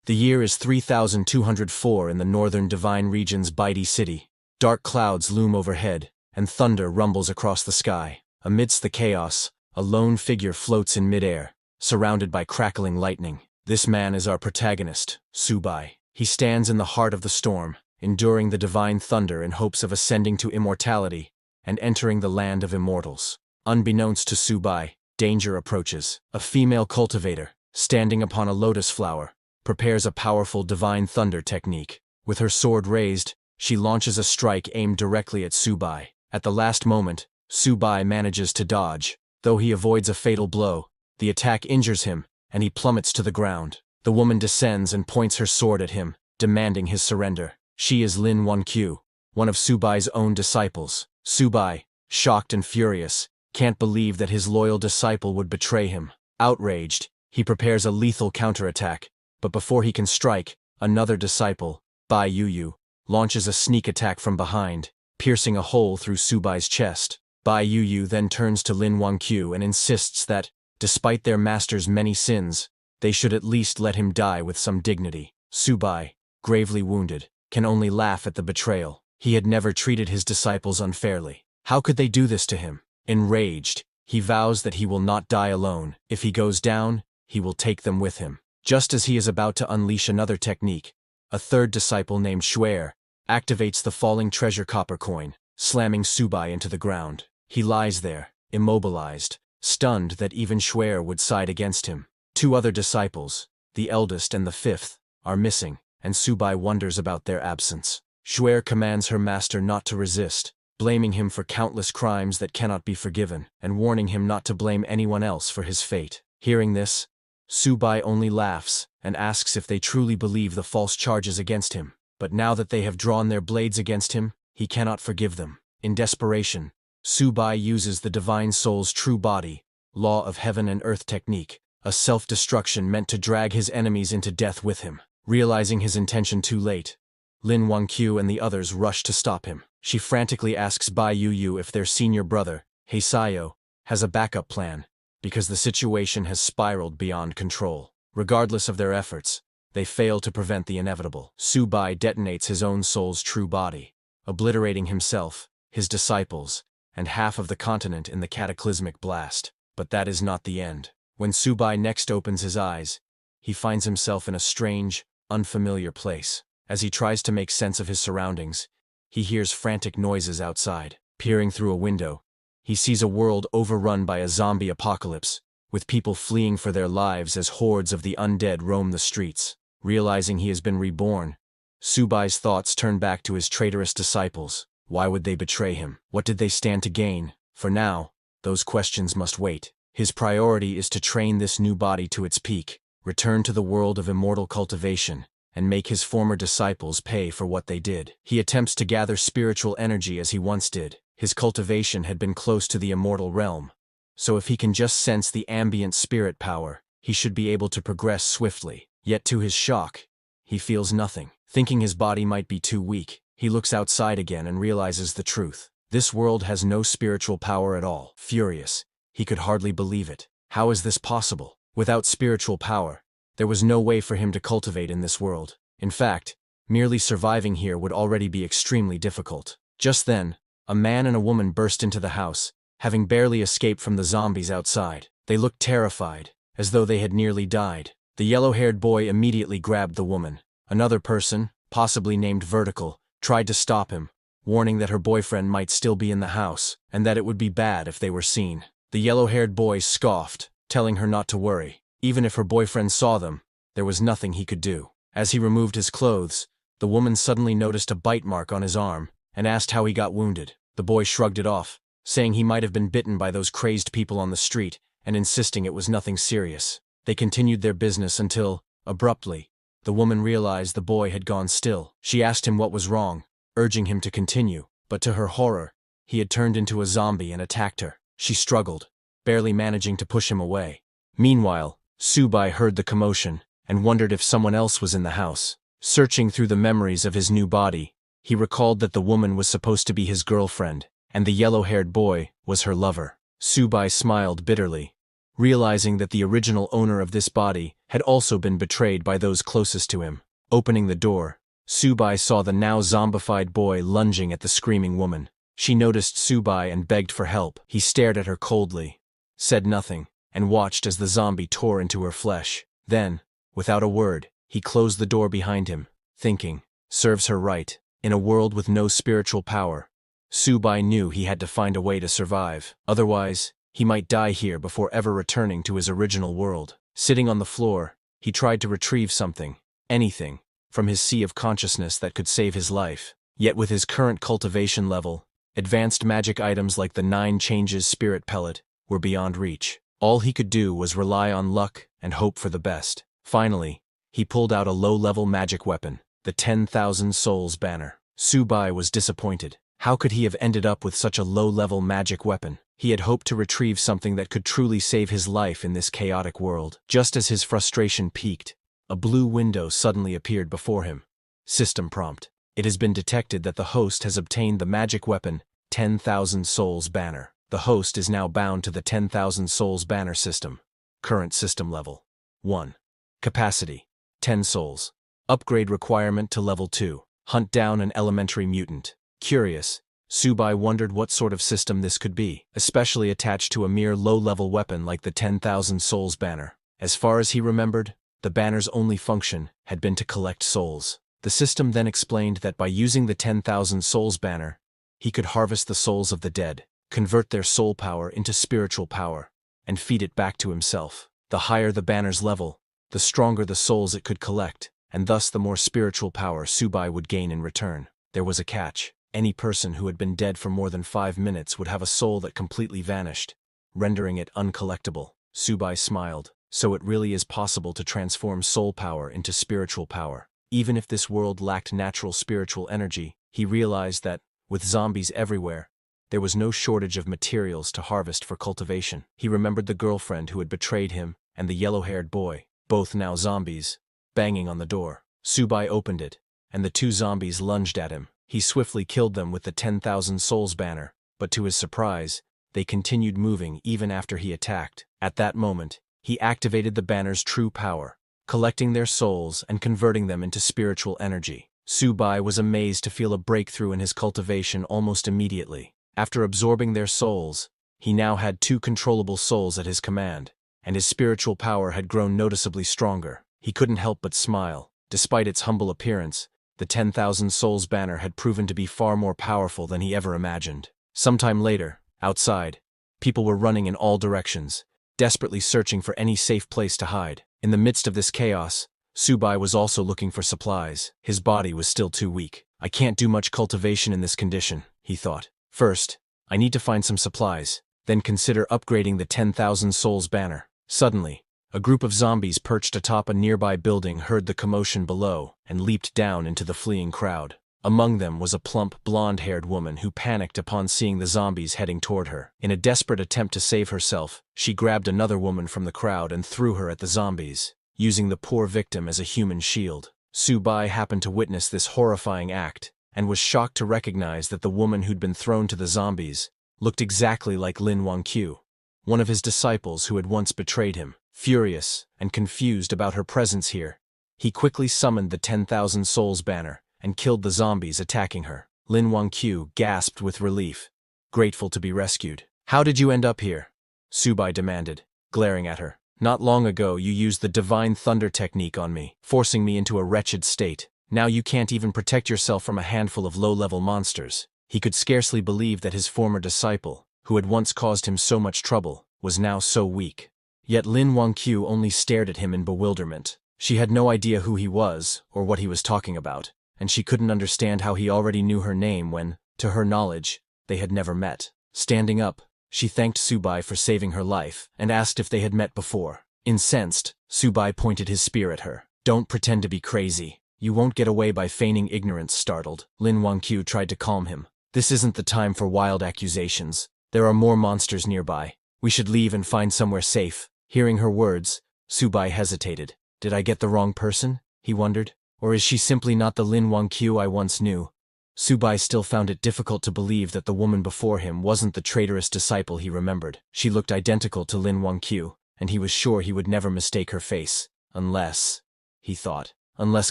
The year is 3204 in the northern Divine Region's Baidi city. Dark clouds loom overhead, and thunder rumbles across the sky. Amidst the chaos, a lone figure floats in midair, surrounded by crackling lightning. This man is our protagonist, Subai. He stands in the heart of the storm, enduring the divine thunder in hopes of ascending to immortality and entering the land of immortals. Unbeknownst to Subai, danger approaches. A female cultivator, standing upon a lotus flower, prepares a powerful divine thunder technique. With her sword raised, she launches a strike aimed directly at Subai. At the last moment, Subai manages to dodge. Though he avoids a fatal blow, the attack injures him, and he plummets to the ground. The woman descends and points her sword at him, demanding his surrender. She is Lin Wanqiu, one of Subai's own disciples. Subai, shocked and furious, can't believe that his loyal disciple would betray him. Outraged, he prepares a lethal counterattack, but before he can strike, another disciple, Bai Yuyu, launches a sneak attack from behind, piercing a hole through Subai's chest. Bai Yuyu then turns to Lin Wanqiu and insists that, despite their master's many sins, they should at least let him die with some dignity. Subai, gravely wounded, can only laugh at the betrayal. He had never treated his disciples unfairly. How could they do this to him? Enraged, he vows that he will not die alone. If he goes down, he will take them with him. Just as he is about to unleash another technique, a third disciple named Xuer activates the falling treasure copper coin, slamming Subai into the ground. He lies there, immobilized, stunned that even Xuer would side against him. Two other disciples, the eldest and the fifth, are missing, and Subai wonders about their absence. Xuer commands her master not to resist, blaming him for countless crimes that cannot be forgiven, and warning him not to blame anyone else for his fate. Hearing this, Subai only laughs and asks if they truly believe the false charges against him. But now that they have drawn their blades against him, he cannot forgive them. In desperation, Subai uses the Divine Soul's true body, law of heaven and earth technique, a self-destruction meant to drag his enemies into death with him. Realizing his intention too late, Lin Wanqiu and the others rush to stop him. She frantically asks Bai Yuyu if their senior brother, Heisayo, has a backup plan, because the situation has spiraled beyond control. Regardless of their efforts, they fail to prevent the inevitable. Subai detonates his own soul's true body, obliterating himself, his disciples, and half of the continent in the cataclysmic blast. But that is not the end. When Subai next opens his eyes, he finds himself in a strange, unfamiliar place. As he tries to make sense of his surroundings, he hears frantic noises outside. Peering through a window, he sees a world overrun by a zombie apocalypse, with people fleeing for their lives as hordes of the undead roam the streets. Realizing he has been reborn, Subai's thoughts turn back to his traitorous disciples. Why would they betray him? What did they stand to gain? For now, those questions must wait. His priority is to train this new body to its peak, return to the world of immortal cultivation, and make his former disciples pay for what they did. He attempts to gather spiritual energy as he once did. His cultivation had been close to the immortal realm, so if he can just sense the ambient spirit power, he should be able to progress swiftly. Yet to his shock, he feels nothing. Thinking his body might be too weak, he looks outside again and realizes the truth. This world has no spiritual power at all. Furious, he could hardly believe it. How is this possible? Without spiritual power, there was no way for him to cultivate in this world. In fact, merely surviving here would already be extremely difficult. Just then, a man and a woman burst into the house, having barely escaped from the zombies outside. They looked terrified, as though they had nearly died. The yellow-haired boy immediately grabbed the woman. Another person, possibly named Vertical, tried to stop him, warning that her boyfriend might still be in the house, and that it would be bad if they were seen. The yellow-haired boy scoffed, telling her not to worry. Even if her boyfriend saw them, there was nothing he could do. As he removed his clothes, the woman suddenly noticed a bite mark on his arm, and asked how he got wounded. The boy shrugged it off, saying he might have been bitten by those crazed people on the street, and insisting it was nothing serious. They continued their business until, abruptly, the woman realized the boy had gone still. She asked him what was wrong, urging him to continue, but to her horror, he had turned into a zombie and attacked her. She struggled, barely managing to push him away. Meanwhile, Subai heard the commotion and wondered if someone else was in the house. Searching through the memories of his new body, he recalled that the woman was supposed to be his girlfriend, and the yellow-haired boy was her lover. Subai smiled bitterly, realizing that the original owner of this body had also been betrayed by those closest to him. Opening the door, Subai saw the now zombified boy lunging at the screaming woman. She noticed Subai and begged for help. He stared at her coldly, said nothing, and watched as the zombie tore into her flesh. Then, without a word, he closed the door behind him, thinking, serves her right. In a world with no spiritual power, Subai knew he had to find a way to survive. Otherwise, he might die here before ever returning to his original world. Sitting on the floor, he tried to retrieve something, anything, from his sea of consciousness that could save his life. Yet with his current cultivation level, advanced magic items like the 9 Changes Spirit Pellet were beyond reach. All he could do was rely on luck and hope for the best. Finally, he pulled out a low-level magic weapon, the 10,000 Souls banner. Subai was disappointed. How could he have ended up with such a low-level magic weapon? He had hoped to retrieve something that could truly save his life in this chaotic world. Just as his frustration peaked, a blue window suddenly appeared before him. System prompt. It has been detected that the host has obtained the magic weapon 10,000 Souls banner. The host is now bound to the 10,000 Souls banner system. Current system level 1. Capacity 10 souls. Upgrade requirement to level 2. Hunt down an elementary mutant. Curious, Subai wondered what sort of system this could be, especially attached to a mere low-level weapon like the 10,000 Souls banner. As far as he remembered, the banner's only function had been to collect souls. The system then explained that by using the 10,000 Souls banner, he could harvest the souls of the dead, convert their soul power into spiritual power, and feed it back to himself. The higher the banner's level, the stronger the souls it could collect, and thus the more spiritual power Subai would gain in return. There was a catch. Any person who had been dead for more than 5 minutes would have a soul that completely vanished, rendering it uncollectible. Subai smiled. So it really is possible to transform soul power into spiritual power. Even if this world lacked natural spiritual energy, he realized that, with zombies everywhere, there was no shortage of materials to harvest for cultivation. He remembered the girlfriend who had betrayed him and the yellow-haired boy, both now zombies, banging on the door. Subai opened it, and the 2 zombies lunged at him. He swiftly killed them with the 10,000 Souls banner, but to his surprise, they continued moving even after he attacked. At that moment, he activated the banner's true power, collecting their souls and converting them into spiritual energy. Subai was amazed to feel a breakthrough in his cultivation almost immediately. After absorbing their souls, he now had 2 controllable souls at his command, and his spiritual power had grown noticeably stronger. He couldn't help but smile. Despite its humble appearance, the 10,000 Souls banner had proven to be far more powerful than he ever imagined. Sometime later, outside, people were running in all directions, desperately searching for any safe place to hide. In the midst of this chaos, Subai was also looking for supplies. His body was still too weak. I can't do much cultivation in this condition, he thought. First, I need to find some supplies, then consider upgrading the 10,000 Souls banner. Suddenly, a group of zombies perched atop a nearby building heard the commotion below and leaped down into the fleeing crowd. Among them was a plump, blonde-haired woman who panicked upon seeing the zombies heading toward her. In a desperate attempt to save herself, she grabbed another woman from the crowd and threw her at the zombies, using the poor victim as a human shield. Subai happened to witness this horrifying act and was shocked to recognize that the woman who'd been thrown to the zombies looked exactly like Lin Wangqiu, one of his disciples who had once betrayed him. Furious and confused about her presence here, he quickly summoned the 10,000 Souls banner and killed the zombies attacking her. Lin Wangqiu gasped with relief, grateful to be rescued. How did you end up here? Subai demanded, glaring at her. Not long ago you used the Divine Thunder technique on me, forcing me into a wretched state. Now you can't even protect yourself from a handful of low-level monsters. He could scarcely believe that his former disciple, who had once caused him so much trouble, was now so weak. Yet Lin Wangqiu only stared at him in bewilderment. She had no idea who he was or what he was talking about, and she couldn't understand how he already knew her name when, to her knowledge, they had never met. Standing up, she thanked Subai for saving her life and asked if they had met before. Incensed, Subai pointed his spear at her. Don't pretend to be crazy. You won't get away by feigning ignorance. Startled, Lin Wangqiu tried to calm him. This isn't the time for wild accusations. There are more monsters nearby. We should leave and find somewhere safe. Hearing her words, Subai hesitated. Did I get the wrong person? He wondered. Or is she simply not the Lin Wangqiu I once knew? Subai still found it difficult to believe that the woman before him wasn't the traitorous disciple he remembered. She looked identical to Lin Wangqiu, and he was sure he would never mistake her face. Unless, he thought, unless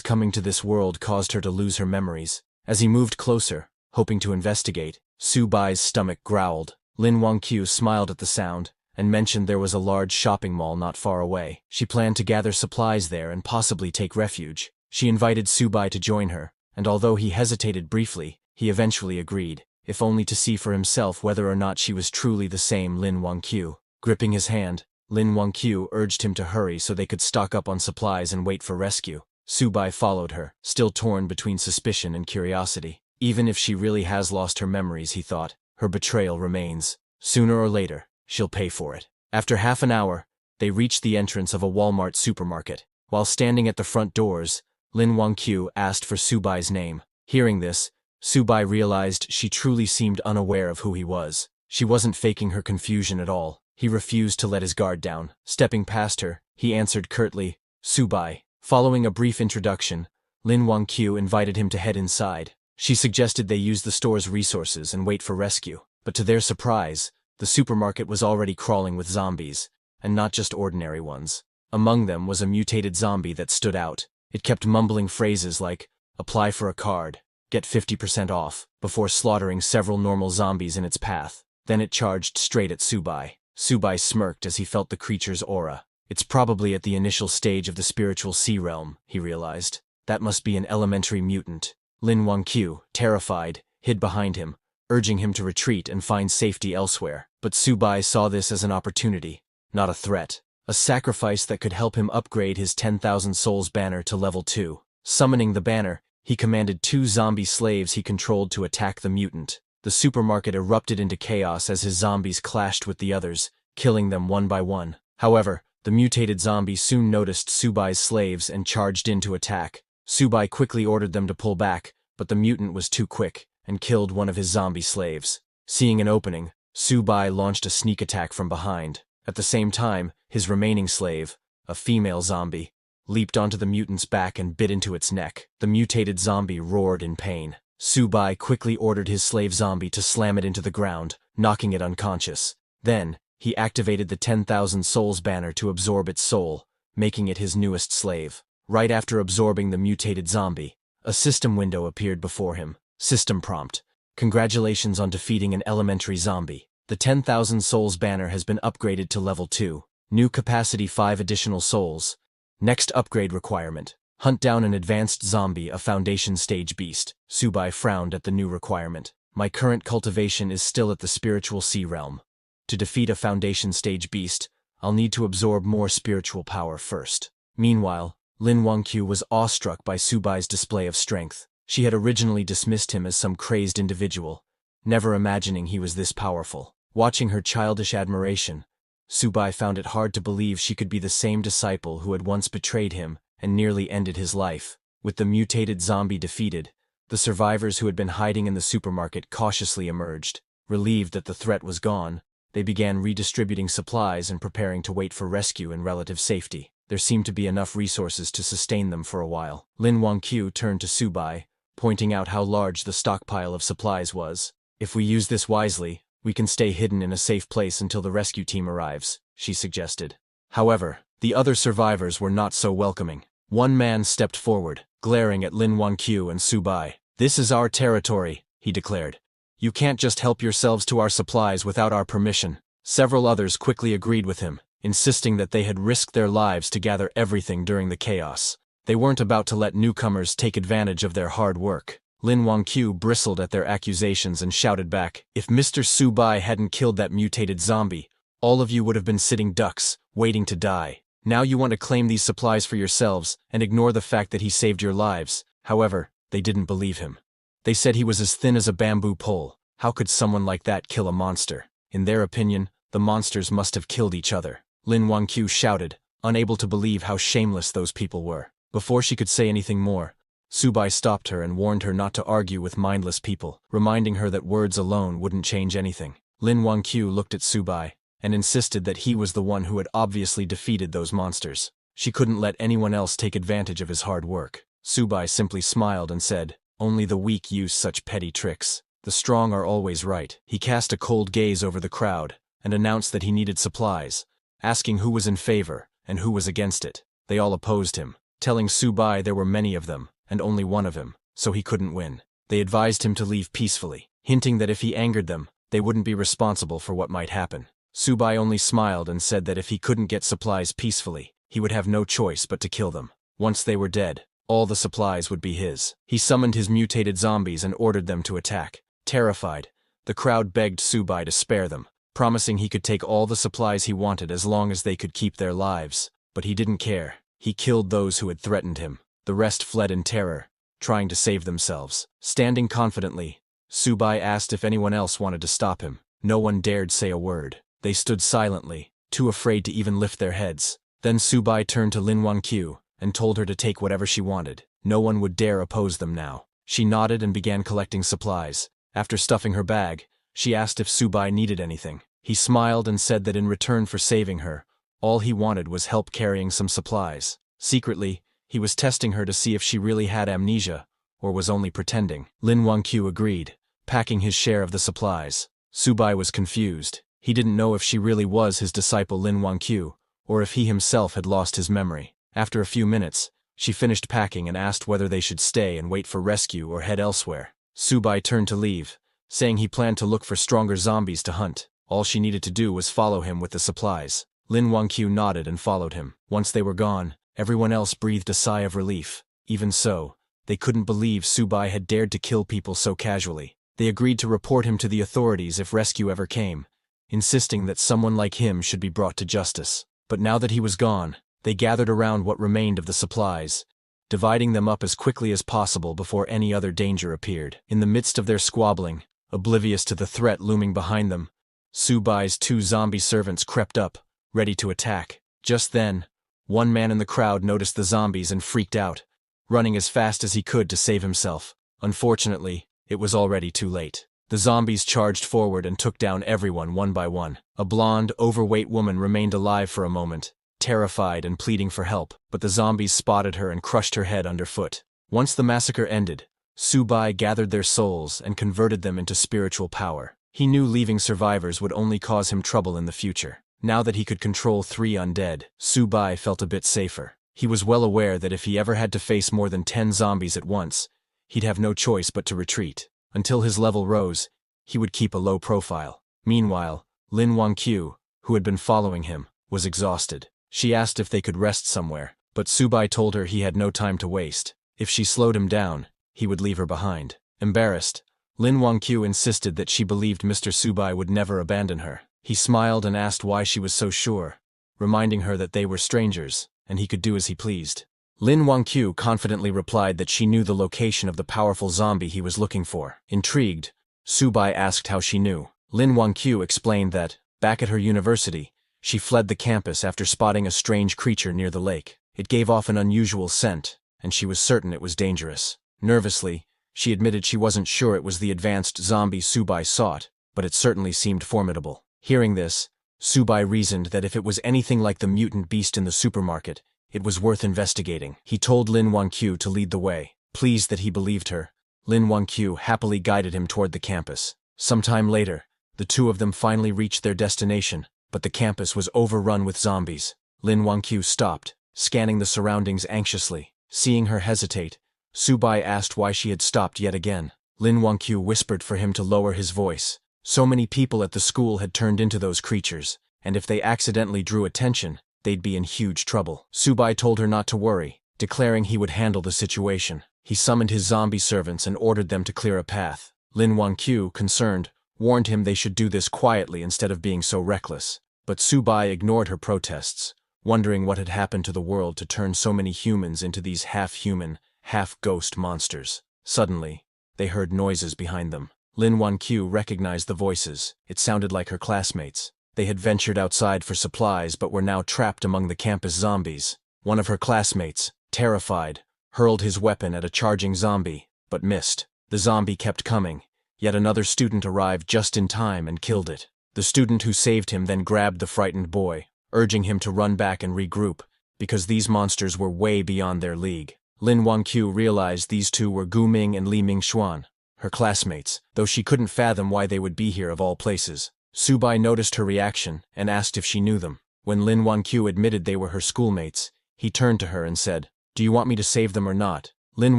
coming to this world caused her to lose her memories. As he moved closer, hoping to investigate, Su Bai's stomach growled. Lin Wangqiu smiled at the sound, and mentioned there was a large shopping mall not far away. She planned to gather supplies there and possibly take refuge. She invited Su Bai to join her, and although he hesitated briefly, he eventually agreed, if only to see for himself whether or not she was truly the same Lin Wangqiu. Gripping his hand, Lin Wangqiu urged him to hurry so they could stock up on supplies and wait for rescue. Su Bai followed her, still torn between suspicion and curiosity. Even if she really has lost her memories, he thought, her betrayal remains. Sooner or later, she'll pay for it. After half an hour, they reached the entrance of a Walmart supermarket. While standing at the front doors, Lin Wangqiu asked for Su Bai's name. Hearing this, Su Bai realized she truly seemed unaware of who he was. She wasn't faking her confusion at all. He refused to let his guard down. Stepping past her, he answered curtly, "Su Bai." Following a brief introduction, Lin Wangqiu invited him to head inside. She suggested they use the store's resources and wait for rescue. But to their surprise, the supermarket was already crawling with zombies, and not just ordinary ones. Among them was a mutated zombie that stood out. It kept mumbling phrases like, "Apply for a card, get 50% off," before slaughtering several normal zombies in its path. Then it charged straight at Su Bai. Su Bai smirked as he felt the creature's aura. It's probably at the initial stage of the spiritual sea realm, he realized. That must be an elementary mutant. Lin Wangqiu, terrified, hid behind him, urging him to retreat and find safety elsewhere. But Su Bai saw this as an opportunity, not a threat. A sacrifice that could help him upgrade his 10,000 souls banner to level 2. Summoning the banner, he commanded 2 zombie slaves he controlled to attack the mutant. The supermarket erupted into chaos as his zombies clashed with the others, killing them one by one. However, the mutated zombie soon noticed Su Bai's slaves and charged in to attack. Su Bai quickly ordered them to pull back, but the mutant was too quick, and killed one of his zombie slaves. Seeing an opening, Su Bai launched a sneak attack from behind. At the same time, his remaining slave, a female zombie, leaped onto the mutant's back and bit into its neck. The mutated zombie roared in pain. Su Bai quickly ordered his slave zombie to slam it into the ground, knocking it unconscious. Then, he activated the 10,000 souls banner to absorb its soul, making it his newest slave. Right after absorbing the mutated zombie, a system window appeared before him. System prompt: "Congratulations on defeating an elementary zombie. The 10,000 souls banner has been upgraded to level 2. New capacity 5 additional souls. Next upgrade requirement: hunt down an advanced zombie, a foundation stage beast." Su Bai frowned at the new requirement. "My current cultivation is still at the spiritual sea realm. To defeat a foundation stage beast, I'll need to absorb more spiritual power first." Meanwhile, Lin Wangqiu was awestruck by Su Bai's display of strength. She had originally dismissed him as some crazed individual, never imagining he was this powerful. Watching her childish admiration, Su Bai found it hard to believe she could be the same disciple who had once betrayed him and nearly ended his life. With the mutated zombie defeated, the survivors who had been hiding in the supermarket cautiously emerged. Relieved that the threat was gone, they began redistributing supplies and preparing to wait for rescue in relative safety. There seemed to be enough resources to sustain them for a while. Lin Wangqiu turned to Su Bai, pointing out how large the stockpile of supplies was. "If we use this wisely, we can stay hidden in a safe place until the rescue team arrives," she suggested. However, the other survivors were not so welcoming. One man stepped forward, glaring at Lin Wangqiu and Su Bai. "This is our territory," he declared. "You can't just help yourselves to our supplies without our permission." Several others quickly agreed with him, insisting that they had risked their lives to gather everything during the chaos. They weren't about to let newcomers take advantage of their hard work. Lin Wangqiu bristled at their accusations and shouted back, "If Mr. Su Bai hadn't killed that mutated zombie, all of you would have been sitting ducks, waiting to die. Now you want to claim these supplies for yourselves and ignore the fact that he saved your lives." However, they didn't believe him. They said he was as thin as a bamboo pole. How could someone like that kill a monster? In their opinion, the monsters must have killed each other. Lin Wangqiu shouted, unable to believe how shameless those people were. Before she could say anything more, Su Bai stopped her and warned her not to argue with mindless people, reminding her that words alone wouldn't change anything. Lin Wangqiu looked at Su Bai and insisted that he was the one who had obviously defeated those monsters. She couldn't let anyone else take advantage of his hard work. Su Bai simply smiled and said, "Only the weak use such petty tricks. The strong are always right." He cast a cold gaze over the crowd and announced that he needed supplies, asking who was in favor and who was against it. They all opposed him, telling Subai there were many of them, and only one of him, so he couldn't win. They advised him to leave peacefully, hinting that if he angered them, they wouldn't be responsible for what might happen. Subai only smiled and said that if he couldn't get supplies peacefully, he would have no choice but to kill them. Once they were dead, all the supplies would be his. He summoned his mutated zombies and ordered them to attack. Terrified, the crowd begged Subai to spare them, promising he could take all the supplies he wanted as long as they could keep their lives. But he didn't care. He killed those who had threatened him. The rest fled in terror, trying to save themselves. Standing confidently, Subai asked if anyone else wanted to stop him. No one dared say a word. They stood silently, too afraid to even lift their heads. Then Subai turned to Lin Wangqiu and told her to take whatever she wanted. No one would dare oppose them now. She nodded and began collecting supplies. After stuffing her bag, she asked if Subai needed anything. He smiled and said that in return for saving her, all he wanted was help carrying some supplies. Secretly, he was testing her to see if she really had amnesia, or was only pretending. Lin Wangqiu agreed, packing his share of the supplies. Subai was confused. He didn't know if she really was his disciple Lin Wangqiu, or if he himself had lost his memory. After a few minutes, she finished packing and asked whether they should stay and wait for rescue or head elsewhere. Subai turned to leave, saying he planned to look for stronger zombies to hunt. All she needed to do was follow him with the supplies. Lin Wangqiu nodded and followed him. Once they were gone, everyone else breathed a sigh of relief. Even so, they couldn't believe Subai had dared to kill people so casually. They agreed to report him to the authorities if rescue ever came, insisting that someone like him should be brought to justice. But now that he was gone, they gathered around what remained of the supplies, dividing them up as quickly as possible before any other danger appeared. In the midst of their squabbling, oblivious to the threat looming behind them, Subai's 2 zombie servants crept up, ready to attack. Just then, one man in the crowd noticed the zombies and freaked out, running as fast as he could to save himself. Unfortunately, it was already too late. The zombies charged forward and took down everyone one by one. A blonde, overweight woman remained alive for a moment, terrified and pleading for help, but the zombies spotted her and crushed her head underfoot. Once the massacre ended, Subai gathered their souls and converted them into spiritual power. He knew leaving survivors would only cause him trouble in the future. Now that he could control 3 undead, Subai felt a bit safer. He was well aware that if he ever had to face more than 10 zombies at once, he'd have no choice but to retreat. Until his level rose, he would keep a low profile. Meanwhile, Lin Wangqiu, who had been following him, was exhausted. She asked if they could rest somewhere, but Subai told her he had no time to waste. If she slowed him down, he would leave her behind. Embarrassed, Lin Wangqiu insisted that she believed Mr. Subai would never abandon her. He smiled and asked why she was so sure, reminding her that they were strangers, and he could do as he pleased. Lin Wangqiu confidently replied that she knew the location of the powerful zombie he was looking for. Intrigued, Subai asked how she knew. Lin Wangqiu explained that, back at her university, she fled the campus after spotting a strange creature near the lake. It gave off an unusual scent, and she was certain it was dangerous. Nervously, she admitted she wasn't sure it was the advanced zombie Subai sought, but it certainly seemed formidable. Hearing this, Subai reasoned that if it was anything like the mutant beast in the supermarket, it was worth investigating. He told Lin Wangqiu to lead the way. Pleased that he believed her, Lin Wangqiu happily guided him toward the campus. Sometime later, the two of them finally reached their destination, but the campus was overrun with zombies. Lin Wangqiu stopped, scanning the surroundings anxiously. Seeing her hesitate, Subai asked why she had stopped yet again. Lin Wangqiu whispered for him to lower his voice. So many people at the school had turned into those creatures, and if they accidentally drew attention, they'd be in huge trouble. Subai told her not to worry, declaring he would handle the situation. He summoned his zombie servants and ordered them to clear a path. Lin Wangqiu, concerned, warned him they should do this quietly instead of being so reckless. But Subai ignored her protests, wondering what had happened to the world to turn so many humans into these half-human, half-ghost monsters. Suddenly, they heard noises behind them. Lin Wangqiu recognized the voices. It sounded like her classmates. They had ventured outside for supplies but were now trapped among the campus zombies. One of her classmates, terrified, hurled his weapon at a charging zombie, but missed. The zombie kept coming, yet another student arrived just in time and killed it. The student who saved him then grabbed the frightened boy, urging him to run back and regroup, because these monsters were way beyond their league. Lin Wangqiu realized these two were Gu Ming and Li Mingxuan, her classmates, though she couldn't fathom why they would be here of all places. Subai noticed her reaction and asked if she knew them. When Lin Wangqiu admitted they were her schoolmates, He turned to her and said, "Do you want me to save them or not?" Lin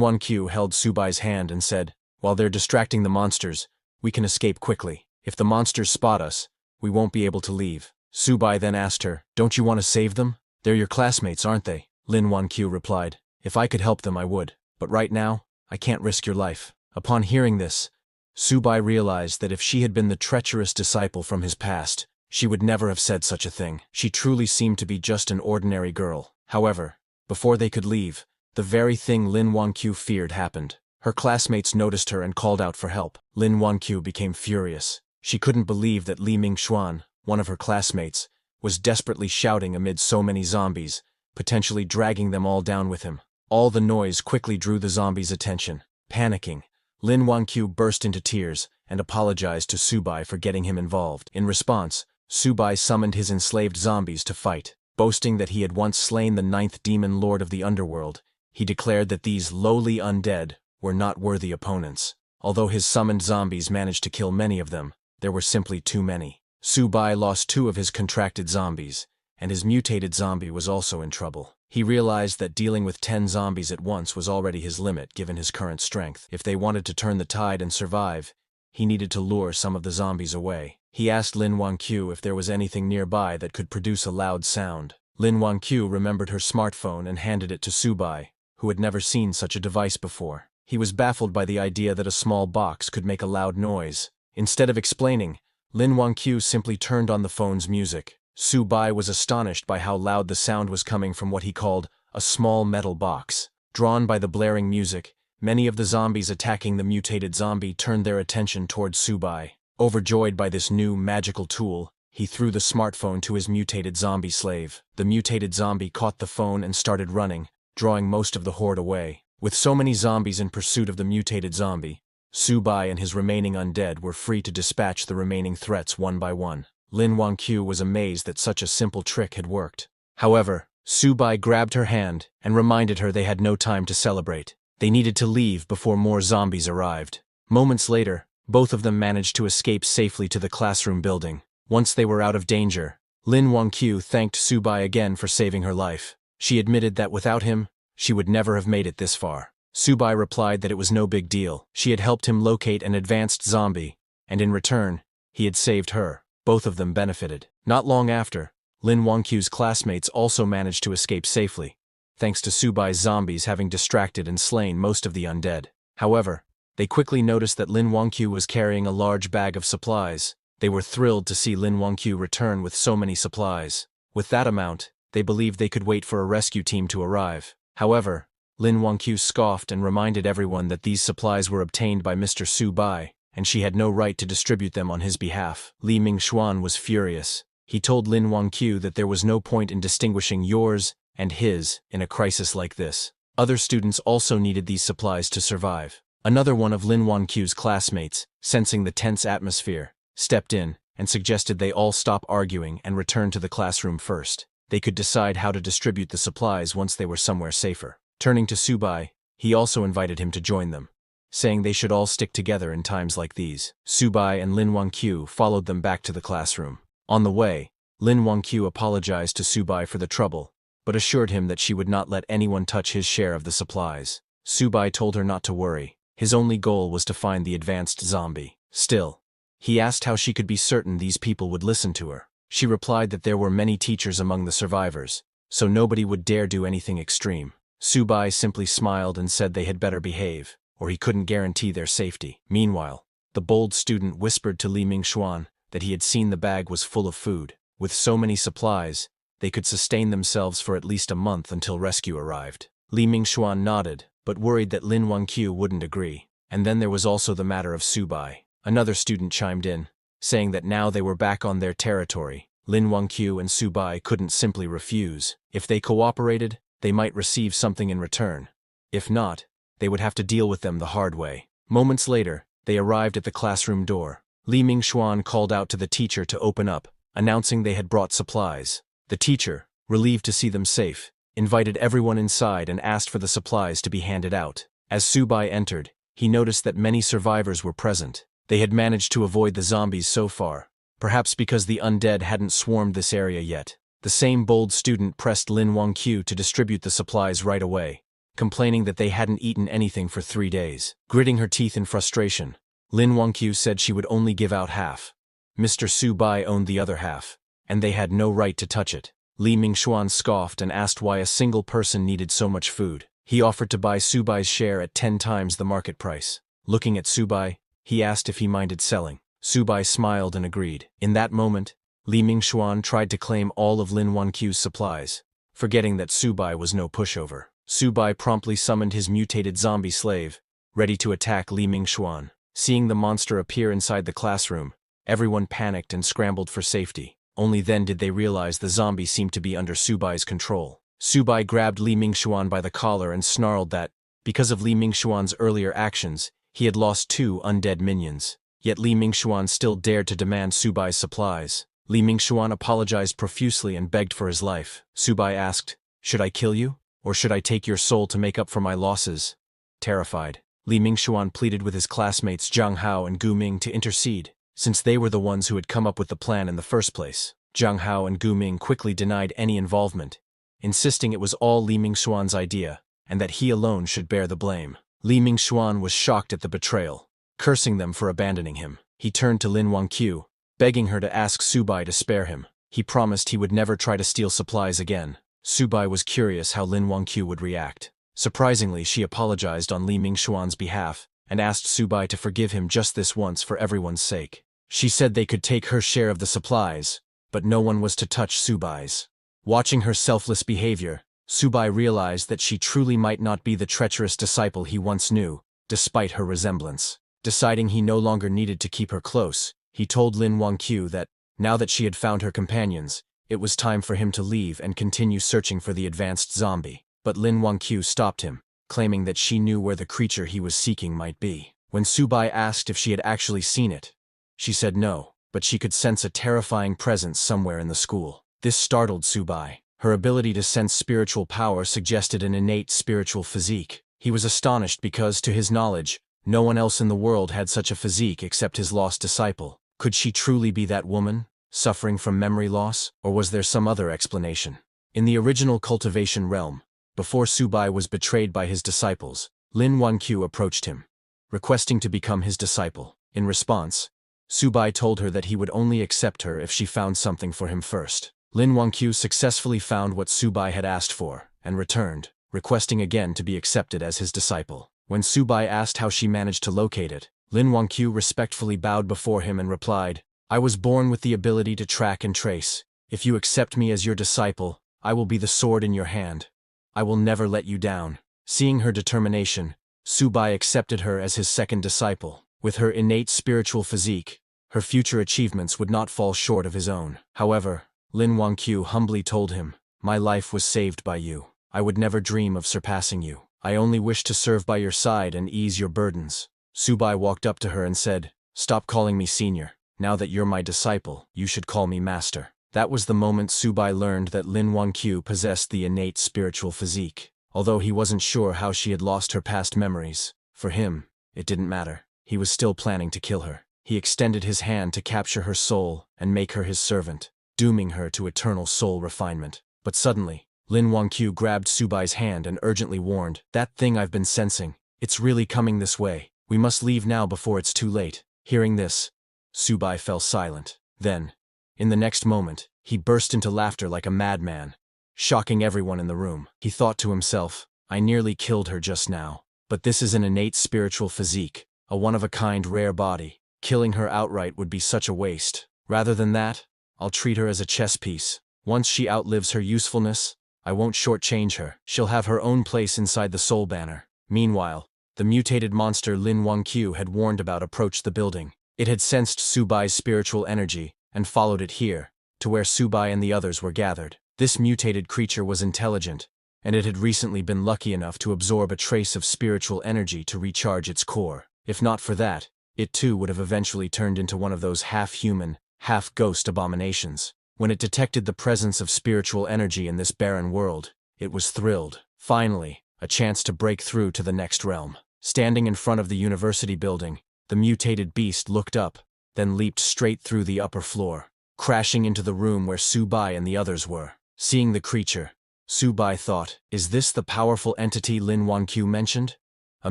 Wanqiu held Subai's hand and said, "While they're distracting the monsters, we can escape quickly. If the monsters spot us, we won't be able to leave." Subai then asked her, "Don't you want to save them? They're your classmates, aren't they?" Lin Wanqiu replied, "If I could help them, I would. But right now, I can't risk your life." Upon hearing this, Subai realized that if she had been the treacherous disciple from his past, she would never have said such a thing. She truly seemed to be just an ordinary girl. However, before they could leave, the very thing Lin Wanqiu feared happened. Her classmates noticed her and called out for help. Lin Wanqiu became furious. She couldn't believe that Li Mingxuan, one of her classmates, was desperately shouting amid so many zombies, potentially dragging them all down with him. All the noise quickly drew the zombies' attention. Panicking, Lin Wanqiu burst into tears and apologized to Subai for getting him involved. In response, Subai summoned his enslaved zombies to fight. Boasting that he had once slain the 9th demon lord of the underworld, he declared that these lowly undead were not worthy opponents. Although his summoned zombies managed to kill many of them, there were simply too many. Subai lost 2 of his contracted zombies, and his mutated zombie was also in trouble. He realized that dealing with 10 zombies at once was already his limit given his current strength. If they wanted to turn the tide and survive, he needed to lure some of the zombies away. He asked Lin Wanqiu if there was anything nearby that could produce a loud sound. Lin Wanqiu remembered her smartphone and handed it to Subai, who had never seen such a device before. He was baffled by the idea that a small box could make a loud noise. Instead of explaining, Lin Wanqiu simply turned on the phone's music. Subai was astonished by how loud the sound was coming from what he called a small metal box. Drawn by the blaring music, many of the zombies attacking the mutated zombie turned their attention towards Subai. Overjoyed by this new magical tool, he threw the smartphone to his mutated zombie slave. The mutated zombie caught the phone and started running, drawing most of the horde away. With so many zombies in pursuit of the mutated zombie, Subai and his remaining undead were free to dispatch the remaining threats one by one. Lin Wanqiu was amazed that such a simple trick had worked. However, Subai grabbed her hand and reminded her they had no time to celebrate. They needed to leave before more zombies arrived. Moments later, both of them managed to escape safely to the classroom building. Once they were out of danger, Lin Wanqiu thanked Subai again for saving her life. She admitted that without him, she would never have made it this far. Subai replied that it was no big deal. She had helped him locate an advanced zombie, and in return, he had saved her. Both of them benefited. Not long after, Lin Wanqiu's classmates also managed to escape safely, thanks to Subai's zombies having distracted and slain most of the undead. However, they quickly noticed that Lin Wanqiu was carrying a large bag of supplies. They were thrilled to see Lin Wanqiu return with so many supplies. With that amount, they believed they could wait for a rescue team to arrive. However, Lin Wanqiu scoffed and reminded everyone that these supplies were obtained by Mr. Subai, and she had no right to distribute them on his behalf. Li Mingxuan was furious. He told Lin Wanqiu that there was no point in distinguishing yours and his in a crisis like this. Other students also needed these supplies to survive. Another one of Lin Wanqiu's classmates, sensing the tense atmosphere, stepped in and suggested they all stop arguing and return to the classroom first. They could decide how to distribute the supplies once they were somewhere safer. Turning to Subai, he also invited him to join them, saying they should all stick together in times like these. Subai and Lin Wanqiu followed them back to the classroom. On the way, Lin Wanqiu apologized to Subai for the trouble, but assured him that she would not let anyone touch his share of the supplies. Subai told her not to worry. His only goal was to find the advanced zombie. Still, he asked how she could be certain these people would listen to her. She replied that there were many teachers among the survivors, so nobody would dare do anything extreme. Subai simply smiled and said they had better behave, or he couldn't guarantee their safety. Meanwhile, the bold student whispered to Li Mingxuan that he had seen the bag was full of food. With so many supplies, they could sustain themselves for at least a month until rescue arrived. Li Mingxuan nodded, but worried that Lin Wanqiu wouldn't agree. And then there was also the matter of Subai. Another student chimed in, saying that now they were back on their territory, Lin Wanqiu and Subai couldn't simply refuse. If they cooperated, they might receive something in return. If not, they would have to deal with them the hard way. Moments later, they arrived at the classroom door. Li Mingxuan called out to the teacher to open up, announcing they had brought supplies. The teacher, relieved to see them safe, invited everyone inside and asked for the supplies to be handed out. As Subai entered, he noticed that many survivors were present. They had managed to avoid the zombies so far, perhaps because the undead hadn't swarmed this area yet. The same bold student pressed Lin Wangqiu to distribute the supplies right away, complaining that they hadn't eaten anything for 3 days. Gritting her teeth in frustration, Lin Wangqiu said she would only give out half. Mr. Su Bai owned the other half, and they had no right to touch it. Li Mingxuan scoffed and asked why a single person needed so much food. He offered to buy Su Bai's share at 10 times the market price. Looking at Su Bai, he asked if he minded selling. Su Bai smiled and agreed. In that moment, Li Mingxuan tried to claim all of Lin Wangqiu's supplies, forgetting that Su Bai was no pushover. Su Bai promptly summoned his mutated zombie slave, ready to attack Li Mingxuan. Seeing the monster appear inside the classroom, everyone panicked and scrambled for safety. Only then did they realize the zombie seemed to be under Su Bai's control. Su Bai grabbed Li Mingxuan by the collar and snarled that, because of Li Mingxuan's earlier actions, he had lost 2 undead minions. Yet Li Mingxuan still dared to demand Su Bai's supplies. Li Mingxuan apologized profusely and begged for his life. Su Bai asked, "Should I kill you? Or should I take your soul to make up for my losses?" Terrified, Li Mingxuan pleaded with his classmates Zhang Hao and Gu Ming to intercede, since they were the ones who had come up with the plan in the first place. Zhang Hao and Gu Ming quickly denied any involvement, insisting it was all Li Mingxuan's idea, and that he alone should bear the blame. Li Mingxuan was shocked at the betrayal, cursing them for abandoning him. He turned to Lin Wangqiu, begging her to ask Su Bai to spare him. He promised he would never try to steal supplies again. Su Bai was curious how Lin Wangqiu would react. Surprisingly, she apologized on Li Mingxuan's behalf and asked Su Bai to forgive him just this once for everyone's sake. She said they could take her share of the supplies, but no one was to touch Su Bai's. Watching her selfless behavior, Su Bai realized that she truly might not be the treacherous disciple he once knew, despite her resemblance. Deciding he no longer needed to keep her close, he told Lin Wangqiu that, now that she had found her companions, it was time for him to leave and continue searching for the advanced zombie. But Lin Wangqiu stopped him, claiming that she knew where the creature he was seeking might be. When Su Bai asked if she had actually seen it, she said no, but she could sense a terrifying presence somewhere in the school. This startled Su Bai. Her ability to sense spiritual power suggested an innate spiritual physique. He was astonished because, to his knowledge, no one else in the world had such a physique except his lost disciple. Could she truly be that woman, suffering from memory loss, or was there some other explanation? In the original cultivation realm, before Su Bai was betrayed by his disciples, Lin Wangqiu approached him, requesting to become his disciple. In response, Su Bai told her that he would only accept her if she found something for him first. Lin Wangqiu successfully found what Su Bai had asked for, and returned, requesting again to be accepted as his disciple. When Su Bai asked how she managed to locate it, Lin Wangqiu respectfully bowed before him and replied, "I was born with the ability to track and trace. If you accept me as your disciple, I will be the sword in your hand. I will never let you down." Seeing her determination, Su Bai accepted her as his second disciple. With her innate spiritual physique, her future achievements would not fall short of his own. However, Lin Wangqiu humbly told him, "My life was saved by you. I would never dream of surpassing you. I only wish to serve by your side and ease your burdens." Su Bai walked up to her and said, "Stop calling me senior. Now that you're my disciple, you should call me master." That was the moment Su Bai learned that Lin Wangqiu possessed the innate spiritual physique. Although he wasn't sure how she had lost her past memories, for him, it didn't matter. He was still planning to kill her. He extended his hand to capture her soul and make her his servant, dooming her to eternal soul refinement. But suddenly, Lin Wangqiu grabbed Su Bai's hand and urgently warned, "That thing I've been sensing, it's really coming this way. We must leave now before it's too late." Hearing this, Su Bai fell silent. Then, in the next moment, he burst into laughter like a madman, shocking everyone in the room. He thought to himself, "I nearly killed her just now. But this is an innate spiritual physique, a one-of-a-kind rare body. Killing her outright would be such a waste. Rather than that, I'll treat her as a chess piece. Once she outlives her usefulness, I won't shortchange her. She'll have her own place inside the Soul Banner." Meanwhile, the mutated monster Lin Wangqiu had warned about approached the building. It had sensed Su Bai's spiritual energy and followed it here, to where Su Bai and the others were gathered. This mutated creature was intelligent, and it had recently been lucky enough to absorb a trace of spiritual energy to recharge its core. If not for that, it too would have eventually turned into one of those half-human, half-ghost abominations. When it detected the presence of spiritual energy in this barren world, it was thrilled. Finally, a chance to break through to the next realm. Standing in front of the university building, the mutated beast looked up, then leaped straight through the upper floor. crashing into the room where Subai and the others were. Seeing the creature, Subai thought, is this the powerful entity Lin Wangqiu mentioned? A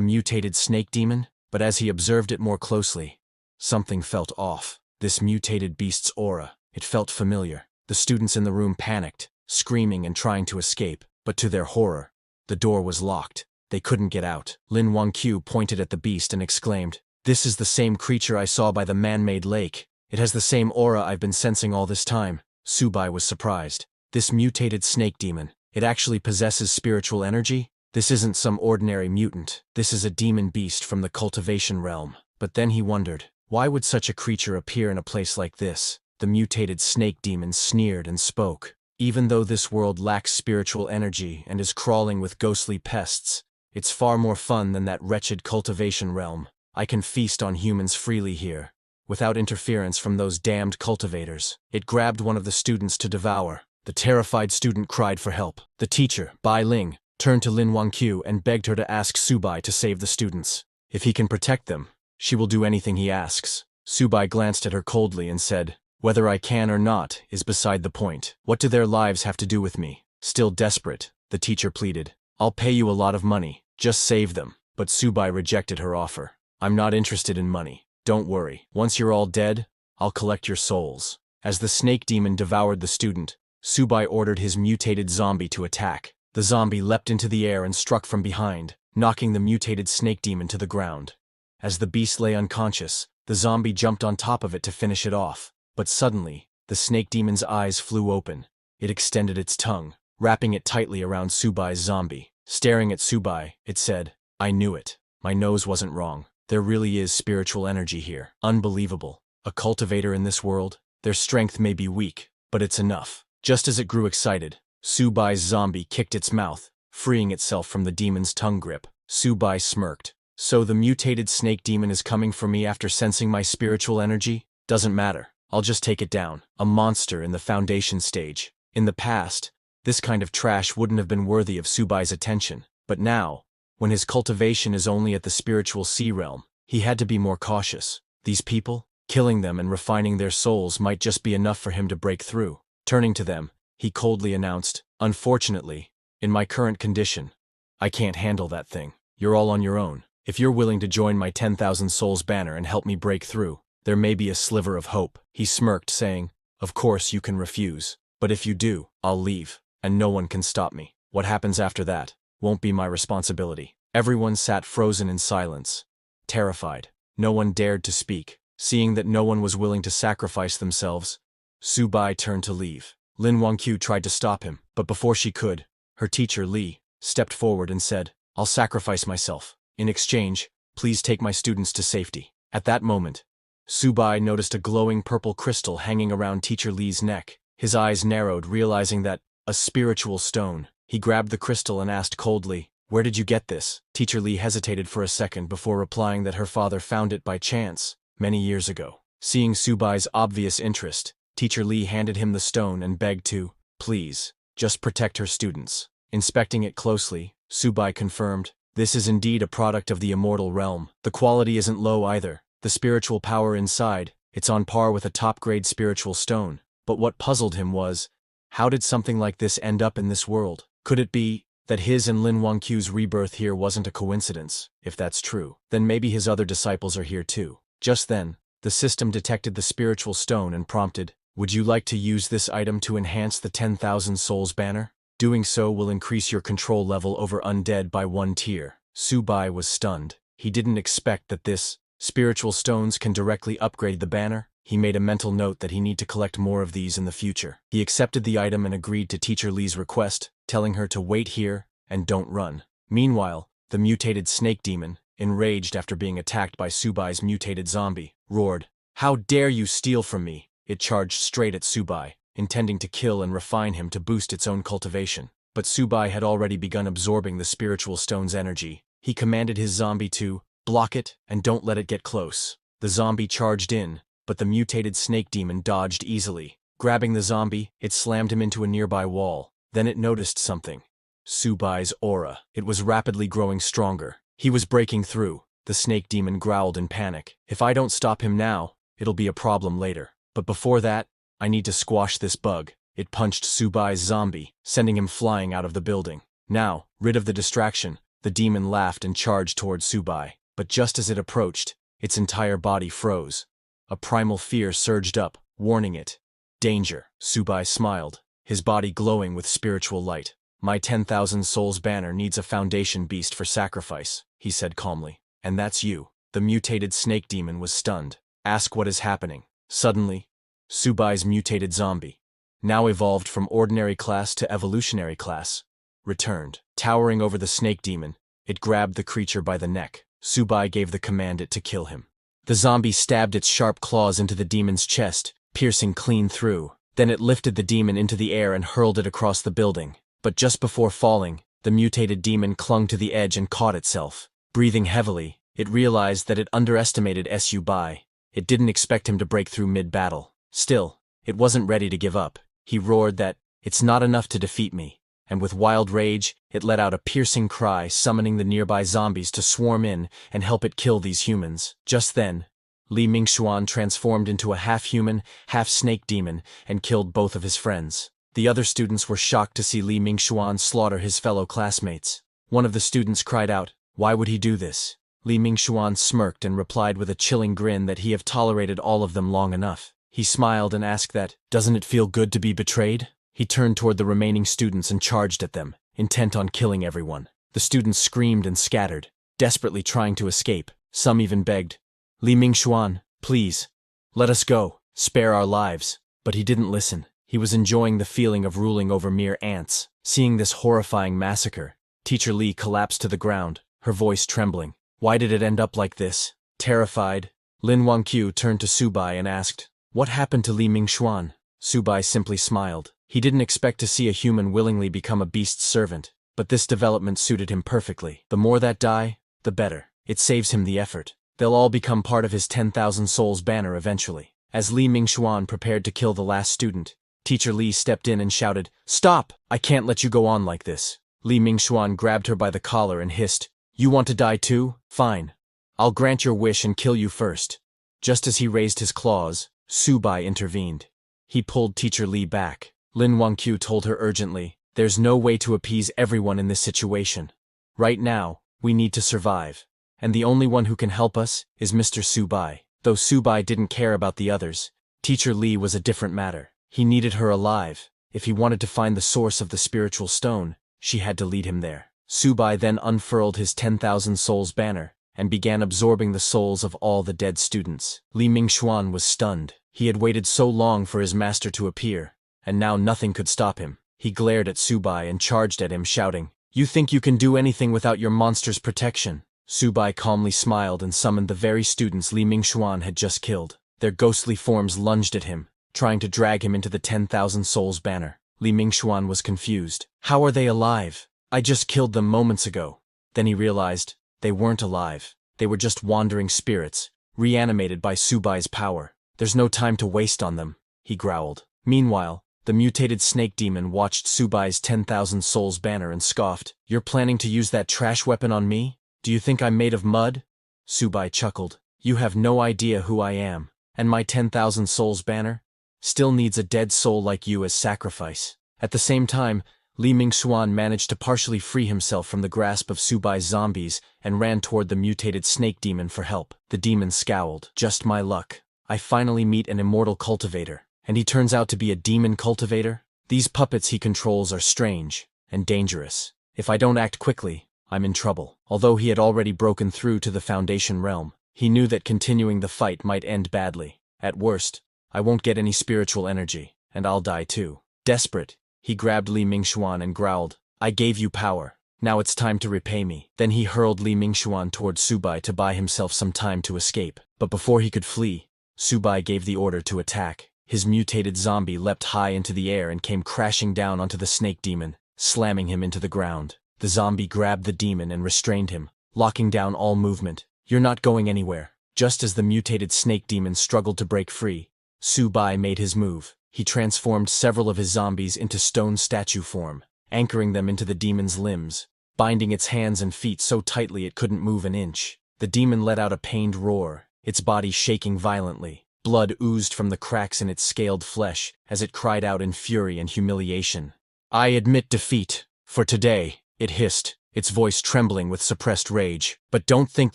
mutated snake demon? But as he observed it more closely, something felt off. This mutated beast's aura, it felt familiar. The students in the room panicked, screaming and trying to escape, but to their horror, the door was locked. They couldn't get out. Lin Wangqiu pointed at the beast and exclaimed, "This is the same creature I saw by the man-made lake. It has the same aura I've been sensing all this time." Subai was surprised. This mutated snake demon, it actually possesses spiritual energy? This isn't some ordinary mutant. This is a demon beast from the cultivation realm. But then he wondered, why would such a creature appear in a place like this? The mutated snake demon sneered and spoke. Even though this world lacks spiritual energy and is crawling with ghostly pests, it's far more fun than that wretched cultivation realm. I can feast on humans freely here, without interference from those damned cultivators. It grabbed one of the students to devour. The terrified student cried for help. The teacher, Bai Ling, turned to Lin Wangqiu and begged her to ask Subai to save the students. If he can protect them, she will do anything he asks. Subai glanced at her coldly and said, "Whether I can or not is beside the point. What do their lives have to do with me?" Still desperate, the teacher pleaded, "I'll pay you a lot of money. Just save them." But Subai rejected her offer. "I'm not interested in money. Don't worry. Once you're all dead, I'll collect your souls." As the snake demon devoured the student, Subai ordered his mutated zombie to attack. The zombie leapt into the air and struck from behind, knocking the mutated snake demon to the ground. As the beast lay unconscious, the zombie jumped on top of it to finish it off. But suddenly, the snake demon's eyes flew open. It extended its tongue, wrapping it tightly around Subai's zombie. Staring at Subai, it said, "I knew it. My nose wasn't wrong. There really is spiritual energy here. Unbelievable. A cultivator in this world? Their strength may be weak, but it's enough." Just as it grew excited, Subai's zombie kicked its mouth, freeing itself from the demon's tongue grip. Subai smirked. "So the mutated snake demon is coming for me after sensing my spiritual energy? Doesn't matter. I'll just take it down." A monster in the foundation stage. In the past, this kind of trash wouldn't have been worthy of Subai's attention. But now, when his cultivation is only at the spiritual sea realm, he had to be more cautious. These people, killing them and refining their souls might just be enough for him to break through. Turning to them, he coldly announced, "Unfortunately, in my current condition, I can't handle that thing. You're all on your own. If you're willing to join my 10,000 souls banner and help me break through, there may be a sliver of hope." He smirked, saying, "Of course you can refuse. But if you do, I'll leave, and no one can stop me. What happens after that won't be my responsibility." Everyone sat frozen in silence, terrified. No one dared to speak. Seeing that no one was willing to sacrifice themselves, Subai turned to leave. Lin Wangqiu tried to stop him, but before she could, her teacher Li stepped forward and said, "I'll sacrifice myself. In exchange, please take my students to safety." At that moment, Subai noticed a glowing purple crystal hanging around teacher Li's neck. His eyes narrowed, realizing that, a spiritual stone. He grabbed the crystal and asked coldly, "Where did you get this?" Teacher Li hesitated for a second before replying that her father found it by chance, many years ago. Seeing Subai's obvious interest, Teacher Li handed him the stone and begged to, "Please, just protect her students." Inspecting it closely, Subai confirmed, "This is indeed a product of the immortal realm. The quality isn't low either. The spiritual power inside, it's on par with a top-grade spiritual stone." But what puzzled him was, how did something like this end up in this world? Could it be that his and Lin Wangqiu's rebirth here wasn't a coincidence? If that's true, then maybe his other disciples are here too. Just then, the system detected the spiritual stone and prompted, "Would you like to use this item to enhance the 10,000 souls banner? Doing so will increase your control level over undead by 1 tier." Subai was stunned. He didn't expect that this spiritual stones can directly upgrade the banner. He made a mental note that he need to collect more of these in the future. He accepted the item and agreed to Teacher Li's request, telling her to wait here and don't run. Meanwhile, the mutated snake demon, enraged after being attacked by Subai's mutated zombie, roared, "How dare you steal from me!" It charged straight at Subai, intending to kill and refine him to boost its own cultivation. But Subai had already begun absorbing the spiritual stone's energy. He commanded his zombie to block it and don't let it get close. The zombie charged in, but the mutated snake demon dodged easily. Grabbing the zombie, it slammed him into a nearby wall. Then it noticed something. Subai's aura. It was rapidly growing stronger. He was breaking through. The snake demon growled in panic. "If I don't stop him now, it'll be a problem later. But before that, I need to squash this bug. It punched Subai's zombie, sending him flying out of the building. Now, rid of the distraction, the demon laughed and charged towards Subai. But just as it approached, its entire body froze. A primal fear surged up, warning it. Danger, Subai smiled, his body glowing with spiritual light. My 10,000 souls banner needs a foundation beast for sacrifice, he said calmly. And that's you. The mutated snake demon was stunned. Ask what is happening. Suddenly, Subai's mutated zombie, now evolved from ordinary class to evolutionary class, returned. Towering over the snake demon, it grabbed the creature by the neck. Subai gave the command it to kill him. The zombie stabbed its sharp claws into the demon's chest, piercing clean through. Then it lifted the demon into the air and hurled it across the building. But just before falling, the mutated demon clung to the edge and caught itself. Breathing heavily, it realized that it underestimated Subai. It didn't expect him to break through mid-battle. Still, it wasn't ready to give up. He roared that, "It's not enough to defeat me." And with wild rage, it let out a piercing cry, summoning the nearby zombies to swarm in and help it kill these humans. Just then, Li Mingxuan transformed into a half-human, half-snake demon and killed both of his friends. The other students were shocked to see Li Mingxuan slaughter his fellow classmates. One of the students cried out, "Why would he do this?" Li Mingxuan smirked and replied with a chilling grin that he have tolerated all of them long enough. He smiled and asked that, "Doesn't it feel good to be betrayed?" He turned toward the remaining students and charged at them, intent on killing everyone. The students screamed and scattered, desperately trying to escape. Some even begged, "Li Mingxuan, please, let us go, spare our lives." But he didn't listen. He was enjoying the feeling of ruling over mere ants. Seeing this horrifying massacre, Teacher Li collapsed to the ground, her voice trembling. Why did it end up like this? Terrified, Lin Wangqiu turned to Subai and asked, "What happened to Li Mingxuan?" Subai simply smiled. He didn't expect to see a human willingly become a beast's servant, but this development suited him perfectly. The more that die, the better. It saves him the effort. They'll all become part of his 10,000 souls banner eventually. As Li Mingxuan prepared to kill the last student, Teacher Li stepped in and shouted, "Stop! I can't let you go on like this." Li Mingxuan grabbed her by the collar and hissed, "You want to die too? Fine. I'll grant your wish and kill you first." Just as he raised his claws, Subai intervened. He pulled Teacher Li back. Lin Wangqiu told her urgently, "There's no way to appease everyone in this situation. Right now, we need to survive. And the only one who can help us is Mr. Subai." Though Subai didn't care about the others, Teacher Li was a different matter. He needed her alive. If he wanted to find the source of the spiritual stone, she had to lead him there. Subai then unfurled his 10,000 souls banner and began absorbing the souls of all the dead students. Li Mingxuan was stunned. He had waited so long for his master to appear, and now nothing could stop him. He glared at Subai and charged at him, shouting, "You think you can do anything without your monster's protection?" Subai calmly smiled and summoned the very students Li Mingxuan had just killed. Their ghostly forms lunged at him, trying to drag him into the 10,000 souls banner. Li Mingxuan was confused. "How are they alive? I just killed them moments ago." Then he realized, they weren't alive. They were just wandering spirits, reanimated by Subai's power. "There's no time to waste on them," he growled. Meanwhile, the mutated snake demon watched Subai's 10,000 souls banner and scoffed, "You're planning to use that trash weapon on me? Do you think I'm made of mud?" Subai chuckled. "You have no idea who I am, and my 10,000 souls banner still needs a dead soul like you as sacrifice." At the same time, Li Mingxuan managed to partially free himself from the grasp of Subai's zombies and ran toward the mutated snake demon for help. The demon scowled. "Just my luck. I finally meet an immortal cultivator, and he turns out to be a demon cultivator? These puppets he controls are strange and dangerous. If I don't act quickly, I'm in trouble." Although he had already broken through to the Foundation realm, he knew that continuing the fight might end badly. At worst, I won't get any spiritual energy, and I'll die too. Desperate, he grabbed Li Mingxuan and growled, "I gave you power. Now it's time to repay me." Then he hurled Li Mingxuan toward Subai to buy himself some time to escape. But before he could flee, Subai gave the order to attack. His mutated zombie leapt high into the air and came crashing down onto the snake demon, slamming him into the ground. The zombie grabbed the demon and restrained him, locking down all movement. "You're not going anywhere." Just as the mutated snake demon struggled to break free, Subai made his move. He transformed several of his zombies into stone statue form, anchoring them into the demon's limbs, binding its hands and feet so tightly it couldn't move an inch. The demon let out a pained roar, its body shaking violently. Blood oozed from the cracks in its scaled flesh as it cried out in fury and humiliation. "I admit defeat. For today," it hissed, its voice trembling with suppressed rage. "But don't think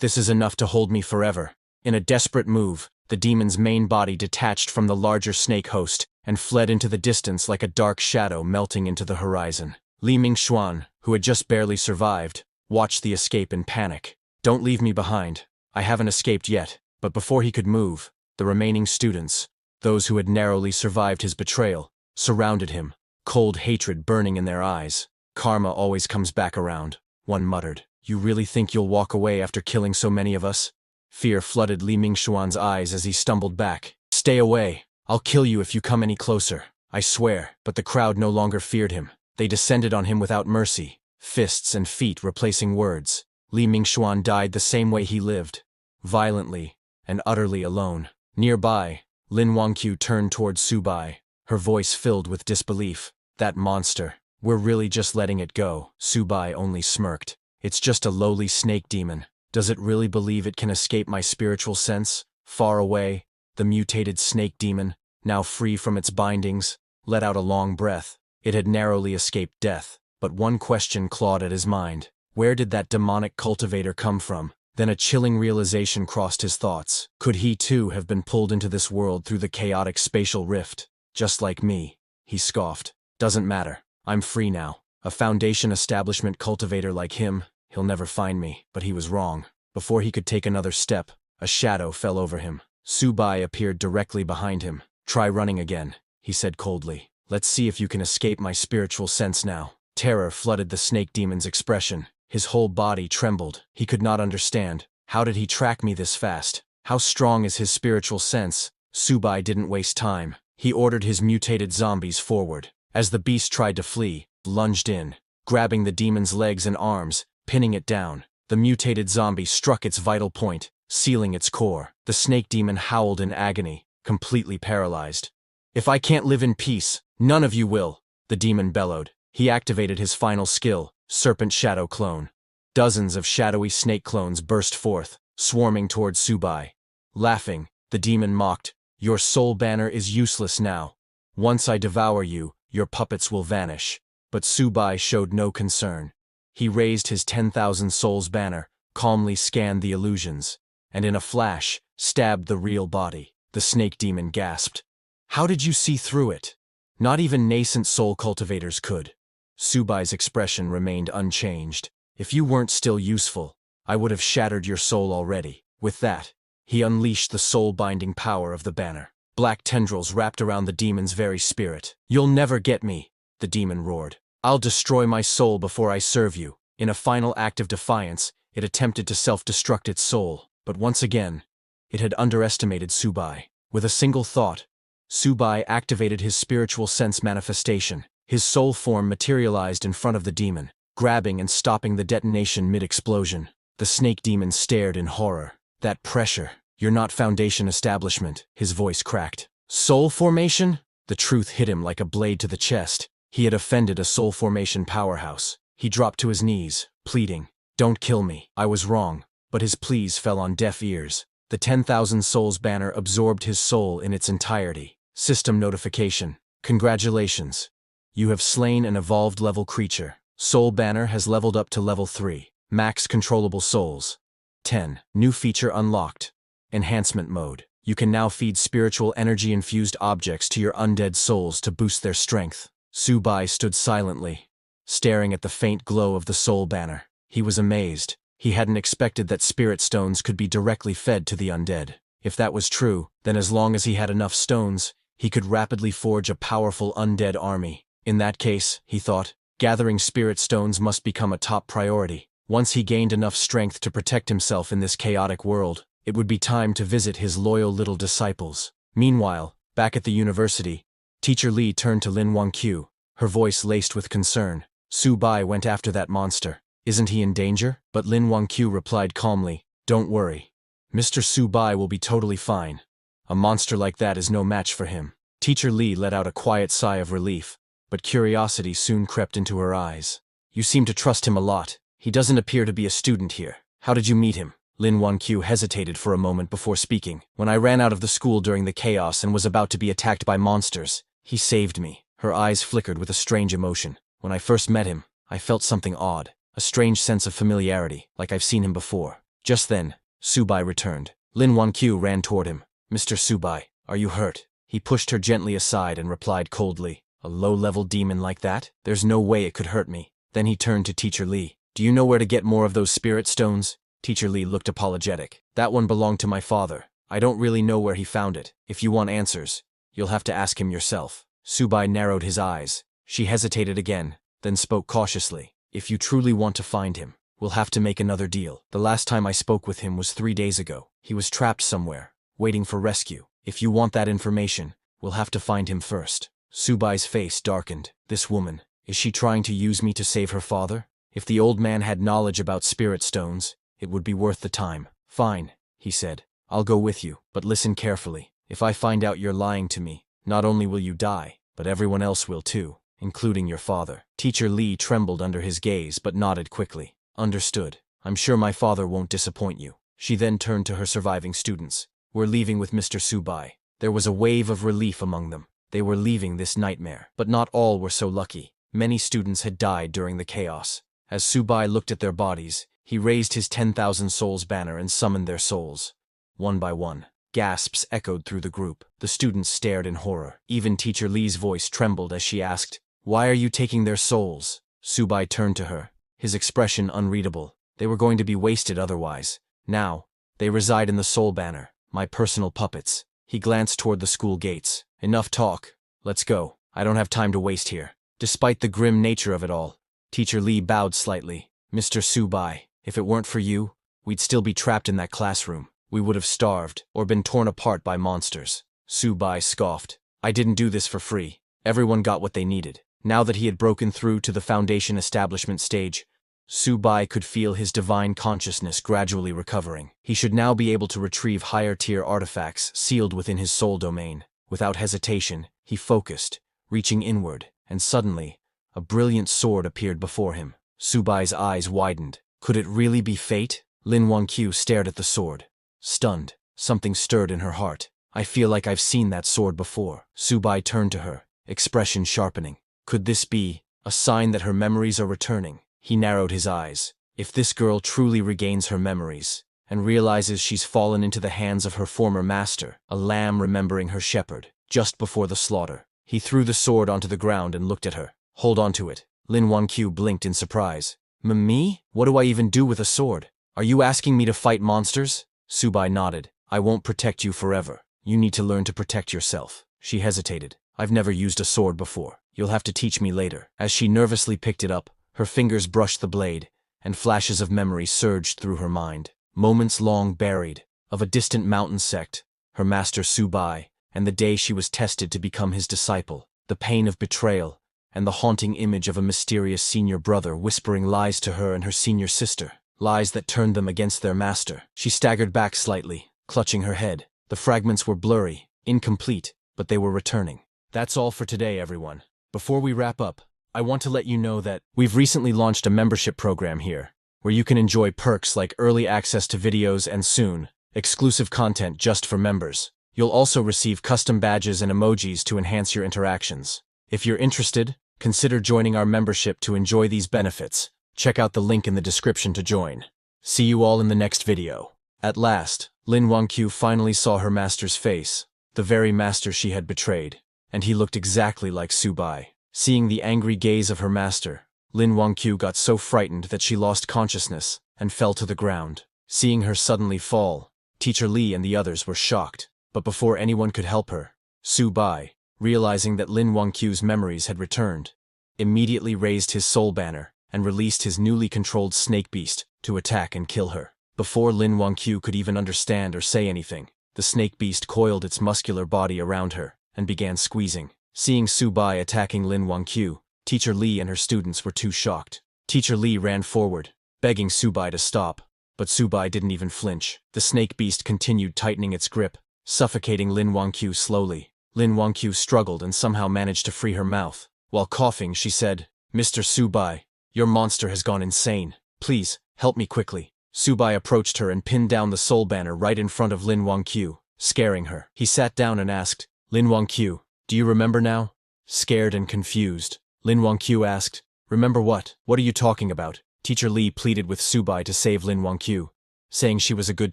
this is enough to hold me forever." In a desperate move, the demon's main body detached from the larger snake host and fled into the distance like a dark shadow melting into the horizon. Li Mingxuan, who had just barely survived, watched the escape in panic. "Don't leave me behind. I haven't escaped yet." But before he could move, the remaining students, those who had narrowly survived his betrayal, surrounded him, cold hatred burning in their eyes. "Karma always comes back around," one muttered. "You really think you'll walk away after killing so many of us?" Fear flooded Li Mingxuan's eyes as he stumbled back. "Stay away. I'll kill you if you come any closer. I swear." But the crowd no longer feared him. They descended on him without mercy, fists and feet replacing words. Li Mingxuan died the same way he lived, violently and utterly alone. Nearby, Lin Wangqiu turned toward Subai, her voice filled with disbelief. "That monster. We're really just letting it go." Subai only smirked. "It's just a lowly snake demon. Does it really believe it can escape my spiritual sense?" Far away, the mutated snake demon, now free from its bindings, let out a long breath. It had narrowly escaped death, but one question clawed at his mind. Where did that demonic cultivator come from? Then a chilling realization crossed his thoughts. Could he too have been pulled into this world through the chaotic spatial rift? "Just like me," he scoffed. "Doesn't matter. I'm free now. A Foundation establishment cultivator like him, he'll never find me." But he was wrong. Before he could take another step, a shadow fell over him. Subai appeared directly behind him. "Try running again," he said coldly. "Let's see if you can escape my spiritual sense now." Terror flooded the snake demon's expression. His whole body trembled. He could not understand. How did he track me this fast? How strong is his spiritual sense? Subai didn't waste time. He ordered his mutated zombies forward. As the beast tried to flee, lunged in, grabbing the demon's legs and arms, pinning it down. The mutated zombie struck its vital point, sealing its core. The snake demon howled in agony, completely paralyzed. "If I can't live in peace, none of you will," the demon bellowed. He activated his final skill, Serpent Shadow Clone. Dozens of shadowy snake clones burst forth, swarming towards Subai. Laughing, the demon mocked, "Your soul banner is useless now. Once I devour you, your puppets will vanish." But Subai showed no concern. He raised his 10,000 souls banner, calmly scanned the illusions, and in a flash, stabbed the real body. The snake demon gasped. "How did you see through it?" "Not even nascent soul cultivators could." Subai's expression remained unchanged. "If you weren't still useful, I would have shattered your soul already." With that, he unleashed the soul-binding power of the banner. Black tendrils wrapped around the demon's very spirit. "You'll never get me," the demon roared. "I'll destroy my soul before I serve you." In a final act of defiance, it attempted to self-destruct its soul, but once again, it had underestimated Subai. With a single thought, Subai activated his spiritual sense manifestation. His soul form materialized in front of the demon, grabbing and stopping the detonation mid-explosion. The snake demon stared in horror. "That pressure. You're not Foundation establishment," his voice cracked. "Soul formation?" The truth hit him like a blade to the chest. He had offended a soul formation powerhouse. He dropped to his knees, pleading, "Don't kill me. I was wrong." But his pleas fell on deaf ears. The 10,000 souls banner absorbed his soul in its entirety. System notification. "Congratulations. You have slain an evolved level creature. Soul banner has leveled up to level 3. Max controllable souls. 10. New feature unlocked. Enhancement mode. You can now feed spiritual energy-infused objects to your undead souls to boost their strength." Subai stood silently, staring at the faint glow of the soul banner. He was amazed. He hadn't expected that spirit stones could be directly fed to the undead. If that was true, then as long as he had enough stones, he could rapidly forge a powerful undead army. In that case, he thought, gathering spirit stones must become a top priority. Once he gained enough strength to protect himself in this chaotic world, it would be time to visit his loyal little disciples. Meanwhile, back at the university, Teacher Li turned to Lin Wangqiu, her voice laced with concern. "Subai went after that monster. Isn't he in danger?" But Lin Wangqiu replied calmly, "Don't worry. Mr. Subai will be totally fine. A monster like that is no match for him." Teacher Li let out a quiet sigh of relief, but curiosity soon crept into her eyes. "You seem to trust him a lot. He doesn't appear to be a student here. How did you meet him?" Lin Wanqiu hesitated for a moment before speaking. When I ran out of the school during the chaos and was about to be attacked by monsters, he saved me. Her eyes flickered with a strange emotion. When I first met him, I felt something odd, a strange sense of familiarity, like I've seen him before. Just then, Subai returned. Lin Wanqiu ran toward him. Mr. Subai, are you hurt? He pushed her gently aside and replied coldly, a low-level demon like that? There's no way it could hurt me. Then he turned to Teacher Li. Do you know where to get more of those spirit stones? Teacher Li looked apologetic. That one belonged to my father. I don't really know where he found it. If you want answers, you'll have to ask him yourself. Subai narrowed his eyes. She hesitated again, then spoke cautiously. If you truly want to find him, we'll have to make another deal. The last time I spoke with him was 3 days ago. He was trapped somewhere, waiting for rescue. If you want that information, we'll have to find him first. Subai's face darkened. This woman, is she trying to use me to save her father? If the old man had knowledge about spirit stones, it would be worth the time. Fine, he said. I'll go with you, but listen carefully. If I find out you're lying to me, not only will you die, but everyone else will too, including your father. Teacher Li trembled under his gaze but nodded quickly. Understood. I'm sure my father won't disappoint you. She then turned to her surviving students. We're leaving with Mr. Subai. There was a wave of relief among them. They were leaving this nightmare. But not all were so lucky. Many students had died during the chaos. As Subai looked at their bodies, he raised his 10,000 souls banner and summoned their souls. One by one, gasps echoed through the group. The students stared in horror. Even Teacher Li's voice trembled as she asked, "Why are you taking their souls?" Subai turned to her, his expression unreadable. They were going to be wasted otherwise. Now, they reside in the soul banner, my personal puppets. He glanced toward the school gates. Enough talk. Let's go. I don't have time to waste here. Despite the grim nature of it all, Teacher Li bowed slightly. Mr. Subai, if it weren't for you, we'd still be trapped in that classroom. We would have starved, or been torn apart by monsters. Subai scoffed. I didn't do this for free. Everyone got what they needed. Now that he had broken through to the Foundation establishment stage, Subai could feel his divine consciousness gradually recovering. He should now be able to retrieve higher-tier artifacts sealed within his soul domain. Without hesitation, he focused, reaching inward, and suddenly, a brilliant sword appeared before him. Subai's eyes widened. Could it really be fate? Lin Wanqiu stared at the sword. Stunned, something stirred in her heart. I feel like I've seen that sword before. Subai turned to her, expression sharpening. Could this be a sign that her memories are returning? He narrowed his eyes. If this girl truly regains her memories and realizes she's fallen into the hands of her former master, a lamb remembering her shepherd, just before the slaughter, he threw the sword onto the ground and looked at her. Hold on to it. Lin Wanqiu blinked in surprise. Me? What do I even do with a sword? Are you asking me to fight monsters? Subai nodded. I won't protect you forever. You need to learn to protect yourself. She hesitated. I've never used a sword before. You'll have to teach me later. As she nervously picked it up, her fingers brushed the blade, and flashes of memory surged through her mind. Moments long buried, of a distant mountain sect, her master Subai, and the day she was tested to become his disciple, the pain of betrayal, and the haunting image of a mysterious senior brother whispering lies to her and her senior sister, lies that turned them against their master. She staggered back slightly, clutching her head. The fragments were blurry, incomplete, but they were returning. That's all for today, everyone. Before we wrap up, I want to let you know that we've recently launched a membership program here, where you can enjoy perks like early access to videos and soon, exclusive content just for members. You'll also receive custom badges and emojis to enhance your interactions. If you're interested, consider joining our membership to enjoy these benefits. Check out the link in the description to join. See you all in the next video. At last, Lin Wanqiu finally saw her master's face, the very master she had betrayed, and he looked exactly like Subai. Seeing the angry gaze of her master, Lin Wanqiu got so frightened that she lost consciousness and fell to the ground. Seeing her suddenly fall, Teacher Li and the others were shocked. But before anyone could help her, Subai, realizing that Lin Wanqiu's memories had returned, immediately raised his soul banner and released his newly controlled snake beast to attack and kill her. Before Lin Wanqiu could even understand or say anything, the snake beast coiled its muscular body around her and began squeezing. Seeing Subai attacking Lin Wanqiu, Teacher Li and her students were too shocked. Teacher Li ran forward, begging Subai to stop, but Subai didn't even flinch. The snake beast continued tightening its grip, suffocating Lin Wanqiu slowly. Lin Wanqiu struggled and somehow managed to free her mouth. While coughing, she said, "Mr. Subai, your monster has gone insane. Please, help me quickly." Subai approached her and pinned down the soul banner right in front of Lin Wangqiu, scaring her. He sat down and asked, Lin Wangqiu, do you remember now? Scared and confused, Lin Wangqiu asked, remember what? What are you talking about? Teacher Li pleaded with Subai to save Lin Wangqiu, saying she was a good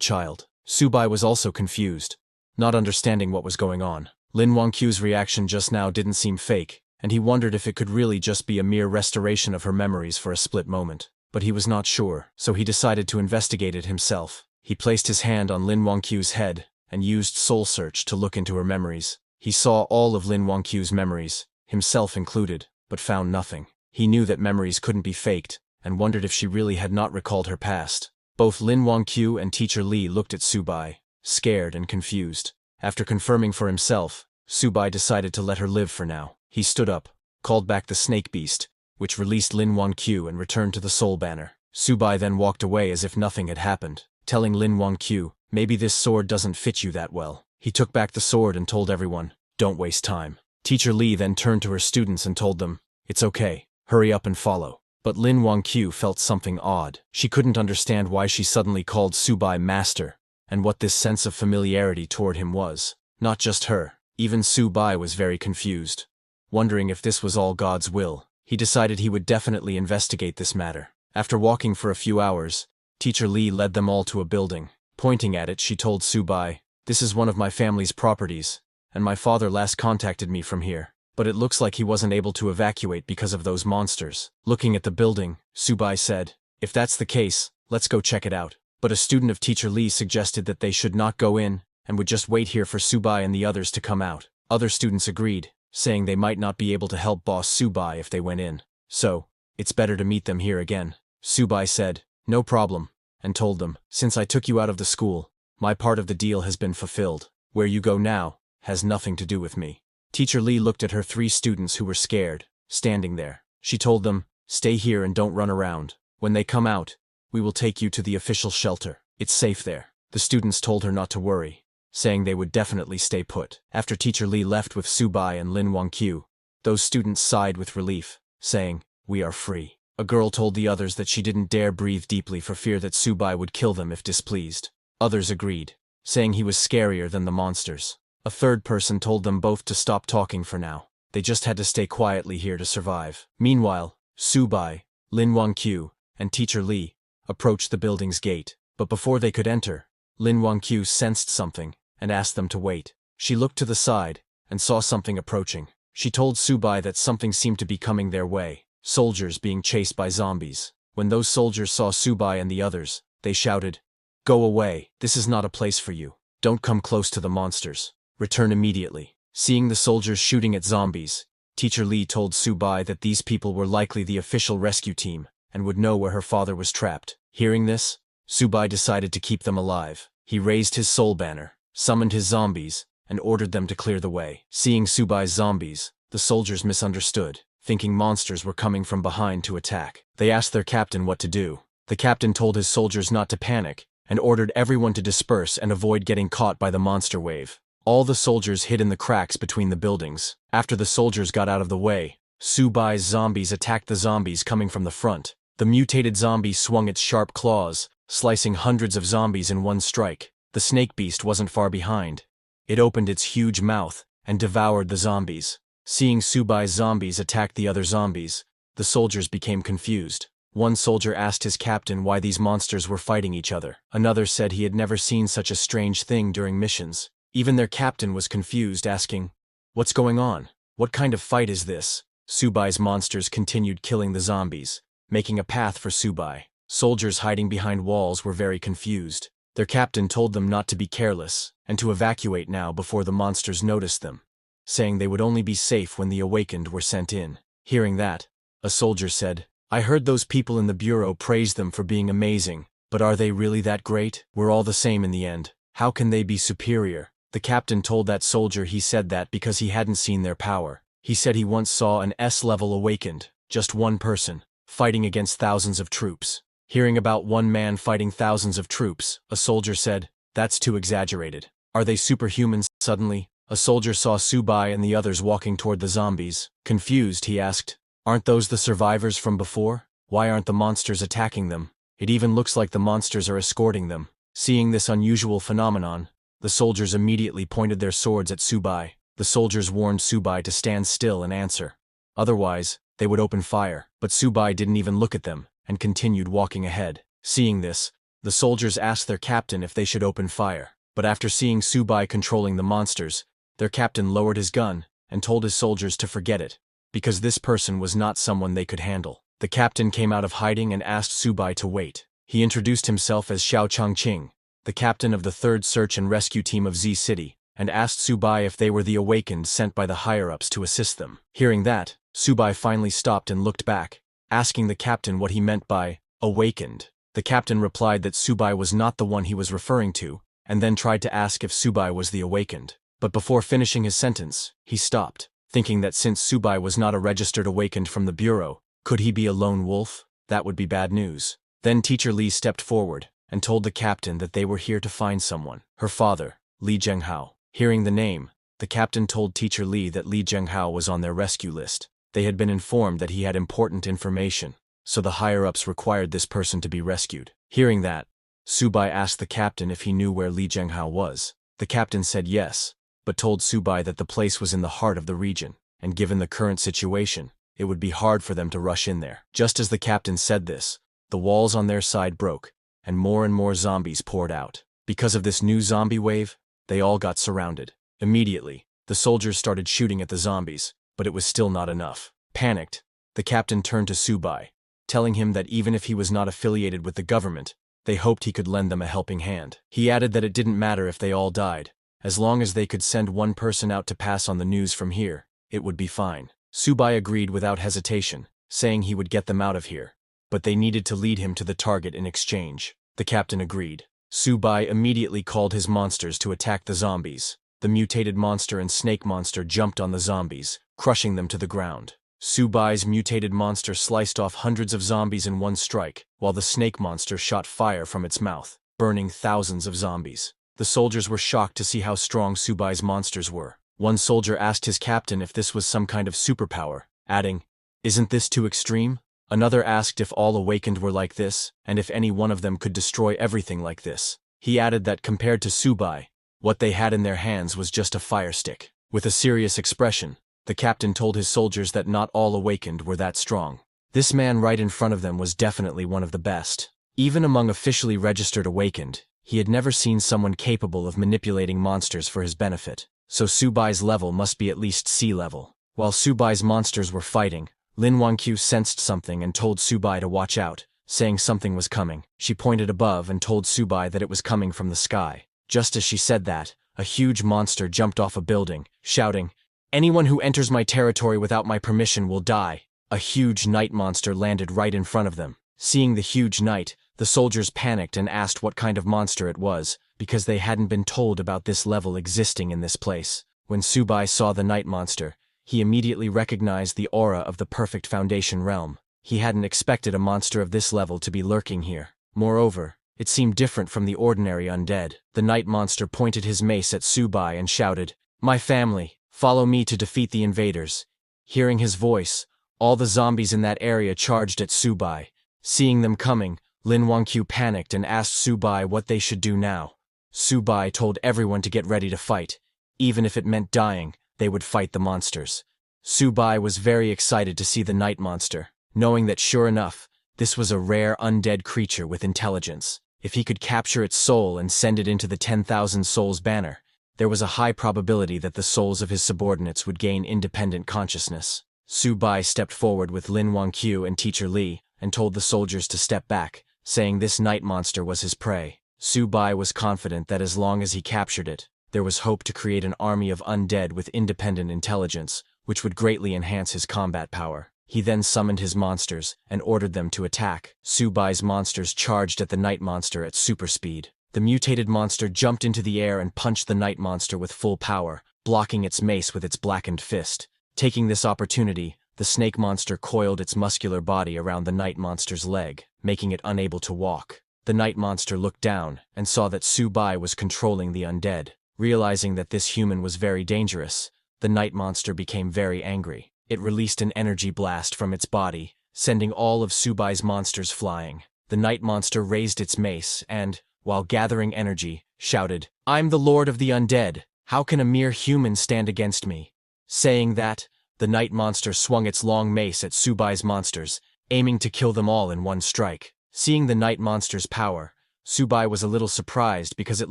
child. Subai was also confused, not understanding what was going on. Lin Wangqiu's reaction just now didn't seem fake, and he wondered if it could really just be a mere restoration of her memories for a split moment. But he was not sure, so he decided to investigate it himself. He placed his hand on Lin Wangqiu's head and used Soul Search to look into her memories. He saw all of Lin Wangqiu's memories, himself included, but found nothing. He knew that memories couldn't be faked, and wondered if she really had not recalled her past. Both Lin Wangqiu and Teacher Li looked at Subai, scared and confused. After confirming for himself, Subai decided to let her live for now. He stood up, called back the snake beast, which released Lin Wangqiu and returned to the soul banner. Subai then walked away as if nothing had happened, telling Lin Wangqiu, maybe this sword doesn't fit you that well. He took back the sword and told everyone, don't waste time. Teacher Li then turned to her students and told them, it's okay, hurry up and follow. But Lin Wangqiu felt something odd. She couldn't understand why she suddenly called Subai master, and what this sense of familiarity toward him was. Not just her, even Subai was very confused. Wondering if this was all God's will, he decided he would definitely investigate this matter. After walking for a few hours, Teacher Li led them all to a building. Pointing at it, she told Subai, this is one of my family's properties, and my father last contacted me from here. But it looks like he wasn't able to evacuate because of those monsters. Looking at the building, Subai said, if that's the case, let's go check it out. But a student of Teacher Li suggested that they should not go in, and would just wait here for Subai and the others to come out. Other students agreed, saying they might not be able to help Boss Subai if they went in. So, it's better to meet them here again. Subai said, no problem, and told them, since I took you out of the school, my part of the deal has been fulfilled. Where you go now has nothing to do with me. Teacher Li looked at her 3 students who were scared, standing there. She told them, stay here and don't run around. When they come out, we will take you to the official shelter. It's safe there. The students told her not to worry, saying they would definitely stay put. After Teacher Li left with Subai and Lin Wangqiu, those students sighed with relief, saying, we are free. A girl told the others that she didn't dare breathe deeply for fear that Subai would kill them if displeased. Others agreed, saying he was scarier than the monsters. A third person told them both to stop talking for now. They just had to stay quietly here to survive. Meanwhile, Subai, Lin Wangqiu, and Teacher Li approached the building's gate. But before they could enter, Lin Wangqiu sensed something and asked them to wait. She looked to the side and saw something approaching. She told Subai that something seemed to be coming their way. Soldiers being chased by zombies. When those soldiers saw Subai and the others, they shouted, go away, this is not a place for you. Don't come close to the monsters. Return immediately. Seeing the soldiers shooting at zombies, Teacher Li told Subai that these people were likely the official rescue team and would know where her father was trapped. Hearing this, Subai decided to keep them alive. He raised his soul banner, summoned his zombies, and ordered them to clear the way. Seeing Subai's zombies, the soldiers misunderstood, thinking monsters were coming from behind to attack. They asked their captain what to do. The captain told his soldiers not to panic and ordered everyone to disperse and avoid getting caught by the monster wave. All the soldiers hid in the cracks between the buildings. After the soldiers got out of the way, Subai's zombies attacked the zombies coming from the front. The mutated zombie swung its sharp claws, slicing hundreds of zombies in one strike. The snake beast wasn't far behind. It opened its huge mouth and devoured the zombies. Seeing Subai's zombies attack the other zombies, the soldiers became confused. One soldier asked his captain why these monsters were fighting each other. Another said he had never seen such a strange thing during missions. Even their captain was confused, asking, what's going on? What kind of fight is this? Subai's monsters continued killing the zombies, making a path for Subai. Soldiers hiding behind walls were very confused. Their captain told them not to be careless and to evacuate now before the monsters noticed them, saying they would only be safe when the awakened were sent in. Hearing that, a soldier said, I heard those people in the bureau praise them for being amazing, but are they really that great? We're all the same in the end. How can they be superior? The captain told that soldier he said that because he hadn't seen their power. He said he once saw an S-level awakened, just one person, fighting against thousands of troops. Hearing about one man fighting thousands of troops, a soldier said, that's too exaggerated. Are they superhumans? Suddenly, a soldier saw Subai and the others walking toward the zombies. Confused, he asked, aren't those the survivors from before? Why aren't the monsters attacking them? It even looks like the monsters are escorting them. Seeing this unusual phenomenon, the soldiers immediately pointed their swords at Subai. The soldiers warned Subai to stand still and answer. Otherwise, they would open fire. But Subai didn't even look at them and continued walking ahead. Seeing this, the soldiers asked their captain if they should open fire. But after seeing Subai controlling the monsters, their captain lowered his gun and told his soldiers to forget it, because this person was not someone they could handle. The captain came out of hiding and asked Subai to wait. He introduced himself as Xiao Changqing, the captain of the 3rd Search and Rescue Team of Z City, and asked Subai if they were the awakened sent by the higher-ups to assist them. Hearing that, Subai finally stopped and looked back, asking the captain what he meant by awakened. The captain replied that Subai was not the one he was referring to, and then tried to ask if Subai was the awakened. But before finishing his sentence, he stopped, thinking that since Subai was not a registered awakened from the bureau, could he be a lone wolf? That would be bad news. Then Teacher Li stepped forward and told the captain that they were here to find someone, her father, Li Zhenghao. Hearing the name, the captain told Teacher Li that Li Zhenghao was on their rescue list. They had been informed that he had important information, so the higher-ups required this person to be rescued. Hearing that, Subai asked the captain if he knew where Li Zhenghao was. The captain said yes, but told Subai that the place was in the heart of the region, and given the current situation, it would be hard for them to rush in there. Just as the captain said this, the walls on their side broke, and more zombies poured out. Because of this new zombie wave, they all got surrounded. Immediately, the soldiers started shooting at the zombies, but it was still not enough. Panicked, the captain turned to Subai, telling him that even if he was not affiliated with the government, they hoped he could lend them a helping hand. He added that it didn't matter if they all died, as long as they could send one person out to pass on the news from here, it would be fine. Subai agreed without hesitation, saying he would get them out of here, but they needed to lead him to the target in exchange. The captain agreed. Subai immediately called his monsters to attack the zombies. The mutated monster and snake monster jumped on the zombies, crushing them to the ground. Subai's mutated monster sliced off hundreds of zombies in one strike, while the snake monster shot fire from its mouth, burning thousands of zombies. The soldiers were shocked to see how strong Subai's monsters were. One soldier asked his captain if this was some kind of superpower, adding, "Isn't this too extreme?" Another asked if all awakened were like this, and if any one of them could destroy everything like this. He added that compared to Subai, what they had in their hands was just a fire stick. With a serious expression, the captain told his soldiers that not all awakened were that strong. This man right in front of them was definitely one of the best. Even among officially registered awakened, he had never seen someone capable of manipulating monsters for his benefit. So Subai's level must be at least C level. While Subai's monsters were fighting, Lin Wangqiu sensed something and told Subai to watch out, saying something was coming. She pointed above and told Subai that it was coming from the sky. Just as she said that, a huge monster jumped off a building, shouting, "Anyone who enters my territory without my permission will die." A huge night monster landed right in front of them. Seeing the huge night, the soldiers panicked and asked what kind of monster it was, because they hadn't been told about this level existing in this place. When Subai saw the night monster, he immediately recognized the aura of the perfect foundation realm. He hadn't expected a monster of this level to be lurking here. Moreover, it seemed different from the ordinary undead. The night monster pointed his mace at Subai and shouted, "My family, follow me to defeat the invaders." Hearing his voice, all the zombies in that area charged at Subai. Seeing them coming, Lin Wangqiu panicked and asked Subai what they should do now. Subai told everyone to get ready to fight. Even if it meant dying, they would fight the monsters. Subai was very excited to see the night monster, knowing that sure enough, this was a rare undead creature with intelligence. If he could capture its soul and send it into the 10,000 souls banner, there was a high probability that the souls of his subordinates would gain independent consciousness. Subai stepped forward with Lin Wangqiu and Teacher Li, and told the soldiers to step back, saying this night monster was his prey. Subai was confident that as long as he captured it, there was hope to create an army of undead with independent intelligence, which would greatly enhance his combat power. He then summoned his monsters and ordered them to attack. Subai's monsters charged at the night monster at super speed. The mutated monster jumped into the air and punched the night monster with full power, blocking its mace with its blackened fist. Taking this opportunity, the snake monster coiled its muscular body around the night monster's leg, making it unable to walk. The night monster looked down and saw that Subai was controlling the undead. Realizing that this human was very dangerous, the night monster became very angry. It released an energy blast from its body, sending all of Subai's monsters flying. the night monster raised its mace and, while gathering energy, shouted, "I'm the lord of the undead. How can a mere human stand against me?" Saying that, the night monster swung its long mace at Subai's monsters, aiming to kill them all in one strike. Seeing the night monster's power, Subai was a little surprised because it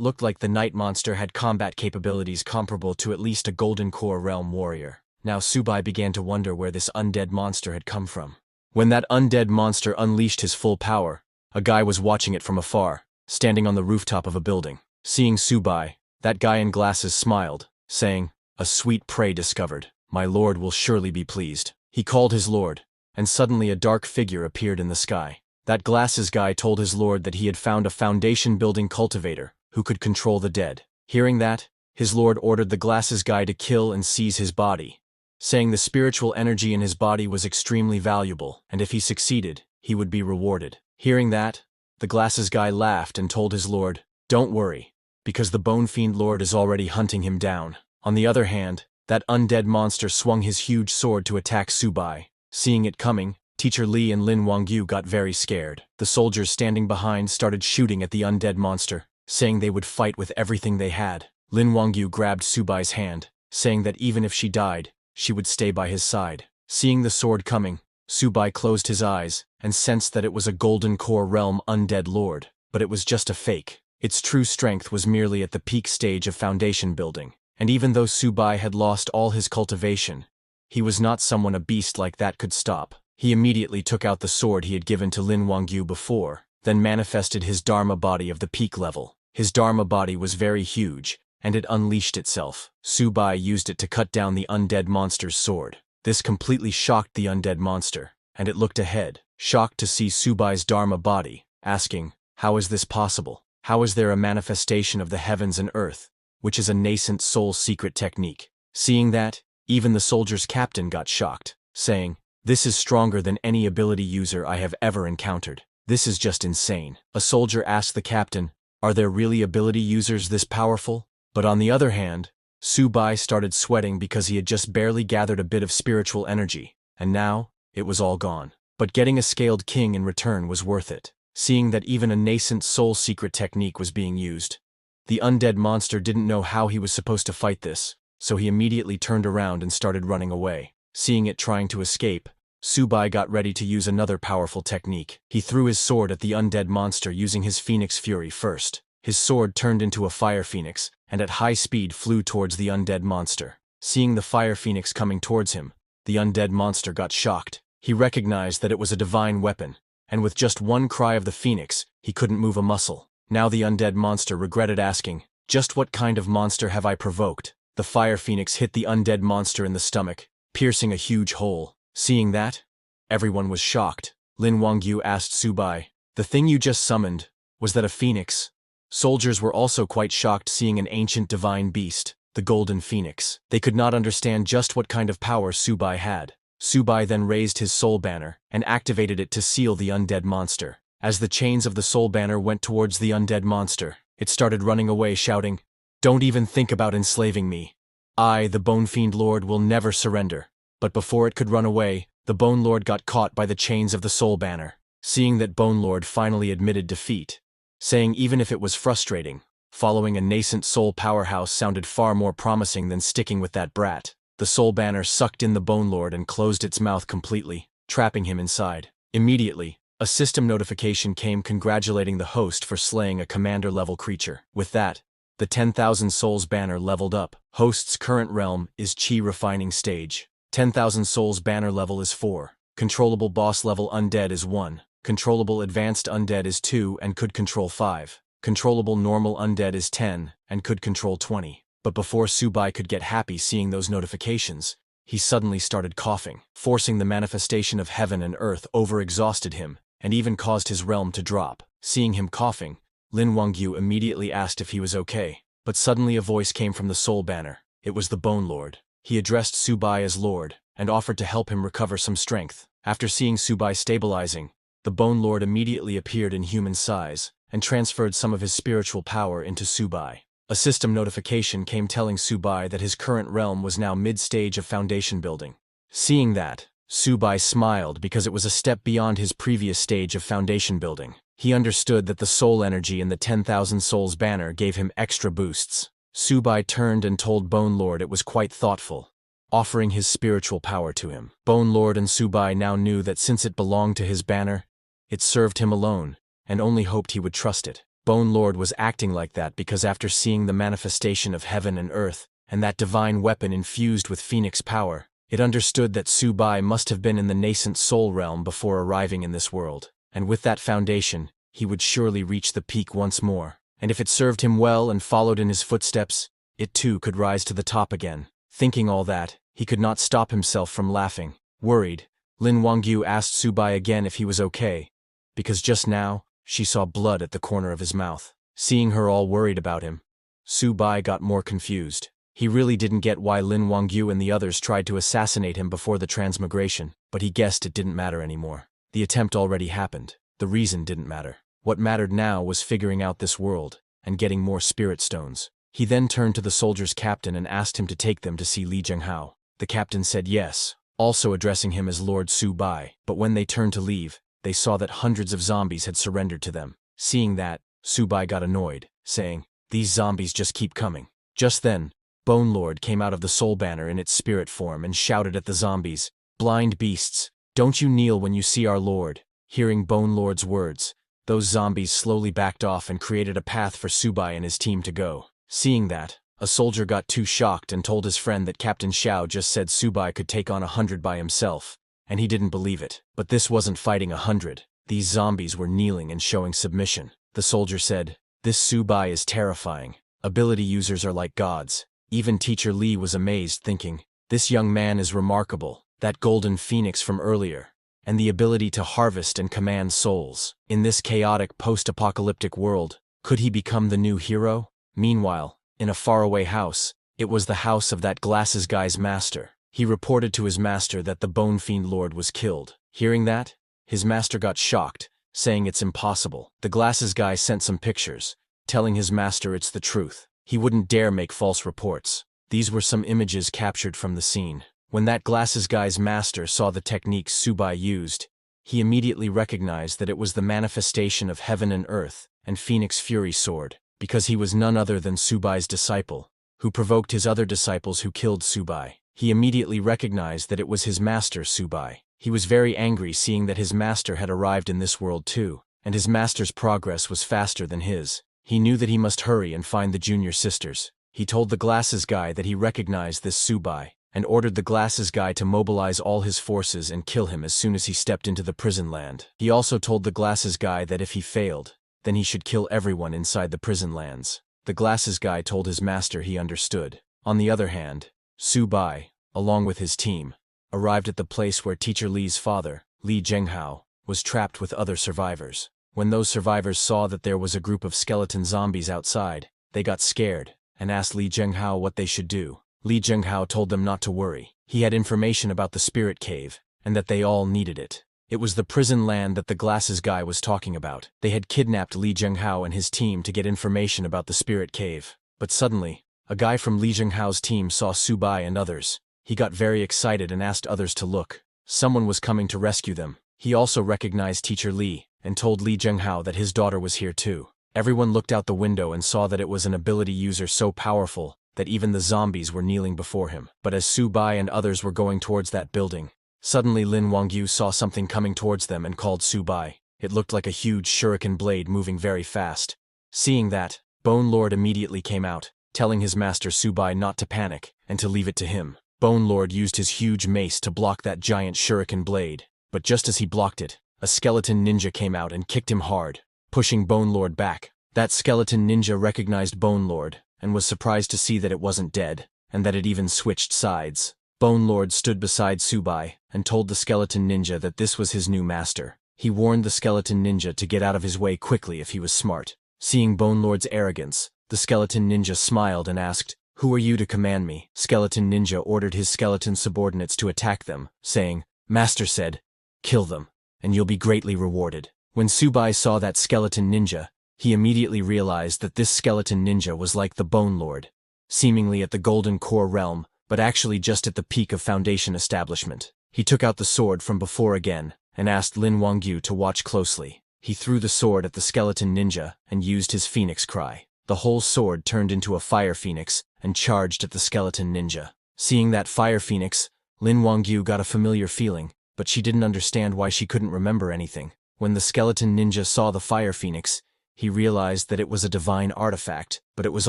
looked like the night monster had combat capabilities comparable to at least a Golden Core realm warrior. Now Subai began to wonder where this undead monster had come from. When that undead monster unleashed his full power, a guy was watching it from afar, standing on the rooftop of a building. Seeing Subai, that guy in glasses smiled, saying, "A sweet prey discovered. My lord will surely be pleased." He called his lord, and suddenly a dark figure appeared in the sky. That glasses guy told his lord that he had found a foundation-building cultivator who could control the dead. Hearing that, his lord ordered the glasses guy to kill and seize his body, saying the spiritual energy in his body was extremely valuable, and if he succeeded, he would be rewarded. Hearing that, the glasses guy laughed and told his lord, "Don't worry, because the Bone Fiend Lord is already hunting him down." On the other hand, that undead monster swung his huge sword to attack Subai. Seeing it coming, Teacher Li and Lin Wangyu got very scared. The soldiers standing behind started shooting at the undead monster, saying they would fight with everything they had. Lin Wangyu grabbed Subai's hand, saying that even if she died, she would stay by his side. Seeing the sword coming, Subai closed his eyes and sensed that it was a Golden Core realm undead lord, but it was just a fake. Its true strength was merely at the peak stage of foundation building, and even though Subai had lost all his cultivation, he was not someone a beast like that could stop. He immediately took out the sword he had given to Lin Wangyu before, then manifested his Dharma body of the peak level. His Dharma body was very huge, and it unleashed itself. Subai used it to cut down the undead monster's sword. This completely shocked the undead monster, and it looked ahead, shocked to see Subai's Dharma body, asking, "How is this possible? How is there a manifestation of the heavens and earth, which is a nascent soul secret technique?" Seeing that, even the soldier's captain got shocked, saying, "This is stronger than any ability user I have ever encountered. This is just insane." A soldier asked the captain, "Are there really ability users this powerful?" But on the other hand, Subai started sweating because he had just barely gathered a bit of spiritual energy, and now, it was all gone. But getting a scaled king in return was worth it. Seeing that even a nascent soul secret technique was being used, the undead monster didn't know how he was supposed to fight this, so he immediately turned around and started running away. Seeing it trying to escape, Subai got ready to use another powerful technique. He threw his sword at the undead monster using his Phoenix Fury first. His sword turned into a fire phoenix, and at high speed flew towards the undead monster. Seeing the fire phoenix coming towards him, the undead monster got shocked. He recognized that it was a divine weapon, and with just one cry of the phoenix, he couldn't move a muscle. Now the undead monster regretted asking, "Just what kind of monster have I provoked?" The fire phoenix hit the undead monster in the stomach, piercing a huge hole. Seeing that, everyone was shocked. Lin Wangyu asked Subai, "The thing you just summoned, was that a phoenix?" Soldiers were also quite shocked seeing an ancient divine beast, the golden phoenix. They could not understand just what kind of power Subai had. Subai then raised his soul banner and activated it to seal the undead monster. As the chains of the soul banner went towards the undead monster, it started running away shouting, "Don't even think about enslaving me. I, the Bone Fiend Lord, will never surrender." But before it could run away, the Bone Lord got caught by the chains of the soul banner. Seeing that Bone Lord finally admitted defeat, saying even if it was frustrating, following a nascent soul powerhouse sounded far more promising than sticking with that brat. The soul banner sucked in the Bone Lord and closed its mouth completely, trapping him inside. Immediately, a system notification came congratulating the host for slaying a commander-level creature. With that, the 10,000 Souls banner leveled up. Host's current realm is Chi Refining Stage. 10,000 Souls banner level is 4. Controllable boss level undead is 1. Controllable advanced undead is 2 and could control 5. Controllable normal undead is 10 and could control 20. But before Subai could get happy seeing those notifications, he suddenly started coughing. Forcing the manifestation of heaven and earth overexhausted him, and even caused his realm to drop. Seeing him coughing, Lin Wangyu immediately asked if he was okay. But suddenly a voice came from the soul banner. It was the Bone Lord. He addressed Subai as Lord, and offered to help him recover some strength. After seeing Subai stabilizing, the Bone Lord immediately appeared in human size, and transferred some of his spiritual power into Subai. A system notification came telling Subai that his current realm was now mid-stage of foundation building. Seeing that, Subai smiled because it was a step beyond his previous stage of foundation building. He understood that the soul energy in the 10,000 Souls banner gave him extra boosts. Subai turned and told Bone Lord it was quite thoughtful, offering his spiritual power to him. Bone Lord and Subai now knew that since it belonged to his banner, it served him alone, and only hoped he would trust it. Bone Lord was acting like that because after seeing the manifestation of heaven and earth, and that divine weapon infused with phoenix power, it understood that Subai must have been in the nascent soul realm before arriving in this world, and with that foundation, he would surely reach the peak once more. And if it served him well and followed in his footsteps, it too could rise to the top again. Thinking all that, he could not stop himself from laughing. Worried, Lin Wangyu asked Subai again if he was okay, because just now, she saw blood at the corner of his mouth. Seeing her all worried about him, Subai got more confused. He really didn't get why Lin Wangyu and the others tried to assassinate him before the transmigration, but he guessed it didn't matter anymore. The attempt already happened. The reason didn't matter. What mattered now was figuring out this world, and getting more spirit stones. He then turned to the soldier's captain and asked him to take them to see Li Zhenghao. The captain said yes, also addressing him as Lord Subai, but when they turned to leave, they saw that hundreds of zombies had surrendered to them. Seeing that, Subai got annoyed, saying, "These zombies just keep coming." Just then, Bone Lord came out of the soul banner in its spirit form and shouted at the zombies, "Blind beasts, don't you kneel when you see our Lord." Hearing Bone Lord's words, those zombies slowly backed off and created a path for Subai and his team to go. Seeing that, a soldier got too shocked and told his friend that Captain Xiao just said Subai could take on 100 by himself, and he didn't believe it. But this wasn't fighting 100. These zombies were kneeling and showing submission. The soldier said, "This Subai is terrifying. Ability users are like gods." Even Teacher Li was amazed, thinking, "This young man is remarkable. That golden phoenix from earlier, and the ability to harvest and command souls. In this chaotic post-apocalyptic world, could he become the new hero?" Meanwhile, in a faraway house, it was the house of that glasses guy's master. He reported to his master that the Bone Fiend Lord was killed. Hearing that, his master got shocked, saying it's impossible. The glasses guy sent some pictures, telling his master it's the truth. He wouldn't dare make false reports. These were some images captured from the scene. When that glasses guy's master saw the techniques Subai used, he immediately recognized that it was the manifestation of heaven and earth and Phoenix Fury Sword, because he was none other than Subai's disciple, who provoked his other disciples who killed Subai. He immediately recognized that it was his master Subai. He was very angry seeing that his master had arrived in this world too, and his master's progress was faster than his. He knew that he must hurry and find the junior sisters. He told the glasses guy that he recognized this Subai, and ordered the glasses guy to mobilize all his forces and kill him as soon as he stepped into the prison land. He also told the glasses guy that if he failed, then he should kill everyone inside the prison lands. The glasses guy told his master he understood. On the other hand, Subai, along with his team, arrived at the place where Teacher Li's father, Li Zhenghao, was trapped with other survivors. When those survivors saw that there was a group of skeleton zombies outside, they got scared and asked Li Zhenghao what they should do. Li Zhenghao told them not to worry. He had information about the spirit cave, and that they all needed it. It was the prison land that the glasses guy was talking about. They had kidnapped Li Zhenghao and his team to get information about the spirit cave. But suddenly, a guy from Li Zhenghao's team saw Subai and others. He got very excited and asked others to look. Someone was coming to rescue them. He also recognized Teacher Li, and told Li Zhenghao that his daughter was here too. Everyone looked out the window and saw that it was an ability user so powerful that even the zombies were kneeling before him. But as Subai and others were going towards that building, suddenly Lin Wangyu saw something coming towards them and called Subai. It looked like a huge shuriken blade moving very fast. Seeing that, Bone Lord immediately came out, telling his master Subai not to panic and to leave it to him. Bone Lord used his huge mace to block that giant shuriken blade, but just as he blocked it, a skeleton ninja came out and kicked him hard, pushing Bone Lord back. That skeleton ninja recognized Bone Lord and was surprised to see that it wasn't dead, and that it even switched sides. Bone Lord stood beside Subai and told the skeleton ninja that this was his new master. He warned the skeleton ninja to get out of his way quickly if he was smart. Seeing Bone Lord's arrogance, the skeleton ninja smiled and asked, "Who are you to command me?" Skeleton ninja ordered his skeleton subordinates to attack them, saying, "Master said, kill them, and you'll be greatly rewarded." When Subai saw that skeleton ninja, he immediately realized that this skeleton ninja was like the Bone Lord, seemingly at the Golden Core realm, but actually just at the peak of Foundation establishment. He took out the sword from before again, and asked Lin Wangyu to watch closely. He threw the sword at the skeleton ninja and used his phoenix cry. The whole sword turned into a fire phoenix and charged at the skeleton ninja. Seeing that fire phoenix, Lin Wangyu got a familiar feeling, but she didn't understand why she couldn't remember anything. When the skeleton ninja saw the fire phoenix, he realized that it was a divine artifact, but it was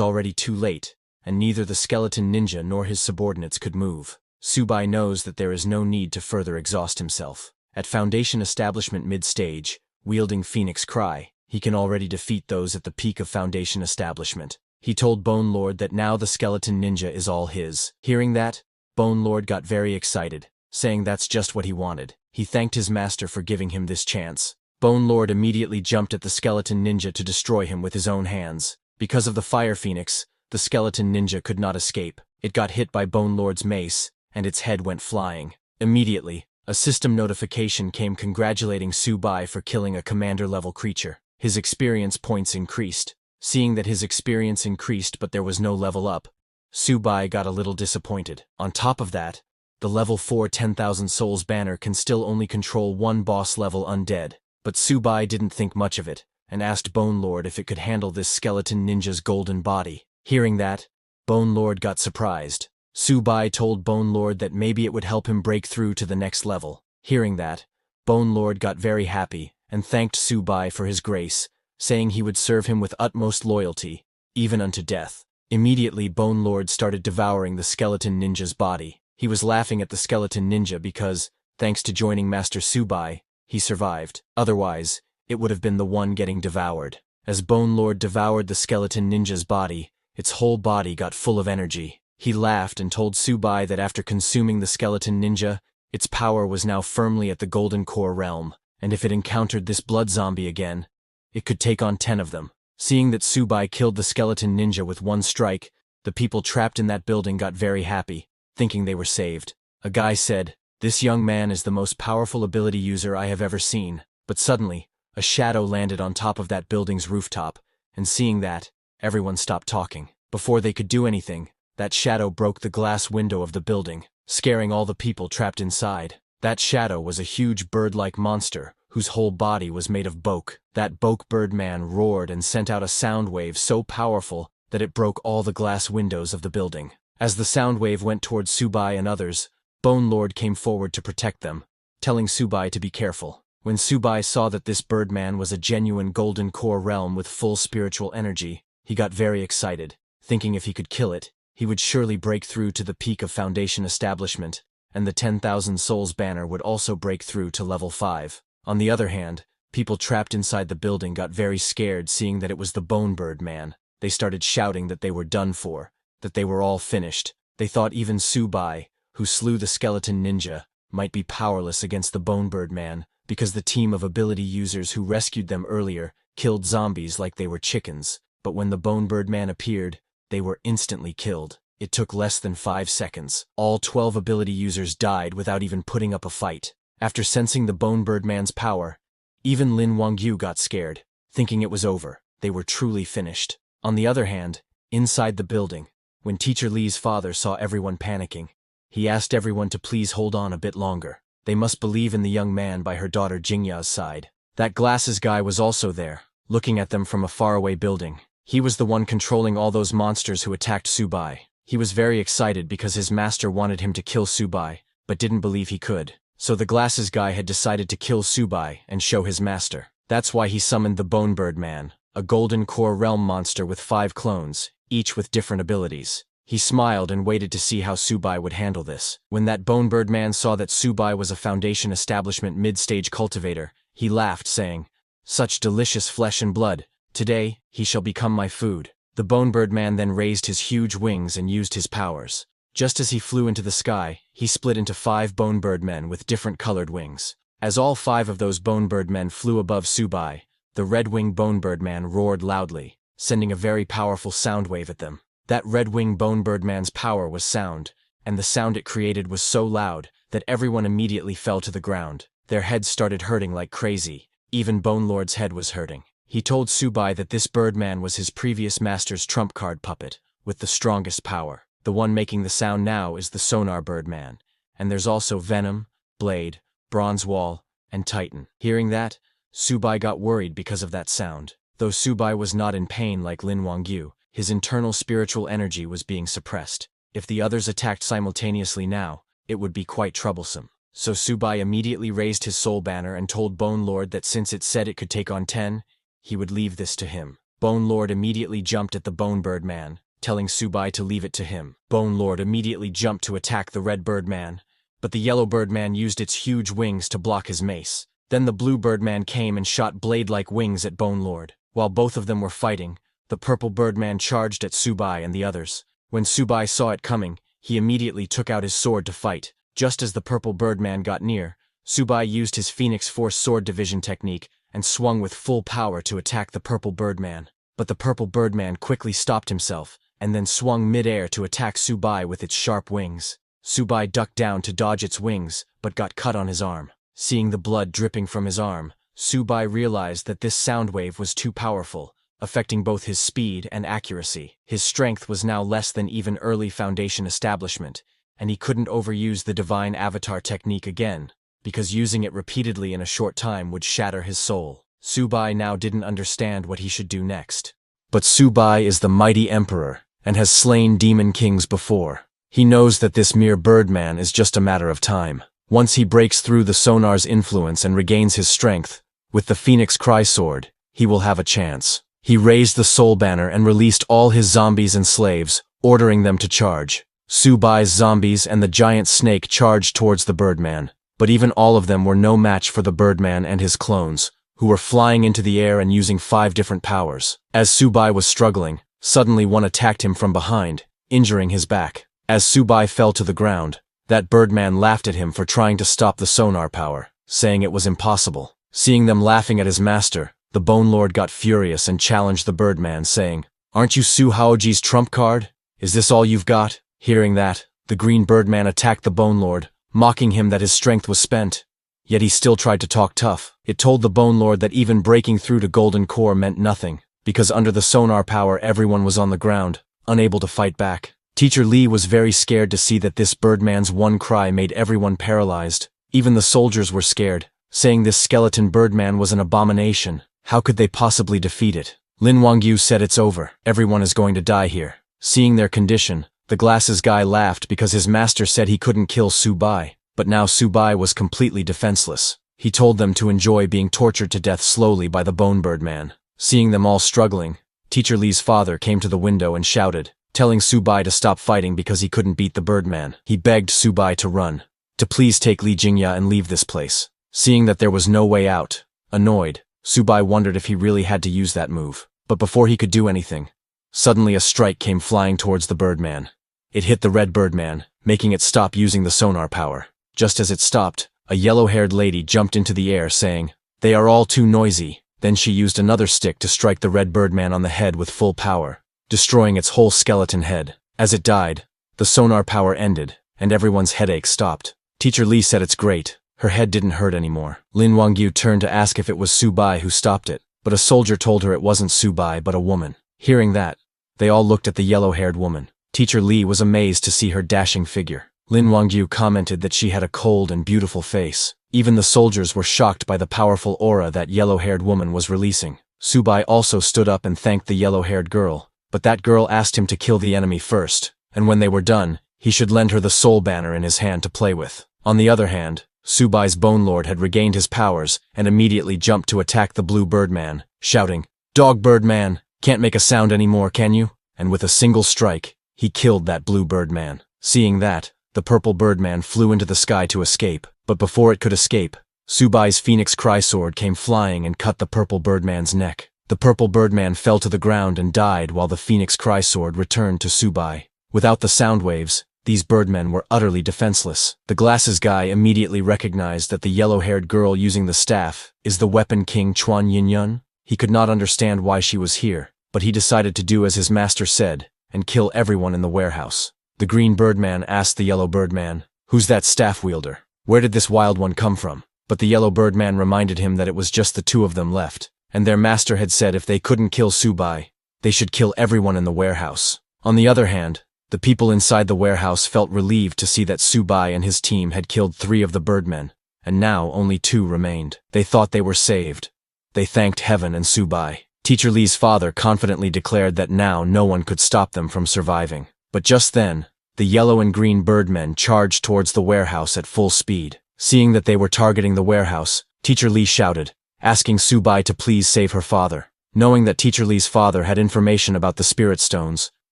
already too late, and neither the skeleton ninja nor his subordinates could move. Subai knows that there is no need to further exhaust himself. At Foundation Establishment mid-stage, wielding Phoenix Cry, he can already defeat those at the peak of Foundation Establishment. He told Bone Lord that now the skeleton ninja is all his. Hearing that, Bone Lord got very excited, saying that's just what he wanted. He thanked his master for giving him this chance. Bone Lord immediately jumped at the skeleton ninja to destroy him with his own hands. Because of the fire phoenix, the skeleton ninja could not escape. It got hit by Bone Lord's mace, and its head went flying. Immediately, a system notification came congratulating Subai for killing a commander-level creature. His experience points increased. Seeing that his experience increased but there was no level up, Subai got a little disappointed. On top of that, the level 4 10,000 Souls banner can still only control one boss-level undead. But Subai didn't think much of it, and asked Bone Lord if it could handle this skeleton ninja's golden body. Hearing that, Bone Lord got surprised. Subai told Bone Lord that maybe it would help him break through to the next level. Hearing that, Bone Lord got very happy and thanked Subai for his grace, saying he would serve him with utmost loyalty, even unto death. Immediately Bone Lord started devouring the skeleton ninja's body. He was laughing at the skeleton ninja because, thanks to joining Master Subai, he survived. Otherwise, it would have been the one getting devoured. As Bone Lord devoured the skeleton ninja's body, its whole body got full of energy. He laughed and told Subai that after consuming the skeleton ninja, its power was now firmly at the Golden Core realm, and if it encountered this blood zombie again, it could take on 10 of them. Seeing that Subai killed the skeleton ninja with one strike, the people trapped in that building got very happy, thinking they were saved. A guy said, "This young man is the most powerful ability user I have ever seen." But suddenly, a shadow landed on top of that building's rooftop, and seeing that, everyone stopped talking. Before they could do anything, that shadow broke the glass window of the building, scaring all the people trapped inside. That shadow was a huge bird-like monster, whose whole body was made of Boke. That Boke Birdman roared and sent out a sound wave so powerful that it broke all the glass windows of the building. As the sound wave went towards Subai and others, Bone Lord came forward to protect them, telling Subai to be careful. When Subai saw that this Birdman was a genuine Golden Core realm with full spiritual energy, he got very excited, thinking if he could kill it, he would surely break through to the peak of Foundation Establishment, and the 10,000 Souls banner would also break through to level 5. On the other hand, people trapped inside the building got very scared seeing that it was the Bone Bird Man. They started shouting that they were done for, that they were all finished. They thought even Subai, who slew the skeleton ninja, might be powerless against the Bone Bird Man, because the team of ability users who rescued them earlier killed zombies like they were chickens. But when the Bone Bird Man appeared, they were instantly killed. It took less than 5 seconds. All 12 ability users died without even putting up a fight. After sensing the Bone Bird Man's power, even Lin Wangyu got scared, thinking it was over. They were truly finished. On the other hand, inside the building, when Teacher Li's father saw everyone panicking, he asked everyone to please hold on a bit longer. They must believe in the young man by her daughter Jingya's side. That glasses guy was also there, looking at them from a faraway building. He was the one controlling all those monsters who attacked Subai. He was very excited because his master wanted him to kill Subai, but didn't believe he could. So the glasses guy had decided to kill Subai and show his master. That's why he summoned the Bone Bird Man, a Golden Core realm monster with 5 clones, each with different abilities. He smiled and waited to see how Subai would handle this. When that Bone Bird Man saw that Subai was a Foundation Establishment mid-stage cultivator, he laughed, saying, "Such delicious flesh and blood. Today, he shall become my food." The Bone Bird Man then raised his huge wings and used his powers. Just as he flew into the sky, he split into 5 Bone Bird Men with different colored wings. As all 5 of those Bone Bird Men flew above Subai, the Red-Winged Bone Bird Man roared loudly, sending a very powerful sound wave at them. That Red-Winged Bone Bird Man's power was sound, and the sound it created was so loud that everyone immediately fell to the ground. Their heads started hurting like crazy. Even Bone Lord's head was hurting. He told Subai that this Birdman was his previous master's trump card puppet, with the strongest power. The one making the sound now is the Sonar Birdman, and there's also Venom, Blade, Bronze Wall, and Titan. Hearing that, Subai got worried because of that sound. Though Subai was not in pain like Lin Wangyu, his internal spiritual energy was being suppressed. If the others attacked simultaneously now, it would be quite troublesome. So Subai immediately raised his soul banner and told Bone Lord that since it said it could take on 10, he would leave this to him. Bone Lord immediately jumped at the Bone Bird Man, telling Subai to leave it to him. Bone Lord immediately jumped to attack the Red Bird Man, but the Yellow Bird Man used its huge wings to block his mace. Then the Blue Bird Man came and shot blade-like wings at Bone Lord. While both of them were fighting, the Purple Bird Man charged at Subai and the others. When Subai saw it coming, he immediately took out his sword to fight. Just as the Purple Bird Man got near, Subai used his Phoenix Force sword division technique and swung with full power to attack the Purple Bird Man. But the Purple Bird Man quickly stopped himself and then swung mid-air to attack Subai with its sharp wings. Subai ducked down to dodge its wings, but got cut on his arm. Seeing the blood dripping from his arm, Subai realized that this sound wave was too powerful, affecting both his speed and accuracy. His strength was now less than even early Foundation establishment, and he couldn't overuse the Divine Avatar technique again, because using it repeatedly in a short time would shatter his soul. Subai now didn't understand what he should do next. But Subai is the mighty emperor, and has slain demon kings before. He knows that this mere Birdman is just a matter of time. Once he breaks through the Sonar's influence and regains his strength, with the Phoenix Cry Sword, he will have a chance. He raised the soul banner and released all his zombies and slaves, ordering them to charge. Subai's zombies and the giant snake charged towards the Birdman, but even all of them were no match for the Birdman and his clones, who were flying into the air and using 5 different powers. As Subai was struggling, suddenly one attacked him from behind, injuring his back. As Subai fell to the ground, that Birdman laughed at him for trying to stop the sonar power, saying it was impossible. Seeing them laughing at his master, the Bone Lord got furious and challenged the Birdman, saying, "Aren't you Su Haoji's trump card? Is this all you've got?" Hearing that, the Green Birdman attacked the Bone Lord, mocking him that his strength was spent. Yet he still tried to talk tough. It told the Bone Lord that even breaking through to Golden Core meant nothing, because under the sonar power everyone was on the ground, unable to fight back. Teacher Lee was very scared to see that this Birdman's one cry made everyone paralyzed. Even the soldiers were scared, saying this skeleton Birdman was an abomination. How could they possibly defeat it? Lin Wangyu said it's over. Everyone is going to die here. Seeing their condition, the glasses guy laughed because his master said he couldn't kill Subai, but now Subai was completely defenseless. He told them to enjoy being tortured to death slowly by the Bone Birdman. Seeing them all struggling, Teacher Lee's father came to the window and shouted, telling Subai to stop fighting because he couldn't beat the Birdman. He begged Subai to run, to please take Li Jingya and leave this place. Seeing that there was no way out, annoyed, Subai wondered if he really had to use that move. But before he could do anything, suddenly a strike came flying towards the Birdman. It hit the Red Birdman, making it stop using the sonar power. Just as it stopped, a yellow-haired lady jumped into the air saying, "They are all too noisy." Then she used another stick to strike the Red Birdman on the head with full power, destroying its whole skeleton head. As it died, the sonar power ended, and everyone's headache stopped. Teacher Lee said it's great. Her head didn't hurt anymore. Lin Wangyu turned to ask if it was Subai who stopped it, but a soldier told her it wasn't Subai but a woman. Hearing that, they all looked at the yellow-haired woman. Teacher Lee was amazed to see her dashing figure. Lin Wangyu commented that she had a cold and beautiful face. Even the soldiers were shocked by the powerful aura that yellow-haired woman was releasing. Subai also stood up and thanked the yellow-haired girl, but that girl asked him to kill the enemy first, and when they were done, he should lend her the soul banner in his hand to play with. On the other hand, Subai's Bone Lord had regained his powers and immediately jumped to attack the Blue Birdman, shouting, "Dog Birdman, can't make a sound anymore, can you?" And with a single strike, he killed that Blue Birdman. Seeing that, the Purple Birdman flew into the sky to escape, but before it could escape, Subai's Phoenix Cry Sword came flying and cut the Purple Birdman's neck. The Purple Birdman fell to the ground and died while the Phoenix Cry Sword returned to Subai. Without the sound waves, these birdmen were utterly defenseless. The glasses guy immediately recognized that the yellow-haired girl using the staff is the Weapon King Chuan Yinyun. He could not understand why she was here, but he decided to do as his master said and kill everyone in the warehouse. The Green Birdman asked the Yellow Birdman, "Who's that staff wielder? Where did this wild one come from?" But the Yellow Birdman reminded him that it was just the two of them left, and their master had said if they couldn't kill Subai, they should kill everyone in the warehouse. On the other hand, the people inside the warehouse felt relieved to see that Subai and his team had killed 3 of the birdmen, and now only 2 remained. They thought they were saved. They thanked heaven and Subai. Teacher Lee's father confidently declared that now no one could stop them from surviving. But just then, the yellow and green birdmen charged towards the warehouse at full speed. Seeing that they were targeting the warehouse, Teacher Lee shouted, asking Subai to please save her father. Knowing that Teacher Lee's father had information about the spirit stones,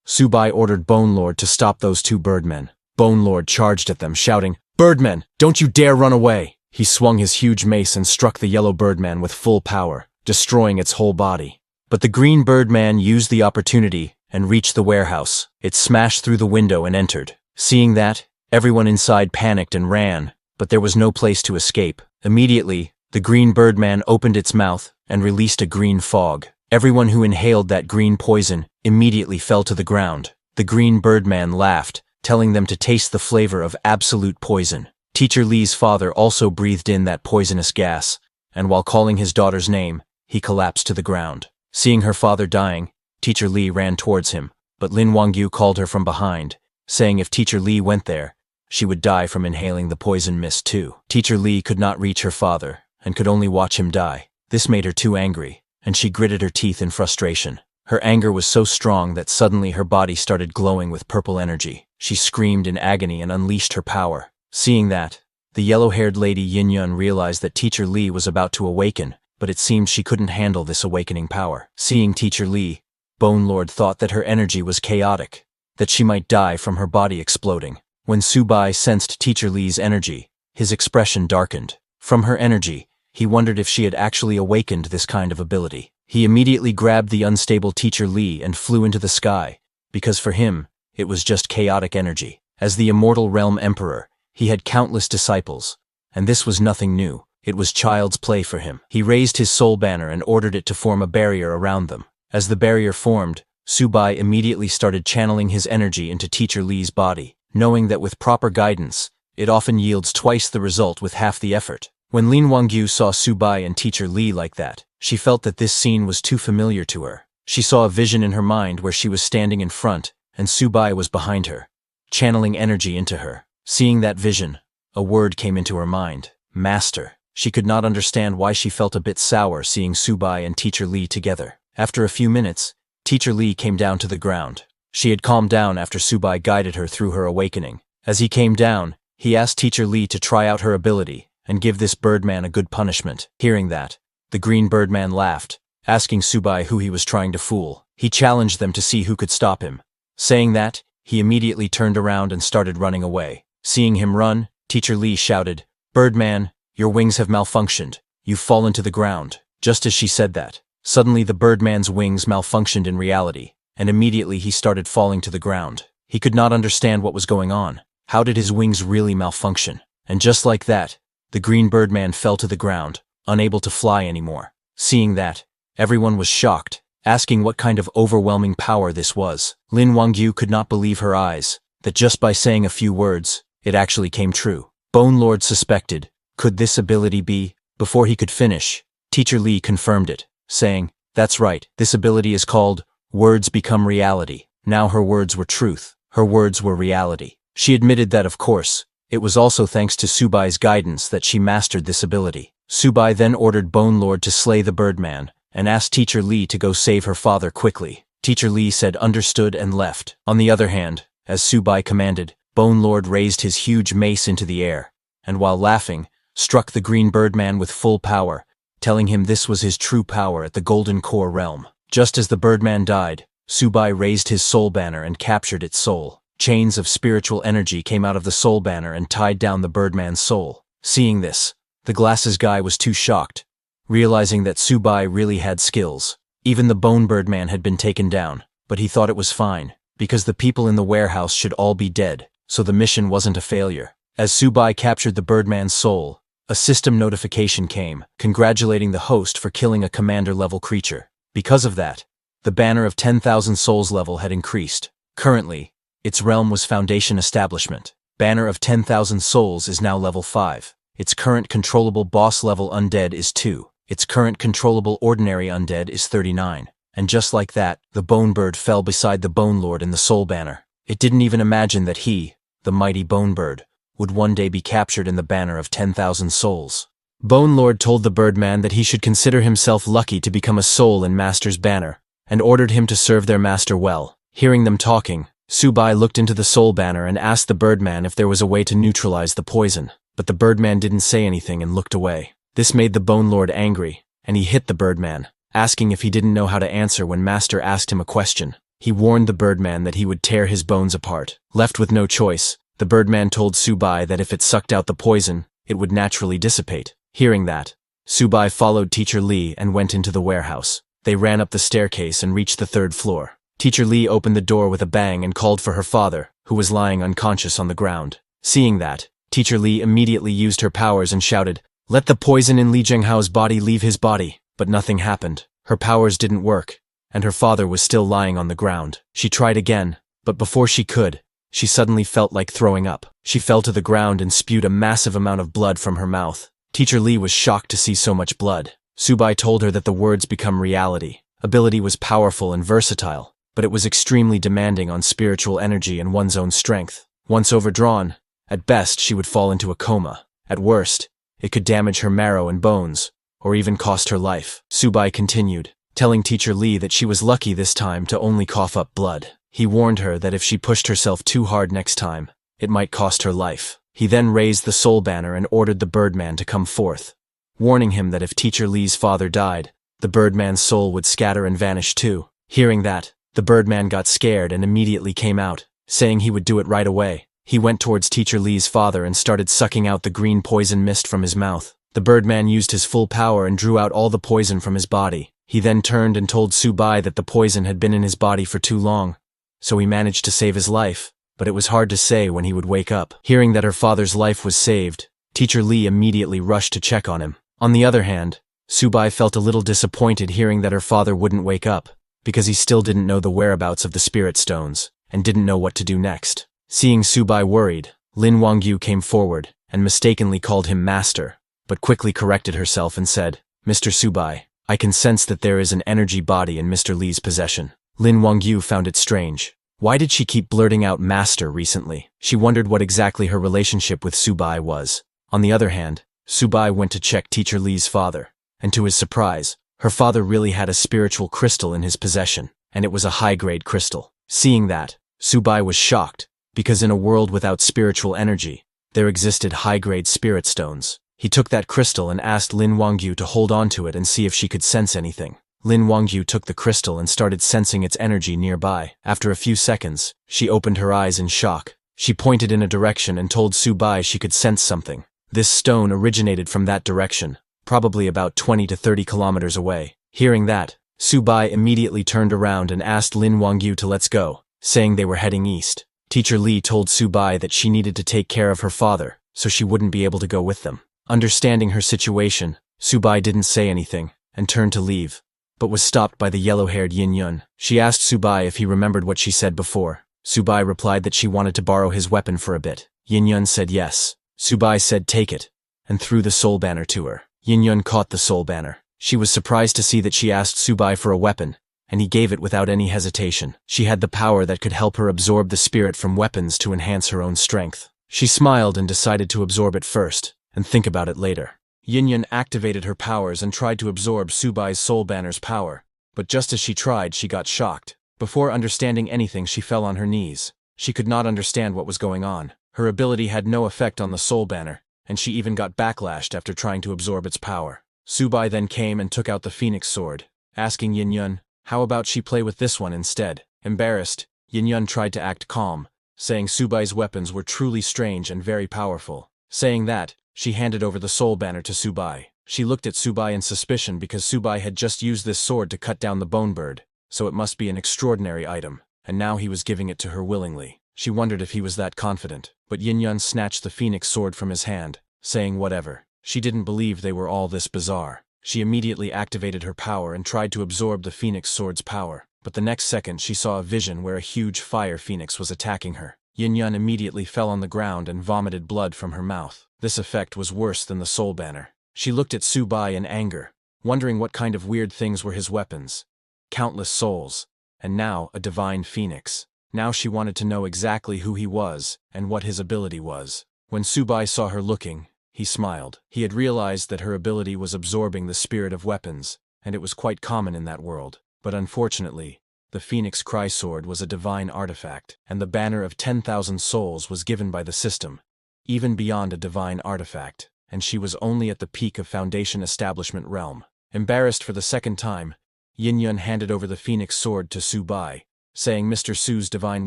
Subai ordered Bone Lord to stop those two birdmen. Bone Lord charged at them, shouting, "Birdmen, don't you dare run away!" He swung his huge mace and struck the yellow birdman with full power, destroying its whole body. But the green birdman used the opportunity and reached the warehouse. It smashed through the window and entered. Seeing that, everyone inside panicked and ran, but there was no place to escape. Immediately, the green birdman opened its mouth and released a green fog. Everyone who inhaled that green poison immediately fell to the ground. The green birdman laughed, telling them to taste the flavor of absolute poison. Teacher Lee's father also breathed in that poisonous gas, and while calling his daughter's name, he collapsed to the ground. Seeing her father dying, Teacher Lee ran towards him, but Lin Wangyu called her from behind, saying if Teacher Lee went there, she would die from inhaling the poison mist too. Teacher Lee could not reach her father, and could only watch him die. This made her too angry, and she gritted her teeth in frustration. Her anger was so strong that suddenly her body started glowing with purple energy. She screamed in agony and unleashed her power. Seeing that, the yellow-haired lady Yin Yun realized that Teacher Lee was about to awaken, but it seemed she couldn't handle this awakening power. Seeing Teacher Lee, Bone Lord thought that her energy was chaotic, that she might die from her body exploding. When Subai sensed Teacher Lee's energy, his expression darkened. From her energy, he wondered if she had actually awakened this kind of ability. He immediately grabbed the unstable Teacher Lee and flew into the sky, because for him, it was just chaotic energy. As the Immortal Realm Emperor, he had countless disciples, and this was nothing new. It was child's play for him. He raised his soul banner and ordered it to form a barrier around them. As the barrier formed, Subai immediately started channeling his energy into Teacher Lee's body, knowing that with proper guidance, it often yields twice the result with half the effort. When Lin Wangyu saw Subai and Teacher Lee like that, she felt that this scene was too familiar to her. She saw a vision in her mind where she was standing in front, and Subai was behind her, channeling energy into her. Seeing that vision, a word came into her mind, Master. She could not understand why she felt a bit sour seeing Subai and Teacher Lee together. After a few minutes, Teacher Lee came down to the ground. She had calmed down after Subai guided her through her awakening. As he came down, he asked Teacher Lee to try out her ability and give this birdman a good punishment. Hearing that, the green birdman laughed, asking Subai who he was trying to fool. He challenged them to see who could stop him. Saying that, he immediately turned around and started running away. Seeing him run, Teacher Lee shouted, "Birdman, your wings have malfunctioned. You've fallen to the ground." Just as she said that, suddenly the birdman's wings malfunctioned in reality, and immediately he started falling to the ground. He could not understand what was going on. How did his wings really malfunction? And just like that, the green birdman fell to the ground, unable to fly anymore. Seeing that, everyone was shocked, asking what kind of overwhelming power this was. Lin Wangyu could not believe her eyes, that just by saying a few words, it actually came true. Bone Lord suspected, could this ability be? Before he could finish, Teacher Lee confirmed it, saying, "That's right, this ability is called Words Become Reality." Now her words were truth. Her words were reality. She admitted that, of course, it was also thanks to Subai's guidance that she mastered this ability. Subai then ordered Bone Lord to slay the birdman, and asked Teacher Lee to go save her father quickly. Teacher Lee said understood and left. On the other hand, as Subai commanded, Bone Lord raised his huge mace into the air, and while laughing, struck the green birdman with full power, telling him this was his true power at the Golden Core realm. Just as the birdman died, Subai raised his soul banner and captured its soul. Chains of spiritual energy came out of the soul banner and tied down the birdman's soul. Seeing this, the glasses guy was too shocked, realizing that Subai really had skills. Even the bone birdman had been taken down, but he thought it was fine, because the people in the warehouse should all be dead, so the mission wasn't a failure. As Subai captured the birdman's soul, a system notification came, congratulating the host for killing a commander-level creature. Because of that, the banner of 10,000 souls level had increased. Currently, its realm was Foundation Establishment. Banner of 10,000 souls is now level 5. Its current controllable boss level undead is 2. Its current controllable ordinary undead is 39. And just like that, the bone bird fell beside the Bone Lord in the soul banner. It didn't even imagine that he, the mighty bone bird, would one day be captured in the banner of 10,000 souls. Bone Lord told the Birdman that he should consider himself lucky to become a soul in Master's banner, and ordered him to serve their master well. Hearing them talking, Subai looked into the soul banner and asked the Birdman if there was a way to neutralize the poison, but the Birdman didn't say anything and looked away. This made the Bone Lord angry, and he hit the Birdman, asking if he didn't know how to answer when Master asked him a question. He warned the Birdman that he would tear his bones apart. Left with no choice, the Birdman told Subai that if it sucked out the poison, it would naturally dissipate. Hearing that, Subai followed Teacher Lee and went into the warehouse. They ran up the staircase and reached the 3rd floor. Teacher Lee opened the door with a bang and called for her father, who was lying unconscious on the ground. Seeing that, Teacher Lee immediately used her powers and shouted, "Let the poison in Li Zhenghao's body leave his body." But nothing happened. Her powers didn't work, and her father was still lying on the ground. She tried again, but before she could, she suddenly felt like throwing up. She fell to the ground and spewed a massive amount of blood from her mouth. Teacher Lee was shocked to see so much blood. Subai told her that the words become reality. Ability was powerful and versatile, but it was extremely demanding on spiritual energy and one's own strength. Once overdrawn, at best she would fall into a coma. At worst, it could damage her marrow and bones, or even cost her life. Subai continued, telling Teacher Lee that she was lucky this time to only cough up blood. He warned her that if she pushed herself too hard next time, it might cost her life. He then raised the soul banner and ordered the Birdman to come forth, warning him that if Teacher Lee's father died, the Birdman's soul would scatter and vanish too. Hearing that, the Birdman got scared and immediately came out, saying he would do it right away. He went towards Teacher Lee's father and started sucking out the green poison mist from his mouth. The Birdman used his full power and drew out all the poison from his body. He then turned and told Subai that the poison had been in his body for too long, so he managed to save his life, but it was hard to say when he would wake up. Hearing that her father's life was saved, Teacher Lee immediately rushed to check on him. On the other hand, Subai felt a little disappointed hearing that her father wouldn't wake up, because he still didn't know the whereabouts of the spirit stones, and didn't know what to do next. Seeing Subai worried, Lin Wangyu came forward, and mistakenly called him Master, but quickly corrected herself and said, "Mr. Subai, I can sense that there is an energy body in Mr. Lee's possession." Lin Wangyu found it strange. Why did she keep blurting out Master recently? She wondered what exactly her relationship with Subai was. On the other hand, Subai went to check Teacher Lee's father, and to his surprise, her father really had a spiritual crystal in his possession, and it was a high-grade crystal. Seeing that, Subai was shocked, because in a world without spiritual energy, there existed high-grade spirit stones. He took that crystal and asked Lin Wangyu to hold on to it and see if she could sense anything. Lin Wangyu took the crystal and started sensing its energy nearby. After a few seconds, she opened her eyes in shock. She pointed in a direction and told Subai she could sense something. This stone originated from that direction, probably about 20 to 30 kilometers away. Hearing that, Subai immediately turned around and asked Lin Wangyu to let's go, saying they were heading east. Teacher Lee told Subai that she needed to take care of her father, so she wouldn't be able to go with them. Understanding her situation, Subai didn't say anything, and turned to leave, but was stopped by the yellow-haired Yin Yun. She asked Subai if he remembered what she said before. Subai replied that she wanted to borrow his weapon for a bit. Yin Yun said yes. Subai said take it, and threw the soul banner to her. Yin Yun caught the soul banner. She was surprised to see that she asked Subai for a weapon, and he gave it without any hesitation. She had the power that could help her absorb the spirit from weapons to enhance her own strength. She smiled and decided to absorb it first, and think about it later. Yin Yun activated her powers and tried to absorb Subai's soul banner's power, but just as she tried, she got shocked. Before understanding anything, she fell on her knees. She could not understand what was going on. Her ability had no effect on the soul banner, and she even got backlashed after trying to absorb its power. Subai then came and took out the phoenix sword, asking Yin Yun, how about she play with this one instead? Embarrassed, Yin Yun tried to act calm, saying Subai's weapons were truly strange and very powerful. Saying that, she handed over the soul banner to Subai. She looked at Subai in suspicion because Subai had just used this sword to cut down the bone bird, so it must be an extraordinary item, and now he was giving it to her willingly. She wondered if he was that confident, but Yin Yun snatched the phoenix sword from his hand, saying whatever. She didn't believe they were all this bizarre. She immediately activated her power and tried to absorb the phoenix sword's power, but the next second she saw a vision where a huge fire phoenix was attacking her. Yin Yun immediately fell on the ground and vomited blood from her mouth. This effect was worse than the soul banner. She looked at Subai in anger, wondering what kind of weird things were his weapons. Countless souls, and now a divine phoenix. Now she wanted to know exactly who he was and what his ability was. When Subai saw her looking, He smiled. He had realized that her ability was absorbing the spirit of weapons, and it was quite common in that world. But unfortunately, the Phoenix Cry Sword was a divine artifact, and the banner of 10,000 souls was given by the system, even beyond a divine artifact, and she was only at the peak of Foundation Establishment realm. Embarrassed for the second time, Yin Yun handed over the Phoenix Sword to Su Bai, saying Mr. Su's divine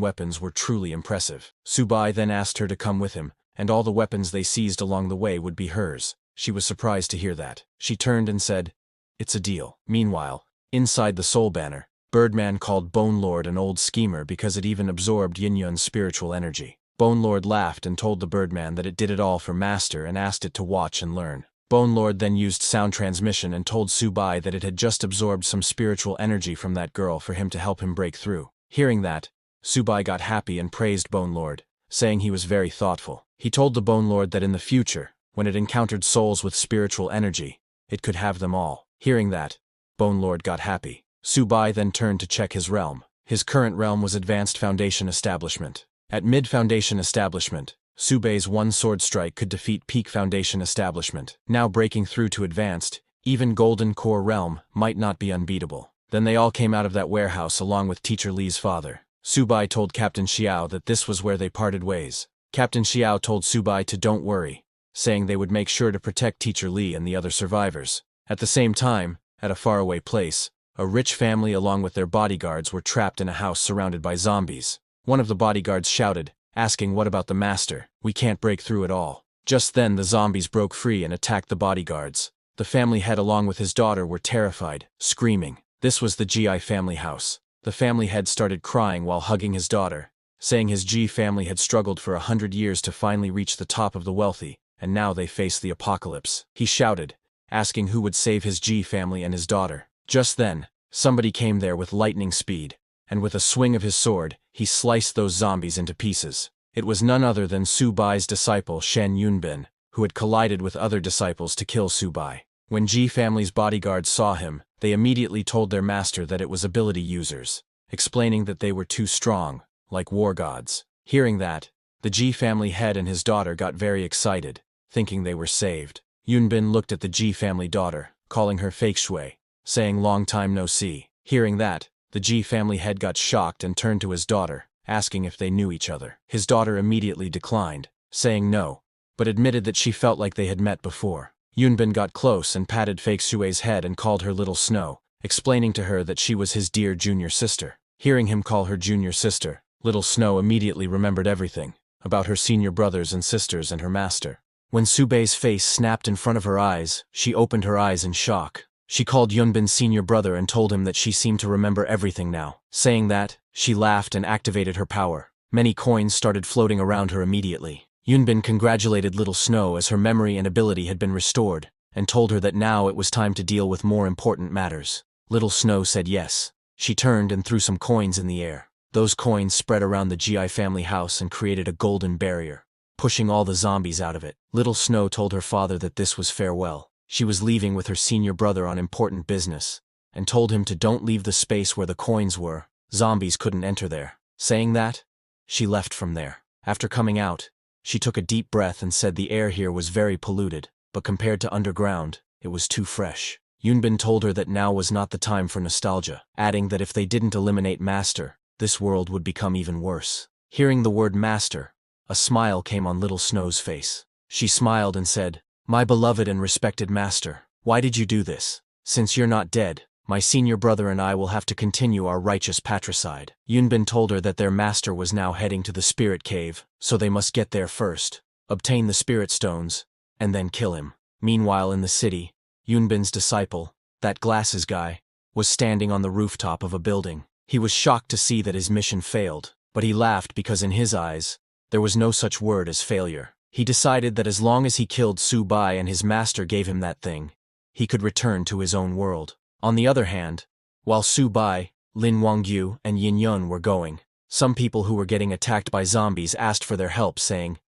weapons were truly impressive. Su Bai then asked her to come with him, and all the weapons they seized along the way would be hers. She was surprised to hear that. She turned and said, "It's a deal." Meanwhile, inside the Soul Banner, Birdman called Bone Lord an old schemer because it even absorbed Yin Yun's spiritual energy. Bone Lord laughed and told the Birdman that it did it all for Master and asked it to watch and learn. Bone Lord then used sound transmission and told Su Bai that it had just absorbed some spiritual energy from that girl for him to help him break through. Hearing that, Su Bai got happy and praised Bone Lord, saying he was very thoughtful. He told the Bone Lord that in the future, when it encountered souls with spiritual energy, it could have them all. Hearing that, Bone Lord got happy. Su Bai then turned to check his realm. His current realm was Advanced Foundation Establishment. At Mid-Foundation Establishment, Su Bai's one sword strike could defeat Peak Foundation Establishment. Now breaking through to Advanced, even Golden Core Realm might not be unbeatable. Then they all came out of that warehouse along with Teacher Li's father. Su Bai told Captain Xiao that this was where they parted ways. Captain Xiao told Su Bai to don't worry, saying they would make sure to protect Teacher Li and the other survivors. At the same time, at a faraway place, a rich family along with their bodyguards were trapped in a house surrounded by zombies. One of the bodyguards shouted, asking what about the master? We can't break through at all. Just then the zombies broke free and attacked the bodyguards. The family head along with his daughter were terrified, screaming. This was the GI family house. The family head started crying while hugging his daughter, saying his G family had struggled for 100 years to finally reach the top of the wealthy, and now they faced the apocalypse. He shouted, asking who would save his G family and his daughter. Just then, somebody came there with lightning speed, and with a swing of his sword, he sliced those zombies into pieces. It was none other than Su Bai's disciple Shen Yunbin, who had collided with other disciples to kill Su Bai. When G family's bodyguards saw him, they immediately told their master that it was ability users, explaining that they were too strong, like war gods. Hearing that, the G family head and his daughter got very excited, thinking they were saved. Yunbin looked at the G family daughter, calling her fake Shui, saying long time no see. Hearing that, the G family head got shocked and turned to his daughter, asking if they knew each other. His daughter immediately declined, saying no, but admitted that she felt like they had met before. Yunbin got close and patted fake Shui's head and called her Little Snow, explaining to her that she was his dear junior sister. Hearing him call her junior sister, Little Snow immediately remembered everything about her senior brothers and sisters and her master. When Su Bai's face snapped in front of her eyes, she opened her eyes in shock. She called Yunbin's senior brother and told him that she seemed to remember everything now. Saying that, she laughed and activated her power. Many coins started floating around her immediately. Yunbin congratulated Little Snow as her memory and ability had been restored, and told her that now it was time to deal with more important matters. Little Snow said yes. She turned and threw some coins in the air. Those coins spread around the GI family house and created a golden barrier, pushing all the zombies out of it. Little Snow told her father that this was farewell. She was leaving with her senior brother on important business, and told him to don't leave the space where the coins were. Zombies couldn't enter there. Saying that, she left from there. After coming out, she took a deep breath and said the air here was very polluted, but compared to underground, it was too fresh. Yunbin told her that now was not the time for nostalgia, adding that if they didn't eliminate Master, this world would become even worse. Hearing the word Master, a smile came on Little Snow's face. She smiled and said, "My beloved and respected Master, why did you do this? Since you're not dead, my senior brother and I will have to continue our righteous patricide." Yunbin told her that their master was now heading to the spirit cave, so they must get there first, obtain the spirit stones, and then kill him. Meanwhile in the city, Yunbin's disciple, that glasses guy, was standing on the rooftop of a building. He was shocked to see that his mission failed, but he laughed because in his eyes, there was no such word as failure. He decided that as long as he killed Su Bai and his master gave him that thing, he could return to his own world. On the other hand, while Su Bai, Lin Wangyu, and Yin Yun were going, some people who were getting attacked by zombies asked for their help, saying,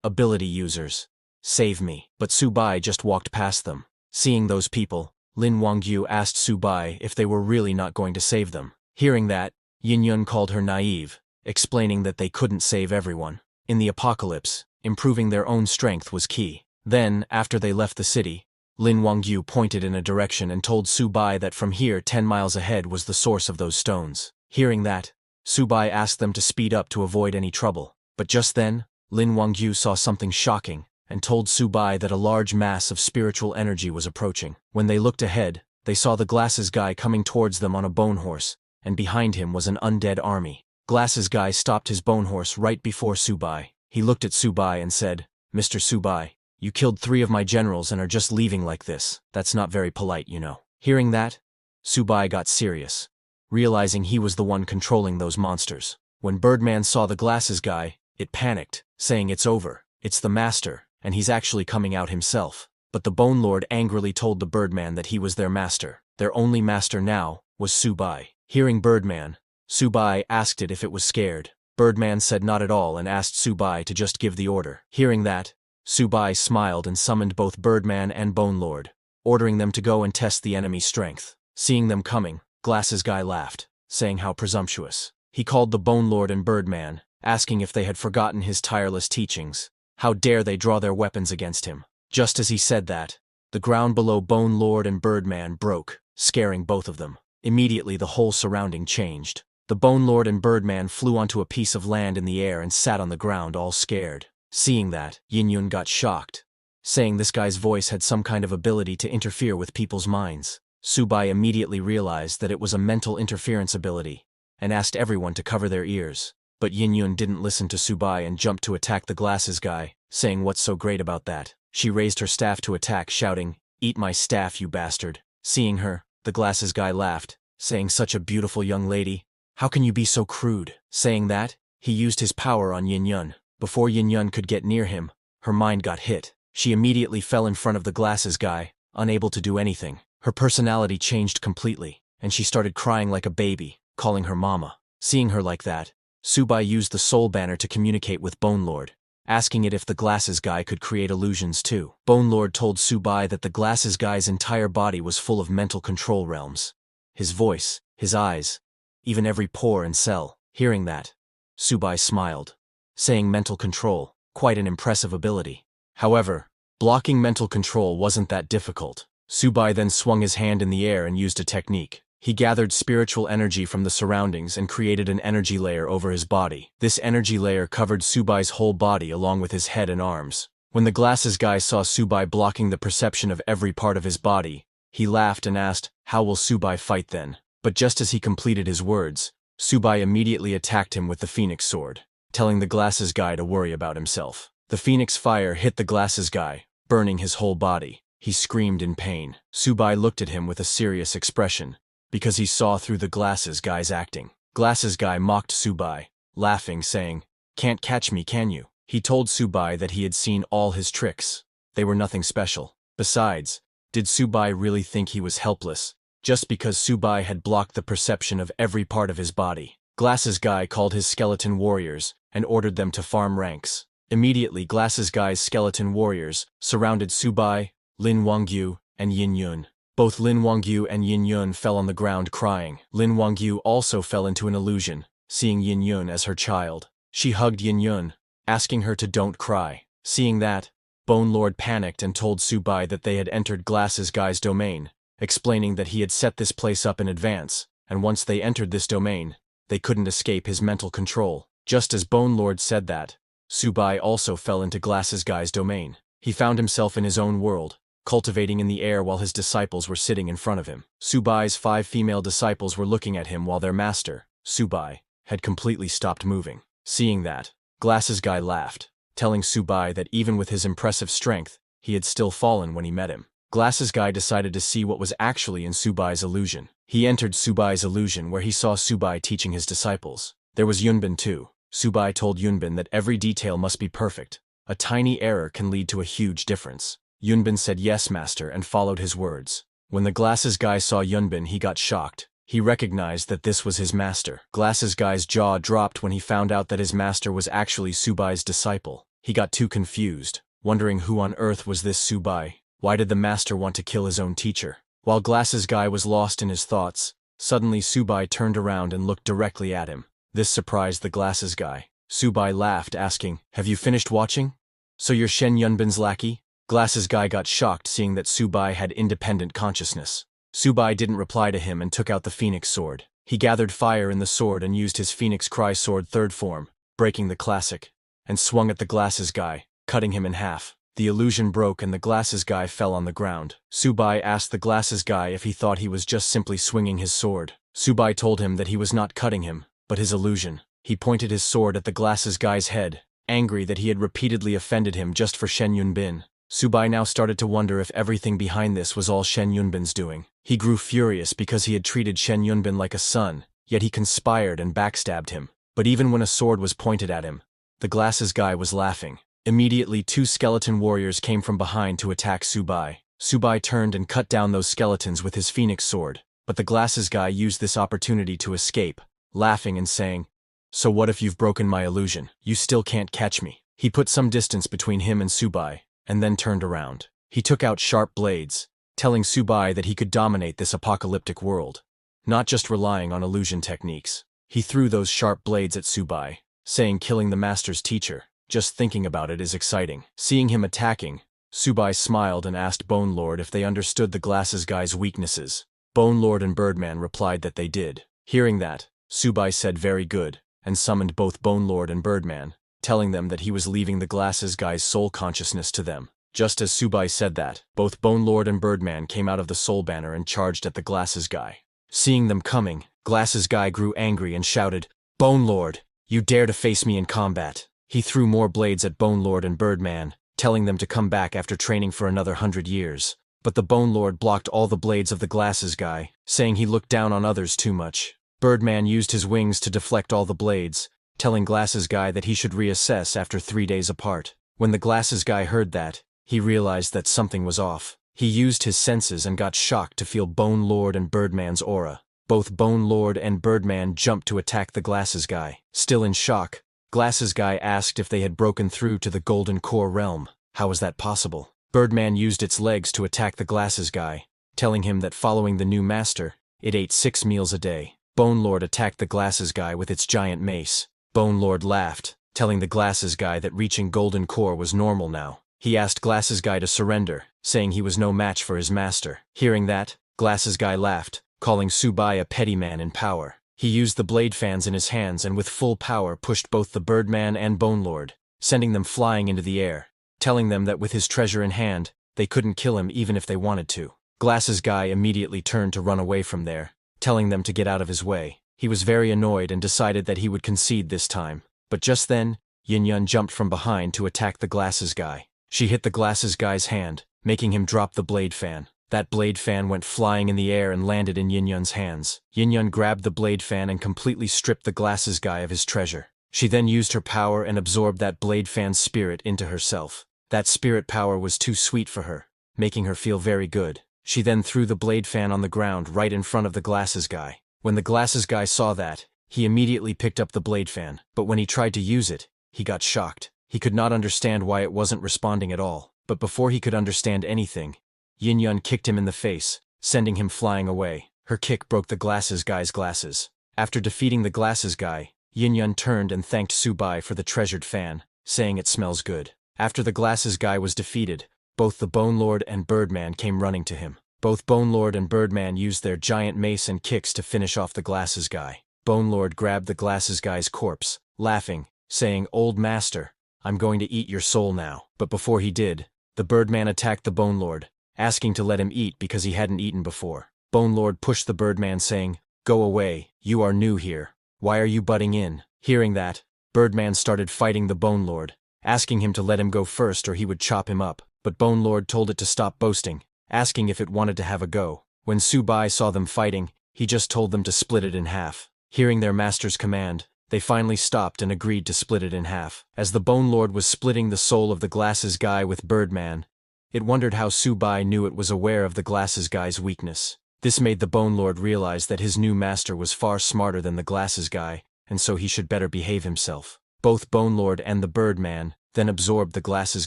"Ability users, save me." But Su Bai just walked past them. Seeing those people, Lin Wangyu asked Su Bai if they were really not going to save them. Hearing that, Yin Yun called her naive, explaining that they couldn't save everyone. In the apocalypse, improving their own strength was key. Then, after they left the city, Lin Wangyu pointed in a direction and told Su Bai that from here 10 miles ahead was the source of those stones. Hearing that, Su Bai asked them to speed up to avoid any trouble. But just then, Lin Wangyu saw something shocking and told Su Bai that a large mass of spiritual energy was approaching. When they looked ahead, they saw the Glasses Guy coming towards them on a bone horse, and behind him was an undead army. Glasses Guy stopped his bone horse right before Su Bai. He looked at Su Bai and said, "Mr. Su Bai, you killed 3 of my generals and are just leaving like this. That's not very polite, you know." Hearing that, Su Bai got serious, realizing he was the one controlling those monsters. When Birdman saw the Glasses Guy, it panicked, saying it's over, it's the master, and he's actually coming out himself. But the Bone Lord angrily told the Birdman that he was their master. Their only master now was Su Bai. Hearing Birdman, Su Bai asked it if it was scared. Birdman said not at all and asked Su Bai to just give the order. Hearing that, Su Bai smiled and summoned both Birdman and Bone Lord, ordering them to go and test the enemy's strength. Seeing them coming, Glasses Guy laughed, saying how presumptuous. He called the Bone Lord and Birdman, asking if they had forgotten his tireless teachings. How dare they draw their weapons against him? Just as he said that, the ground below Bone Lord and Birdman broke, scaring both of them. Immediately the whole surrounding changed. The Bone Lord and Birdman flew onto a piece of land in the air and sat on the ground all scared. Seeing that, Yin Yun got shocked, saying this guy's voice had some kind of ability to interfere with people's minds. Su Bai immediately realized that it was a mental interference ability, and asked everyone to cover their ears. But Yin Yun didn't listen to Su Bai and jumped to attack the Glasses Guy, saying what's so great about that. She raised her staff to attack, shouting, "Eat my staff, you bastard." Seeing her, the Glasses Guy laughed, saying such a beautiful young lady. How can you be so crude? Saying that, he used his power on Yin Yun. Before Yin Yun could get near him, her mind got hit. She immediately fell in front of the Glasses Guy, unable to do anything. Her personality changed completely, and she started crying like a baby, calling her mama. Seeing her like that, Su Bai used the Soul Banner to communicate with Bone Lord, asking it if the Glasses Guy could create illusions too. Bone Lord told Su Bai that the Glasses Guy's entire body was full of mental control realms. His voice, his eyes, even every pore and cell. Hearing that, Su Bai smiled, saying mental control, quite an impressive ability. However, blocking mental control wasn't that difficult. Su Bai then swung his hand in the air and used a technique. He gathered spiritual energy from the surroundings and created an energy layer over his body. This energy layer covered Su Bai's whole body along with his head and arms. When the Glasses Guy saw Su Bai blocking the perception of every part of his body, he laughed and asked, "How will Su Bai fight then?" But just as he completed his words, Su Bai immediately attacked him with the Phoenix Sword, telling the Glasses Guy to worry about himself. The Phoenix Fire hit the Glasses Guy, burning his whole body. He screamed in pain. Su Bai looked at him with a serious expression, because he saw through the Glasses Guy's acting. Glasses Guy mocked Su Bai, laughing, saying, "Can't catch me, can you?" He told Su Bai that he had seen all his tricks. They were nothing special. Besides, did Su Bai really think he was helpless, just because Su Bai had blocked the perception of every part of his body? Glasses Guy called his skeleton warriors and ordered them to farm ranks. Immediately Glasses Guy's skeleton warriors surrounded Su Bai, Lin Wangyu, and Yin Yun. Both Lin Wangyu and Yin Yun fell on the ground crying. Lin Wangyu also fell into an illusion, seeing Yin Yun as her child. She hugged Yin Yun, asking her to don't cry. Seeing that, Bone Lord panicked and told Su Bai that they had entered Glasses Guy's domain, explaining that he had set this place up in advance, and once they entered this domain, they couldn't escape his mental control. Just as Bone Lord said that, Su Bai also fell into Glasses Guy's domain. He found himself in his own world, cultivating in the air while his disciples were sitting in front of him. Su Bai's 5 female disciples were looking at him while their master, Su Bai, had completely stopped moving. Seeing that, Glasses Guy laughed, telling Su Bai that even with his impressive strength, he had still fallen when he met him. Glasses Guy decided to see what was actually in Su Bai's illusion. He entered Su Bai's illusion where he saw Su Bai teaching his disciples. There was Yunbin too. Su Bai told Yunbin that every detail must be perfect. A tiny error can lead to a huge difference. Yunbin said yes, master, and followed his words. When the Glasses Guy saw Yunbin, he got shocked. He recognized that this was his master. Glasses Guy's jaw dropped when he found out that his master was actually Su Bai's disciple. He got too confused, wondering who on earth was this Su Bai. Why did the master want to kill his own teacher? While Glasses Guy was lost in his thoughts, suddenly Su Bai turned around and looked directly at him. This surprised the Glasses Guy. Su Bai laughed, asking, "Have you finished watching? So you're Shen Yunbin's lackey?" Glasses Guy got shocked seeing that Subai had independent consciousness. Subai didn't reply to him and took out the Phoenix Sword. He gathered fire in the sword and used his Phoenix Cry Sword third form, breaking the classic, and swung at the Glasses Guy, cutting him in half. The illusion broke and the Glasses Guy fell on the ground. Subai asked the Glasses Guy if he thought he was just simply swinging his sword. Subai told him that he was not cutting him, but his illusion. He pointed his sword at the Glasses Guy's head, angry that he had repeatedly offended him just for Shen Yunbin. Subai now started to wonder if everything behind this was all Shen Yunbin's doing. He grew furious because he had treated Shen Yunbin like a son, yet he conspired and backstabbed him. But even when a sword was pointed at him, the Glasses Guy was laughing. Immediately, two skeleton warriors came from behind to attack Subai. Subai turned and cut down those skeletons with his Phoenix Sword, but the Glasses Guy used this opportunity to escape, laughing and saying, "So what if you've broken my illusion? You still can't catch me." He put some distance between him and Subai, and then turned around. He took out sharp blades, telling Subai that he could dominate this apocalyptic world, not just relying on illusion techniques. He threw those sharp blades at Subai, saying killing the master's teacher. Just thinking about it is exciting. Seeing him attacking, Subai smiled and asked Bone Lord if they understood the Glasses Guy's weaknesses. Bone Lord and Birdman replied that they did. Hearing that, Subai said very good, and summoned both Bone Lord and Birdman, telling them that he was leaving the Glasses Guy's soul consciousness to them. Just as Subai said that, both Bone Lord and Birdman came out of the soul banner and charged at the Glasses Guy. Seeing them coming, Glasses Guy grew angry and shouted, "Bone Lord, you dare to face me in combat!" He threw more blades at Bone Lord and Birdman, telling them to come back after training for another 100 years. But the Bone Lord blocked all the blades of the Glasses Guy, saying he looked down on others too much. Birdman used his wings to deflect all the blades, telling Glasses Guy that he should reassess after 3 days apart. When the Glasses Guy heard that, he realized that something was off. He used his senses and got shocked to feel Bone Lord and Birdman's aura. Both Bone Lord and Birdman jumped to attack the Glasses Guy. Still in shock, Glasses Guy asked if they had broken through to the Golden Core realm. How was that possible? Birdman used its legs to attack the Glasses Guy, telling him that following the new master, it ate 6 meals a day. Bone Lord attacked the Glasses Guy with its giant mace. Bone Lord laughed, telling the Glasses Guy that reaching Golden Core was normal now. He asked Glasses Guy to surrender, saying he was no match for his master. Hearing that, Glasses Guy laughed, calling Subai a petty man in power. He used the blade fans in his hands and with full power pushed both the Birdman and Bone Lord, sending them flying into the air, telling them that with his treasure in hand, they couldn't kill him even if they wanted to. Glasses Guy immediately turned to run away from there, telling them to get out of his way. He was very annoyed and decided that he would concede this time. But just then, Yin Yun jumped from behind to attack the Glasses Guy. She hit the Glasses Guy's hand, making him drop the blade fan. That blade fan went flying in the air and landed in Yin Yun's hands. Yin Yun grabbed the blade fan and completely stripped the Glasses Guy of his treasure. She then used her power and absorbed that blade fan's spirit into herself. That spirit power was too sweet for her, making her feel very good. She then threw the blade fan on the ground right in front of the Glasses Guy. When the Glasses Guy saw that, he immediately picked up the blade fan, but when he tried to use it, he got shocked. He could not understand why it wasn't responding at all. But before he could understand anything, Yin Yun kicked him in the face, sending him flying away. Her kick broke the Glasses Guy's glasses. After defeating the Glasses Guy, Yin Yun turned and thanked Subai for the treasured fan, saying it smells good. After the Glasses Guy was defeated, both the Bone Lord and Birdman came running to him. Both Bone Lord and Birdman used their giant mace and kicks to finish off the Glasses Guy. Bone Lord grabbed the Glasses Guy's corpse, laughing, saying, "Old master, I'm going to eat your soul now." But before he did, the Birdman attacked the Bone Lord, asking to let him eat because he hadn't eaten before. Bone Lord pushed the Birdman saying, "Go away, you are new here. Why are you butting in?" Hearing that, Birdman started fighting the Bone Lord, asking him to let him go first or he would chop him up. But Bone Lord told it to stop boasting, asking if it wanted to have a go. When Subai saw them fighting, he just told them to split it in half. Hearing their master's command, they finally stopped and agreed to split it in half. As the Bone Lord was splitting the soul of the Glasses Guy with Birdman, it wondered how Subai knew it was aware of the Glasses Guy's weakness. This made the Bone Lord realize that his new master was far smarter than the Glasses Guy, and so he should better behave himself. Both Bone Lord and the Birdman then absorbed the Glasses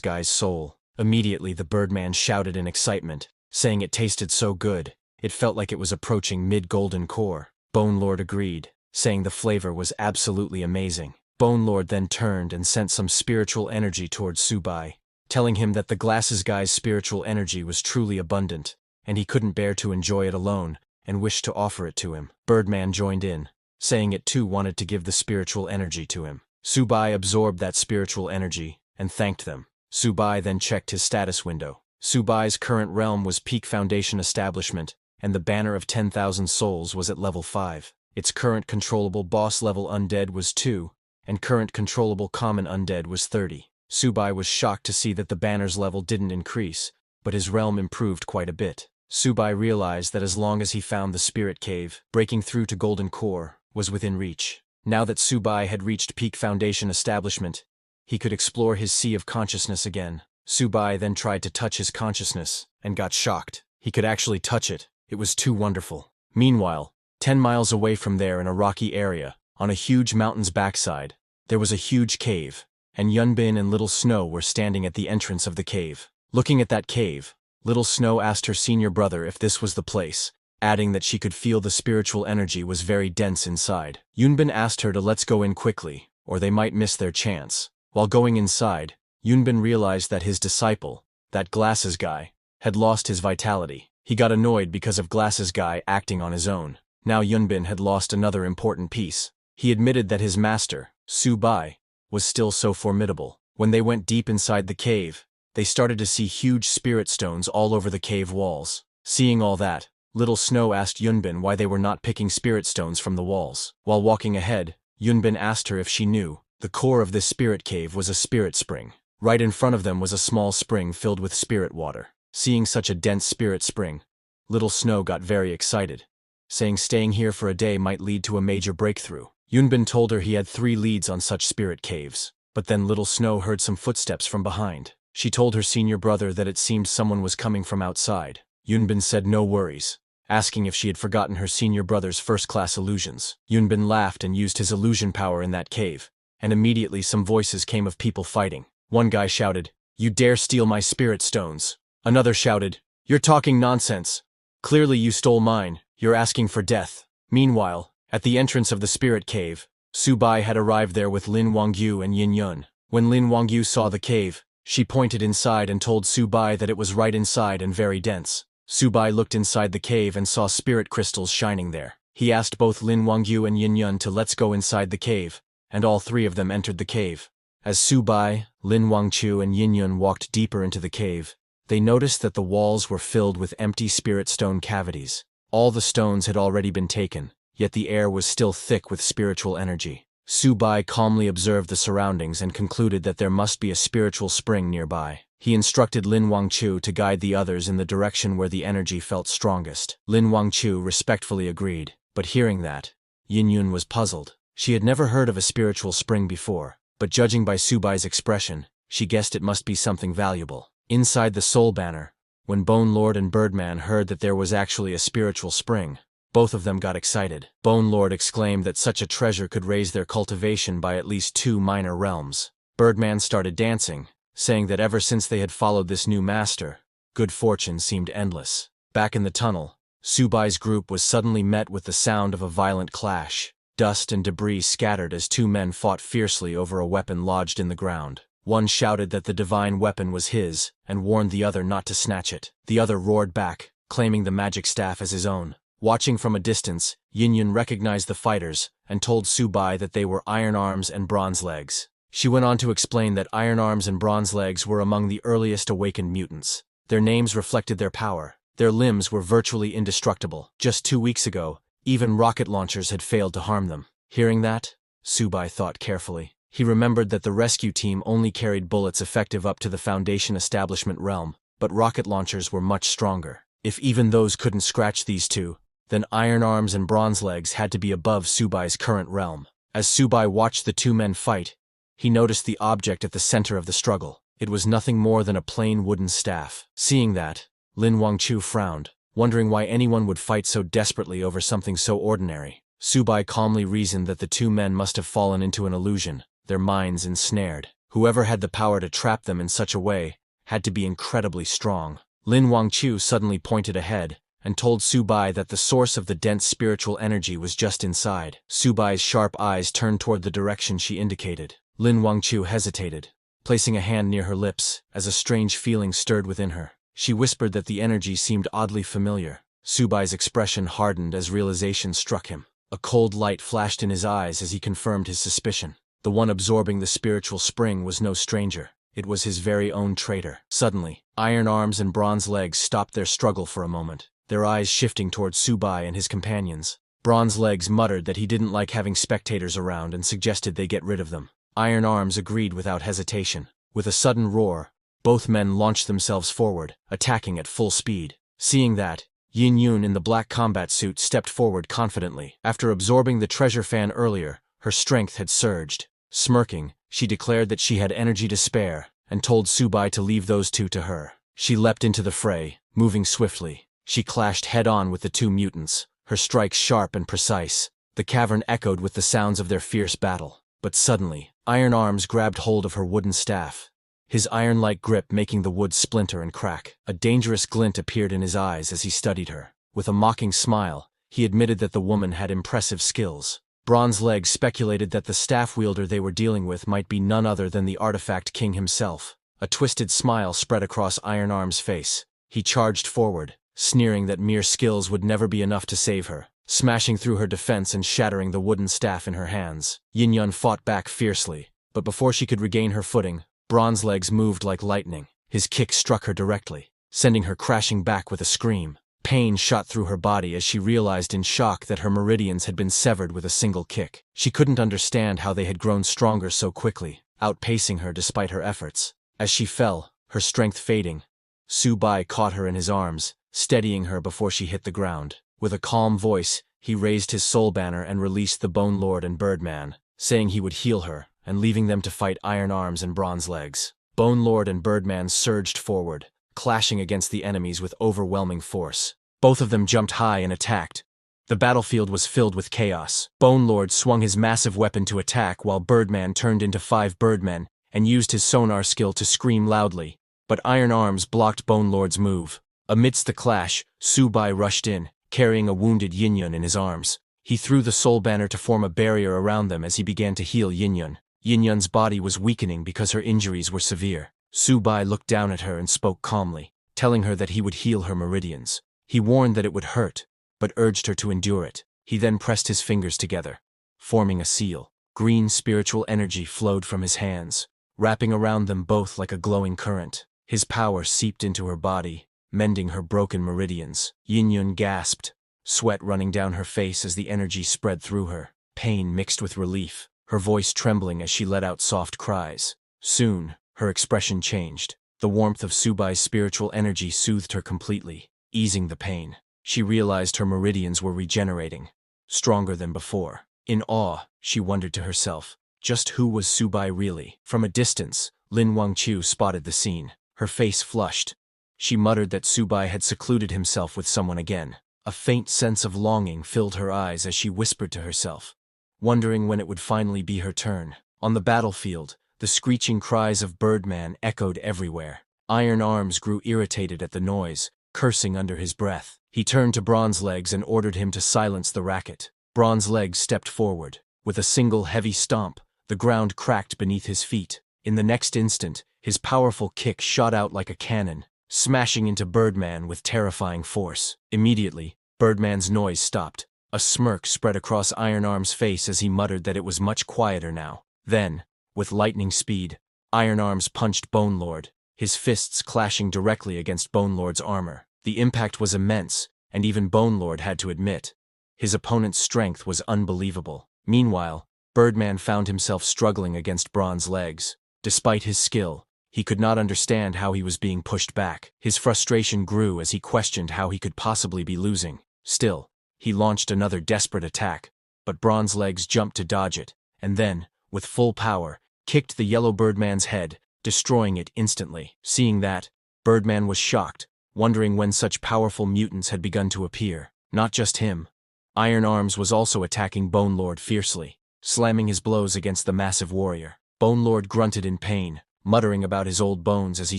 Guy's soul. Immediately the Birdman shouted in excitement, saying it tasted so good, it felt like it was approaching mid-golden core. Bone Lord agreed, saying the flavor was absolutely amazing. Bone Lord then turned and sent some spiritual energy towards Subai, telling him that the glasses guy's spiritual energy was truly abundant, and he couldn't bear to enjoy it alone, and wished to offer it to him. Birdman joined in, saying it too wanted to give the spiritual energy to him. Subai absorbed that spiritual energy, and thanked them. Subai then checked his status window. Subai's current realm was Peak Foundation Establishment, and the banner of 10,000 souls was at level 5. Its current controllable boss level undead was 2, and current controllable common undead was 30. Subai was shocked to see that the banner's level didn't increase, but his realm improved quite a bit. Subai realized that as long as he found the spirit cave, breaking through to Golden Core was within reach. Now that Subai had reached Peak Foundation Establishment, he could explore his sea of consciousness again. Subai then tried to touch his consciousness, and got shocked. He could actually touch it. It was too wonderful. Meanwhile, 10 miles away from there in a rocky area, on a huge mountain's backside, there was a huge cave, and Yunbin and Little Snow were standing at the entrance of the cave. Looking at that cave, Little Snow asked her senior brother if this was the place, adding that she could feel the spiritual energy was very dense inside. Yunbin asked her to let's go in quickly, or they might miss their chance. While going inside, Yunbin realized that his disciple, that glasses guy, had lost his vitality. He got annoyed because of glasses guy acting on his own. Now Yunbin had lost another important piece. He admitted that his master, Subai, was still so formidable. When they went deep inside the cave, they started to see huge spirit stones all over the cave walls. Seeing all that, Little Snow asked Yunbin why they were not picking spirit stones from the walls. While walking ahead, Yunbin asked her if she knew. The core of this spirit cave was a spirit spring. Right in front of them was a small spring filled with spirit water. Seeing such a dense spirit spring, Little Snow got very excited, saying staying here for a day might lead to a major breakthrough. Yunbin told her he had 3 leads on such spirit caves, but then Little Snow heard some footsteps from behind. She told her senior brother that it seemed someone was coming from outside. Yunbin said no worries, asking if she had forgotten her senior brother's first-class illusions. Yunbin laughed and used his illusion power in that cave, and immediately some voices came of people fighting. One guy shouted, "You dare steal my spirit stones." Another shouted, "You're talking nonsense. Clearly you stole mine, you're asking for death." Meanwhile, at the entrance of the spirit cave, Subai had arrived there with Lin Wangyu and Yin Yun. When Lin Wangyu saw the cave, she pointed inside and told Subai that it was right inside and very dense. Subai looked inside the cave and saw spirit crystals shining there. He asked both Lin Wangyu and Yin Yun to let's go inside the cave, and all 3 of them entered the cave. As Subai, Lin Wangchu and Yin Yun walked deeper into the cave, they noticed that the walls were filled with empty spirit stone cavities. All the stones had already been taken, yet the air was still thick with spiritual energy. Subai calmly observed the surroundings and concluded that there must be a spiritual spring nearby. He instructed Lin Wangchu to guide the others in the direction where the energy felt strongest. Lin Wangchu respectfully agreed, but hearing that, Yin Yun was puzzled. She had never heard of a spiritual spring before, but judging by Subai's expression, she guessed it must be something valuable. Inside the Soul Banner, when Bone Lord and Birdman heard that there was actually a spiritual spring, both of them got excited. Bone Lord exclaimed that such a treasure could raise their cultivation by at least 2 minor realms. Birdman started dancing, saying that ever since they had followed this new master, good fortune seemed endless. Back in the tunnel, Subai's group was suddenly met with the sound of a violent clash. Dust and debris scattered as 2 men fought fiercely over a weapon lodged in the ground. One shouted that the divine weapon was his, and warned the other not to snatch it. The other roared back, claiming the magic staff as his own. Watching from a distance, Yin Yun recognized the fighters, and told Subai that they were Iron Arms and Bronze Legs. She went on to explain that Iron Arms and Bronze Legs were among the earliest awakened mutants. Their names reflected their power. Their limbs were virtually indestructible. Just 2 weeks ago, even rocket launchers had failed to harm them. Hearing that, Subai thought carefully. He remembered that the rescue team only carried bullets effective up to the Foundation Establishment realm, but rocket launchers were much stronger. If even those couldn't scratch these 2, then Iron Arms and Bronze Legs had to be above Subai's current realm. As Subai watched the 2 men fight, he noticed the object at the center of the struggle. It was nothing more than a plain wooden staff. Seeing that, Lin Wangchu frowned, wondering why anyone would fight so desperately over something so ordinary. Subai calmly reasoned that the 2 men must have fallen into an illusion, their minds ensnared. Whoever had the power to trap them in such a way had to be incredibly strong. Lin Wangchu suddenly pointed ahead and told Subai that the source of the dense spiritual energy was just inside. Subai's sharp eyes turned toward the direction she indicated. Lin Wangchu hesitated, placing a hand near her lips, as a strange feeling stirred within her. She whispered that the energy seemed oddly familiar. Subai's expression hardened as realization struck him. A cold light flashed in his eyes as he confirmed his suspicion. The one absorbing the spiritual spring was no stranger. It was his very own traitor. Suddenly, iron arms and bronze legs stopped their struggle for a moment, their eyes shifting towards Subai and his companions. Bronze legs muttered that he didn't like having spectators around and suggested they get rid of them. Iron arms agreed without hesitation. With a sudden roar, both men launched themselves forward, attacking at full speed. Seeing that, Yin Yun in the black combat suit stepped forward confidently. After absorbing the treasure fan earlier, her strength had surged. Smirking, she declared that she had energy to spare, and told Subai to leave those two to her. She leapt into the fray, moving swiftly. She clashed head-on with the two mutants, her strikes sharp and precise. The cavern echoed with the sounds of their fierce battle. But suddenly, iron arms grabbed hold of her wooden staff, his iron-like grip making the wood splinter and crack. A dangerous glint appeared in his eyes as he studied her. With a mocking smile, he admitted that the woman had impressive skills. Bronze Legs speculated that the staff wielder they were dealing with might be none other than the artifact king himself. A twisted smile spread across Iron Arm's face. He charged forward, sneering that mere skills would never be enough to save her, smashing through her defense and shattering the wooden staff in her hands. Yin Yun fought back fiercely, but before she could regain her footing, Bronze Legs moved like lightning. His kick struck her directly, sending her crashing back with a scream. Pain shot through her body as she realized in shock that her meridians had been severed with a single kick. She couldn't understand how they had grown stronger so quickly, outpacing her despite her efforts. As she fell, her strength fading, Subai caught her in his arms, steadying her before she hit the ground. With a calm voice, he raised his soul banner and released the Bone Lord and Birdman, saying he would heal her, and leaving them to fight Iron Arms and Bronze Legs. Bone Lord and Birdman surged forward, clashing against the enemies with overwhelming force. Both of them jumped high and attacked. The battlefield was filled with chaos. Bone Lord swung his massive weapon to attack while Birdman turned into 5 birdmen and used his sonar skill to scream loudly, but Iron Arms blocked Bone Lord's move. Amidst the clash, Subai rushed in, carrying a wounded Yin Yun in his arms. He threw the soul banner to form a barrier around them as he began to heal Yin Yun. Yin Yun's body was weakening because her injuries were severe. Subai looked down at her and spoke calmly, telling her that he would heal her meridians. He warned that it would hurt, but urged her to endure it. He then pressed his fingers together, forming a seal. Green spiritual energy flowed from his hands, wrapping around them both like a glowing current. His power seeped into her body, mending her broken meridians. Yin Yun gasped, sweat running down her face as the energy spread through her, pain mixed with relief, her voice trembling as she let out soft cries. Soon, her expression changed. The warmth of Subai's spiritual energy soothed her completely, easing the pain. She realized her meridians were regenerating, stronger than before. In awe, she wondered to herself, just who was Subai really? From a distance, Lin Wangqiu spotted the scene. Her face flushed. She muttered that Subai had secluded himself with someone again. A faint sense of longing filled her eyes as she whispered to herself, wondering when it would finally be her turn. On the battlefield, the screeching cries of Birdman echoed everywhere. Iron Arms grew irritated at the noise, cursing under his breath. He turned to Bronze Legs and ordered him to silence the racket. Bronze Legs stepped forward. With a single heavy stomp, the ground cracked beneath his feet. In the next instant, his powerful kick shot out like a cannon, smashing into Birdman with terrifying force. Immediately, Birdman's noise stopped. A smirk spread across Iron Arm's face as he muttered that it was much quieter now. Then, with lightning speed, Iron Arms punched Bone Lord, his fists clashing directly against Bone Lord's armor. The impact was immense, and even Bone Lord had to admit, his opponent's strength was unbelievable. Meanwhile, Birdman found himself struggling against Bronze Legs. Despite his skill, he could not understand how he was being pushed back. His frustration grew as he questioned how he could possibly be losing. Still, he launched another desperate attack, but Bronze Legs jumped to dodge it, and then, with full power, kicked the yellow Birdman's head, destroying it instantly. Seeing that, Birdman was shocked, wondering when such powerful mutants had begun to appear. Not just him. Iron Arms was also attacking Bone Lord fiercely, slamming his blows against the massive warrior. Bone Lord grunted in pain, muttering about his old bones as he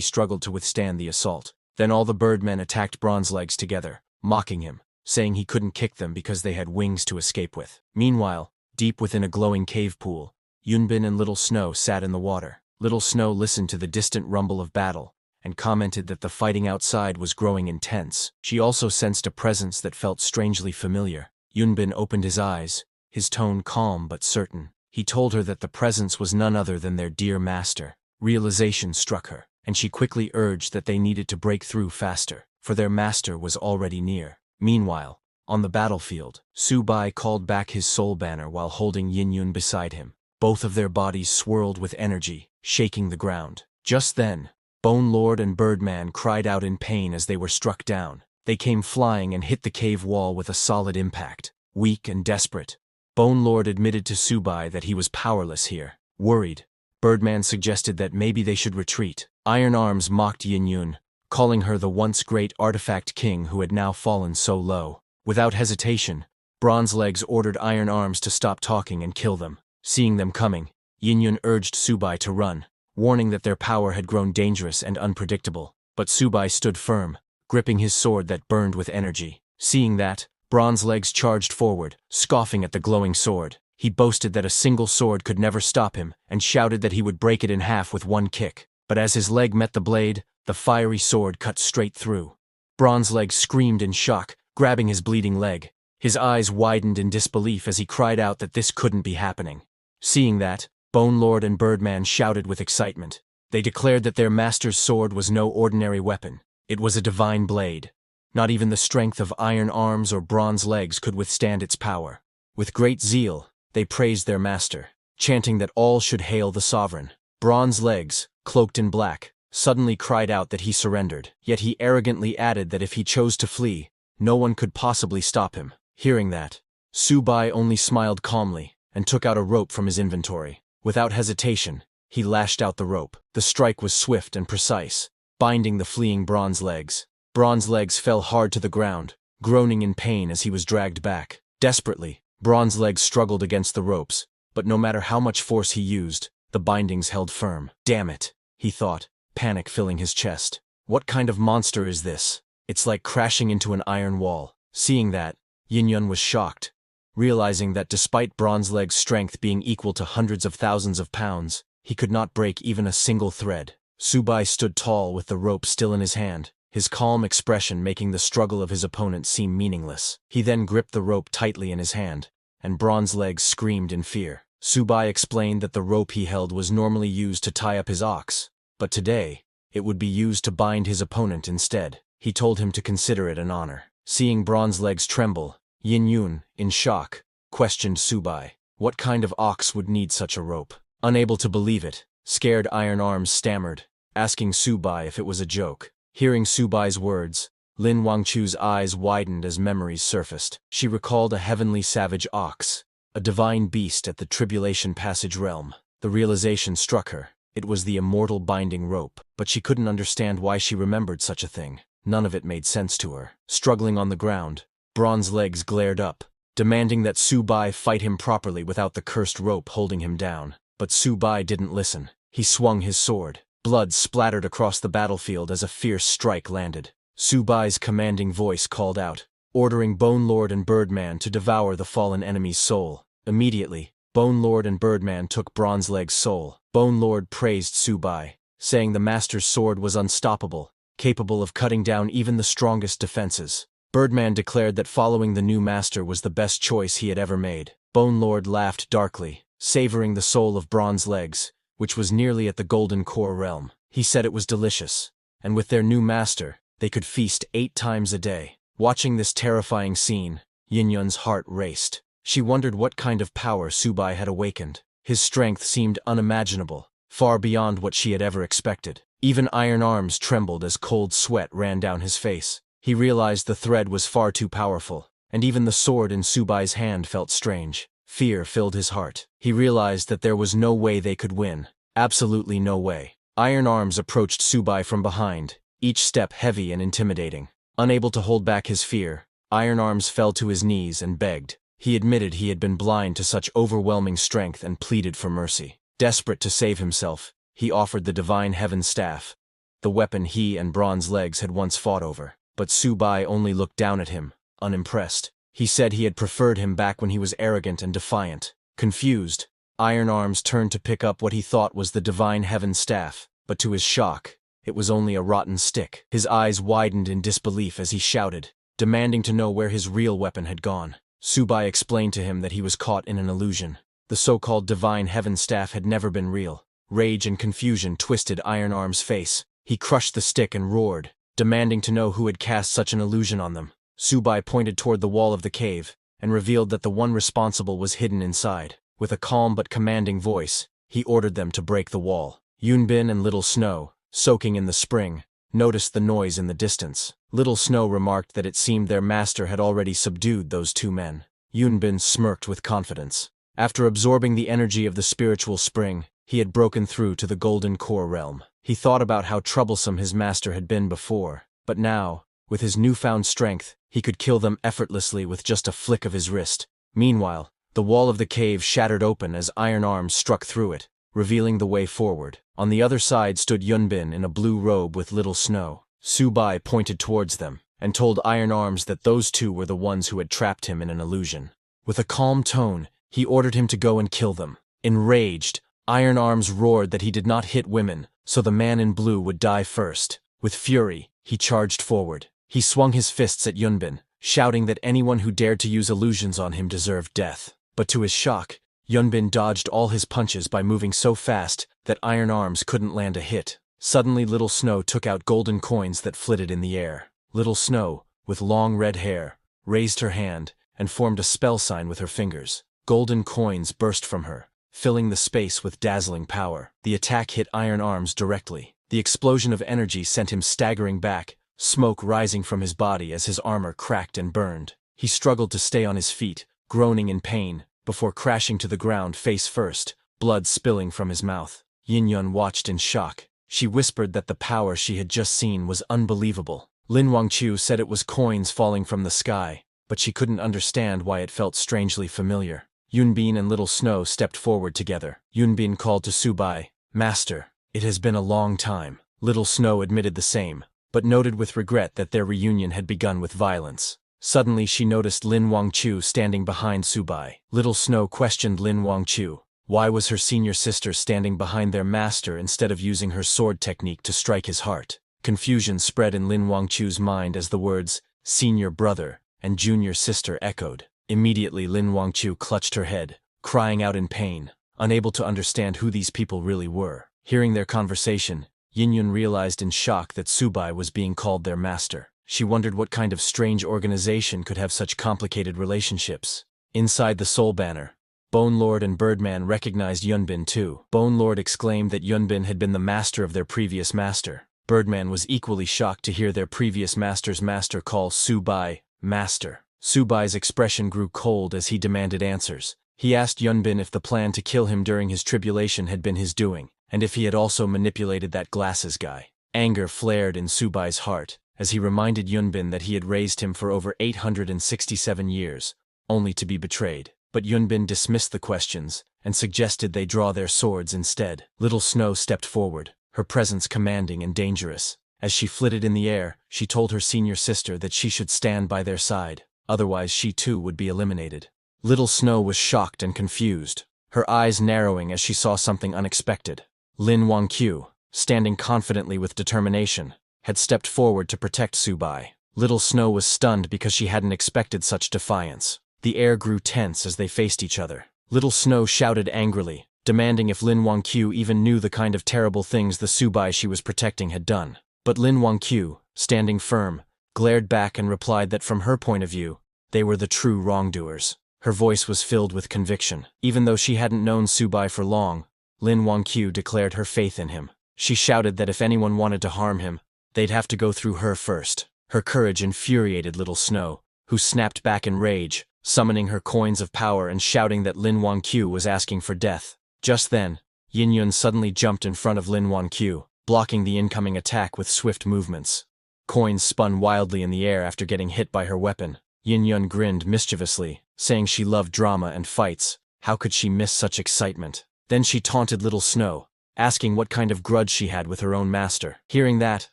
struggled to withstand the assault. Then all the Birdmen attacked Bronze Legs together, mocking him, saying he couldn't kick them because they had wings to escape with. Meanwhile, deep within a glowing cave pool, Yunbin and Little Snow sat in the water. Little Snow listened to the distant rumble of battle and commented that the fighting outside was growing intense. She also sensed a presence that felt strangely familiar. Yunbin opened his eyes, his tone calm but certain. He told her that the presence was none other than their dear master. Realization struck her, and she quickly urged that they needed to break through faster, for their master was already near. Meanwhile, on the battlefield, Su-bai called back his soul banner while holding Yin-yun beside him. Both of their bodies swirled with energy, shaking the ground. Just then, Bone Lord and Birdman cried out in pain as they were struck down. They came flying and hit the cave wall with a solid impact. Weak and desperate, Bone Lord admitted to Su-bai that he was powerless here. Worried, Birdman suggested that maybe they should retreat. Iron Arms mocked Yin-yun, calling her the once great artifact king who had now fallen so low. Without hesitation, Bronze Legs ordered Iron Arms to stop talking and kill them. Seeing them coming, Yin-yun urged Su-bai to run, warning that their power had grown dangerous and unpredictable. But Su-bai stood firm, gripping his sword that burned with energy. Seeing that, Bronze Legs charged forward, scoffing at the glowing sword. He boasted that a single sword could never stop him, and shouted that he would break it in half with one kick. But as his leg met the blade, the fiery sword cut straight through. Bronze Legs screamed in shock, grabbing his bleeding leg. His eyes widened in disbelief as he cried out that this couldn't be happening. Seeing that, Bone Lord and Birdman shouted with excitement. They declared that their master's sword was no ordinary weapon. It was a divine blade. Not even the strength of Iron Arms or Bronze Legs could withstand its power. With great zeal, they praised their master, chanting that all should hail the sovereign. Bronze Legs, cloaked in black, suddenly cried out that he surrendered, yet he arrogantly added that if he chose to flee, no one could possibly stop him. Hearing that, Su-bai only smiled calmly and took out a rope from his inventory. Without hesitation, he lashed out the rope. The strike was swift and precise, binding the fleeing Bronze Legs. Bronze Legs fell hard to the ground, groaning in pain as he was dragged back. Desperately, Bronze Legs struggled against the ropes, but no matter how much force he used, the bindings held firm. Damn it, he thought, panic filling his chest. What kind of monster is this? It's like crashing into an iron wall. Seeing that, Yin-yun was shocked, realizing that despite Bronze Legs' strength being equal to hundreds of thousands of pounds, he could not break even a single thread. Su-bai stood tall with the rope still in his hand, his calm expression making the struggle of his opponent seem meaningless. He then gripped the rope tightly in his hand, and Bronze Legs screamed in fear. Su-bai explained that the rope he held was normally used to tie up his ox, but today, it would be used to bind his opponent instead. He told him to consider it an honor. Seeing Bronze Legs tremble, Yin-yun, in shock, questioned Su-bai. What kind of ox would need such a rope? Unable to believe it, scared Iron Arms stammered, asking Su-bai if it was a joke. Hearing Su-bai's words, Lin Wangchu's eyes widened as memories surfaced. She recalled a heavenly savage ox, a divine beast at the Tribulation Passage realm. The realization struck her. It was the immortal binding rope, but she couldn't understand why she remembered such a thing. None of it made sense to her. Struggling on the ground, Bronze Legs glared up, demanding that Su-bai fight him properly without the cursed rope holding him down. But Su-bai didn't listen. He swung his sword. Blood splattered across the battlefield as a fierce strike landed. Su-bai's commanding voice called out, ordering Bone Lord and Birdman to devour the fallen enemy's soul. Immediately, Bone Lord and Birdman took Bronze Leg's soul. Bone Lord praised Su-bai, saying the master's sword was unstoppable, capable of cutting down even the strongest defenses. Birdman declared that following the new master was the best choice he had ever made. Bone Lord laughed darkly, savoring the soul of Bronze Legs, which was nearly at the Golden Core realm. He said it was delicious, and with their new master, they could feast 8 times a day. Watching this terrifying scene, Yin-yun's heart raced. She wondered what kind of power Su-bai had awakened. His strength seemed unimaginable, far beyond what she had ever expected. Even Iron Arms trembled as cold sweat ran down his face. He realized the thread was far too powerful, and even the sword in Su-bai's hand felt strange. Fear filled his heart. He realized that there was no way they could win. Absolutely no way. Iron Arms approached Su-bai from behind, each step heavy and intimidating. Unable to hold back his fear, Iron Arms fell to his knees and begged. He admitted he had been blind to such overwhelming strength and pleaded for mercy. Desperate to save himself, he offered the Divine Heaven Staff, the weapon he and Bronze Legs had once fought over. But Su-bai only looked down at him, unimpressed. He said he had preferred him back when he was arrogant and defiant. Confused, Iron Arms turned to pick up what he thought was the divine heaven staff, but to his shock, it was only a rotten stick. His eyes widened in disbelief as he shouted, demanding to know where his real weapon had gone. Subai explained to him that he was caught in an illusion. The so-called divine heaven staff had never been real. Rage and confusion twisted Iron Arm's face. He crushed the stick and roared, demanding to know who had cast such an illusion on them. Subai pointed toward the wall of the cave and revealed that the one responsible was hidden inside. With a calm but commanding voice, he ordered them to break the wall. Yunbin and Little Snow, soaking in the spring, noticed the noise in the distance. Little Snow remarked that it seemed their master had already subdued those two men. Yunbin smirked with confidence. After absorbing the energy of the spiritual spring, he had broken through to the Golden Core realm. He thought about how troublesome his master had been before, but now, with his newfound strength, he could kill them effortlessly with just a flick of his wrist. Meanwhile, the wall of the cave shattered open as Iron Arms struck through it, revealing the way forward. On the other side stood Yunbin in a blue robe with Little Snow. Subai pointed towards them and told Iron Arms that those two were the ones who had trapped him in an illusion. With a calm tone, he ordered him to go and kill them. Enraged, Iron Arms roared that he did not hit women, so the man in blue would die first. With fury, he charged forward. He swung his fists at Yunbin, shouting that anyone who dared to use illusions on him deserved death. But to his shock, Yunbin dodged all his punches by moving so fast that Iron Arms couldn't land a hit. Suddenly Little Snow took out golden coins that flitted in the air. Little Snow, with long red hair, raised her hand and formed a spell sign with her fingers. Golden coins burst from her, filling the space with dazzling power. The attack hit Iron Arms directly. The explosion of energy sent him staggering back, smoke rising from his body as his armor cracked and burned. He struggled to stay on his feet, groaning in pain, before crashing to the ground face first, blood spilling from his mouth. Yin-Yun watched in shock. She whispered that the power she had just seen was unbelievable. Lin Wangqiu said it was coins falling from the sky, but she couldn't understand why it felt strangely familiar. Yunbin and Little Snow stepped forward together. Yunbin called to Subai, "Master, it has been a long time." Little Snow admitted the same, but noted with regret that their reunion had begun with violence. Suddenly she noticed Lin Wangqiu standing behind Subai. Little Snow questioned Lin Wangqiu. Why was her senior sister standing behind their master instead of using her sword technique to strike his heart? Confusion spread in Lin Wangqiu's mind as the words, "senior brother" and "junior sister" echoed. Immediately Lin Wangqiu clutched her head, crying out in pain, unable to understand who these people really were. Hearing their conversation, Yin-Yun realized in shock that Subai was being called their master. She wondered what kind of strange organization could have such complicated relationships. Inside the Soul Banner, Bone Lord and Birdman recognized Yunbin too. Bone Lord exclaimed that Yunbin had been the master of their previous master. Birdman was equally shocked to hear their previous master's master call Subai master. Subai's expression grew cold as he demanded answers. He asked Yunbin if the plan to kill him during his tribulation had been his doing, and if he had also manipulated that glasses guy. Anger flared in Subai's heart as he reminded Yunbin that he had raised him for over 867 years, only to be betrayed. But Yunbin dismissed the questions and suggested they draw their swords instead. Little Snow stepped forward, her presence commanding and dangerous. As she flitted in the air, she told her senior sister that she should stand by their side, otherwise she too would be eliminated. Little Snow was shocked and confused, her eyes narrowing as she saw something unexpected. Lin Wangqiu, standing confidently with determination, had stepped forward to protect Subai. Little Snow was stunned because she hadn't expected such defiance. The air grew tense as they faced each other. Little Snow shouted angrily, demanding if Lin Wangqiu even knew the kind of terrible things the Subai she was protecting had done. But Lin Wangqiu, standing firm, glared back and replied that from her point of view, they were the true wrongdoers. Her voice was filled with conviction. Even though she hadn't known Subai for long, Lin Wangqiu declared her faith in him. She shouted that if anyone wanted to harm him, they'd have to go through her first. Her courage infuriated Little Snow, who snapped back in rage, summoning her coins of power and shouting that Lin Wangqiu was asking for death. Just then, Yin-Yun suddenly jumped in front of Lin Wangqiu, blocking the incoming attack with swift movements. Coins spun wildly in the air after getting hit by her weapon. Yin-Yun grinned mischievously, saying she loved drama and fights. How could she miss such excitement? Then she taunted Little Snow, asking what kind of grudge she had with her own master. Hearing that,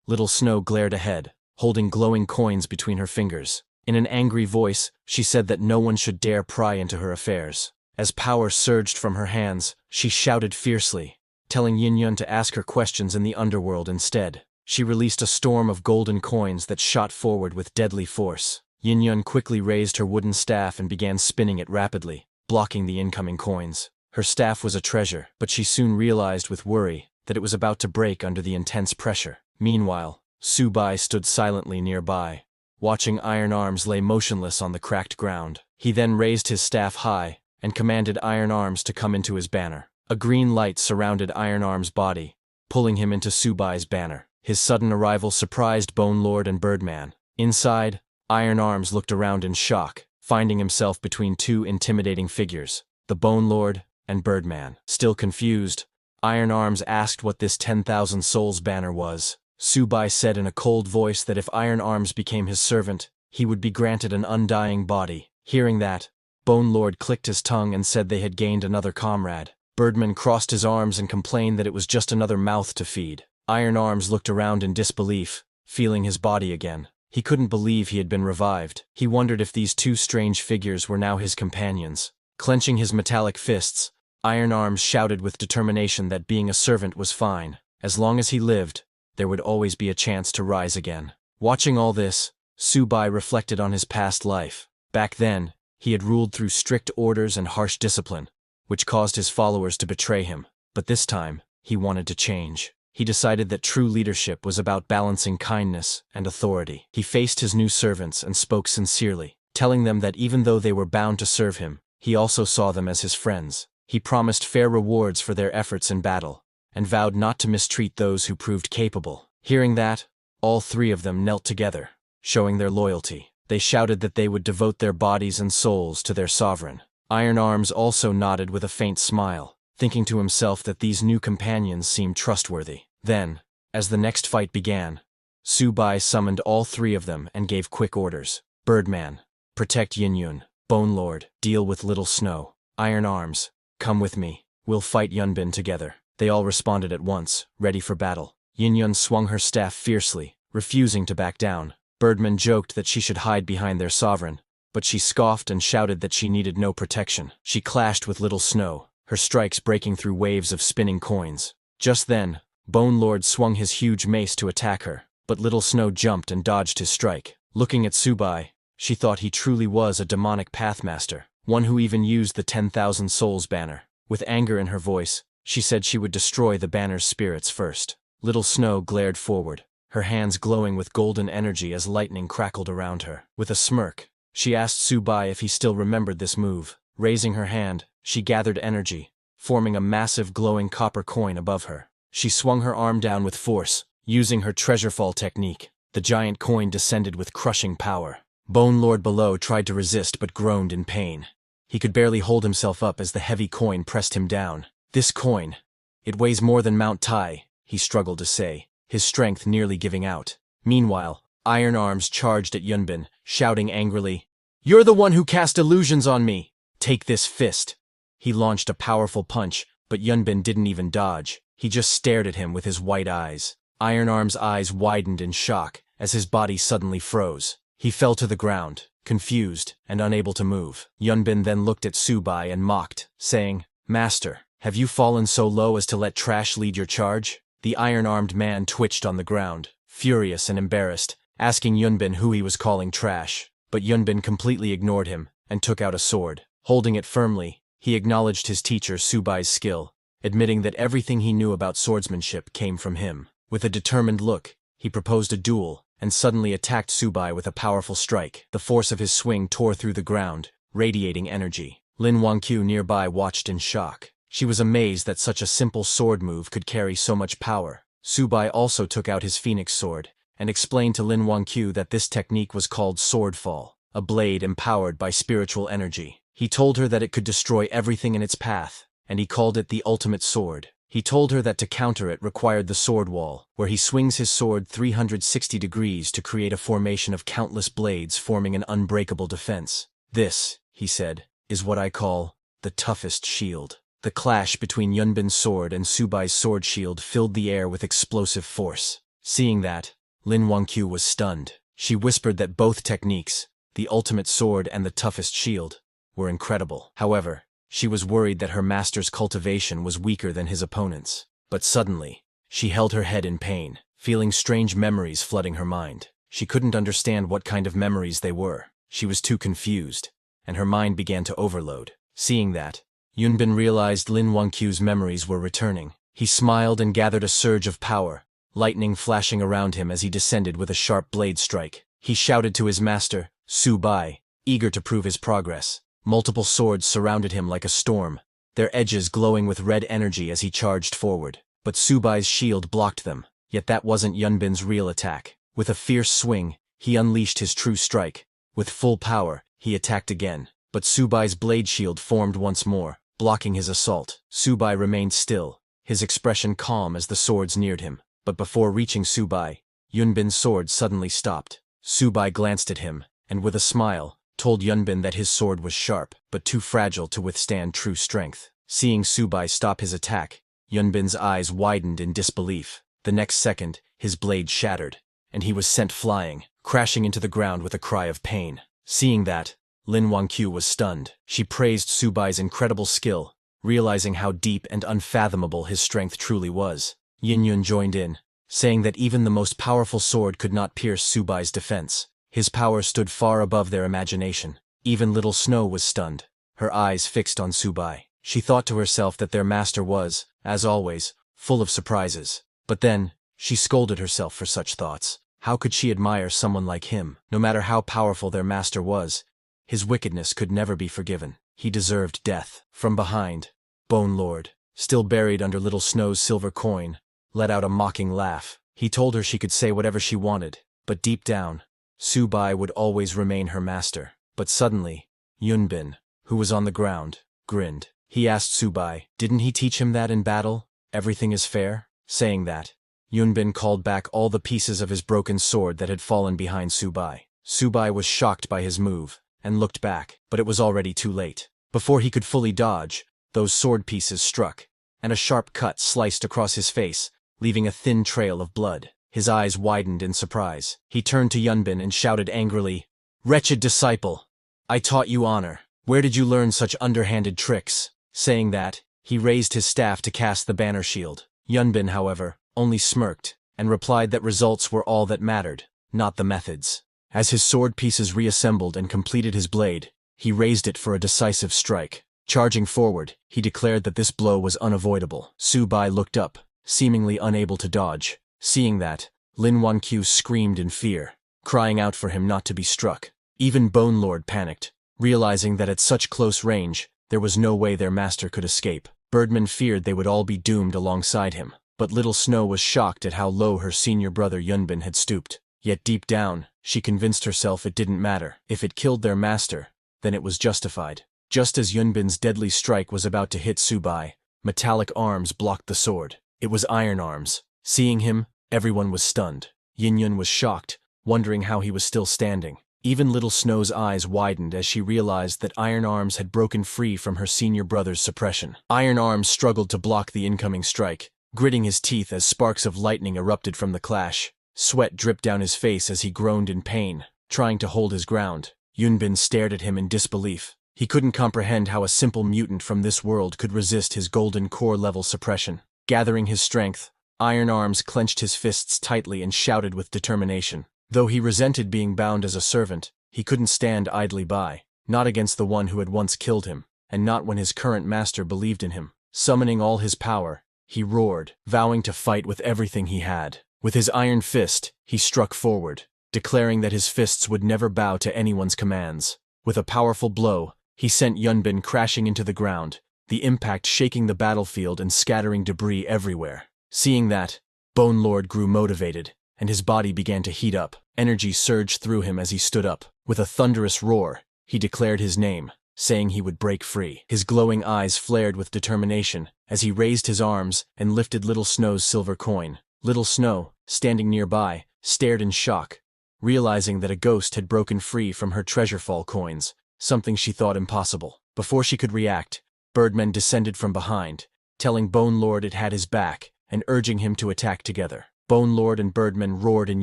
Little Snow glared ahead, holding glowing coins between her fingers. In an angry voice, she said that no one should dare pry into her affairs. As power surged from her hands, she shouted fiercely, telling Yin to ask her questions in the underworld instead. She released a storm of golden coins that shot forward with deadly force. Yin quickly raised her wooden staff and began spinning it rapidly, blocking the incoming coins. Her staff was a treasure, but she soon realized with worry that it was about to break under the intense pressure. Meanwhile, Subai stood silently nearby, watching Iron Arms lay motionless on the cracked ground. He then raised his staff high and commanded Iron Arms to come into his banner. A green light surrounded Iron Arms' body, pulling him into Subai's banner. His sudden arrival surprised Bone Lord and Birdman. Inside, Iron Arms looked around in shock, finding himself between two intimidating figures, the Bone Lord and Birdman. Still confused, Iron Arms asked what this 10,000 souls banner was. Subai said in a cold voice that if Iron Arms became his servant, he would be granted an undying body. Hearing that, Bone Lord clicked his tongue and said they had gained another comrade. Birdman crossed his arms and complained that it was just another mouth to feed. Iron Arms looked around in disbelief, feeling his body again. He couldn't believe he had been revived. He wondered if these two strange figures were now his companions. Clenching his metallic fists, Iron Arms shouted with determination that being a servant was fine. As long as he lived, there would always be a chance to rise again. Watching all this, Subai reflected on his past life. Back then, he had ruled through strict orders and harsh discipline, which caused his followers to betray him. But this time, he wanted to change. He decided that true leadership was about balancing kindness and authority. He faced his new servants and spoke sincerely, telling them that even though they were bound to serve him, he also saw them as his friends. He promised fair rewards for their efforts in battle, and vowed not to mistreat those who proved capable. Hearing that, all three of them knelt together, showing their loyalty. They shouted that they would devote their bodies and souls to their sovereign. Iron Arms also nodded with a faint smile, thinking to himself that these new companions seemed trustworthy. Then, as the next fight began, Subai summoned all three of them and gave quick orders. Birdman, protect Yin. Bone Lord, deal with Little Snow. Iron Arms, come with me. We'll fight Yunbin together. They all responded at once, ready for battle. Yin swung her staff fiercely, refusing to back down. Birdman joked that she should hide behind their sovereign, but she scoffed and shouted that she needed no protection. She clashed with Little Snow, her strikes breaking through waves of spinning coins. Just then, Bone Lord swung his huge mace to attack her, but Little Snow jumped and dodged his strike. Looking at Subai, she thought he truly was a demonic pathmaster, one who even used the 10,000 souls banner. With anger in her voice, she said she would destroy the banner's spirits first. Little Snow glared forward, her hands glowing with golden energy as lightning crackled around her. With a smirk, she asked Subai if he still remembered this move. Raising her hand, she gathered energy, forming a massive glowing copper coin above her. She swung her arm down with force, using her treasure fall technique. The giant coin descended with crushing power. Bone Lord below tried to resist but groaned in pain. He could barely hold himself up as the heavy coin pressed him down. This coin, it weighs more than Mount Tai, he struggled to say, his strength nearly giving out. Meanwhile, Iron Arms charged at Yunbin, shouting angrily, "You're the one who cast illusions on me! Take this fist!" He launched a powerful punch, but Yunbin didn't even dodge. He just stared at him with his white eyes. Iron Arms' eyes widened in shock as his body suddenly froze. He fell to the ground, confused and unable to move. Yunbin then looked at Subai and mocked, saying, "Master, have you fallen so low as to let trash lead your charge?" The iron-armed man twitched on the ground, furious and embarrassed, asking Yunbin who he was calling trash. But Yunbin completely ignored him and took out a sword. Holding it firmly, he acknowledged his teacher Subai's skill, admitting that everything he knew about swordsmanship came from him. With a determined look, he proposed a duel and suddenly attacked Subai with a powerful strike. The force of his swing tore through the ground, radiating energy. Lin Wangqiu nearby watched in shock. She was amazed that such a simple sword move could carry so much power. Subai also took out his phoenix sword and explained to Lin Wangqiu that this technique was called swordfall, a blade empowered by spiritual energy. He told her that it could destroy everything in its path, and he called it the ultimate sword. He told her that to counter it required the sword wall, where he swings his sword 360 degrees to create a formation of countless blades forming an unbreakable defense. "This," he said, "is what I call the toughest shield." The clash between Yunbin's sword and Subai's sword shield filled the air with explosive force. Seeing that, Lin Wangqiu was stunned. She whispered that both techniques, the ultimate sword and the toughest shield, were incredible. However, She was worried that her master's cultivation was weaker than his opponent's. But suddenly, she held her head in pain, feeling strange memories flooding her mind. She couldn't understand what kind of memories they were. She was too confused, and her mind began to overload. Seeing that, Yunbin realized Lin Wangqiu's memories were returning. He smiled and gathered a surge of power, lightning flashing around him as he descended with a sharp blade strike. He shouted to his master, Su Bai, eager to prove his progress. Multiple swords surrounded him like a storm, their edges glowing with red energy as he charged forward. But Su Bai's shield blocked them, yet that wasn't Yunbin's real attack. With a fierce swing, he unleashed his true strike. With full power, he attacked again, but Su Bai's blade shield formed once more, blocking his assault. Su Bai remained still, his expression calm as the swords neared him. But before reaching Su Bai, Yunbin's sword suddenly stopped. Su Bai glanced at him, and with a smile, told Yunbin that his sword was sharp, but too fragile to withstand true strength. Seeing Su Bai stop his attack, Yunbin's eyes widened in disbelief. The next second, his blade shattered, and he was sent flying, crashing into the ground with a cry of pain. Seeing that, Lin Wangqiu was stunned. She praised Su Bai's incredible skill, realizing how deep and unfathomable his strength truly was. Yin Yun joined in, saying that even the most powerful sword could not pierce Su Bai's defense. His power stood far above their imagination. Even Little Snow was stunned, her eyes fixed on Su Bai. She thought to herself that their master was, as always, full of surprises. But then, she scolded herself for such thoughts. How could she admire someone like him? No matter how powerful their master was, his wickedness could never be forgiven. He deserved death. From behind, Bone Lord, still buried under Little Snow's silver coin, let out a mocking laugh. He told her she could say whatever she wanted, but deep down, Su Bai would always remain her master. But suddenly, Yunbin, who was on the ground, grinned. He asked Su Bai, didn't he teach him that in battle, everything is fair? Saying that, Yunbin called back all the pieces of his broken sword that had fallen behind Su Bai. Su Bai was shocked by his move, and looked back, but it was already too late. Before he could fully dodge, those sword pieces struck, and a sharp cut sliced across his face, leaving a thin trail of blood. His eyes widened in surprise. He turned to Yunbin and shouted angrily, "Wretched disciple! I taught you honor. Where did you learn such underhanded tricks?" Saying that, he raised his staff to cast the banner shield. Yunbin, however, only smirked, and replied that results were all that mattered, not the methods. As his sword pieces reassembled and completed his blade, he raised it for a decisive strike. Charging forward, he declared that this blow was unavoidable. Su Bai looked up, seemingly unable to dodge. Seeing that, Lin Wangqiu screamed in fear, crying out for him not to be struck. Even Bone Lord panicked, realizing that at such close range, there was no way their master could escape. Birdman feared they would all be doomed alongside him, but Little Snow was shocked at how low her senior brother Yunbin had stooped. Yet deep down, she convinced herself it didn't matter. If it killed their master, then it was justified. Just as Yunbin's deadly strike was about to hit Su Bai, metallic arms blocked the sword. It was iron arms. Seeing him, everyone was stunned. Yin Yun was shocked, wondering how he was still standing. Even Little Snow's eyes widened as she realized that Iron Arms had broken free from her senior brother's suppression. Iron Arms struggled to block the incoming strike, gritting his teeth as sparks of lightning erupted from the clash. Sweat dripped down his face as he groaned in pain, trying to hold his ground. Yunbin stared at him in disbelief. He couldn't comprehend how a simple mutant from this world could resist his golden core-level suppression. Gathering his strength, Iron Arms clenched his fists tightly and shouted with determination. Though he resented being bound as a servant, he couldn't stand idly by, not against the one who had once killed him, and not when his current master believed in him. Summoning all his power, he roared, vowing to fight with everything he had. With his iron fist, he struck forward, declaring that his fists would never bow to anyone's commands. With a powerful blow, he sent Yunbin crashing into the ground, the impact shaking the battlefield and scattering debris everywhere. Seeing that, Bone Lord grew motivated, and his body began to heat up. Energy surged through him as he stood up. With a thunderous roar, he declared his name, saying he would break free. His glowing eyes flared with determination as he raised his arms and lifted Little Snow's silver coin. Little Snow, standing nearby, stared in shock, realizing that a ghost had broken free from her treasure-fall coins, something she thought impossible. Before she could react, Birdman descended from behind, telling Bone Lord it had his back and urging him to attack together. Bone Lord and Birdman roared in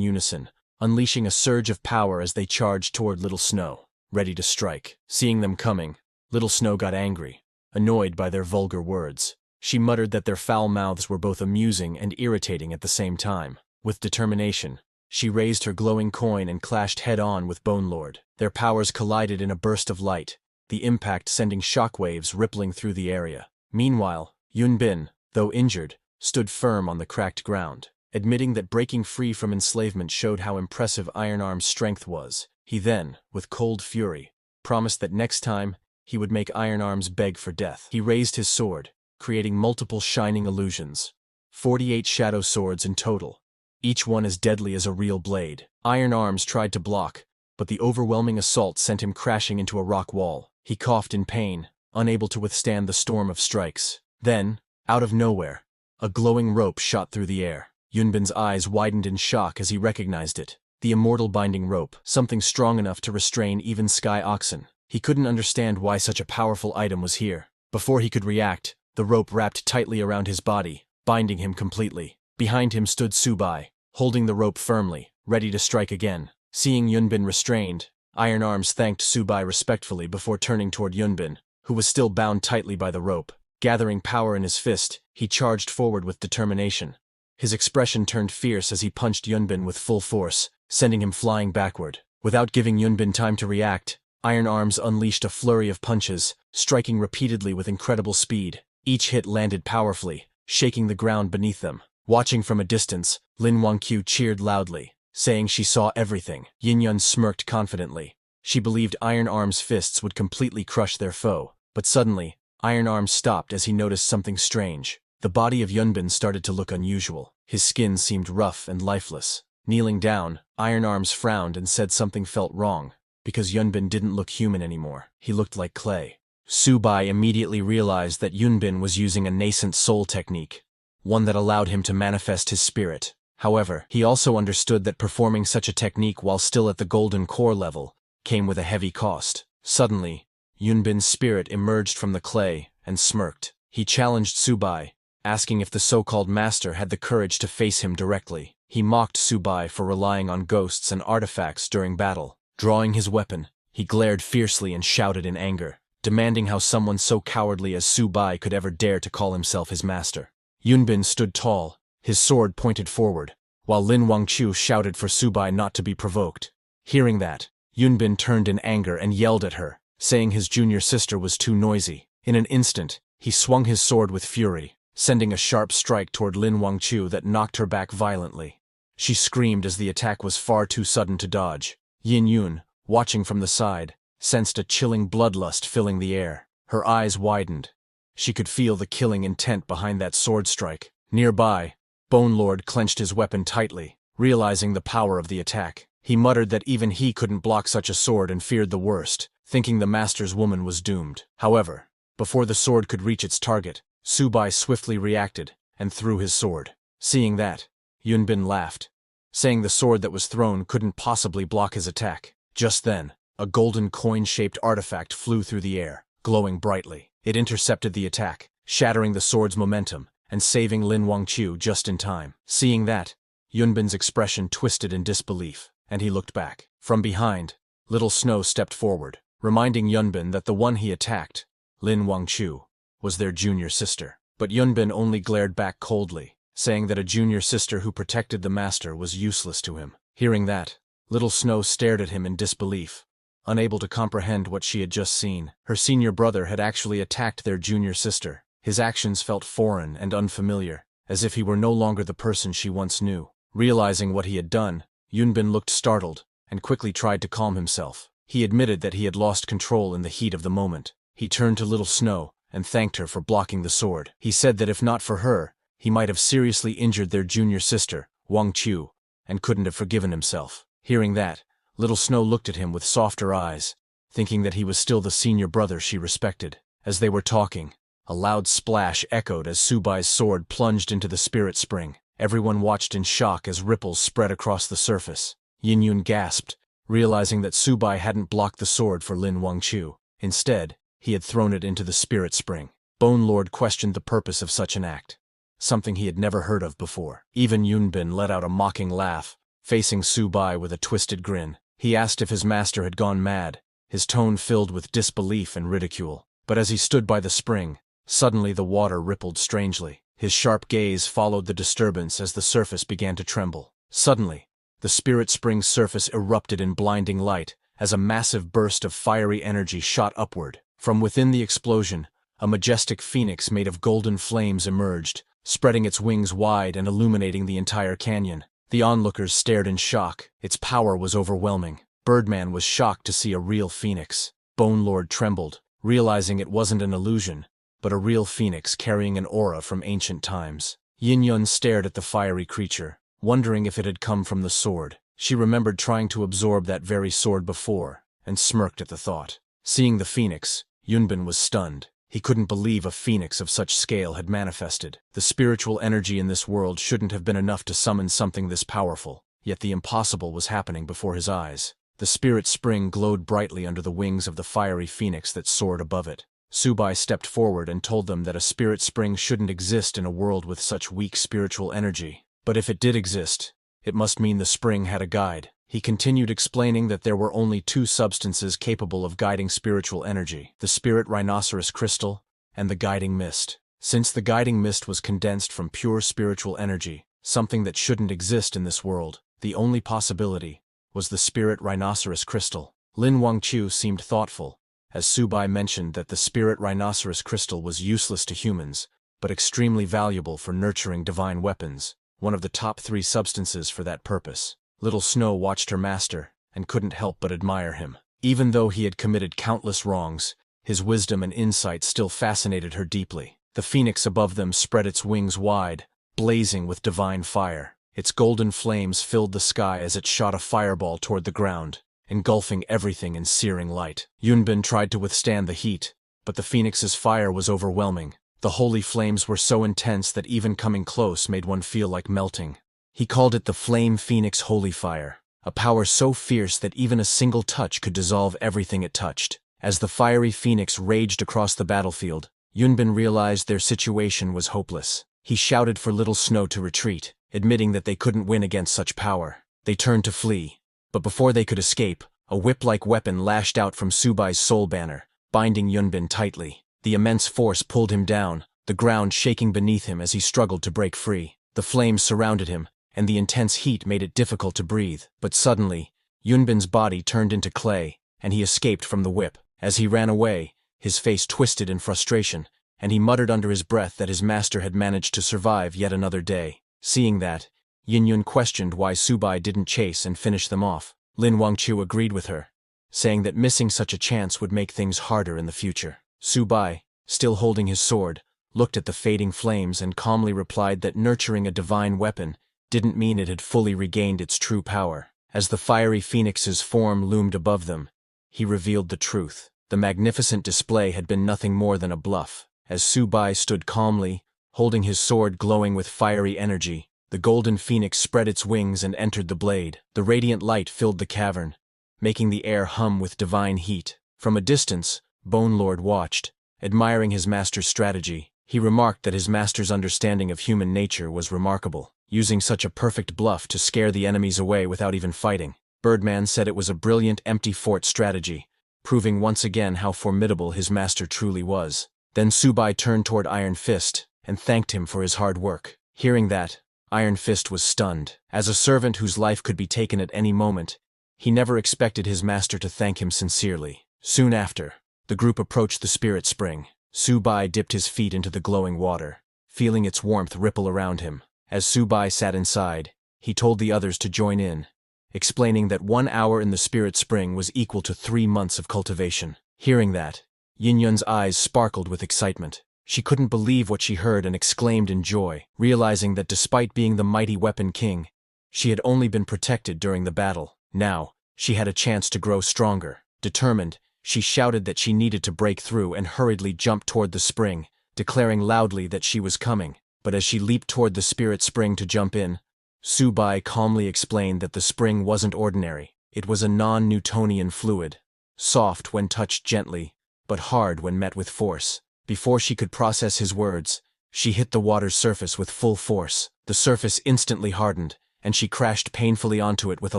unison, unleashing a surge of power as they charged toward Little Snow, ready to strike. Seeing them coming, Little Snow got angry, annoyed by their vulgar words. She muttered that their foul mouths were both amusing and irritating at the same time. With determination, she raised her glowing coin and clashed head-on with Bone Lord. Their powers collided in a burst of light, the impact sending shockwaves rippling through the area. Meanwhile, Yunbin, though injured, stood firm on the cracked ground. Admitting that breaking free from enslavement showed how impressive Iron Arm's strength was, he then, with cold fury, promised that next time, he would make Iron Arms beg for death. He raised his sword, creating multiple shining illusions. 48 shadow swords in total, each one as deadly as a real blade. Iron Arms tried to block, but the overwhelming assault sent him crashing into a rock wall. He coughed in pain, unable to withstand the storm of strikes. Then, out of nowhere, a glowing rope shot through the air. Yunbin's eyes widened in shock as he recognized it. The immortal binding rope, something strong enough to restrain even sky oxen. He couldn't understand why such a powerful item was here. Before he could react, the rope wrapped tightly around his body, binding him completely. Behind him stood Subai, holding the rope firmly, ready to strike again. Seeing Yunbin restrained, Iron Arms thanked Subai respectfully before turning toward Yunbin, who was still bound tightly by the rope. Gathering power in his fist, he charged forward with determination. His expression turned fierce as he punched Yunbin with full force, sending him flying backward. Without giving Yunbin time to react, Iron Arms unleashed a flurry of punches, striking repeatedly with incredible speed. Each hit landed powerfully, shaking the ground beneath them. Watching from a distance, Lin Wangqiu cheered loudly, saying she saw everything. Yin Yun smirked confidently. She believed Iron Arms' fists would completely crush their foe. But suddenly, Iron Arms stopped as he noticed something strange. The body of Yunbin started to look unusual. His skin seemed rough and lifeless. Kneeling down, Iron Arms frowned and said something felt wrong, because Yunbin didn't look human anymore. He looked like clay. Subai immediately realized that Yunbin was using a nascent soul technique, one that allowed him to manifest his spirit. However, he also understood that performing such a technique while still at the golden core level came with a heavy cost. Suddenly, Yunbin's spirit emerged from the clay and smirked. He challenged Subai, asking if the so-called master had the courage to face him directly. He mocked Subai for relying on ghosts and artifacts during battle. Drawing his weapon, he glared fiercely and shouted in anger, demanding how someone so cowardly as Subai could ever dare to call himself his master. Yunbin stood tall, his sword pointed forward, while Lin Wangqiu shouted for Subai not to be provoked. Hearing that, Yunbin turned in anger and yelled at her, saying his junior sister was too noisy. In an instant, he swung his sword with fury, sending a sharp strike toward Lin Wangqiu that knocked her back violently. She screamed as the attack was far too sudden to dodge. Yin Yun, watching from the side, sensed a chilling bloodlust filling the air. Her eyes widened. She could feel the killing intent behind that sword strike. Nearby, Bone Lord clenched his weapon tightly, realizing the power of the attack. He muttered that even he couldn't block such a sword and feared the worst, thinking the master's woman was doomed. However, before the sword could reach its target, Subai swiftly reacted and threw his sword. Seeing that, Yunbin laughed, saying the sword that was thrown couldn't possibly block his attack. Just then, a golden coin-shaped artifact flew through the air, glowing brightly. It intercepted the attack, shattering the sword's momentum and saving Lin Wangqiu just in time. Seeing that, Yunbin's expression twisted in disbelief, and he looked back. From behind, Little Snow stepped forward, reminding Yunbin that the one he attacked, Lin Wangqiu, was their junior sister. But Yunbin only glared back coldly, saying that a junior sister who protected the master was useless to him. Hearing that, Little Snow stared at him in disbelief, unable to comprehend what she had just seen. Her senior brother had actually attacked their junior sister. His actions felt foreign and unfamiliar, as if he were no longer the person she once knew. Realizing what he had done, Yunbin looked startled and quickly tried to calm himself. He admitted that he had lost control in the heat of the moment. He turned to Little Snow and thanked her for blocking the sword. He said that if not for her, he might have seriously injured their junior sister, Wangqiu, and couldn't have forgiven himself. Hearing that, Little Snow looked at him with softer eyes, thinking that he was still the senior brother she respected. As they were talking, a loud splash echoed as Subai's sword plunged into the spirit spring. Everyone watched in shock as ripples spread across the surface. Yin Yun gasped, realizing that Subai hadn't blocked the sword for Lin Wangqiu. Instead, he had thrown it into the spirit spring. Bone Lord questioned the purpose of such an act, something he had never heard of before. Even Yunbin let out a mocking laugh, facing Subai with a twisted grin. He asked if his master had gone mad, his tone filled with disbelief and ridicule. But as he stood by the spring, suddenly the water rippled strangely. His sharp gaze followed the disturbance as the surface began to tremble. Suddenly, the spirit spring's surface erupted in blinding light as a massive burst of fiery energy shot upward. From within the explosion, a majestic phoenix made of golden flames emerged, spreading its wings wide and illuminating the entire canyon. The onlookers stared in shock. Its power was overwhelming. Birdman was shocked to see a real phoenix. Bone Lord trembled, realizing it wasn't an illusion, but a real phoenix carrying an aura from ancient times. Yin Yun stared at the fiery creature, wondering if it had come from the sword. She remembered trying to absorb that very sword before, and smirked at the thought. Seeing the phoenix, Yunbin was stunned. He couldn't believe a phoenix of such scale had manifested. The spiritual energy in this world shouldn't have been enough to summon something this powerful, yet the impossible was happening before his eyes. The spirit spring glowed brightly under the wings of the fiery phoenix that soared above it. Subai stepped forward and told them that a spirit spring shouldn't exist in a world with such weak spiritual energy. But if it did exist, it must mean the spring had a guide. He continued explaining that there were only two substances capable of guiding spiritual energy: the spirit rhinoceros crystal and the guiding mist. Since the guiding mist was condensed from pure spiritual energy, something that shouldn't exist in this world, the only possibility was the spirit rhinoceros crystal. Lin Wangqiu seemed thoughtful, as Subai mentioned that the spirit rhinoceros crystal was useless to humans, but extremely valuable for nurturing divine weapons, one of the top 3 substances for that purpose. Little Snow watched her master, and couldn't help but admire him. Even though he had committed countless wrongs, his wisdom and insight still fascinated her deeply. The phoenix above them spread its wings wide, blazing with divine fire. Its golden flames filled the sky as it shot a fireball toward the ground, engulfing everything in searing light. Yunbin tried to withstand the heat, but the phoenix's fire was overwhelming. The holy flames were so intense that even coming close made one feel like melting. He called it the Flame Phoenix Holy Fire, a power so fierce that even a single touch could dissolve everything it touched. As the fiery phoenix raged across the battlefield, Yunbin realized their situation was hopeless. He shouted for Little Snow to retreat, admitting that they couldn't win against such power. They turned to flee, but before they could escape, a whip-like weapon lashed out from Subai's soul banner, binding Yunbin tightly. The immense force pulled him down, the ground shaking beneath him as he struggled to break free. The flames surrounded him, and the intense heat made it difficult to breathe. But suddenly, Yunbin's body turned into clay, and he escaped from the whip. As he ran away, his face twisted in frustration, and he muttered under his breath that his master had managed to survive yet another day. Seeing that, Yin Yun questioned why Subai didn't chase and finish them off. Lin Wangqiu agreed with her, saying that missing such a chance would make things harder in the future. Subai, still holding his sword, looked at the fading flames and calmly replied that nurturing a divine weapon didn't mean it had fully regained its true power. As the fiery phoenix's form loomed above them, he revealed the truth. The magnificent display had been nothing more than a bluff. As Subai stood calmly, holding his sword glowing with fiery energy, the golden phoenix spread its wings and entered the blade. The radiant light filled the cavern, making the air hum with divine heat. From a distance, Bone Lord watched, admiring his master's strategy. He remarked that his master's understanding of human nature was remarkable, using such a perfect bluff to scare the enemies away without even fighting. Birdman said it was a brilliant empty fort strategy, proving once again how formidable his master truly was. Then Subai turned toward Iron Fist and thanked him for his hard work. Hearing that, Iron Fist was stunned. As a servant whose life could be taken at any moment, he never expected his master to thank him sincerely. Soon after, the group approached the spirit spring. Subai dipped his feet into the glowing water, feeling its warmth ripple around him. As Subai sat inside, he told the others to join in, explaining that 1 hour in the spirit spring was equal to 3 months of cultivation. Hearing that, Yin Yun's eyes sparkled with excitement. She couldn't believe what she heard and exclaimed in joy, realizing that despite being the mighty weapon king, she had only been protected during the battle. Now, she had a chance to grow stronger. Determined, she shouted that she needed to break through and hurriedly jumped toward the spring, declaring loudly that she was coming. But as she leaped toward the spirit spring to jump in, Subai calmly explained that the spring wasn't ordinary. It was a non-Newtonian fluid, soft when touched gently, but hard when met with force. Before she could process his words, she hit the water's surface with full force. The surface instantly hardened, and she crashed painfully onto it with a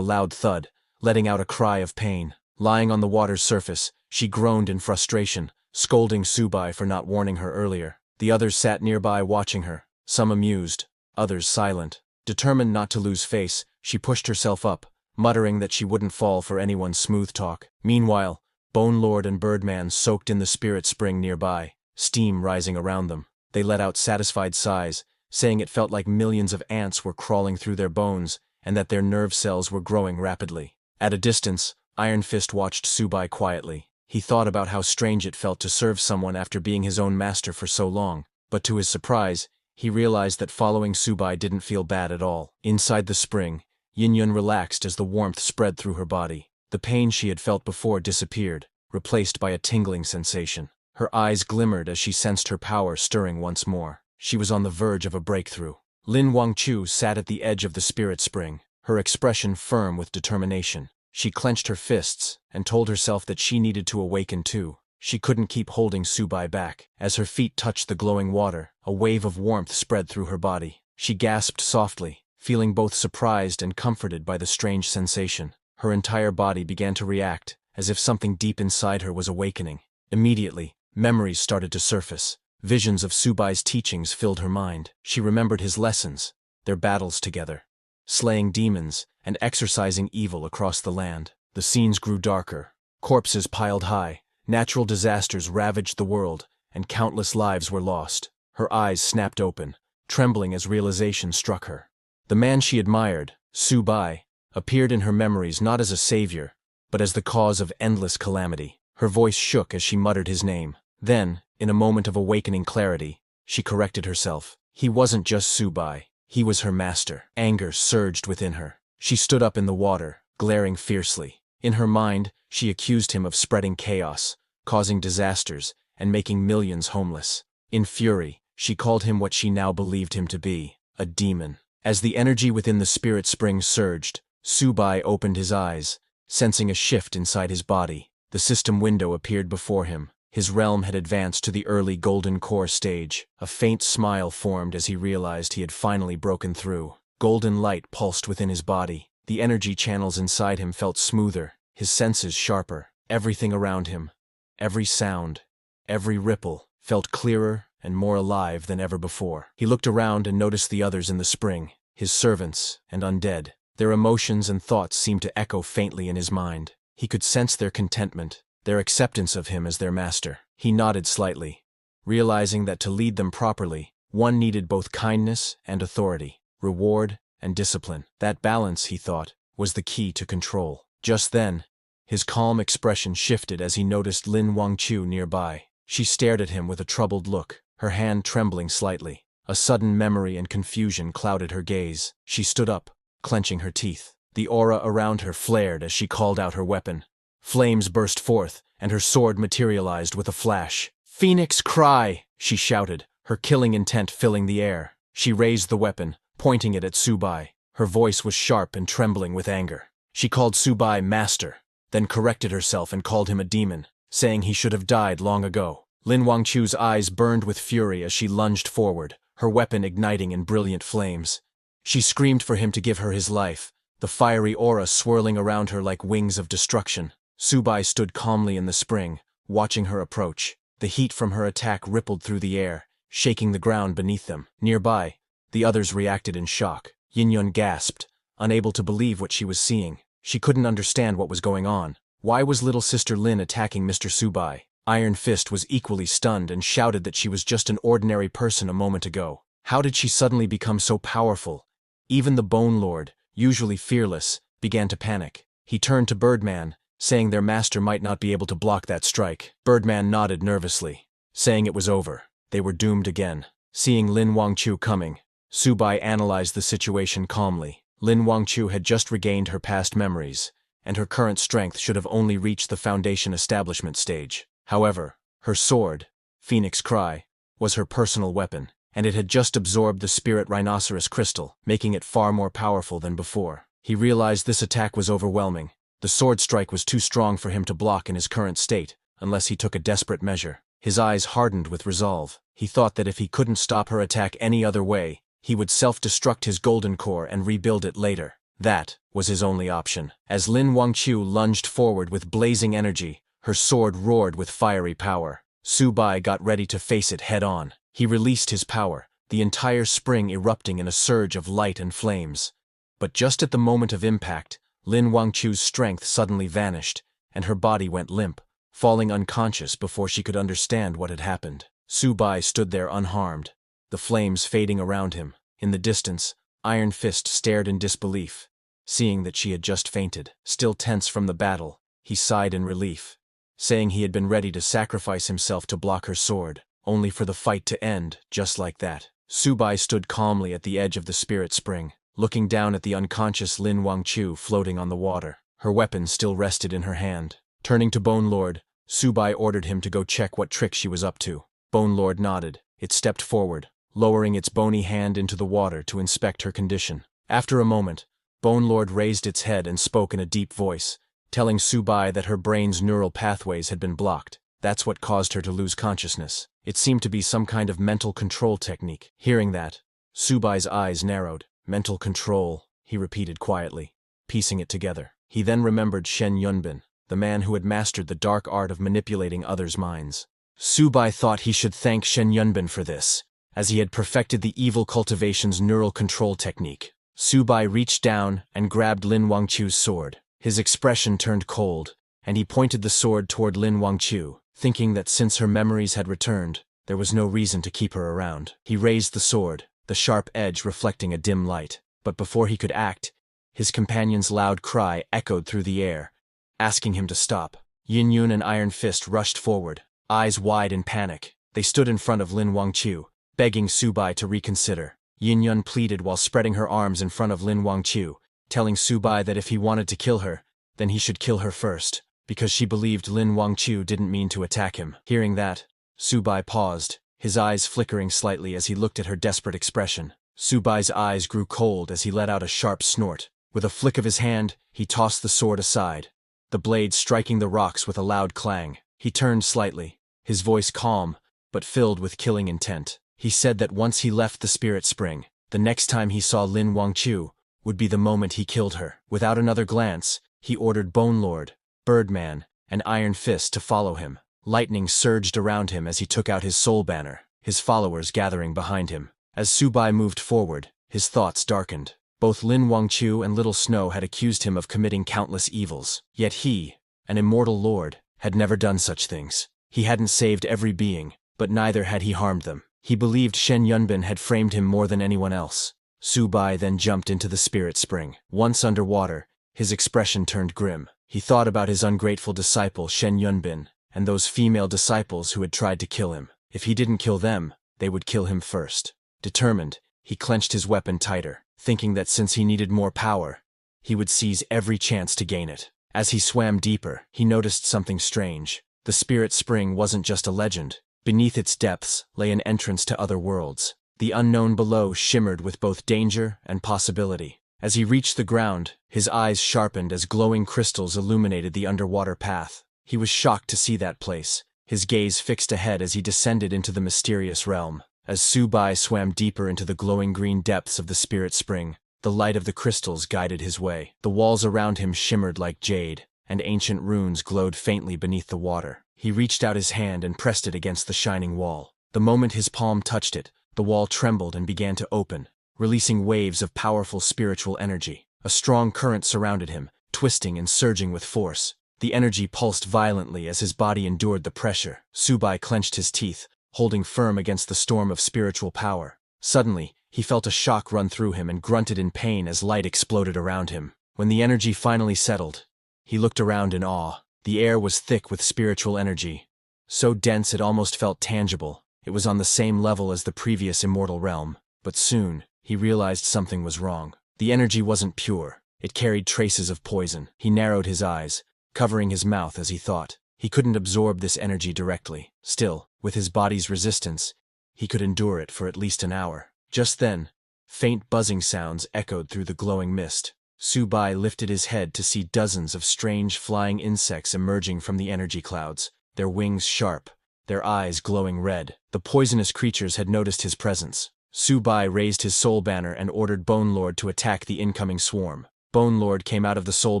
loud thud, letting out a cry of pain. Lying on the water's surface, she groaned in frustration, scolding Subai for not warning her earlier. The others sat nearby watching her, some amused, others silent. Determined not to lose face, she pushed herself up, muttering that she wouldn't fall for anyone's smooth talk. Meanwhile, Bone Lord and Birdman soaked in the spirit spring nearby, steam rising around them. They let out satisfied sighs, saying it felt like millions of ants were crawling through their bones and that their nerve cells were growing rapidly. At a distance, Iron Fist watched Subai quietly. He thought about how strange it felt to serve someone after being his own master for so long, but to his surprise, he realized that following Subai didn't feel bad at all. Inside the spring, Yin-Yun relaxed as the warmth spread through her body. The pain she had felt before disappeared, replaced by a tingling sensation. Her eyes glimmered as she sensed her power stirring once more. She was on the verge of a breakthrough. Lin Wangchu sat at the edge of the spirit spring, her expression firm with determination. She clenched her fists and told herself that she needed to awaken too. She couldn't keep holding Subai back. As her feet touched the glowing water, a wave of warmth spread through her body. She gasped softly, feeling both surprised and comforted by the strange sensation. Her entire body began to react, as if something deep inside her was awakening. Immediately, memories started to surface. Visions of Subai's teachings filled her mind. She remembered his lessons, their battles together, slaying demons and exorcising evil across the land. The scenes grew darker. Corpses piled high, natural disasters ravaged the world, and countless lives were lost. Her eyes snapped open, trembling as realization struck her. The man she admired, Subai, appeared in her memories not as a savior, but as the cause of endless calamity. Her voice shook as she muttered his name. Then, in a moment of awakening clarity, she corrected herself. He wasn't just Subai, he was her master. Anger surged within her. She stood up in the water, glaring fiercely. In her mind, she accused him of spreading chaos, causing disasters, and making millions homeless. In fury, she called him what she now believed him to be, a demon. As the energy within the spirit spring surged, Subai opened his eyes, sensing a shift inside his body. The system window appeared before him. His realm had advanced to the early golden core stage. A faint smile formed as he realized he had finally broken through. Golden light pulsed within his body. The energy channels inside him felt smoother, his senses sharper. Everything around him, every sound, every ripple, felt clearer and more alive than ever before. He looked around and noticed the others in the spring, his servants and undead. Their emotions and thoughts seemed to echo faintly in his mind. He could sense their contentment, their acceptance of him as their master. He nodded slightly, realizing that to lead them properly, one needed both kindness and authority, reward and discipline. That balance, he thought, was the key to control. Just then, his calm expression shifted as he noticed Lin Wangchu nearby. She stared at him with a troubled look, her hand trembling slightly. A sudden memory and confusion clouded her gaze. She stood up, clenching her teeth. The aura around her flared as she called out her weapon. Flames burst forth, and her sword materialized with a flash. "Phoenix Cry!" she shouted, her killing intent filling the air. She raised the weapon, pointing it at Subai. Her voice was sharp and trembling with anger. She called Subai master, then corrected herself and called him a demon, saying he should have died long ago. Lin Wangchu's eyes burned with fury as she lunged forward, her weapon igniting in brilliant flames. She screamed for him to give her his life, the fiery aura swirling around her like wings of destruction. Subai stood calmly in the spring, watching her approach. The heat from her attack rippled through the air, shaking the ground beneath them. Nearby, the others reacted in shock. Yin-Yun gasped, unable to believe what she was seeing. She couldn't understand what was going on. Why was little sister Lin attacking Mr. Subai? Iron Fist was equally stunned and shouted that she was just an ordinary person a moment ago. How did she suddenly become so powerful? Even the Bone Lord, usually fearless, began to panic. He turned to Birdman, saying their master might not be able to block that strike. Birdman nodded nervously, saying it was over. They were doomed again. Seeing Lin Wangchu coming, Subai analyzed the situation calmly. Lin Wangchu had just regained her past memories, and her current strength should have only reached the foundation establishment stage. However, her sword, Phoenix Cry, was her personal weapon, and it had just absorbed the spirit rhinoceros crystal, making it far more powerful than before. He realized this attack was overwhelming. The sword strike was too strong for him to block in his current state, unless he took a desperate measure. His eyes hardened with resolve. He thought that if he couldn't stop her attack any other way, he would self-destruct his golden core and rebuild it later. That was his only option. As Lin Wangchu lunged forward with blazing energy, her sword roared with fiery power. Su-bai got ready to face it head-on. He released his power, the entire spring erupting in a surge of light and flames. But just at the moment of impact, Lin Wangchu's strength suddenly vanished, and her body went limp, falling unconscious before she could understand what had happened. Su-bai stood there unharmed, the flames fading around him. In the distance, Iron Fist stared in disbelief, seeing that she had just fainted. Still tense from the battle, he sighed in relief, saying he had been ready to sacrifice himself to block her sword, only for the fight to end just like that. Su-bai stood calmly at the edge of the spirit spring, looking down at the unconscious Lin Wangchu floating on the water. Her weapon still rested in her hand. Turning to Bone Lord, Su-bai ordered him to go check what trick she was up to. Bone Lord nodded. It stepped forward, lowering its bony hand into the water to inspect her condition. After a moment, Bone Lord raised its head and spoke in a deep voice, telling Su-bai that her brain's neural pathways had been blocked. That's what caused her to lose consciousness. It seemed to be some kind of mental control technique. Hearing that, Su-bai's eyes narrowed. Mental control, he repeated quietly, piecing it together. He then remembered Shen Yunbin, the man who had mastered the dark art of manipulating others' minds. Su-bai thought he should thank Shen Yunbin for this, as he had perfected the evil cultivation's neural control technique. Su-bai reached down and grabbed Lin Wangchu's sword. His expression turned cold, and he pointed the sword toward Lin Wangchu, thinking that since her memories had returned, there was no reason to keep her around. He raised the sword, the sharp edge reflecting a dim light. But before he could act, his companion's loud cry echoed through the air, asking him to stop. Yin Yun and Iron Fist rushed forward, eyes wide in panic. They stood in front of Lin Wangchu, begging Su-bai to reconsider. Yin Yun pleaded while spreading her arms in front of Lin Wangchu, telling Su-bai that if he wanted to kill her, then he should kill her first, because she believed Lin Wangchu didn't mean to attack him. Hearing that, Su-bai paused, his eyes flickering slightly as he looked at her desperate expression. Su-bai's eyes grew cold as he let out a sharp snort. With a flick of his hand, he tossed the sword aside, the blade striking the rocks with a loud clang. He turned slightly, his voice calm, but filled with killing intent. He said that once he left the spirit spring, the next time he saw Lin Wangchu would be the moment he killed her. Without another glance, he ordered Bone Lord, Birdman, and Iron Fist to follow him. Lightning surged around him as he took out his soul banner, his followers gathering behind him. As Su-bai moved forward, his thoughts darkened. Both Lin Wangchu and Little Snow had accused him of committing countless evils. Yet he, an immortal lord, had never done such things. He hadn't saved every being, but neither had he harmed them. He believed Shen Yunbin had framed him more than anyone else. Su-bai then jumped into the spirit spring. Once underwater, his expression turned grim. He thought about his ungrateful disciple Shen Yunbin, and those female disciples who had tried to kill him. If he didn't kill them, they would kill him first. Determined, he clenched his weapon tighter, thinking that since he needed more power, he would seize every chance to gain it. As he swam deeper, he noticed something strange. The spirit spring wasn't just a legend. Beneath its depths lay an entrance to other worlds. The unknown below shimmered with both danger and possibility. As he reached the ground, his eyes sharpened as glowing crystals illuminated the underwater path. He was shocked to see that place, his gaze fixed ahead as he descended into the mysterious realm. As Su-bai swam deeper into the glowing green depths of the spirit spring, the light of the crystals guided his way. The walls around him shimmered like jade, and ancient runes glowed faintly beneath the water. He reached out his hand and pressed it against the shining wall. The moment his palm touched it, the wall trembled and began to open, releasing waves of powerful spiritual energy. A strong current surrounded him, twisting and surging with force. The energy pulsed violently as his body endured the pressure. Su-bai clenched his teeth, holding firm against the storm of spiritual power. Suddenly, he felt a shock run through him and grunted in pain as light exploded around him. When the energy finally settled, he looked around in awe. The air was thick with spiritual energy, so dense it almost felt tangible. It was on the same level as the previous immortal realm. But soon, he realized something was wrong. The energy wasn't pure. It carried traces of poison. He narrowed his eyes, covering his mouth as he thought. He couldn't absorb this energy directly. Still, with his body's resistance, he could endure it for at least an hour. Just then, faint buzzing sounds echoed through the glowing mist. Su-bai lifted his head to see dozens of strange flying insects emerging from the energy clouds, their wings sharp, their eyes glowing red. The poisonous creatures had noticed his presence. Su-bai raised his soul banner and ordered Bone Lord to attack the incoming swarm. Bone Lord came out of the soul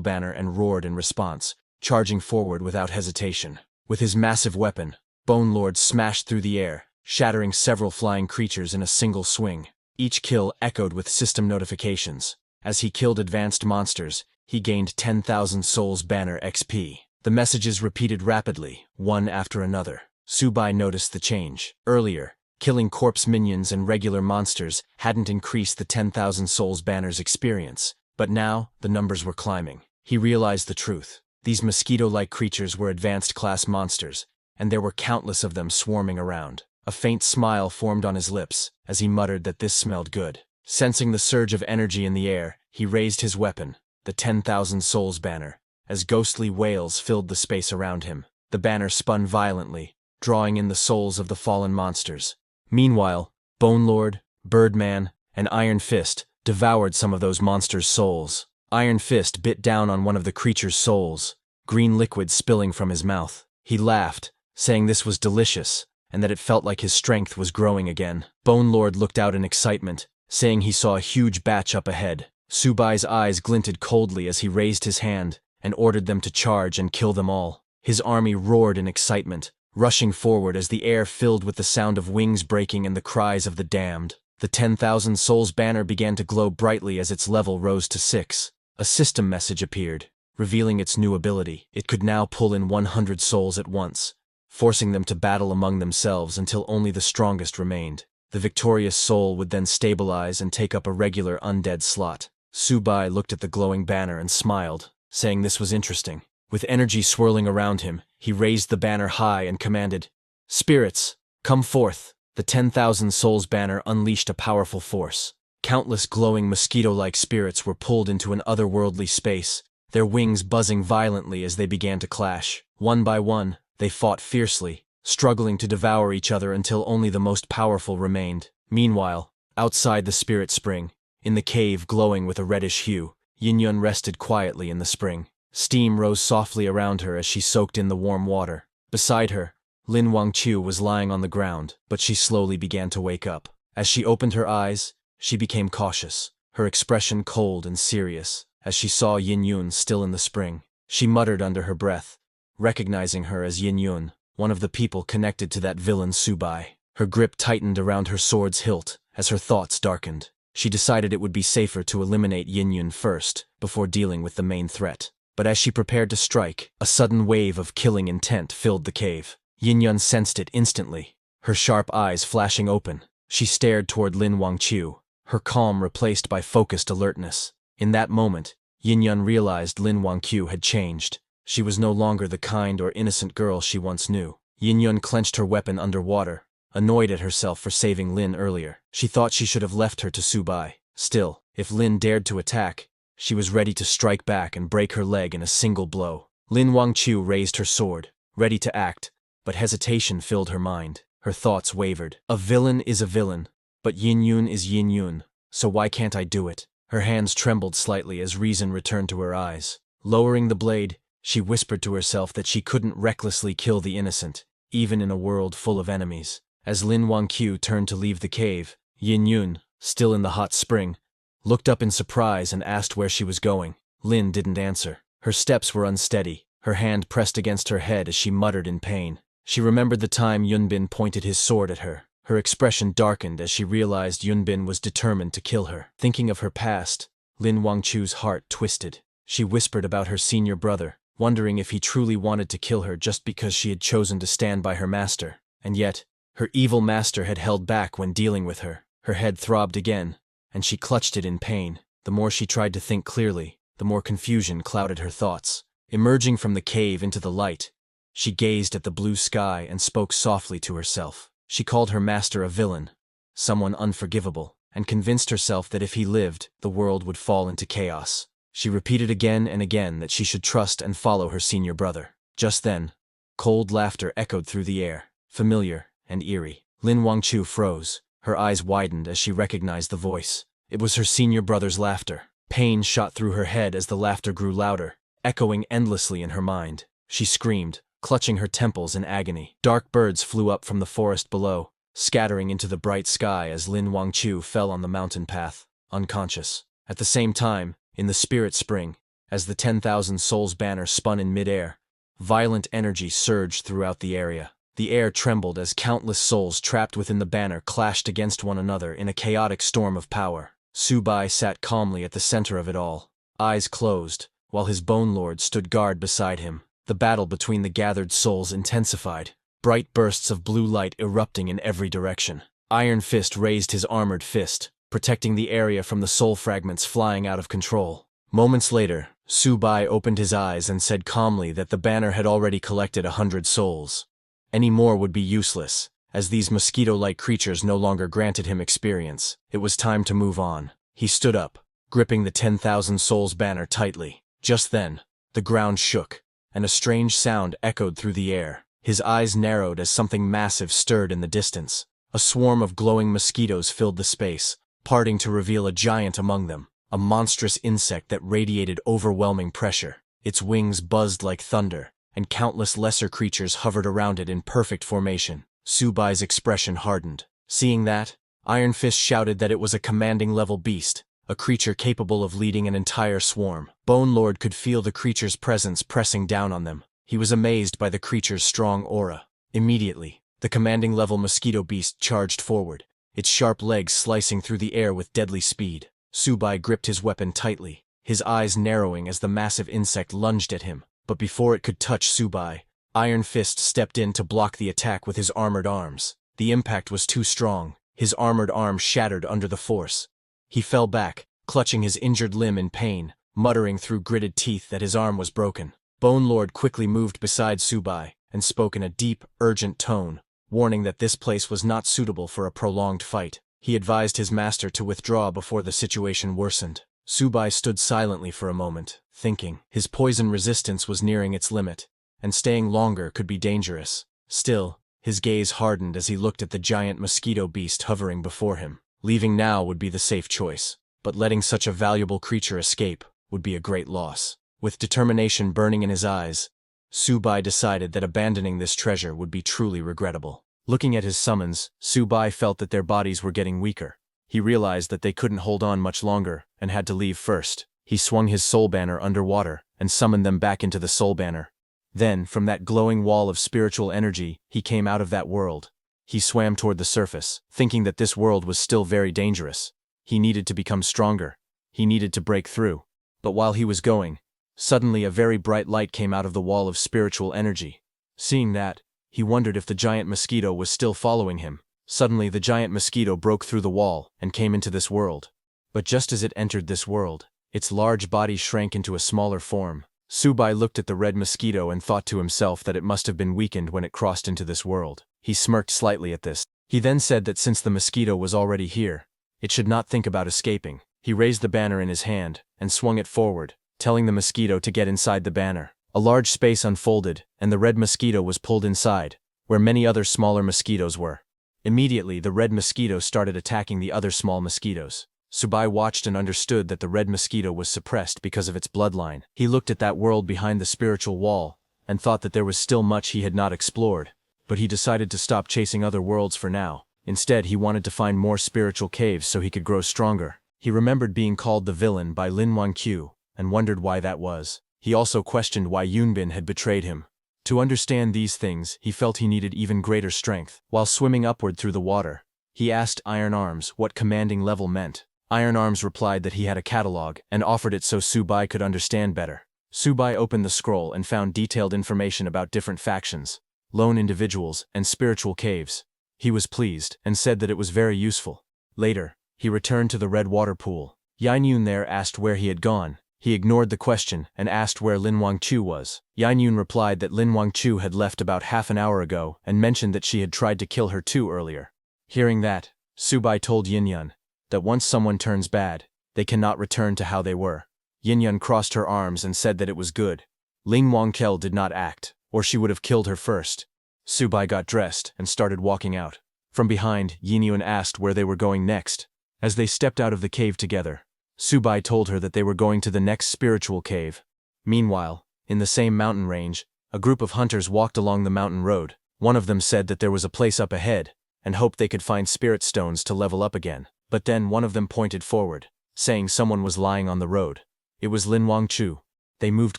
banner and roared in response, charging forward without hesitation. With his massive weapon, Bone Lord smashed through the air, shattering several flying creatures in a single swing. Each kill echoed with system notifications. As he killed advanced monsters, he gained 10,000 Souls Banner XP. The messages repeated rapidly, one after another. Subai noticed the change. Earlier, killing corpse minions and regular monsters hadn't increased the 10,000 Souls Banner's experience, but now the numbers were climbing. He realized the truth. These mosquito-like creatures were advanced class monsters, and there were countless of them swarming around. A faint smile formed on his lips as he muttered that this smelled good. Sensing the surge of energy in the air, he raised his weapon, the 10,000 Souls Banner, as ghostly wails filled the space around him. The banner spun violently, drawing in the souls of the fallen monsters. Meanwhile, Bone Lord, Birdman, and Iron Fist devoured some of those monsters' souls. Iron Fist bit down on one of the creature's souls, green liquid spilling from his mouth. He laughed, saying this was delicious, and that it felt like his strength was growing again. Bone Lord looked out in excitement, saying he saw a huge batch up ahead. Subai's eyes glinted coldly as he raised his hand and ordered them to charge and kill them all. His army roared in excitement, rushing forward as the air filled with the sound of wings breaking and the cries of the damned. The 10,000 Souls Banner began to glow brightly as its level rose to 6. A system message appeared, revealing its new ability. It could now pull in 100 souls at once, forcing them to battle among themselves until only the strongest remained. The victorious soul would then stabilize and take up a regular undead slot. Subai looked at the glowing banner and smiled, saying this was interesting. With energy swirling around him, he raised the banner high and commanded, "Spirits, come forth!" The 10,000 Souls Banner unleashed a powerful force. Countless glowing mosquito-like spirits were pulled into an otherworldly space, their wings buzzing violently as they began to clash. One by one, they fought fiercely, struggling to devour each other until only the most powerful remained. Meanwhile, outside the spirit spring, in the cave glowing with a reddish hue, Yin-Yun rested quietly in the spring. Steam rose softly around her as she soaked in the warm water. Beside her, Lin Wangqiu was lying on the ground, but she slowly began to wake up. As she opened her eyes, she became cautious, her expression cold and serious. As she saw Yin-Yun still in the spring, she muttered under her breath, recognizing her as Yin-Yun, one of the people connected to that villain Subai. Her grip tightened around her sword's hilt as her thoughts darkened. She decided it would be safer to eliminate Yin-Yun first, before dealing with the main threat. But as she prepared to strike, a sudden wave of killing intent filled the cave. Yin-Yun sensed it instantly, her sharp eyes flashing open. She stared toward Lin Wangqiu, her calm replaced by focused alertness. In that moment, Yin-Yun realized Lin Wangqiu had changed. She was no longer the kind or innocent girl she once knew. Yin-Yun clenched her weapon underwater, annoyed at herself for saving Lin earlier. She thought she should have left her to Subai. Still, if Lin dared to attack, she was ready to strike back and break her leg in a single blow. Lin Wangqiu raised her sword, ready to act, but hesitation filled her mind. Her thoughts wavered. A villain is a villain, but Yin-Yun is Yin-Yun, so why can't I do it? Her hands trembled slightly as reason returned to her eyes. Lowering the blade, she whispered to herself that she couldn't recklessly kill the innocent, even in a world full of enemies. As Lin Wangqiu turned to leave the cave, Yin-Yun, still in the hot spring, looked up in surprise and asked where she was going. Lin didn't answer. Her steps were unsteady, her hand pressed against her head as she muttered in pain. She remembered the time Yunbin pointed his sword at her. Her expression darkened as she realized Yunbin was determined to kill her. Thinking of her past, Lin Wangqiu's heart twisted. She whispered about her senior brother, wondering if he truly wanted to kill her just because she had chosen to stand by her master. And yet, her evil master had held back when dealing with her. Her head throbbed again, and she clutched it in pain. The more she tried to think clearly, the more confusion clouded her thoughts. Emerging from the cave into the light, she gazed at the blue sky and spoke softly to herself. She called her master a villain, someone unforgivable, and convinced herself that if he lived, the world would fall into chaos. She repeated again and again that she should trust and follow her senior brother. Just then, cold laughter echoed through the air, familiar and eerie. Lin Wangqiu froze, her eyes widened as she recognized the voice. It was her senior brother's laughter. Pain shot through her head as the laughter grew louder, echoing endlessly in her mind. She screamed, clutching her temples in agony. Dark birds flew up from the forest below, scattering into the bright sky as Lin Wangqiu fell on the mountain path, unconscious. At the same time, in the spirit spring, as the 10,000 Souls Banner spun in midair, violent energy surged throughout the area. The air trembled as countless souls trapped within the banner clashed against one another in a chaotic storm of power. Subai sat calmly at the center of it all, eyes closed, while his Bone Lord stood guard beside him. The battle between the gathered souls intensified, bright bursts of blue light erupting in every direction. Iron Fist raised his armored fist, protecting the area from the soul fragments flying out of control. Moments later, Subai opened his eyes and said calmly that the banner had already collected 100 souls. Any more would be useless, as these mosquito-like creatures no longer granted him experience. It was time to move on. He stood up, gripping the 10,000 souls banner tightly. Just then, the ground shook, and a strange sound echoed through the air. His eyes narrowed as something massive stirred in the distance. A swarm of glowing mosquitoes filled the space, parting to reveal a giant among them, a monstrous insect that radiated overwhelming pressure. Its wings buzzed like thunder, and countless lesser creatures hovered around it in perfect formation. Subai's expression hardened. Seeing that, Iron Fist shouted that it was a commanding-level beast, a creature capable of leading an entire swarm. Bone Lord could feel the creature's presence pressing down on them. He was amazed by the creature's strong aura. Immediately, the commanding-level mosquito beast charged forward, its sharp legs slicing through the air with deadly speed. Subai gripped his weapon tightly, his eyes narrowing as the massive insect lunged at him. But before it could touch Subai, Iron Fist stepped in to block the attack with his armored arms. The impact was too strong. His armored arm shattered under the force. He fell back, clutching his injured limb in pain, muttering through gritted teeth that his arm was broken. Bone Lord quickly moved beside Subai and spoke in a deep, urgent tone, warning that this place was not suitable for a prolonged fight. He advised his master to withdraw before the situation worsened. Subai stood silently for a moment, thinking. His poison resistance was nearing its limit, and staying longer could be dangerous. Still, his gaze hardened as he looked at the giant mosquito beast hovering before him. Leaving now would be the safe choice, but letting such a valuable creature escape would be a great loss. With determination burning in his eyes, Subai decided that abandoning this treasure would be truly regrettable. Looking at his summons, Subai felt that their bodies were getting weaker. He realized that they couldn't hold on much longer and had to leave first. He swung his soul banner underwater and summoned them back into the soul banner. Then, from that glowing wall of spiritual energy, he came out of that world. He swam toward the surface, thinking that this world was still very dangerous. He needed to become stronger. He needed to break through. But while he was going, suddenly a very bright light came out of the wall of spiritual energy. Seeing that, he wondered if the giant mosquito was still following him. Suddenly the giant mosquito broke through the wall and came into this world. But just as it entered this world, its large body shrank into a smaller form. Subai looked at the red mosquito and thought to himself that it must have been weakened when it crossed into this world. He smirked slightly at this. He then said that since the mosquito was already here, it should not think about escaping. He raised the banner in his hand and swung it forward, telling the mosquito to get inside the banner. A large space unfolded, and the red mosquito was pulled inside, where many other smaller mosquitoes were. Immediately, the red mosquito started attacking the other small mosquitoes. Subai watched and understood that the red mosquito was suppressed because of its bloodline. He looked at that world behind the spiritual wall and thought that there was still much he had not explored, but he decided to stop chasing other worlds for now. Instead, he wanted to find more spiritual caves so he could grow stronger. He remembered being called the villain by Lin Wangqiu and wondered why that was. He also questioned why Yunbin had betrayed him. To understand these things, he felt he needed even greater strength. While swimming upward through the water, he asked Iron Arms what commanding level meant. Iron Arms replied that he had a catalog and offered it so Subai could understand better. Subai opened the scroll and found detailed information about different factions, lone individuals, and spiritual caves. He was pleased and said that it was very useful. Later, he returned to the red water pool. Yanyun there asked where he had gone. He ignored the question and asked where Lin Wangqiu was. Yanyun replied that Lin Wangqiu had left about half an hour ago and mentioned that she had tried to kill her too earlier. Hearing that, Subai told Yinyun that once someone turns bad, they cannot return to how they were. Yinyun crossed her arms and said that it was good. Lin Wangqiu did not act, or she would have killed her first. Subai got dressed and started walking out. From behind, Yinyun asked where they were going next. As they stepped out of the cave together, Subai told her that they were going to the next spiritual cave. Meanwhile, in the same mountain range, a group of hunters walked along the mountain road. One of them said that there was a place up ahead, and hoped they could find spirit stones to level up again. But then one of them pointed forward, saying someone was lying on the road. It was Lin Wangqiu. They moved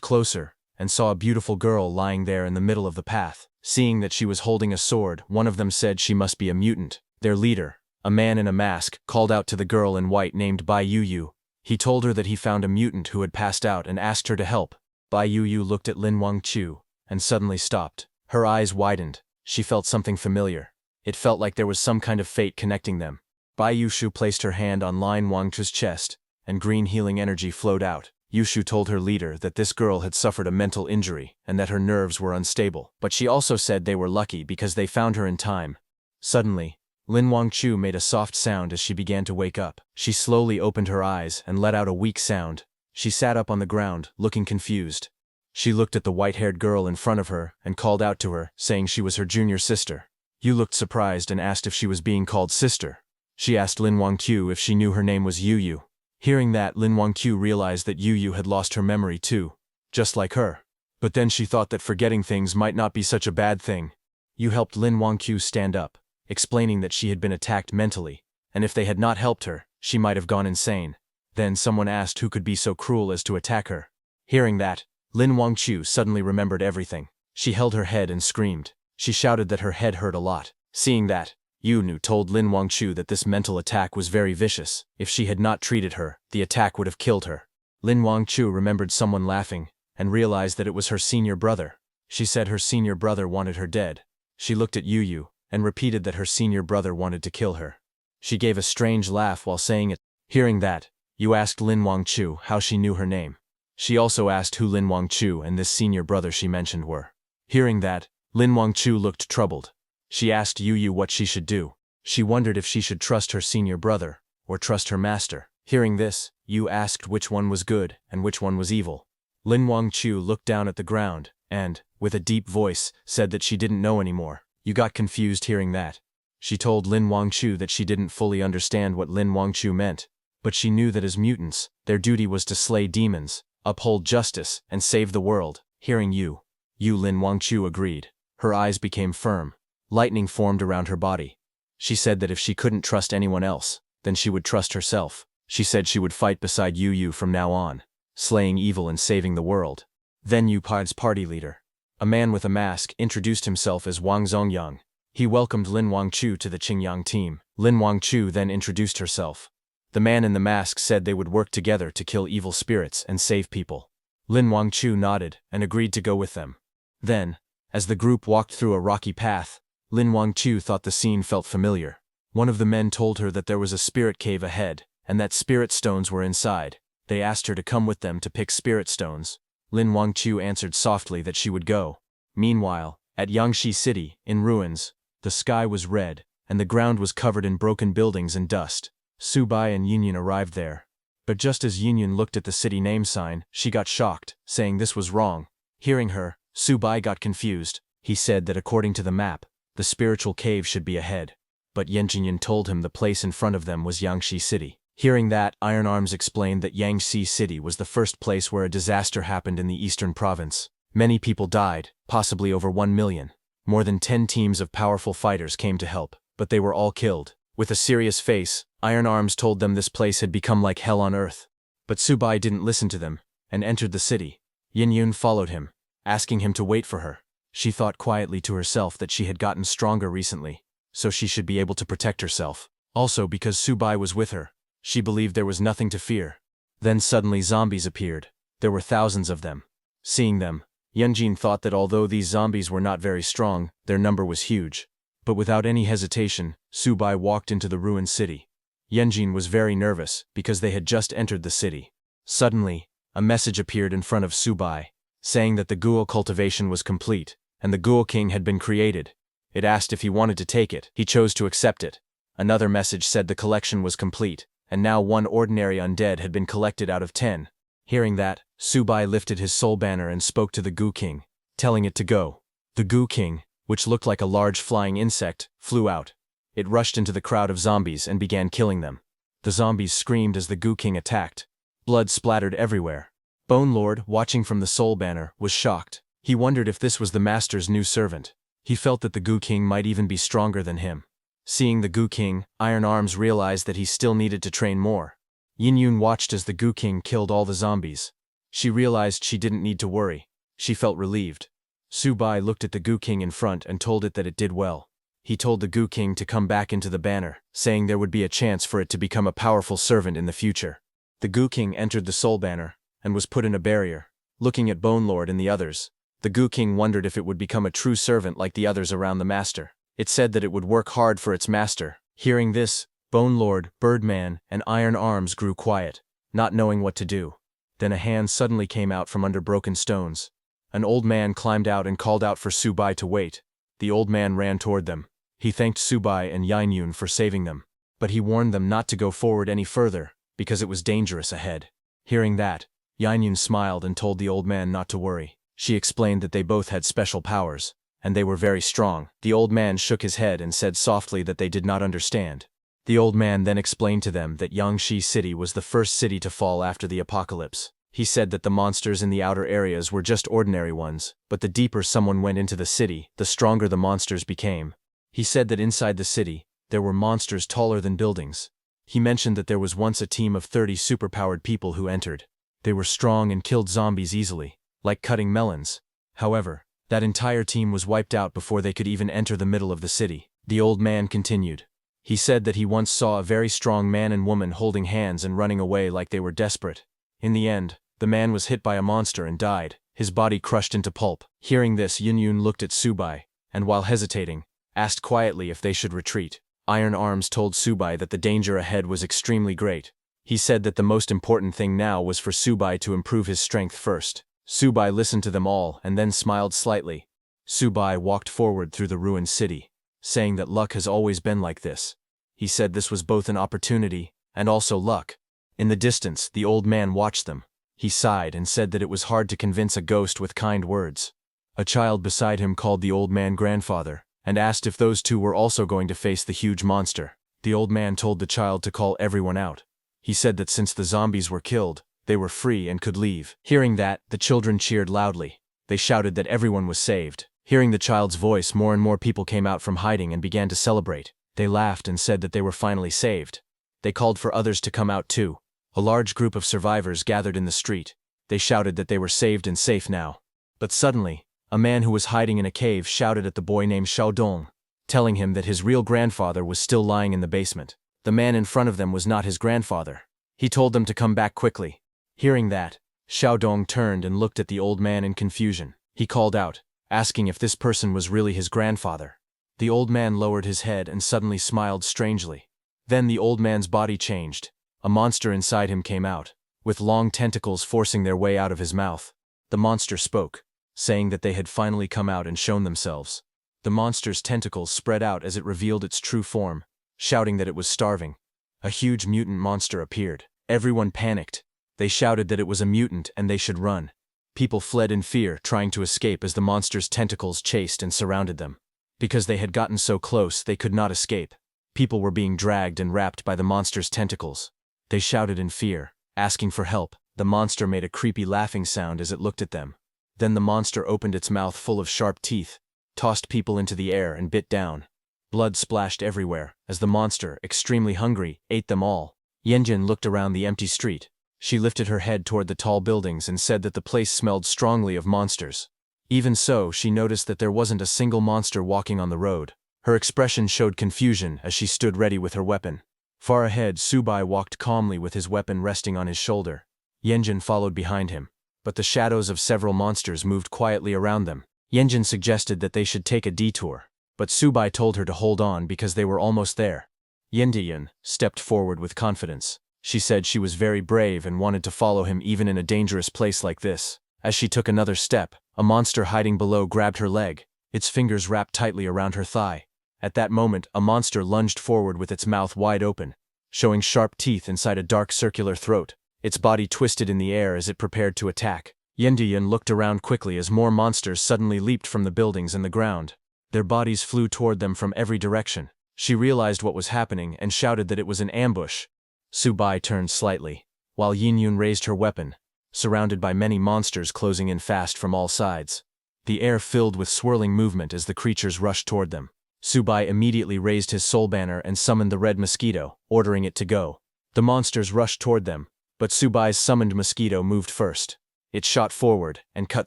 closer, and saw a beautiful girl lying there in the middle of the path. Seeing that she was holding a sword, one of them said she must be a mutant. Their leader, a man in a mask, called out to the girl in white named Bai Yu. He told her that he found a mutant who had passed out and asked her to help. Bai Yu looked at Lin Wangchu and suddenly stopped. Her eyes widened. She felt something familiar. It felt like there was some kind of fate connecting them. Bai Yushu placed her hand on Lin Wangchu's chest, and green healing energy flowed out. Yushu told her leader that this girl had suffered a mental injury and that her nerves were unstable, but she also said they were lucky because they found her in time. Suddenly, Lin Wangchu made a soft sound as she began to wake up. She slowly opened her eyes and let out a weak sound. She sat up on the ground, looking confused. She looked at the white-haired girl in front of her and called out to her, saying she was her junior sister. Yu looked surprised and asked if she was being called sister. She asked Lin Wangchu if she knew her name was Yu. Hearing that, Lin Wangchu realized that Yu had lost her memory too, just like her. But then she thought that forgetting things might not be such a bad thing. Yu helped Lin Wangchu stand up, explaining that she had been attacked mentally, and if they had not helped her, she might have gone insane. Then someone asked who could be so cruel as to attack her. Hearing that, Lin Wangchu suddenly remembered everything. She held her head and screamed. She shouted that her head hurt a lot. Seeing that, Yu told Lin Wangchu that this mental attack was very vicious. If she had not treated her, the attack would have killed her. Lin Wangchu remembered someone laughing and realized that it was her senior brother. She said her senior brother wanted her dead. She looked at Yu and repeated that her senior brother wanted to kill her. She gave a strange laugh while saying it. Hearing that, Yu asked Lin Wangchu how she knew her name. She also asked who Lin Wangchu and this senior brother she mentioned were. Hearing that, Lin Wangchu looked troubled. She asked Yu what she should do. She wondered if she should trust her senior brother or trust her master. Hearing this, Yu asked which one was good and which one was evil. Lin Wangchu looked down at the ground and, with a deep voice, said that she didn't know anymore. Yu got confused hearing that. She told Lin Wangchu that she didn't fully understand what Lin Wangchu meant, but she knew that as mutants, their duty was to slay demons, uphold justice, and save the world. Hearing Lin Wangchu agreed. Her eyes became firm. Lightning formed around her body. She said that if she couldn't trust anyone else, then she would trust herself. She said she would fight beside Yu from now on, slaying evil and saving the world. Then Yu Pai's party leader, a man with a mask, introduced himself as Wang Zongyang. He welcomed Lin Wangchu to the Qingyang team. Lin Wangchu then introduced herself. The man in the mask said they would work together to kill evil spirits and save people. Lin Wangchu nodded and agreed to go with them. Then, as the group walked through a rocky path, Lin Wangchu thought the scene felt familiar. One of the men told her that there was a spirit cave ahead, and that spirit stones were inside. They asked her to come with them to pick spirit stones. Lin Wangchu answered softly that she would go. Meanwhile, at Yangshi City, in ruins, the sky was red, and the ground was covered in broken buildings and dust. Su Bai and Yun arrived there. But just as Yun looked at the city name sign, she got shocked, saying this was wrong. Hearing her, Su Bai got confused. He said that according to the map, the spiritual cave should be ahead. But Yun told him the place in front of them was Yangshi City. Hearing that, Iron Arms explained that Yangshi City was the first place where a disaster happened in the eastern province. Many people died, possibly over 1 million. More than 10 teams of powerful fighters came to help, but they were all killed. With a serious face, Iron Arms told them this place had become like hell on earth. But Su Bai didn't listen to them, and entered the city. Yun followed him, asking him to wait for her. She thought quietly to herself that she had gotten stronger recently, so she should be able to protect herself. Also because Su Bai was with her, she believed there was nothing to fear. Then suddenly zombies appeared. There were thousands of them. Seeing them, Yunjin thought that although these zombies were not very strong, their number was huge. But without any hesitation, Su Bai walked into the ruined city. Yunjin was very nervous because they had just entered the city. Suddenly, a message appeared in front of Su Bai, saying that the Ghoul cultivation was complete, and the Ghoul King had been created. It asked if he wanted to take it. He chose to accept it. Another message said the collection was complete, and now 1 ordinary undead had been collected out of 10. Hearing that, Su Bai lifted his soul banner and spoke to the Ghoul King, telling it to go. The Ghoul King, which looked like a large flying insect, flew out. It rushed into the crowd of zombies and began killing them. The zombies screamed as the Ghoul King attacked. Blood splattered everywhere. Bone Lord, watching from the soul banner, was shocked. He wondered if this was the master's new servant. He felt that the Ghoul King might even be stronger than him. Seeing the Ghoul King, Iron Arms realized that he still needed to train more. Yun watched as the Ghoul King killed all the zombies. She realized she didn't need to worry. She felt relieved. Subai looked at the Goo King in front and told it that it did well. He told the Goo King to come back into the banner, saying there would be a chance for it to become a powerful servant in the future. The Goo King entered the soul banner and was put in a barrier. Looking at Bone Lord and the others, the Goo King wondered if it would become a true servant like the others around the master. It said that it would work hard for its master. Hearing this, Bone Lord, Birdman, and Iron Arms grew quiet, not knowing what to do. Then a hand suddenly came out from under broken stones. An old man climbed out and called out for Subai to wait. The old man ran toward them. He thanked Subai and Yingyun for saving them, but he warned them not to go forward any further, because it was dangerous ahead. Hearing that, Yingyun smiled and told the old man not to worry. She explained that they both had special powers, and they were very strong. The old man shook his head and said softly that they did not understand. The old man then explained to them that Yangshi City was the first city to fall after the apocalypse. He said that the monsters in the outer areas were just ordinary ones, but the deeper someone went into the city, the stronger the monsters became. He said that inside the city, there were monsters taller than buildings. He mentioned that there was once a team of 30 superpowered people who entered. They were strong and killed zombies easily, like cutting melons. However, that entire team was wiped out before they could even enter the middle of the city. The old man continued. He said that he once saw a very strong man and woman holding hands and running away like they were desperate. In the end, the man was hit by a monster and died, his body crushed into pulp. Hearing this, Yingyun looked at Subai, and while hesitating, asked quietly if they should retreat. Iron Arms told Subai that the danger ahead was extremely great. He said that the most important thing now was for Subai to improve his strength first. Subai listened to them all and then smiled slightly. Subai walked forward through the ruined city, saying that luck has always been like this. He said this was both an opportunity and also luck. In the distance, the old man watched them. He sighed and said that it was hard to convince a ghost with kind words. A child beside him called the old man grandfather, and asked if those two were also going to face the huge monster. The old man told the child to call everyone out. He said that since the zombies were killed, they were free and could leave. Hearing that, the children cheered loudly. They shouted that everyone was saved. Hearing the child's voice, more and more people came out from hiding and began to celebrate. They laughed and said that they were finally saved. They called for others to come out too. A large group of survivors gathered in the street. They shouted that they were saved and safe now. But suddenly, a man who was hiding in a cave shouted at the boy named Xiaodong, telling him that his real grandfather was still lying in the basement. The man in front of them was not his grandfather. He told them to come back quickly. Hearing that, Xiaodong turned and looked at the old man in confusion. He called out, asking if this person was really his grandfather. The old man lowered his head and suddenly smiled strangely. Then the old man's body changed. A monster inside him came out, with long tentacles forcing their way out of his mouth. The monster spoke, saying that they had finally come out and shown themselves. The monster's tentacles spread out as it revealed its true form, shouting that it was starving. A huge mutant monster appeared. Everyone panicked. They shouted that it was a mutant and they should run. People fled in fear, trying to escape as the monster's tentacles chased and surrounded them. Because they had gotten so close, they could not escape. People were being dragged and wrapped by the monster's tentacles. They shouted in fear, asking for help. The monster made a creepy laughing sound as it looked at them. Then the monster opened its mouth full of sharp teeth, tossed people into the air and bit down. Blood splashed everywhere, as the monster, extremely hungry, ate them all. Yingyun looked around the empty street. She lifted her head toward the tall buildings and said that the place smelled strongly of monsters. Even so, she noticed that there wasn't a single monster walking on the road. Her expression showed confusion as she stood ready with her weapon. Far ahead, Subai walked calmly with his weapon resting on his shoulder. Yingyun followed behind him, but the shadows of several monsters moved quietly around them. Yingyun suggested that they should take a detour, but Subai told her to hold on because they were almost there. Yingyun stepped forward with confidence. She said she was very brave and wanted to follow him even in a dangerous place like this. As she took another step, a monster hiding below grabbed her leg, its fingers wrapped tightly around her thigh. At that moment, a monster lunged forward with its mouth wide open, showing sharp teeth inside a dark circular throat. Its body twisted in the air as it prepared to attack. Yingyun looked around quickly as more monsters suddenly leaped from the buildings and the ground. Their bodies flew toward them from every direction. She realized what was happening and shouted that it was an ambush. Subai turned slightly, while Yingyun raised her weapon, surrounded by many monsters closing in fast from all sides. The air filled with swirling movement as the creatures rushed toward them. Subai immediately raised his soul banner and summoned the red mosquito, ordering it to go. The monsters rushed toward them, but Subai's summoned mosquito moved first. It shot forward and cut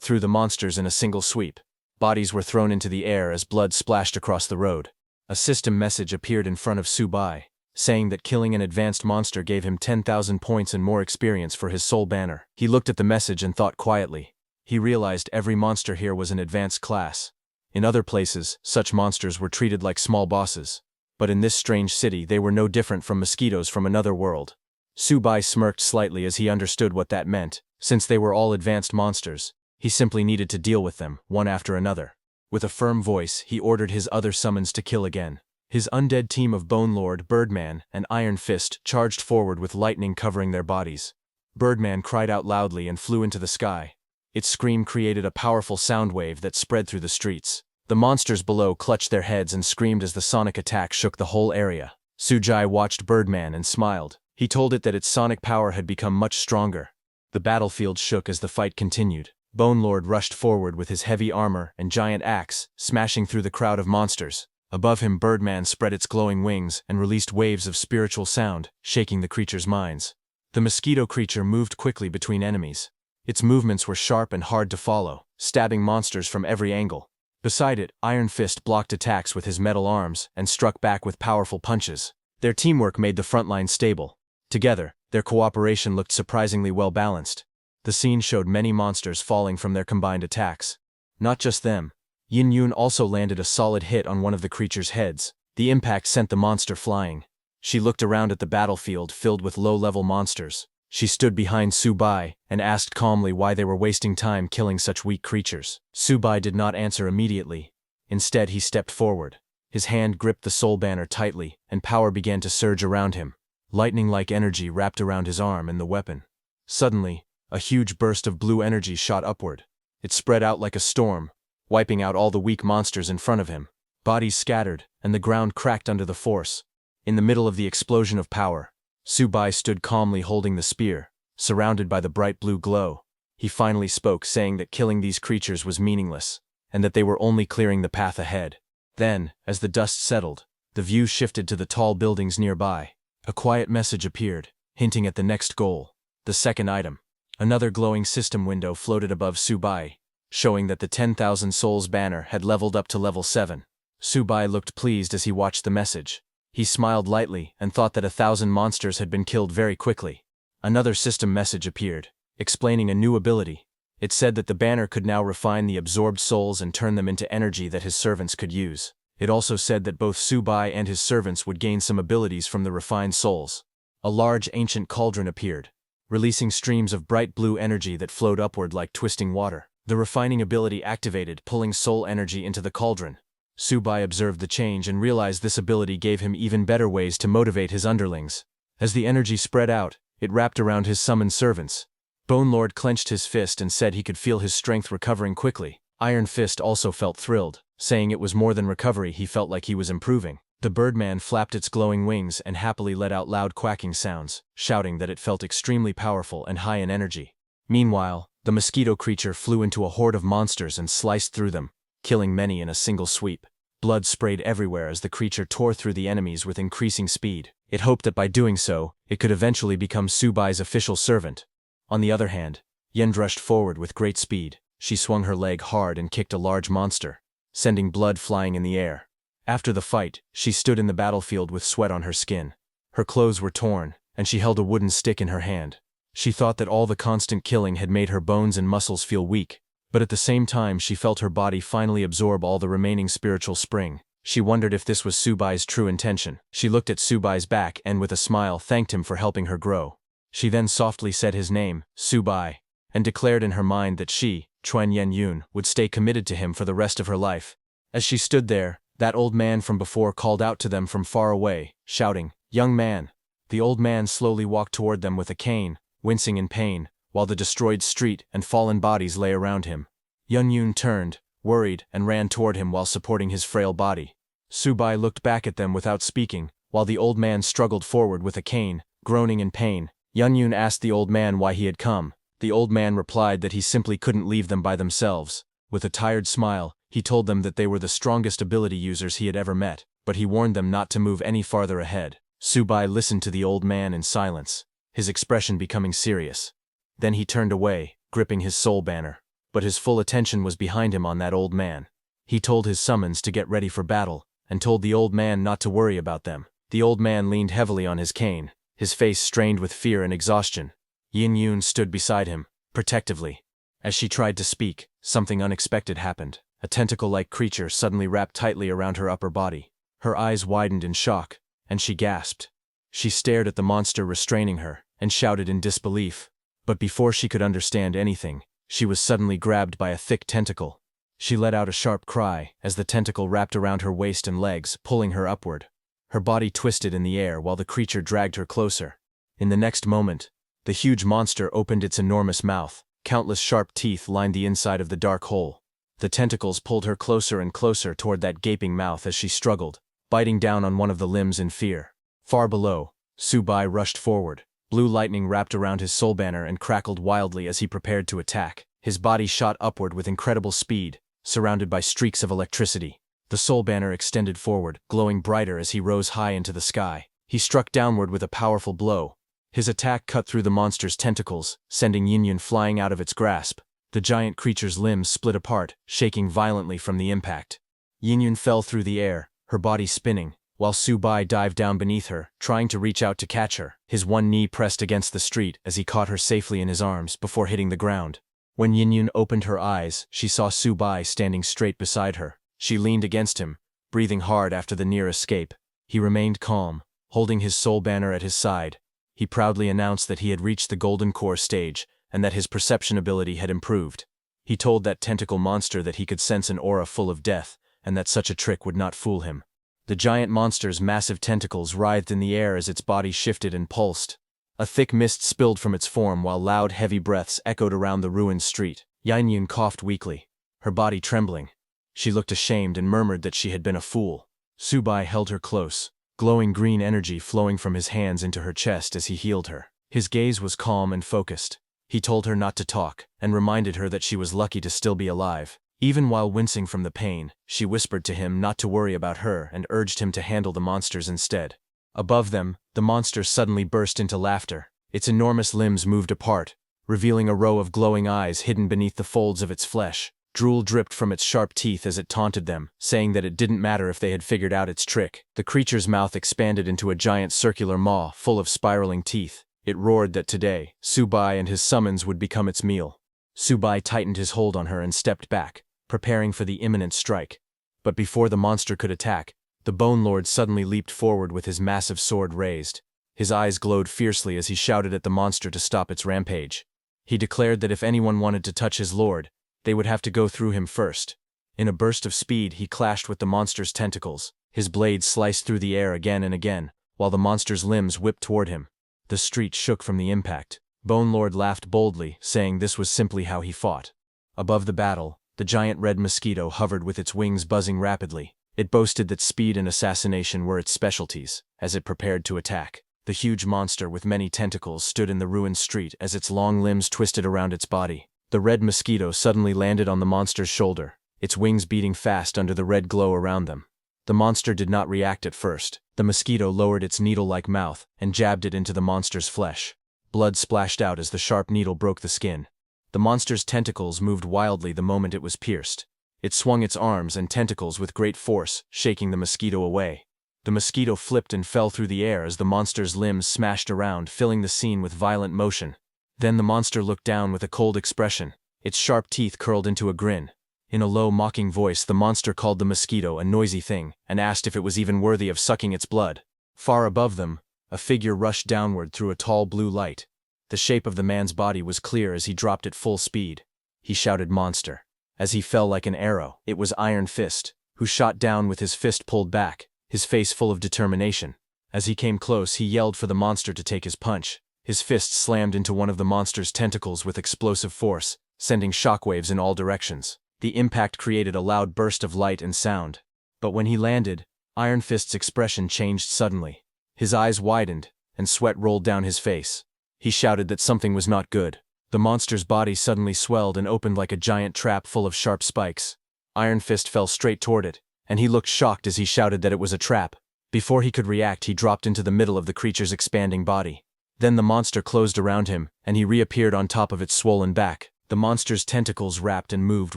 through the monsters in a single sweep. Bodies were thrown into the air as blood splashed across the road. A system message appeared in front of Subai, saying that killing an advanced monster gave him 10,000 points and more experience for his soul banner. He looked at the message and thought quietly. He realized every monster here was an advanced class. In other places, such monsters were treated like small bosses. But in this strange city, they were no different from mosquitoes from another world. Subai smirked slightly as he understood what that meant. Since they were all advanced monsters, he simply needed to deal with them, one after another. With a firm voice, he ordered his other summons to kill again. His undead team of Bone Lord, Birdman, and Iron Fist charged forward with lightning covering their bodies. Birdman cried out loudly and flew into the sky. Its scream created a powerful sound wave that spread through the streets. The monsters below clutched their heads and screamed as the sonic attack shook the whole area. Sujai watched Birdman and smiled. He told it that its sonic power had become much stronger. The battlefield shook as the fight continued. Bone Lord rushed forward with his heavy armor and giant axe, smashing through the crowd of monsters. Above him, Birdman spread its glowing wings and released waves of spiritual sound, shaking the creature's minds. The mosquito creature moved quickly between enemies. Its movements were sharp and hard to follow, stabbing monsters from every angle. Beside it, Iron Fist blocked attacks with his metal arms and struck back with powerful punches. Their teamwork made the front line stable. Together, their cooperation looked surprisingly well balanced. The scene showed many monsters falling from their combined attacks. Not just them. Yin Yun also landed a solid hit on one of the creature's heads. The impact sent the monster flying. She looked around at the battlefield filled with low-level monsters. She stood behind Subai and asked calmly why they were wasting time killing such weak creatures. Subai did not answer immediately. Instead, he stepped forward. His hand gripped the soul banner tightly, and power began to surge around him. Lightning-like energy wrapped around his arm and the weapon. Suddenly, a huge burst of blue energy shot upward. It spread out like a storm, wiping out all the weak monsters in front of him. Bodies scattered, and the ground cracked under the force. In the middle of the explosion of power, Subai stood calmly holding the spear, surrounded by the bright blue glow. He finally spoke, saying that killing these creatures was meaningless, and that they were only clearing the path ahead. Then, as the dust settled, the view shifted to the tall buildings nearby. A quiet message appeared, hinting at the next goal, the second item. Another glowing system window floated above Subai, showing that the 10,000 souls banner had leveled up to level 7. Subai looked pleased as he watched the message. He smiled lightly and thought that 1,000 monsters had been killed very quickly. Another system message appeared, explaining a new ability. It said that the banner could now refine the absorbed souls and turn them into energy that his servants could use. It also said that both Subai and his servants would gain some abilities from the refined souls. A large ancient cauldron appeared, releasing streams of bright blue energy that flowed upward like twisting water. The refining ability activated, pulling soul energy into the cauldron. Subai observed the change and realized this ability gave him even better ways to motivate his underlings. As the energy spread out, it wrapped around his summoned servants. Bone Lord clenched his fist and said he could feel his strength recovering quickly. Iron Fist also felt thrilled, saying it was more than recovery, he felt like he was improving. The Birdman flapped its glowing wings and happily let out loud quacking sounds, shouting that it felt extremely powerful and high in energy. Meanwhile, the mosquito creature flew into a horde of monsters and sliced through them, killing many in a single sweep. Blood sprayed everywhere as the creature tore through the enemies with increasing speed. It hoped that by doing so, it could eventually become Subai's official servant. On the other hand, Yen rushed forward with great speed. She swung her leg hard and kicked a large monster, sending blood flying in the air. After the fight, she stood in the battlefield with sweat on her skin. Her clothes were torn, and she held a wooden stick in her hand. She thought that all the constant killing had made her bones and muscles feel weak, but at the same time she felt her body finally absorb all the remaining spiritual spring. She wondered if this was Subai's true intention. She looked at Subai's back and with a smile thanked him for helping her grow. She then softly said his name, Subai, and declared in her mind that she, Chuan Yen Yun, would stay committed to him for the rest of her life. As she stood there, that old man from before called out to them from far away, shouting, "Young man!" The old man slowly walked toward them with a cane, wincing in pain, while the destroyed street and fallen bodies lay around him. Yen Yun turned, worried, and ran toward him while supporting his frail body. Subai looked back at them without speaking, while the old man struggled forward with a cane, groaning in pain. Yen Yun asked the old man why he had come. The old man replied that he simply couldn't leave them by themselves. With a tired smile, he told them that they were the strongest ability users he had ever met, but he warned them not to move any farther ahead. Subai listened to the old man in silence, his expression becoming serious. Then he turned away, gripping his soul banner. but his full attention was behind him on that old man. He told his summons to get ready for battle, and told the old man not to worry about them. The old man leaned heavily on his cane, his face strained with fear and exhaustion. Yin Yun stood beside him, protectively. As she tried to speak, something unexpected happened. A tentacle-like creature suddenly wrapped tightly around her upper body. Her eyes widened in shock, and she gasped. She stared at the monster restraining her, and shouted in disbelief. But before she could understand anything, she was suddenly grabbed by a thick tentacle. She let out a sharp cry as the tentacle wrapped around her waist and legs, pulling her upward. Her body twisted in the air while the creature dragged her closer. In the next moment, the huge monster opened its enormous mouth. Countless sharp teeth lined the inside of the dark hole. The tentacles pulled her closer and closer toward that gaping mouth as she struggled, biting down on one of the limbs in fear. Far below, Subai rushed forward. Blue lightning wrapped around his soul banner and crackled wildly as he prepared to attack. His body shot upward with incredible speed, surrounded by streaks of electricity. The soul banner extended forward, glowing brighter as he rose high into the sky. He struck downward with a powerful blow. His attack cut through the monster's tentacles, sending Yin Yun flying out of its grasp. The giant creature's limbs split apart, shaking violently from the impact. Yin Yun fell through the air, her body spinning, while Subai dived down beneath her, trying to reach out to catch her. His one knee pressed against the street as he caught her safely in his arms before hitting the ground. When Yin Yun opened her eyes, she saw Subai standing straight beside her. She leaned against him, breathing hard after the near escape. He remained calm, holding his soul banner at his side. He proudly announced that he had reached the Golden Core stage, and that his perception ability had improved. He told that tentacle monster that he could sense an aura full of death, and that such a trick would not fool him. The giant monster's massive tentacles writhed in the air as its body shifted and pulsed. A thick mist spilled from its form while loud, heavy breaths echoed around the ruined street. Yin Yun coughed weakly, her body trembling. She looked ashamed and murmured that she had been a fool. Subai held her close, glowing green energy flowing from his hands into her chest as he healed her. His gaze was calm and focused. He told her not to talk, and reminded her that she was lucky to still be alive. Even while wincing from the pain, she whispered to him not to worry about her and urged him to handle the monsters instead. Above them, the monster suddenly burst into laughter. Its enormous limbs moved apart, revealing a row of glowing eyes hidden beneath the folds of its flesh. Drool dripped from its sharp teeth as it taunted them, saying that it didn't matter if they had figured out its trick. The creature's mouth expanded into a giant circular maw full of spiraling teeth. It roared that today, Subai and his summons would become its meal. Subai tightened his hold on her and stepped back, preparing for the imminent strike. But before the monster could attack, the Bone Lord suddenly leaped forward with his massive sword raised. His eyes glowed fiercely as he shouted at the monster to stop its rampage. He declared that if anyone wanted to touch his lord, they would have to go through him first. In a burst of speed, he clashed with the monster's tentacles. His blade sliced through the air again and again, while the monster's limbs whipped toward him. The street shook from the impact. Bone Lord laughed boldly, saying this was simply how he fought. Above the battle, the giant red mosquito hovered with its wings buzzing rapidly. It boasted that speed and assassination were its specialties. As it prepared to attack, the huge monster with many tentacles stood in the ruined street as its long limbs twisted around its body. The red mosquito suddenly landed on the monster's shoulder, its wings beating fast under the red glow around them. The monster did not react at first. The mosquito lowered its needle-like mouth and jabbed it into the monster's flesh. Blood splashed out as the sharp needle broke the skin. The monster's tentacles moved wildly the moment it was pierced. It swung its arms and tentacles with great force, shaking the mosquito away. The mosquito flipped and fell through the air as the monster's limbs smashed around, filling the scene with violent motion. Then the monster looked down with a cold expression. Its sharp teeth curled into a grin. In a low, mocking voice, the monster called the mosquito a noisy thing and asked if it was even worthy of sucking its blood. Far above them, a figure rushed downward through a tall blue light. The shape of the man's body was clear as he dropped at full speed. He shouted "Monster!" as he fell like an arrow. It was Iron Fist, who shot down with his fist pulled back, his face full of determination. As he came close, he yelled for the monster to take his punch. His fist slammed into one of the monster's tentacles with explosive force, sending shockwaves in all directions. The impact created a loud burst of light and sound. But when he landed, Iron Fist's expression changed suddenly. His eyes widened, and sweat rolled down his face. He shouted that something was not good. The monster's body suddenly swelled and opened like a giant trap full of sharp spikes. Iron Fist fell straight toward it, and he looked shocked as he shouted that it was a trap. Before he could react, he dropped into the middle of the creature's expanding body. Then the monster closed around him, and he reappeared on top of its swollen back. The monster's tentacles wrapped and moved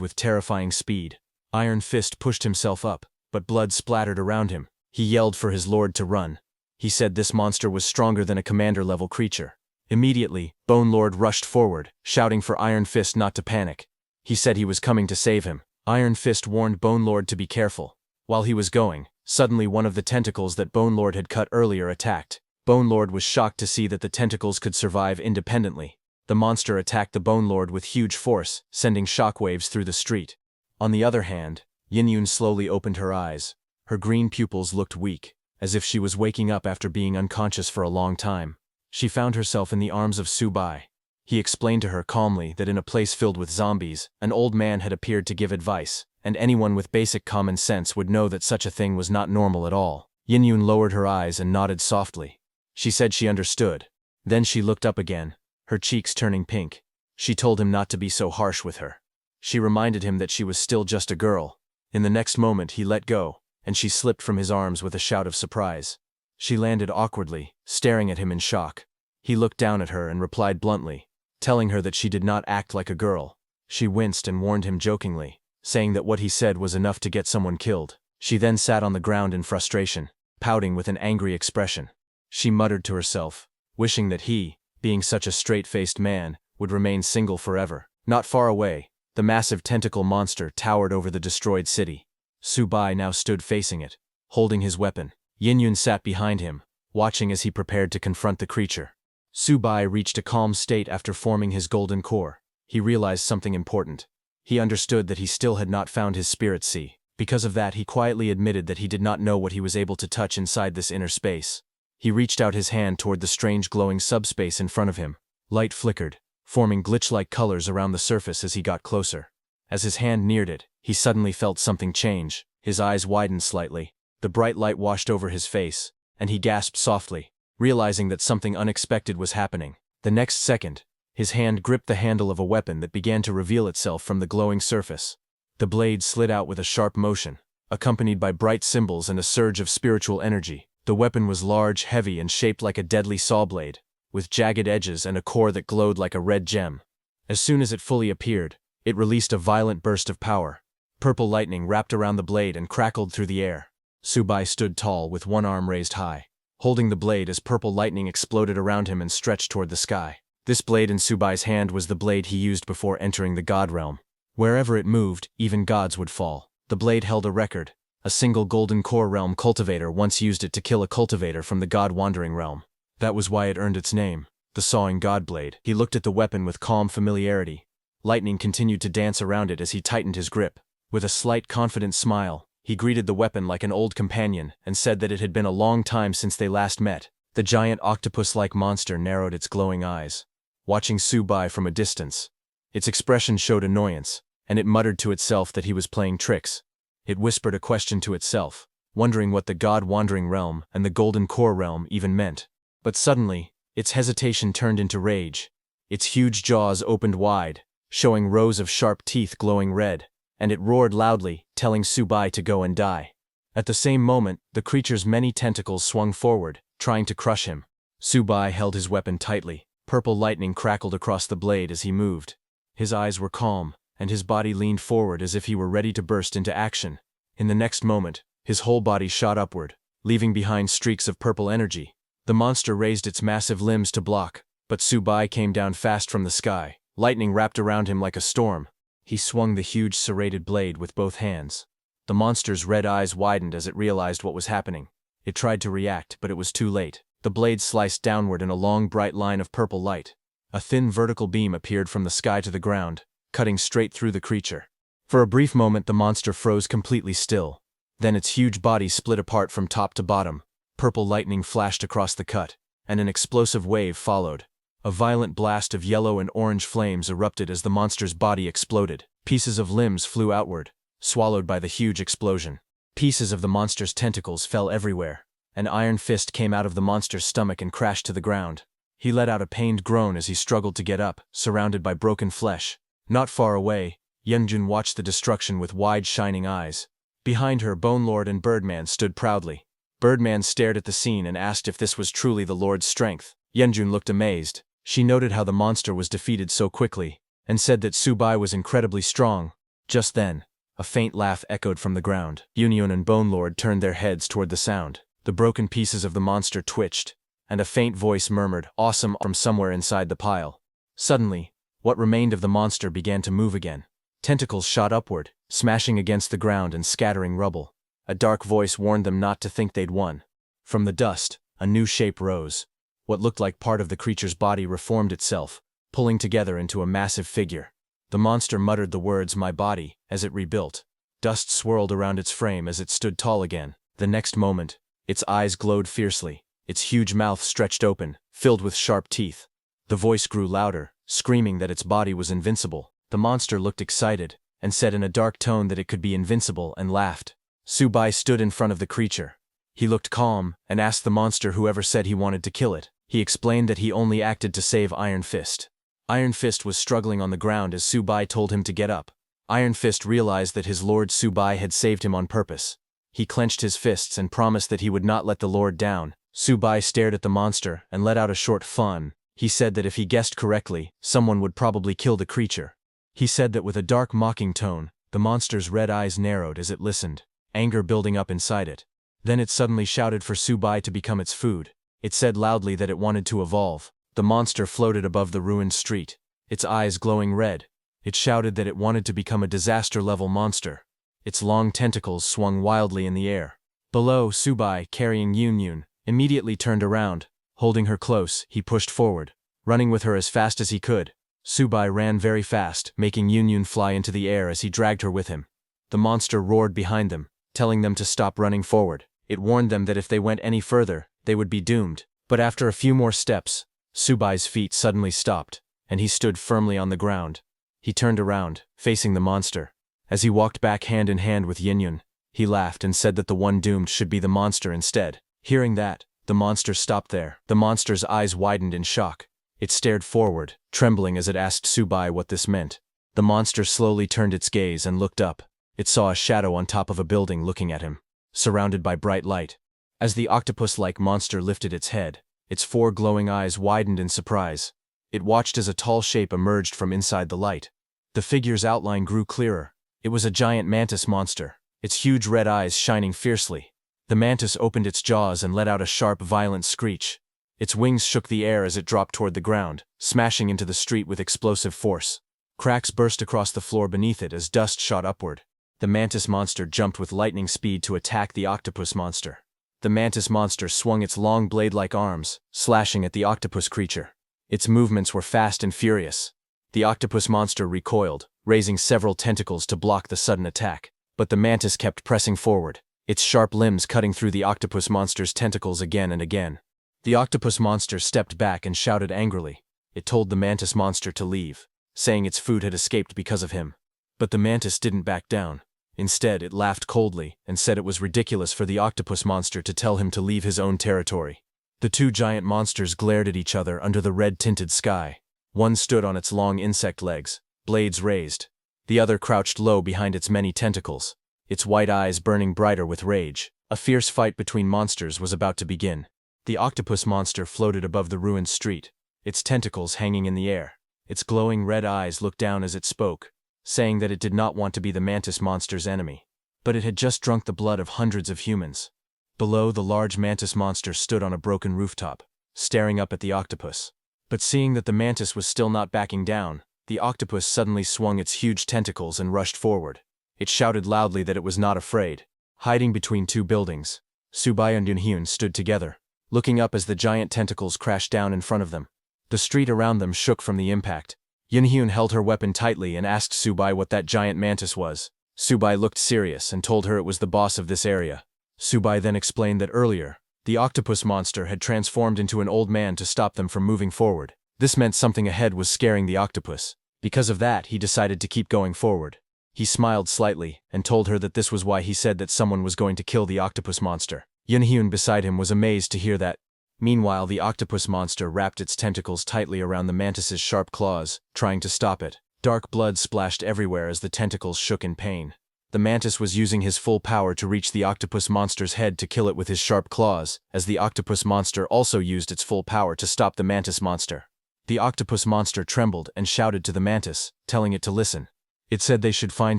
with terrifying speed. Iron Fist pushed himself up, but blood splattered around him. He yelled for his lord to run. He said this monster was stronger than a commander-level creature. Immediately, Bone Lord rushed forward, shouting for Iron Fist not to panic. He said he was coming to save him. Iron Fist warned Bone Lord to be careful. While he was going, suddenly one of the tentacles that Bone Lord had cut earlier attacked. Bone Lord was shocked to see that the tentacles could survive independently. The monster attacked the Bone Lord with huge force, sending shockwaves through the street. On the other hand, Yin-Yun slowly opened her eyes. Her green pupils looked weak, as if she was waking up after being unconscious for a long time. She found herself in the arms of Su-Bai. He explained to her calmly that in a place filled with zombies, an old man had appeared to give advice, and anyone with basic common sense would know that such a thing was not normal at all. Yin-Yun lowered her eyes and nodded softly. She said she understood. Then she looked up again, her cheeks turning pink. She told him not to be so harsh with her. She reminded him that she was still just a girl. In the next moment he let go, and she slipped from his arms with a shout of surprise. She landed awkwardly, staring at him in shock. He looked down at her and replied bluntly, telling her that she did not act like a girl. She winced and warned him jokingly, saying that what he said was enough to get someone killed. She then sat on the ground in frustration, pouting with an angry expression. She muttered to herself, wishing that he, being such a straight-faced man, would remain single forever. Not far away, the massive tentacle monster towered over the destroyed city. Su-Bai now stood facing it, holding his weapon. Yin-Yun sat behind him, watching as he prepared to confront the creature. Su-Bai reached a calm state after forming his golden core. He realized something important. He understood that he still had not found his spirit sea. Because of that, he quietly admitted that he did not know what he was able to touch inside this inner space. He reached out his hand toward the strange glowing subspace in front of him. Light flickered, forming glitch-like colors around the surface as he got closer. As his hand neared it, he suddenly felt something change. His eyes widened slightly. The bright light washed over his face, and he gasped softly, realizing that something unexpected was happening. The next second, his hand gripped the handle of a weapon that began to reveal itself from the glowing surface. The blade slid out with a sharp motion, accompanied by bright symbols and a surge of spiritual energy. The weapon was large, heavy, and shaped like a deadly saw blade, with jagged edges and a core that glowed like a red gem. As soon as it fully appeared, it released a violent burst of power. Purple lightning wrapped around the blade and crackled through the air. Su-Bai stood tall with one arm raised high, holding the blade as purple lightning exploded around him and stretched toward the sky. This blade in Su-Bai's hand was the blade he used before entering the God realm. Wherever it moved, even gods would fall. The blade held a record. A single golden core realm cultivator once used it to kill a cultivator from the god wandering realm. That was why it earned its name, the Sawing God Blade. He looked at the weapon with calm familiarity. Lightning continued to dance around it as he tightened his grip. With a slight confident smile, he greeted the weapon like an old companion and said that it had been a long time since they last met. The giant octopus-like monster narrowed its glowing eyes, watching Su-Bai from a distance. Its expression showed annoyance, and it muttered to itself that he was playing tricks. It whispered a question to itself, wondering what the God-wandering realm and the Golden Core realm even meant. But suddenly, its hesitation turned into rage. Its huge jaws opened wide, showing rows of sharp teeth glowing red, and it roared loudly, telling Su-Bai to go and die. At the same moment, the creature's many tentacles swung forward, trying to crush him. Su-Bai held his weapon tightly. Purple lightning crackled across the blade as he moved. His eyes were calm, and his body leaned forward as if he were ready to burst into action. In the next moment, his whole body shot upward, leaving behind streaks of purple energy. The monster raised its massive limbs to block, but Su-Bai came down fast from the sky. Lightning wrapped around him like a storm. He swung the huge serrated blade with both hands. The monster's red eyes widened as it realized what was happening. It tried to react, but it was too late. The blade sliced downward in a long bright line of purple light. A thin vertical beam appeared from the sky to the ground, cutting straight through the creature. For a brief moment the monster froze completely still. Then its huge body split apart from top to bottom. Purple lightning flashed across the cut, and an explosive wave followed. A violent blast of yellow and orange flames erupted as the monster's body exploded. Pieces of limbs flew outward, swallowed by the huge explosion. Pieces of the monster's tentacles fell everywhere. An iron fist came out of the monster's stomach and crashed to the ground. He let out a pained groan as he struggled to get up, surrounded by broken flesh. Not far away, Yenjun watched the destruction with wide shining eyes. Behind her, Bone Lord and Birdman stood proudly. Birdman stared at the scene and asked if this was truly the Lord's strength. Yenjun looked amazed. She noted how the monster was defeated so quickly. and said that Subai was incredibly strong. Just then, a faint laugh echoed from the ground. Union and Bone Lord turned their heads toward the sound. The broken pieces of the monster twitched, and a faint voice murmured, "Awesome," from somewhere inside the pile. Suddenly, what remained of the monster began to move again. Tentacles shot upward, smashing against the ground and scattering rubble. A dark voice warned them not to think they'd won. From the dust, a new shape rose. What looked like part of the creature's body reformed itself, pulling together into a massive figure. The monster muttered the words, "My body," as it rebuilt. Dust swirled around its frame as it stood tall again. The next moment, its eyes glowed fiercely, its huge mouth stretched open, filled with sharp teeth. The voice grew louder, screaming that its body was invincible. The monster looked excited, and said in a dark tone that it could be invincible, and laughed. Subai stood in front of the creature. He looked calm, and asked the monster whoever said he wanted to kill it. He explained that he only acted to save Iron Fist. Iron Fist was struggling on the ground as Subai told him to get up. Iron Fist realized that his lord Subai had saved him on purpose. He clenched his fists and promised that he would not let the lord down. Subai stared at the monster and let out a short fun. He said that if he guessed correctly, someone would probably kill the creature. He said that with a dark mocking tone. The monster's red eyes narrowed as it listened, anger building up inside it. Then it suddenly shouted for Subai to become its food. It said loudly that it wanted to evolve. The monster floated above the ruined street, its eyes glowing red. It shouted that it wanted to become a disaster-level monster. Its long tentacles swung wildly in the air. Below, Subai, carrying Yun, immediately turned around. Holding her close, he pushed forward, running with her as fast as he could. Subai ran very fast, making Yun fly into the air as he dragged her with him. The monster roared behind them, telling them to stop running forward. It warned them that if they went any further, they would be doomed. But after a few more steps, Subai's feet suddenly stopped, and he stood firmly on the ground. He turned around, facing the monster. As he walked back hand in hand with Yun, he laughed and said that the one doomed should be the monster instead. Hearing that, the monster stopped there. The monster's eyes widened in shock. It stared forward, trembling as it asked Subai what this meant. The monster slowly turned its gaze and looked up. It saw a shadow on top of a building looking at him, surrounded by bright light. As the octopus-like monster lifted its head, its four glowing eyes widened in surprise. It watched as a tall shape emerged from inside the light. The figure's outline grew clearer. It was a giant mantis monster, its huge red eyes shining fiercely. The mantis opened its jaws and let out a sharp, violent screech. Its wings shook the air as it dropped toward the ground, smashing into the street with explosive force. Cracks burst across the floor beneath it as dust shot upward. The mantis monster jumped with lightning speed to attack the octopus monster. The mantis monster swung its long blade-like arms, slashing at the octopus creature. Its movements were fast and furious. The octopus monster recoiled, raising several tentacles to block the sudden attack. But the mantis kept pressing forward, its sharp limbs cutting through the octopus monster's tentacles again and again. The octopus monster stepped back and shouted angrily. It told the mantis monster to leave, saying its food had escaped because of him. But the mantis didn't back down. Instead, it laughed coldly and said it was ridiculous for the octopus monster to tell him to leave his own territory. The two giant monsters glared at each other under the red-tinted sky. One stood on its long insect legs, blades raised. The other crouched low behind its many tentacles, its white eyes burning brighter with rage. A fierce fight between monsters was about to begin. The octopus monster floated above the ruined street, its tentacles hanging in the air. Its glowing red eyes looked down as it spoke, saying that it did not want to be the mantis monster's enemy. But it had just drunk the blood of hundreds of humans. Below, the large mantis monster stood on a broken rooftop, staring up at the octopus. But seeing that the mantis was still not backing down, the octopus suddenly swung its huge tentacles and rushed forward. It shouted loudly that it was not afraid. Hiding between two buildings, Subai and Yunhyun stood together, looking up as the giant tentacles crashed down in front of them. The street around them shook from the impact. Yunhyun held her weapon tightly and asked Subai what that giant mantis was. Subai looked serious and told her it was the boss of this area. Subai then explained that earlier, the octopus monster had transformed into an old man to stop them from moving forward. This meant something ahead was scaring the octopus. Because of that, he decided to keep going forward. He smiled slightly and told her that this was why he said that someone was going to kill the octopus monster. Yunhyun beside him was amazed to hear that. Meanwhile, the octopus monster wrapped its tentacles tightly around the mantis's sharp claws, trying to stop it. Dark blood splashed everywhere as the tentacles shook in pain. The mantis was using his full power to reach the octopus monster's head to kill it with his sharp claws, as the octopus monster also used its full power to stop the mantis monster. The octopus monster trembled and shouted to the mantis, telling it to listen. It said they should find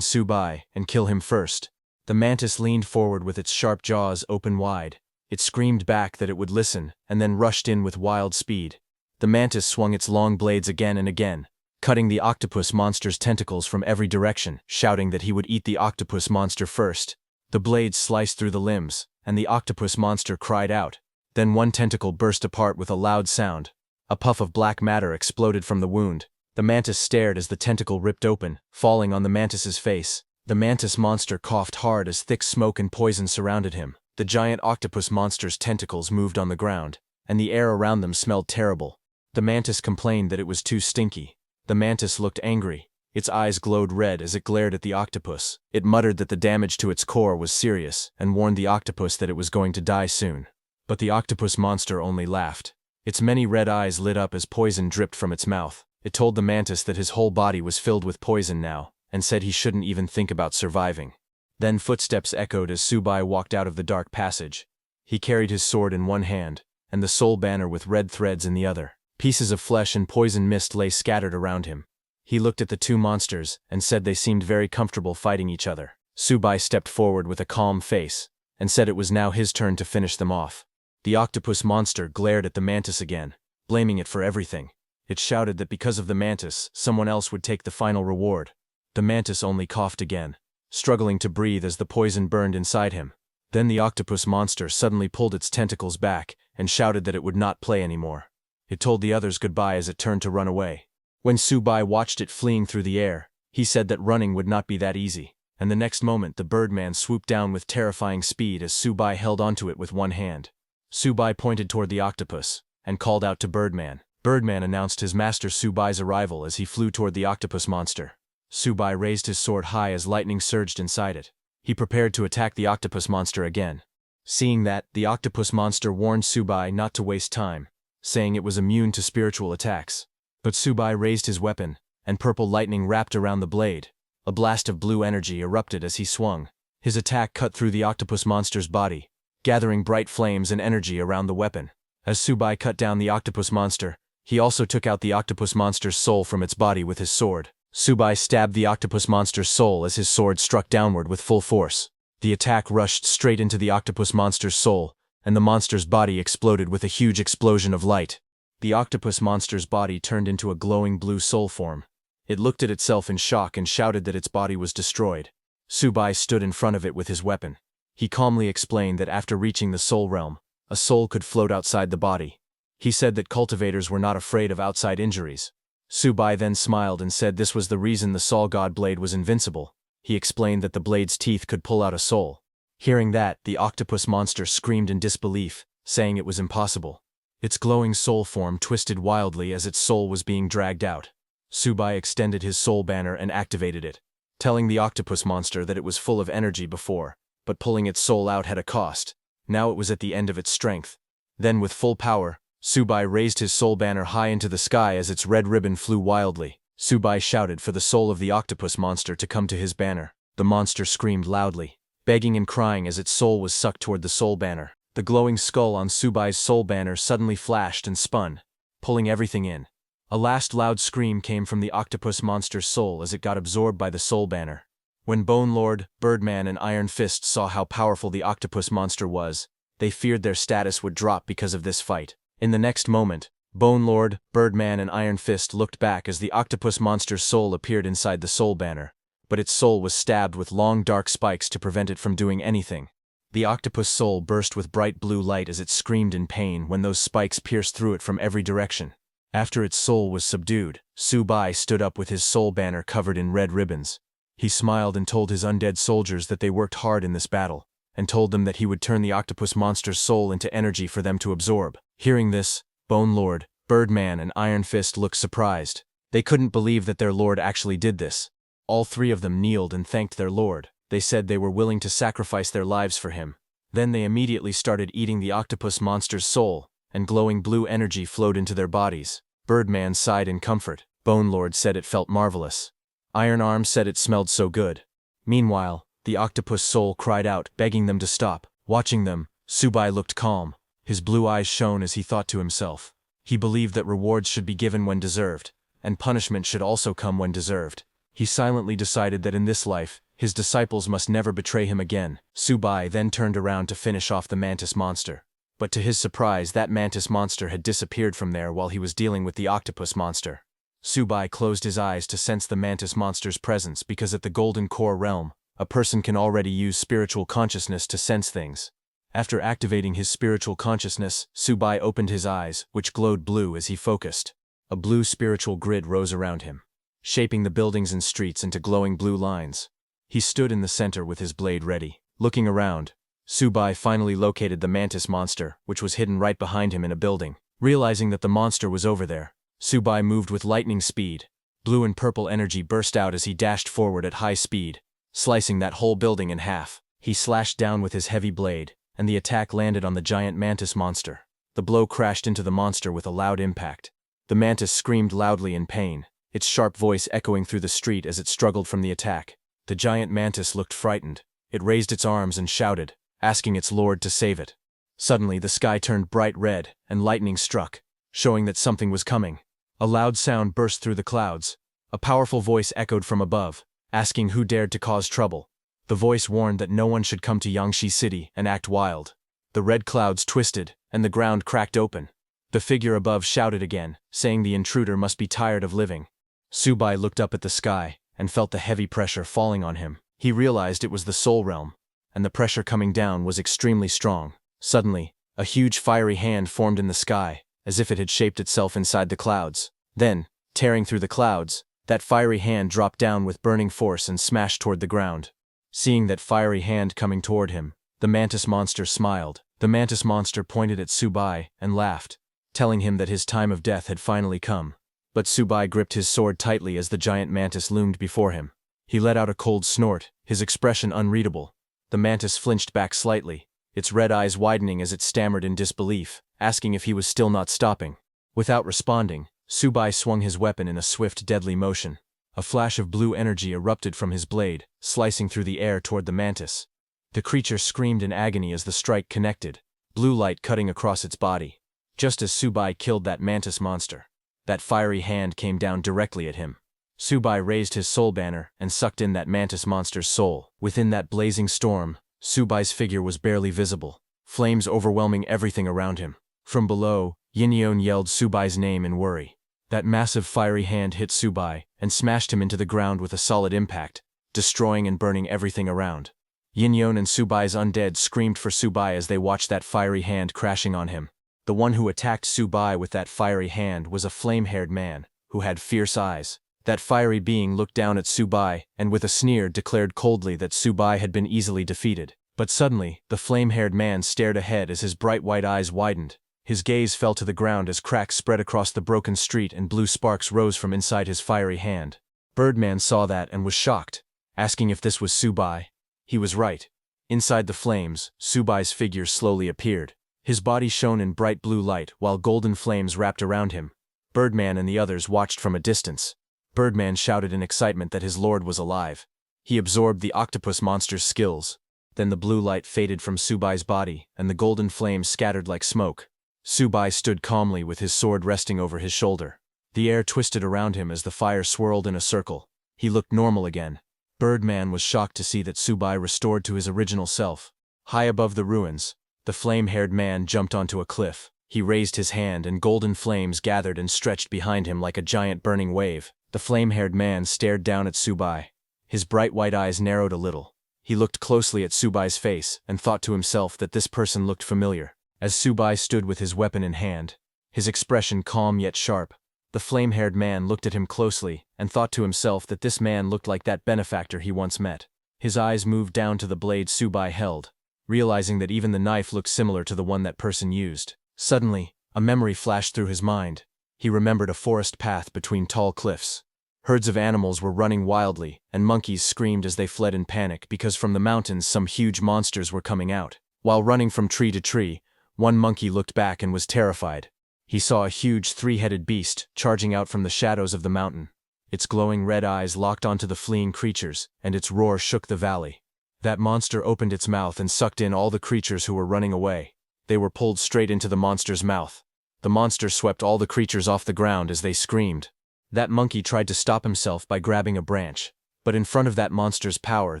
Subai and kill him first. The mantis leaned forward with its sharp jaws open wide. It screamed back that it would listen, and then rushed in with wild speed. The mantis swung its long blades again and again, cutting the octopus monster's tentacles from every direction, shouting that he would eat the octopus monster first. The blades sliced through the limbs, and the octopus monster cried out. Then one tentacle burst apart with a loud sound. A puff of black matter exploded from the wound. The mantis stared as the tentacle ripped open, falling on the mantis's face. The mantis monster coughed hard as thick smoke and poison surrounded him. The giant octopus monster's tentacles moved on the ground, and the air around them smelled terrible. The mantis complained that it was too stinky. The mantis looked angry. Its eyes glowed red as it glared at the octopus. It muttered that the damage to its core was serious, and warned the octopus that it was going to die soon. But the octopus monster only laughed. Its many red eyes lit up as poison dripped from its mouth. It told the mantis that his whole body was filled with poison now, and said he shouldn't even think about surviving. Then footsteps echoed as Subai walked out of the dark passage. He carried his sword in one hand, and the soul banner with red threads in the other. Pieces of flesh and poison mist lay scattered around him. He looked at the two monsters and said they seemed very comfortable fighting each other. Subai stepped forward with a calm face, and said it was now his turn to finish them off. The octopus monster glared at the mantis again, blaming it for everything. It shouted that because of the mantis, someone else would take the final reward. The mantis only coughed again, struggling to breathe as the poison burned inside him. Then the octopus monster suddenly pulled its tentacles back and shouted that it would not play anymore. It told the others goodbye as it turned to run away. When Subai watched it fleeing through the air, he said that running would not be that easy, and the next moment the birdman swooped down with terrifying speed as Subai held onto it with one hand. Subai pointed toward the octopus and called out to Birdman. Birdman announced his master Subai's arrival as he flew toward the octopus monster. Subai raised his sword high as lightning surged inside it. He prepared to attack the octopus monster again. Seeing that, the octopus monster warned Subai not to waste time, saying it was immune to spiritual attacks. But Subai raised his weapon, and purple lightning wrapped around the blade. A blast of blue energy erupted as he swung. His attack cut through the octopus monster's body, gathering bright flames and energy around the weapon. As Subai cut down the octopus monster, he also took out the octopus monster's soul from its body with his sword. Subai stabbed the octopus monster's soul as his sword struck downward with full force. The attack rushed straight into the octopus monster's soul, and the monster's body exploded with a huge explosion of light. The octopus monster's body turned into a glowing blue soul form. It looked at itself in shock and shouted that its body was destroyed. Subai stood in front of it with his weapon. He calmly explained that after reaching the soul realm, a soul could float outside the body. He said that cultivators were not afraid of outside injuries. Subai then smiled and said this was the reason the Soul God blade was invincible. He explained that the blade's teeth could pull out a soul. Hearing that, the octopus monster screamed in disbelief, saying it was impossible. Its glowing soul form twisted wildly as its soul was being dragged out. Subai extended his soul banner and activated it, telling the octopus monster that it was full of energy before, but pulling its soul out had a cost. Now it was at the end of its strength. Then with full power, Subai raised his soul banner high into the sky as its red ribbon flew wildly. Subai shouted for the soul of the octopus monster to come to his banner. The monster screamed loudly, begging and crying as its soul was sucked toward the soul banner. The glowing skull on Subai's soul banner suddenly flashed and spun, pulling everything in. A last loud scream came from the octopus monster's soul as it got absorbed by the soul banner. When Bone Lord, Birdman and Iron Fist saw how powerful the octopus monster was, they feared their status would drop because of this fight. In the next moment, Bone Lord, Birdman and Iron Fist looked back as the octopus monster's soul appeared inside the soul banner, but its soul was stabbed with long dark spikes to prevent it from doing anything. The octopus soul burst with bright blue light as it screamed in pain when those spikes pierced through it from every direction. After its soul was subdued, Subai stood up with his soul banner covered in red ribbons. He smiled and told his undead soldiers that they worked hard in this battle, and told them that he would turn the octopus monster's soul into energy for them to absorb. Hearing this, Bone Lord, Birdman and Iron Fist looked surprised. They couldn't believe that their lord actually did this. All three of them kneeled and thanked their lord. They said they were willing to sacrifice their lives for him. Then they immediately started eating the octopus monster's soul, and glowing blue energy flowed into their bodies. Birdman sighed in comfort. Bone Lord said it felt marvelous. Iron Arm said it smelled so good. Meanwhile, the octopus soul cried out, begging them to stop. Watching them, Subai looked calm. His blue eyes shone as he thought to himself, He believed that rewards should be given when deserved, and punishment should also come when deserved. He silently decided that in this life, his disciples must never betray him again. Subai then turned around to finish off the mantis monster. But to his surprise, that mantis monster had disappeared from there while he was dealing with the octopus monster. Subai closed his eyes to sense the mantis monster's presence because at the Golden Core realm, a person can already use spiritual consciousness to sense things. After activating his spiritual consciousness, Subai opened his eyes, which glowed blue as he focused. A blue spiritual grid rose around him, shaping the buildings and streets into glowing blue lines. He stood in the center with his blade ready. Looking around, Subai finally located the mantis monster, which was hidden right behind him in a building. Realizing that the monster was over there, Subai moved with lightning speed. Blue and purple energy burst out as he dashed forward at high speed, slicing that whole building in half. He slashed down with his heavy blade, and the attack landed on the giant mantis monster. The blow crashed into the monster with a loud impact. The mantis screamed loudly in pain, its sharp voice echoing through the street as it struggled from the attack. The giant mantis looked frightened. It raised its arms and shouted, asking its lord to save it. Suddenly, the sky turned bright red, and lightning struck, showing that something was coming. A loud sound burst through the clouds. A powerful voice echoed from above, asking who dared to cause trouble. The voice warned that no one should come to Yangshi City and act wild. The red clouds twisted, and the ground cracked open. The figure above shouted again, saying the intruder must be tired of living. Subai looked up at the sky, and felt the heavy pressure falling on him. He realized it was the Soul Realm, and the pressure coming down was extremely strong. Suddenly, a huge fiery hand formed in the sky, as if it had shaped itself inside the clouds. Then, tearing through the clouds, that fiery hand dropped down with burning force and smashed toward the ground. Seeing that fiery hand coming toward him, the mantis monster smiled. The mantis monster pointed at Subai and laughed, telling him that his time of death had finally come. But Subai gripped his sword tightly as the giant mantis loomed before him. He let out a cold snort, his expression unreadable. The mantis flinched back slightly, its red eyes widening as it stammered in disbelief, asking if he was still not stopping. Without responding, Subai swung his weapon in a swift, deadly motion. A flash of blue energy erupted from his blade, slicing through the air toward the mantis. The creature screamed in agony as the strike connected, blue light cutting across its body. Just as Subai killed that mantis monster, that fiery hand came down directly at him. Subai raised his soul banner and sucked in that mantis monster's soul. Within that blazing storm, Subai's figure was barely visible, flames overwhelming everything around him. From below, Yinyon yelled Subai's name in worry. That massive fiery hand hit Subai and smashed him into the ground with a solid impact, destroying and burning everything around. Yinyon and Subai's undead screamed for Subai as they watched that fiery hand crashing on him. The one who attacked Subai with that fiery hand was a flame-haired man, who had fierce eyes. That fiery being looked down at Subai and with a sneer declared coldly that Subai had been easily defeated. But suddenly, the flame-haired man stared ahead as his bright white eyes widened. His gaze fell to the ground as cracks spread across the broken street and blue sparks rose from inside his fiery hand. Birdman saw that and was shocked, asking if this was Subai. He was right. Inside the flames, Subai's figure slowly appeared. His body shone in bright blue light while golden flames wrapped around him. Birdman and the others watched from a distance. Birdman shouted in excitement that his lord was alive. He absorbed the octopus monster's skills. Then the blue light faded from Subai's body and the golden flames scattered like smoke. Subai stood calmly with his sword resting over his shoulder. The air twisted around him as the fire swirled in a circle. He looked normal again. Birdman was shocked to see that Subai restored to his original self. High above the ruins, the flame-haired man jumped onto a cliff. He raised his hand and golden flames gathered and stretched behind him like a giant burning wave. The flame-haired man stared down at Subai. His bright white eyes narrowed a little. He looked closely at Subai's face and thought to himself that this person looked familiar. As Subai stood with his weapon in hand, his expression calm yet sharp, the flame-haired man looked at him closely and thought to himself that this man looked like that benefactor he once met. His eyes moved down to the blade Subai held, realizing that even the knife looked similar to the one that person used. Suddenly, a memory flashed through his mind. He remembered a forest path between tall cliffs. Herds of animals were running wildly, and monkeys screamed as they fled in panic because from the mountains some huge monsters were coming out. While running from tree to tree, one monkey looked back and was terrified. He saw a huge three-headed beast charging out from the shadows of the mountain. Its glowing red eyes locked onto the fleeing creatures, and its roar shook the valley. That monster opened its mouth and sucked in all the creatures who were running away. They were pulled straight into the monster's mouth. The monster swept all the creatures off the ground as they screamed. That monkey tried to stop himself by grabbing a branch, but in front of that monster's power,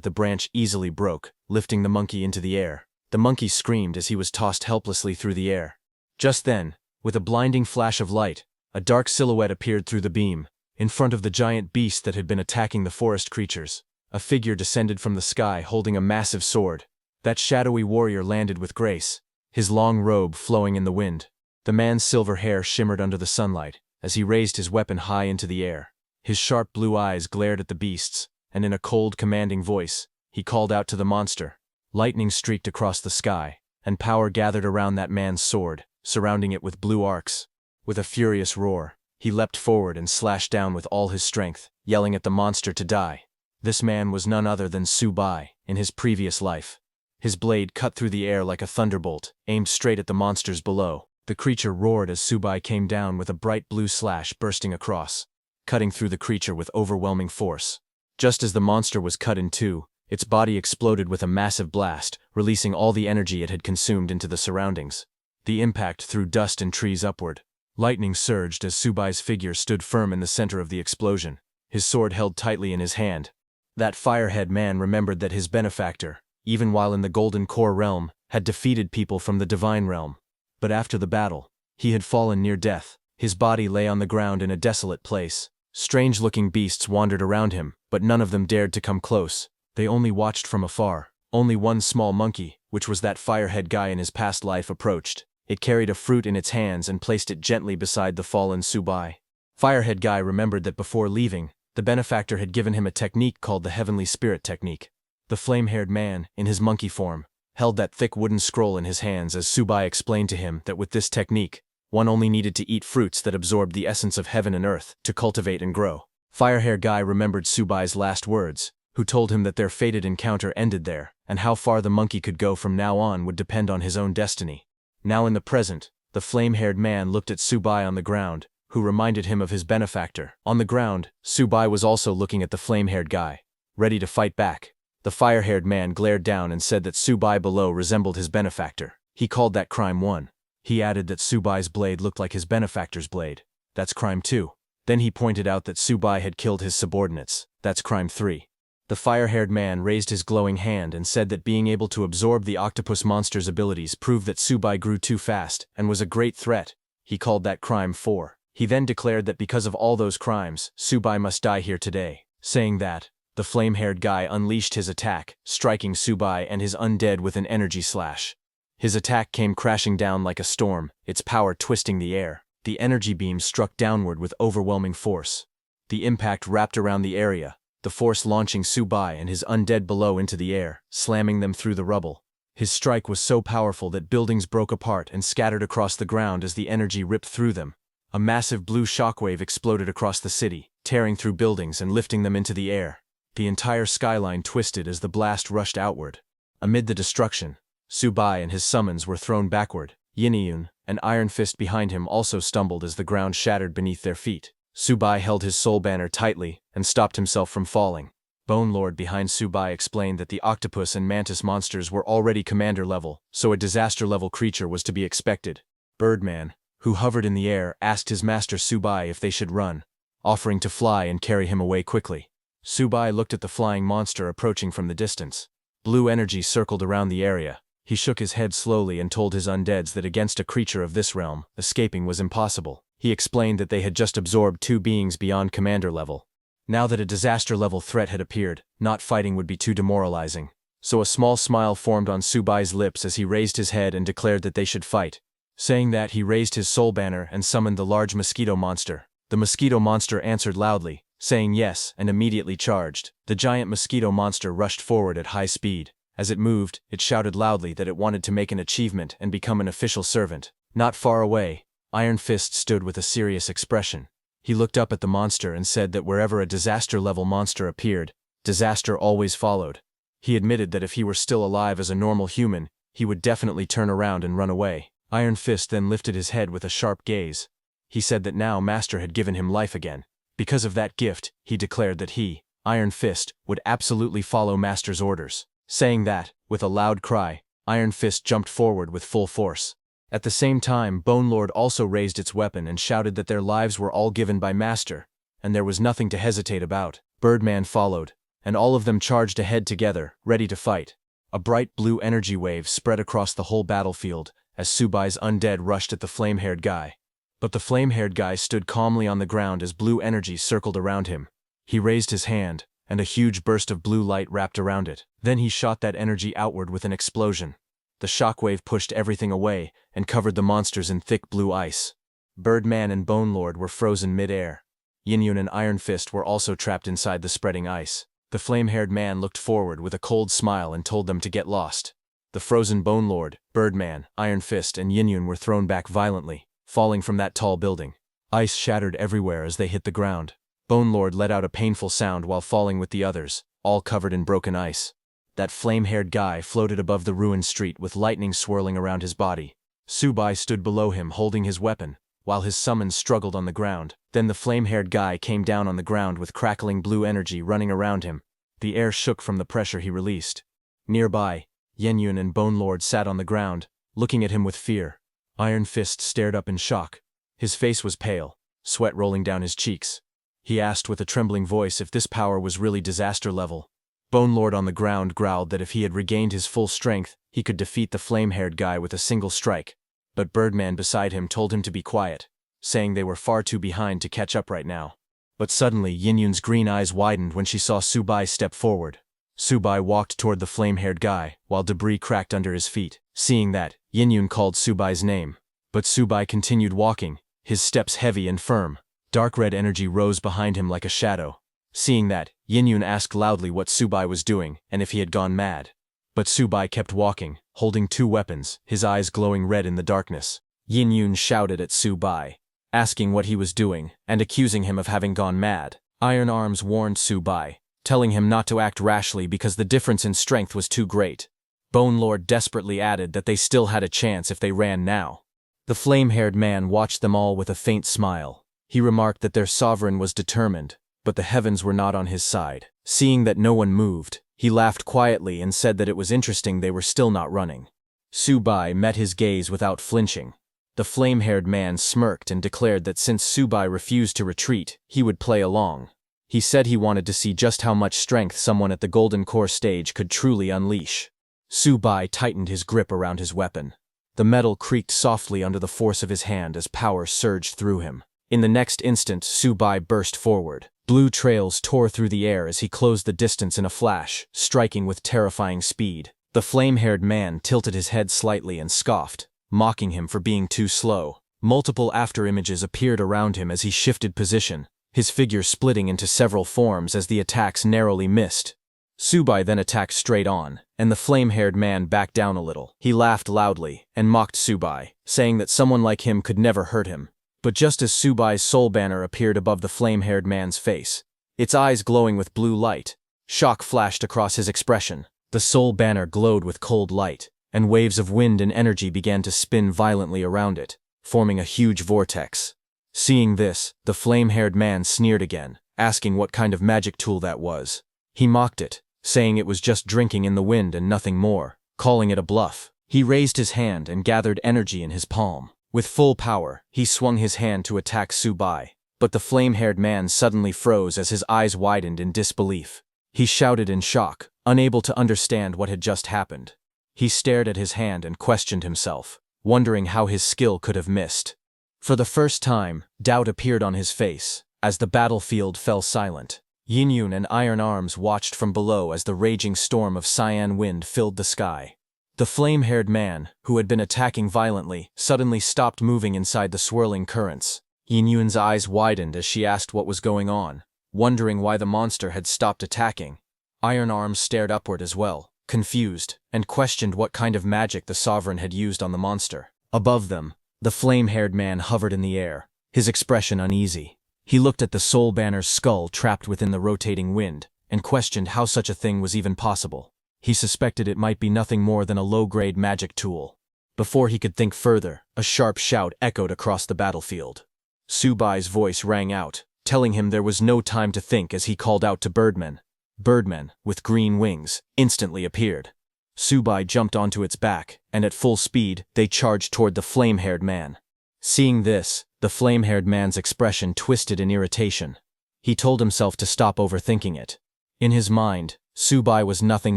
the branch easily broke, lifting the monkey into the air. The monkey screamed as he was tossed helplessly through the air. Just then, with a blinding flash of light, a dark silhouette appeared through the beam. In front of the giant beast that had been attacking the forest creatures, a figure descended from the sky holding a massive sword. That shadowy warrior landed with grace, his long robe flowing in the wind. The man's silver hair shimmered under the sunlight as he raised his weapon high into the air. His sharp blue eyes glared at the beasts, and in a cold, commanding voice, he called out to the monster. Lightning streaked across the sky, and power gathered around that man's sword, surrounding it with blue arcs. With a furious roar, he leapt forward and slashed down with all his strength, yelling at the monster to die. This man was none other than Subai, in his previous life. His blade cut through the air like a thunderbolt, aimed straight at the monsters below. The creature roared as Subai came down with a bright blue slash bursting across, cutting through the creature with overwhelming force. Just as the monster was cut in two, its body exploded with a massive blast, releasing all the energy it had consumed into the surroundings. The impact threw dust and trees upward. Lightning surged as Subai's figure stood firm in the center of the explosion, his sword held tightly in his hand. That firehead man remembered that his benefactor, even while in the Golden Core realm, had defeated people from the Divine realm. But after the battle, he had fallen near death. His body lay on the ground in a desolate place. Strange-looking beasts wandered around him, but none of them dared to come close. They only watched from afar. Only one small monkey, which was that firehead guy in his past life, approached. It carried a fruit in its hands and placed it gently beside the fallen Subai. Firehead guy remembered that before leaving, the benefactor had given him a technique called the Heavenly Spirit Technique. The flame-haired man, in his monkey form, held that thick wooden scroll in his hands as Subai explained to him that with this technique, one only needed to eat fruits that absorbed the essence of heaven and earth to cultivate and grow. Firehair Guy remembered Subai's last words, who told him that their fated encounter ended there, and how far the monkey could go from now on would depend on his own destiny. Now in the present, the flame-haired man looked at Subai on the ground, who reminded him of his benefactor. On the ground, Subai was also looking at the flame-haired guy, ready to fight back. The fire-haired man glared down and said that Subai below resembled his benefactor. He called that crime 1. He added that Subai's blade looked like his benefactor's blade. That's crime 2. Then he pointed out that Subai had killed his subordinates. That's crime 3. The fire-haired man raised his glowing hand and said that being able to absorb the octopus monster's abilities proved that Subai grew too fast and was a great threat. He called that crime 4. He then declared that because of all those crimes, Subai must die here today. Saying that, the flame-haired guy unleashed his attack, striking Subai and his undead with an energy slash. His attack came crashing down like a storm, its power twisting the air. The energy beam struck downward with overwhelming force. The impact wrapped around the area, the force launching Subai and his undead below into the air, slamming them through the rubble. His strike was so powerful that buildings broke apart and scattered across the ground as the energy ripped through them. A massive blue shockwave exploded across the city, tearing through buildings and lifting them into the air. The entire skyline twisted as the blast rushed outward. Amid the destruction, Subai and his summons were thrown backward. Yinyun, an iron fist behind him, also stumbled as the ground shattered beneath their feet. Subai held his soul banner tightly and stopped himself from falling. Bone Lord behind Subai explained that the octopus and mantis monsters were already commander level, so a disaster level creature was to be expected. Birdman, who hovered in the air, asked his master Subai if they should run, offering to fly and carry him away quickly. Subai looked at the flying monster approaching from the distance. Blue energy circled around the area. He shook his head slowly and told his undeads that against a creature of this realm, escaping was impossible. He explained that they had just absorbed 2 beings beyond commander level. Now that a disaster level threat had appeared, not fighting would be too demoralizing. So a small smile formed on Subai's lips as he raised his head and declared that they should fight. Saying that, he raised his soul banner and summoned the large mosquito monster. The mosquito monster answered loudly, saying yes, and immediately charged. The giant mosquito monster rushed forward at high speed. As it moved, it shouted loudly that it wanted to make an achievement and become an official servant. Not far away, Iron Fist stood with a serious expression. He looked up at the monster and said that wherever a disaster-level monster appeared, disaster always followed. He admitted that if he were still alive as a normal human, he would definitely turn around and run away. Iron Fist then lifted his head with a sharp gaze. He said that now Master had given him life again. Because of that gift, he declared that he, Iron Fist, would absolutely follow Master's orders. Saying that, with a loud cry, Iron Fist jumped forward with full force. At the same time, Bone Lord also raised its weapon and shouted that their lives were all given by Master, and there was nothing to hesitate about. Birdman followed, and all of them charged ahead together, ready to fight. A bright blue energy wave spread across the whole battlefield as Subai's undead rushed at the flame-haired guy. But the flame-haired guy stood calmly on the ground as blue energy circled around him. He raised his hand, and a huge burst of blue light wrapped around it. Then he shot that energy outward with an explosion. The shockwave pushed everything away and covered the monsters in thick blue ice. Birdman and Bone Lord were frozen mid-air. Yin-Yun and Iron Fist were also trapped inside the spreading ice. The flame-haired man looked forward with a cold smile and told them to get lost. The frozen Bone Lord, Birdman, Iron Fist, and Yin-Yun were thrown back violently, falling from that tall building. Ice shattered everywhere as they hit the ground. Bone Lord let out a painful sound while falling with the others, all covered in broken ice. That flame-haired guy floated above the ruined street with lightning swirling around his body. Subai stood below him holding his weapon, while his summons struggled on the ground. Then the flame-haired guy came down on the ground with crackling blue energy running around him. The air shook from the pressure he released. Nearby, Yin-Yun and Bone Lord sat on the ground, looking at him with fear. Iron Fist stared up in shock. His face was pale, sweat rolling down his cheeks. He asked with a trembling voice if this power was really disaster level. Bone Lord on the ground growled that if he had regained his full strength, he could defeat the flame-haired guy with a single strike. But Birdman beside him told him to be quiet, saying they were far too behind to catch up right now. But suddenly Yin-Yun's green eyes widened when she saw Subai step forward. Subai walked toward the flame-haired guy, while debris cracked under his feet. Seeing that, Yin-Yun called Subai's name. But Subai continued walking, his steps heavy and firm. Dark red energy rose behind him like a shadow. Seeing that, Yin-Yun asked loudly what Subai was doing and if he had gone mad. But Subai kept walking, holding two weapons, his eyes glowing red in the darkness. Yin-Yun shouted at Subai, asking what he was doing and accusing him of having gone mad. Iron Arms warned Subai, telling him not to act rashly because the difference in strength was too great. Bone Lord desperately added that they still had a chance if they ran now. The flame-haired man watched them all with a faint smile. He remarked that their sovereign was determined, but the heavens were not on his side. Seeing that no one moved, he laughed quietly and said that it was interesting they were still not running. Subai met his gaze without flinching. The flame-haired man smirked and declared that since Subai refused to retreat, he would play along. He said he wanted to see just how much strength someone at the Golden Core stage could truly unleash. Subai tightened his grip around his weapon. The metal creaked softly under the force of his hand as power surged through him. In the next instant, Subai burst forward. Blue trails tore through the air as he closed the distance in a flash, striking with terrifying speed. The flame-haired man tilted his head slightly and scoffed, mocking him for being too slow. Multiple afterimages appeared around him as he shifted position, his figure splitting into several forms as the attacks narrowly missed. Subai then attacked straight on, and the flame-haired man backed down a little. He laughed loudly and mocked Subai, saying that someone like him could never hurt him. But just as Subai's soul banner appeared above the flame-haired man's face, its eyes glowing with blue light, shock flashed across his expression. The soul banner glowed with cold light, and waves of wind and energy began to spin violently around it, forming a huge vortex. Seeing this, the flame-haired man sneered again, asking what kind of magic tool that was. He mocked it, saying it was just drinking in the wind and nothing more, calling it a bluff. He raised his hand and gathered energy in his palm. With full power, he swung his hand to attack Subai, but the flame-haired man suddenly froze as his eyes widened in disbelief. He shouted in shock, unable to understand what had just happened. He stared at his hand and questioned himself, wondering how his skill could have missed. For the first time, doubt appeared on his face, as the battlefield fell silent. Yin-Yun and Iron Arms watched from below as the raging storm of cyan wind filled the sky. The flame-haired man, who had been attacking violently, suddenly stopped moving inside the swirling currents. Yin-Yun's eyes widened as she asked what was going on, wondering why the monster had stopped attacking. Iron Arms stared upward as well, confused, and questioned what kind of magic the sovereign had used on the monster. Above them, the flame-haired man hovered in the air, his expression uneasy. He looked at the soul banner's skull trapped within the rotating wind, and questioned how such a thing was even possible. He suspected it might be nothing more than a low-grade magic tool. Before he could think further, a sharp shout echoed across the battlefield. Subai's voice rang out, telling him there was no time to think as he called out to Birdman. Birdman, with green wings, instantly appeared. Subai jumped onto its back, and at full speed, they charged toward the flame-haired man. Seeing this, the flame-haired man's expression twisted in irritation. He told himself to stop overthinking it. In his mind, Subai was nothing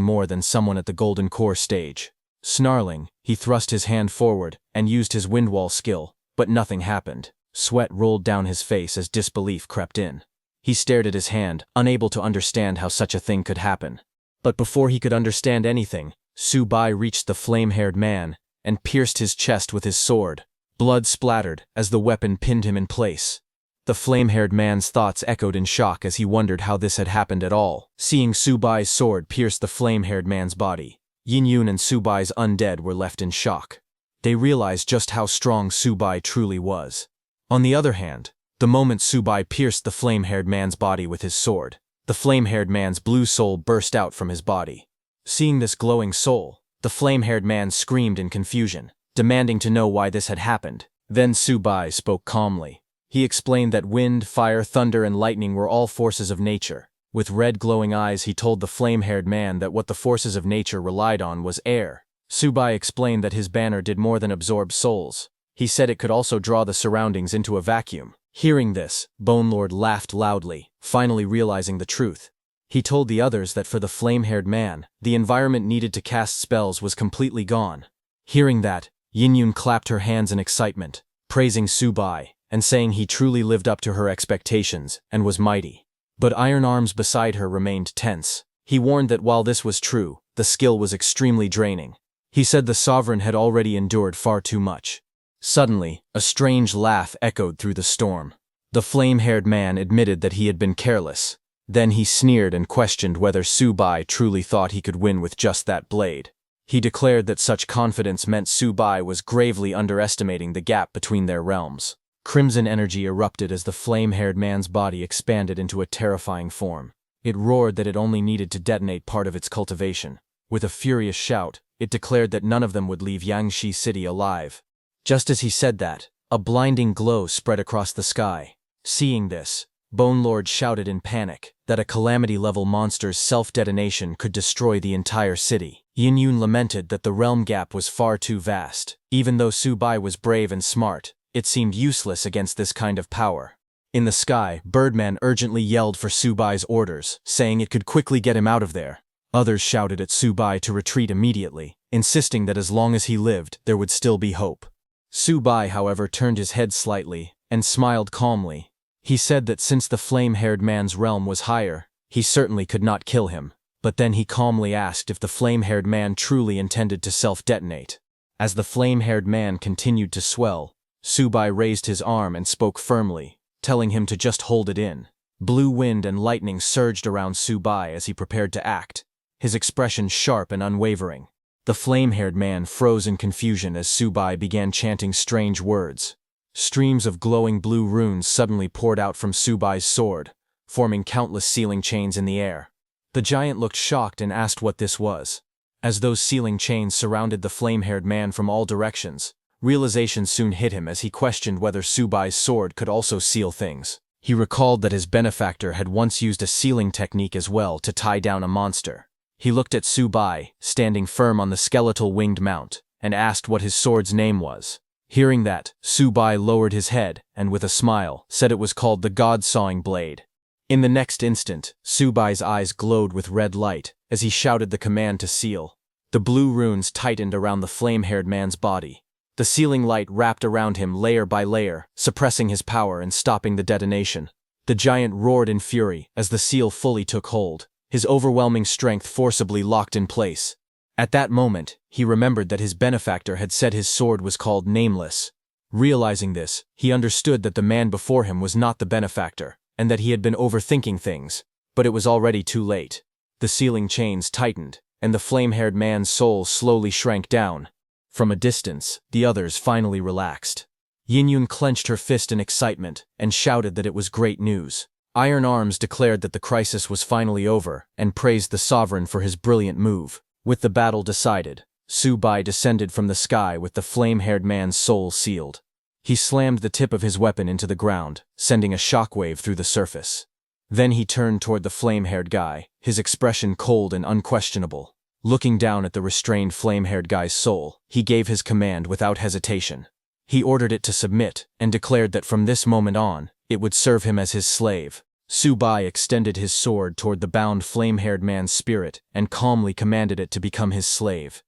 more than someone at the Golden Core stage. Snarling, he thrust his hand forward and used his windwall skill, but nothing happened. Sweat rolled down his face as disbelief crept in. He stared at his hand, unable to understand how such a thing could happen. But before he could understand anything, Subai reached the flame-haired man and pierced his chest with his sword. Blood splattered as the weapon pinned him in place. The flame-haired man's thoughts echoed in shock as he wondered how this had happened at all. Seeing Subai's sword pierce the flame-haired man's body, Yin-Yun and Subai's undead were left in shock. They realized just how strong Subai truly was. On the other hand, the moment Subai pierced the flame-haired man's body with his sword, the flame-haired man's blue soul burst out from his body. Seeing this glowing soul, the flame-haired man screamed in confusion, demanding to know why this had happened. Then Subai spoke calmly. He explained that wind, fire, thunder, and lightning were all forces of nature. With red glowing eyes, he told the flame-haired man that what the forces of nature relied on was air. Subai explained that his banner did more than absorb souls. He said it could also draw the surroundings into a vacuum. Hearing this, Bone Lord laughed loudly, finally realizing the truth. He told the others that for the flame-haired man, the environment needed to cast spells was completely gone. Hearing that, Yin-Yun clapped her hands in excitement, praising Subai, and saying he truly lived up to her expectations and was mighty. But Iron Arms beside her remained tense. He warned that while this was true, the skill was extremely draining. He said the Sovereign had already endured far too much. Suddenly, a strange laugh echoed through the storm. The flame-haired man admitted that he had been careless. Then he sneered and questioned whether Subai truly thought he could win with just that blade. He declared that such confidence meant Subai was gravely underestimating the gap between their realms. Crimson energy erupted as the flame-haired man's body expanded into a terrifying form. It roared that it only needed to detonate part of its cultivation. With a furious shout, it declared that none of them would leave Yangshi City alive. Just as he said that, a blinding glow spread across the sky. Seeing this, Bone Lord shouted in panic that a calamity-level monster's self-detonation could destroy the entire city. Yin-Yun lamented that the realm gap was far too vast. Even though Subai was brave and smart, it seemed useless against this kind of power. In the sky, Birdman urgently yelled for Subai's orders, saying it could quickly get him out of there. Others shouted at Subai to retreat immediately, insisting that as long as he lived, there would still be hope. Subai, however, turned his head slightly and smiled calmly. He said that since the flame-haired man's realm was higher, he certainly could not kill him. But then he calmly asked if the flame-haired man truly intended to self-detonate. As the flame-haired man continued to swell, Subai raised his arm and spoke firmly, telling him to just hold it in. Blue wind and lightning surged around Subai as he prepared to act, his expression sharp and unwavering. The flame-haired man froze in confusion as Subai began chanting strange words. Streams of glowing blue runes suddenly poured out from Subai's sword, forming countless sealing chains in the air. The giant looked shocked and asked what this was. As those sealing chains surrounded the flame-haired man from all directions, realization soon hit him as he questioned whether Subai's sword could also seal things. He recalled that his benefactor had once used a sealing technique as well to tie down a monster. He looked at Subai, standing firm on the skeletal winged mount, and asked what his sword's name was. Hearing that, Subai lowered his head and, with a smile, said it was called the God-Sawing Blade. In the next instant, Subai's eyes glowed with red light as he shouted the command to seal. The blue runes tightened around the flame-haired man's body. The sealing light wrapped around him layer by layer, suppressing his power and stopping the detonation. The giant roared in fury as the seal fully took hold, his overwhelming strength forcibly locked in place. At that moment, he remembered that his benefactor had said his sword was called Nameless. Realizing this, he understood that the man before him was not the benefactor, and that he had been overthinking things, but it was already too late. The sealing chains tightened, and the flame-haired man's soul slowly shrank down. From a distance, the others finally relaxed. Yin-Yun clenched her fist in excitement and shouted that it was great news. Iron Arms declared that the crisis was finally over and praised the Sovereign for his brilliant move. With the battle decided, Subai descended from the sky with the flame-haired man's soul sealed. He slammed the tip of his weapon into the ground, sending a shockwave through the surface. Then he turned toward the flame-haired guy, his expression cold and unquestionable. Looking down at the restrained flame-haired guy's soul, he gave his command without hesitation. He ordered it to submit, and declared that from this moment on, it would serve him as his slave. Subai extended his sword toward the bound flame-haired man's spirit and calmly commanded it to become his slave.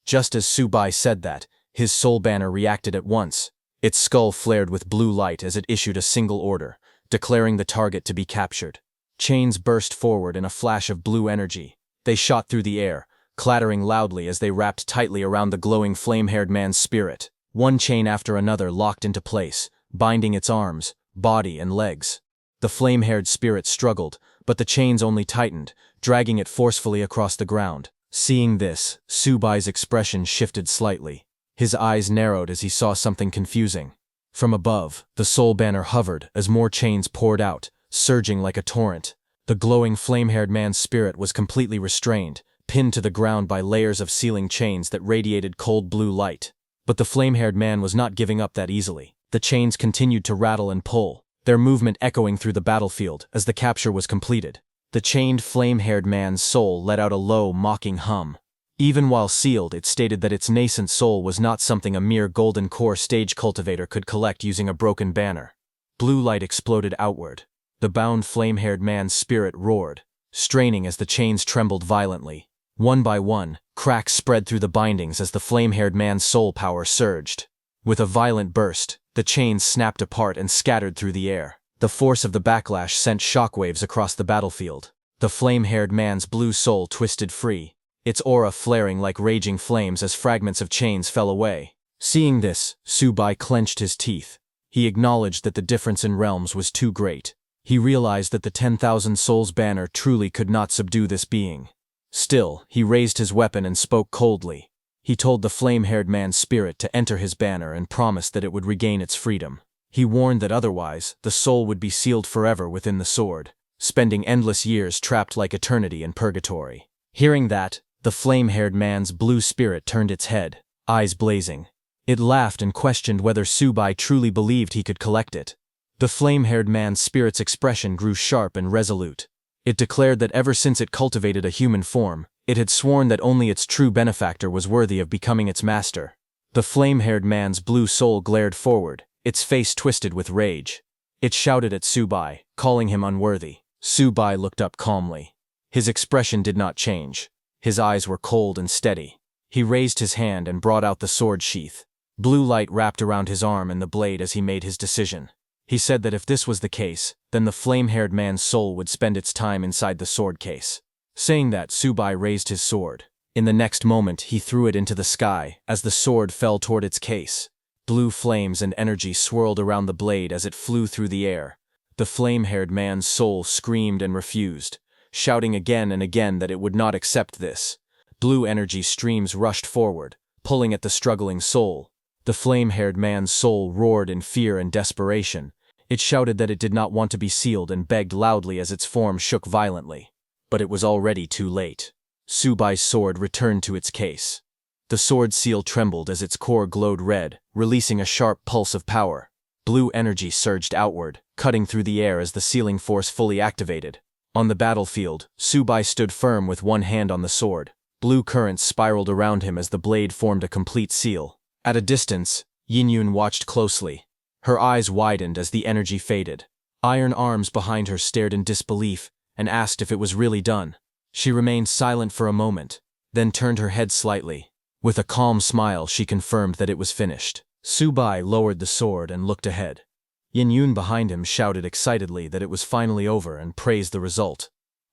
Just as Subai said that, his soul banner reacted at once. Its skull flared with blue light as it issued a single order, declaring the target to be captured. Chains burst forward in a flash of blue energy. They shot through the air, clattering loudly as they wrapped tightly around the glowing flame-haired man's spirit. One chain after another locked into place, binding its arms, body, and legs. The flame-haired spirit struggled, but the chains only tightened, dragging it forcefully across the ground. Seeing this, Subai's expression shifted slightly. His eyes narrowed as he saw something confusing. From above, the soul banner hovered as more chains poured out, surging like a torrent. The glowing flame-haired man's spirit was completely restrained, pinned to the ground by layers of sealing chains that radiated cold blue light. But the flame-haired man was not giving up that easily. The chains continued to rattle and pull, their movement echoing through the battlefield as the capture was completed. The chained flame-haired man's soul let out a low, mocking hum. Even while sealed, it stated that its nascent soul was not something a mere golden core stage cultivator could collect using a broken banner. Blue light exploded outward. The bound flame-haired man's spirit roared, straining as the chains trembled violently. One by one, cracks spread through the bindings as the flame-haired man's soul power surged. With a violent burst, the chains snapped apart and scattered through the air. The force of the backlash sent shockwaves across the battlefield. The flame-haired man's blue soul twisted free, its aura flaring like raging flames as fragments of chains fell away. Seeing this, Subai clenched his teeth. He acknowledged that the difference in realms was too great. He realized that the 10,000 souls banner truly could not subdue this being. Still, he raised his weapon and spoke coldly. He told the flame-haired man's spirit to enter his banner and promised that it would regain its freedom. He warned that otherwise, the soul would be sealed forever within the sword, spending endless years trapped like eternity in purgatory. Hearing that, the flame-haired man's blue spirit turned its head, eyes blazing. It laughed and questioned whether Subai truly believed he could collect it. The flame-haired man's spirit's expression grew sharp and resolute. It declared that ever since it cultivated a human form, it had sworn that only its true benefactor was worthy of becoming its master. The flame-haired man's blue soul glared forward, its face twisted with rage. It shouted at Subai, calling him unworthy. Subai looked up calmly. His expression did not change. His eyes were cold and steady. He raised his hand and brought out the sword sheath. Blue light wrapped around his arm and the blade as he made his decision. He said that if this was the case, then the flame-haired man's soul would spend its time inside the sword case. Saying that, Subai raised his sword. In the next moment, he threw it into the sky as the sword fell toward its case. Blue flames and energy swirled around the blade as it flew through the air. The flame-haired man's soul screamed and refused, shouting again and again that it would not accept this. Blue energy streams rushed forward, pulling at the struggling soul. The flame-haired man's soul roared in fear and desperation. It shouted that it did not want to be sealed and begged loudly as its form shook violently. But it was already too late. Subai's sword returned to its case. The sword seal trembled as its core glowed red, releasing a sharp pulse of power. Blue energy surged outward, cutting through the air as the sealing force fully activated. On the battlefield, Subai stood firm with one hand on the sword. Blue currents spiraled around him as the blade formed a complete seal. At a distance, Yinyun watched closely. Her eyes widened as the energy faded. Iron arms behind her stared in disbelief and asked if it was really done. She remained silent for a moment, then turned her head slightly. With a calm smile, she confirmed that it was finished. Subai lowered the sword and looked ahead. Yinyun behind him shouted excitedly that it was finally over and praised the result.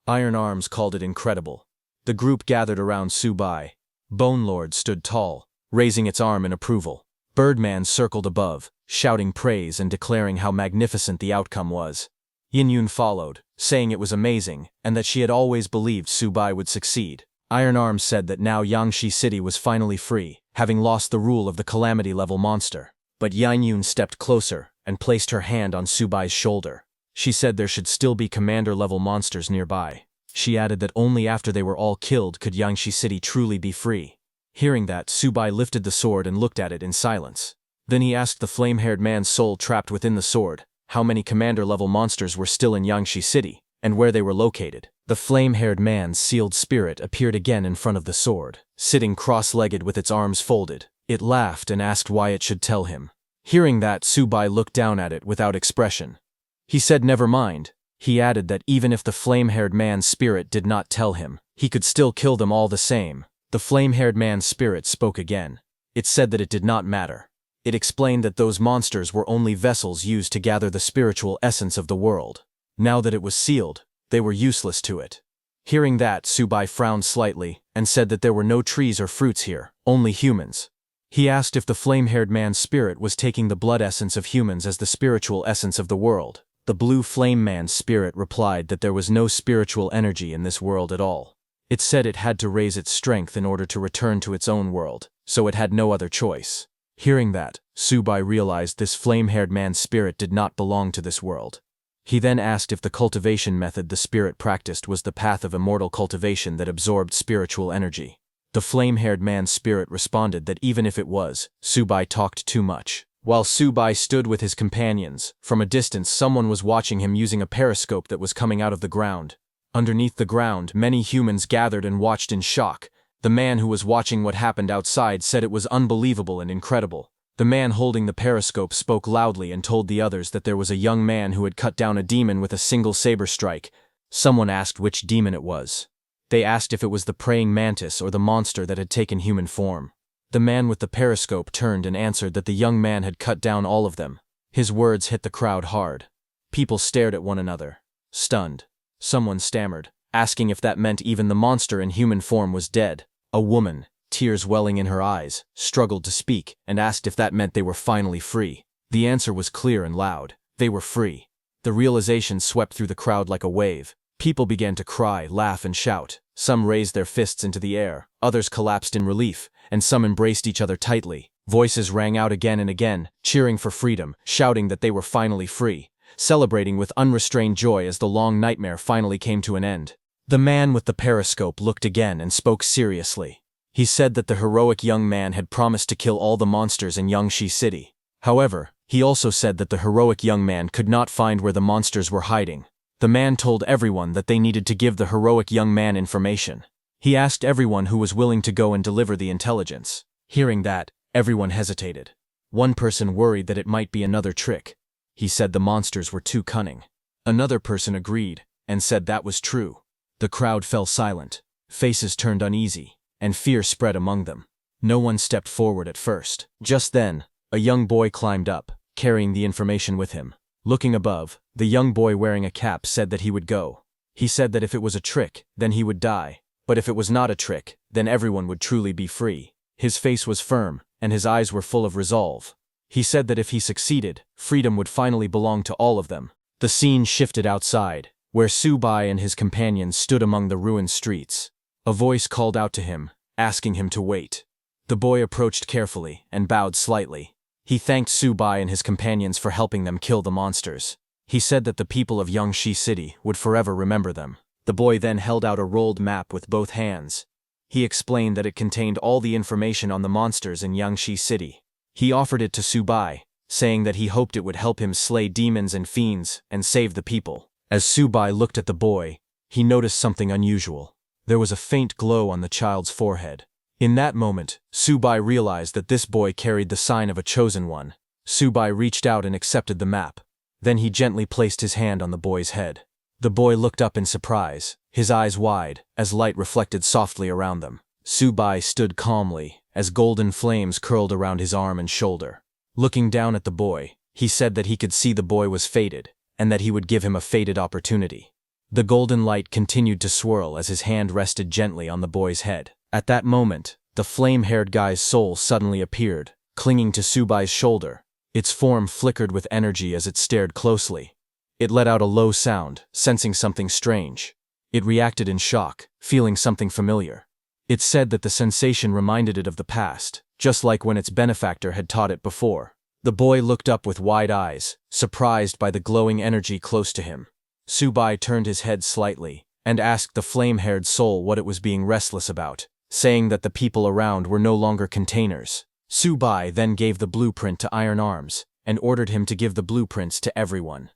Iron Arms called it incredible. The group gathered around Subai. Bone Lord stood tall, raising its arm in approval. Birdman circled above, shouting praise and declaring how magnificent the outcome was. Yinyun followed, saying it was amazing and that she had always believed Subai would succeed. Iron Arms said that now Yangshi City was finally free, having lost the rule of the calamity-level monster. But Yinyun stepped closer and placed her hand on Subai's shoulder. She said there should still be commander-level monsters nearby. She added that only after they were all killed could Yangshi City truly be free. Hearing that, Subai lifted the sword and looked at it in silence. Then he asked the flame-haired man's soul trapped within the sword how many commander-level monsters were still in Yangshi City, and where they were located. The flame-haired man's sealed spirit appeared again in front of the sword, sitting cross-legged with its arms folded. It laughed and asked why it should tell him. Hearing that, Subai looked down at it without expression. He said never mind. He added that even if the flame-haired man's spirit did not tell him, he could still kill them all the same. The flame-haired man's spirit spoke again. It said that it did not matter. It explained that those monsters were only vessels used to gather the spiritual essence of the world. Now that it was sealed, they were useless to it. Hearing that, Subai frowned slightly and said that there were no trees or fruits here, only humans. He asked if the flame-haired man's spirit was taking the blood essence of humans as the spiritual essence of the world. The blue flame man's spirit replied that there was no spiritual energy in this world at all. It said it had to raise its strength in order to return to its own world, so it had no other choice. Hearing that, Subai realized this flame-haired man's spirit did not belong to this world. He then asked if the cultivation method the spirit practiced was the path of immortal cultivation that absorbed spiritual energy. The flame-haired man's spirit responded that even if it was, Subai talked too much. While Subai stood with his companions, from a distance someone was watching him using a periscope that was coming out of the ground. Underneath the ground, many humans gathered and watched in shock. The man who was watching what happened outside said it was unbelievable and incredible. The man holding the periscope spoke loudly and told the others that there was a young man who had cut down a demon with a single saber strike. Someone asked which demon it was. They asked if it was the praying mantis or the monster that had taken human form. The man with the periscope turned and answered that the young man had cut down all of them. His words hit the crowd hard. People stared at one another, stunned. Someone stammered, asking if that meant even the monster in human form was dead. A woman, tears welling in her eyes, struggled to speak and asked if that meant they were finally free. The answer was clear and loud. They were free. The realization swept through the crowd like a wave. People began to cry, laugh, and shout. Some raised their fists into the air, others collapsed in relief, and some embraced each other tightly. Voices rang out again and again, cheering for freedom, shouting that they were finally free, celebrating with unrestrained joy as the long nightmare finally came to an end. The man with the periscope looked again and spoke seriously. He said that the heroic young man had promised to kill all the monsters in Yangshi City. However, he also said that the heroic young man could not find where the monsters were hiding. The man told everyone that they needed to give the heroic young man information. He asked everyone who was willing to go and deliver the intelligence. Hearing that, everyone hesitated. One person worried that it might be another trick. He said the monsters were too cunning. Another person agreed and said that was true. The crowd fell silent, faces turned uneasy, and fear spread among them. No one stepped forward at first. Just then, a young boy climbed up, carrying the information with him. Looking above, the young boy wearing a cap said that he would go. He said that if it was a trick, then he would die, but if it was not a trick, then everyone would truly be free. His face was firm, and his eyes were full of resolve. He said that if he succeeded, freedom would finally belong to all of them. The scene shifted outside, where Subai and his companions stood among the ruined streets. A voice called out to him, asking him to wait. The boy approached carefully and bowed slightly. He thanked Subai and his companions for helping them kill the monsters. He said that the people of Yangshi City would forever remember them. The boy then held out a rolled map with both hands. He explained that it contained all the information on the monsters in Yangshi City. He offered it to Subai, saying that he hoped it would help him slay demons and fiends and save the people. As Subai looked at the boy, he noticed something unusual. There was a faint glow on the child's forehead. In that moment, Subai realized that this boy carried the sign of a chosen one. Subai reached out and accepted the map. Then he gently placed his hand on the boy's head. The boy looked up in surprise, his eyes wide, as light reflected softly around them. Subai stood calmly, as golden flames curled around his arm and shoulder. Looking down at the boy, he said that he could see the boy was fated, and that he would give him a fated opportunity. The golden light continued to swirl as his hand rested gently on the boy's head. At that moment, the flame-haired guy's soul suddenly appeared, clinging to Subai's shoulder. Its form flickered with energy as it stared closely. It let out a low sound, sensing something strange. It reacted in shock, feeling something familiar. It said that the sensation reminded it of the past, just like when its benefactor had taught it before. The boy looked up with wide eyes, surprised by the glowing energy close to him. Subai turned his head slightly and asked the flame-haired soul what it was being restless about, saying that the people around were no longer containers. Subai then gave the blueprint to Iron Arms and ordered him to give the blueprints to everyone.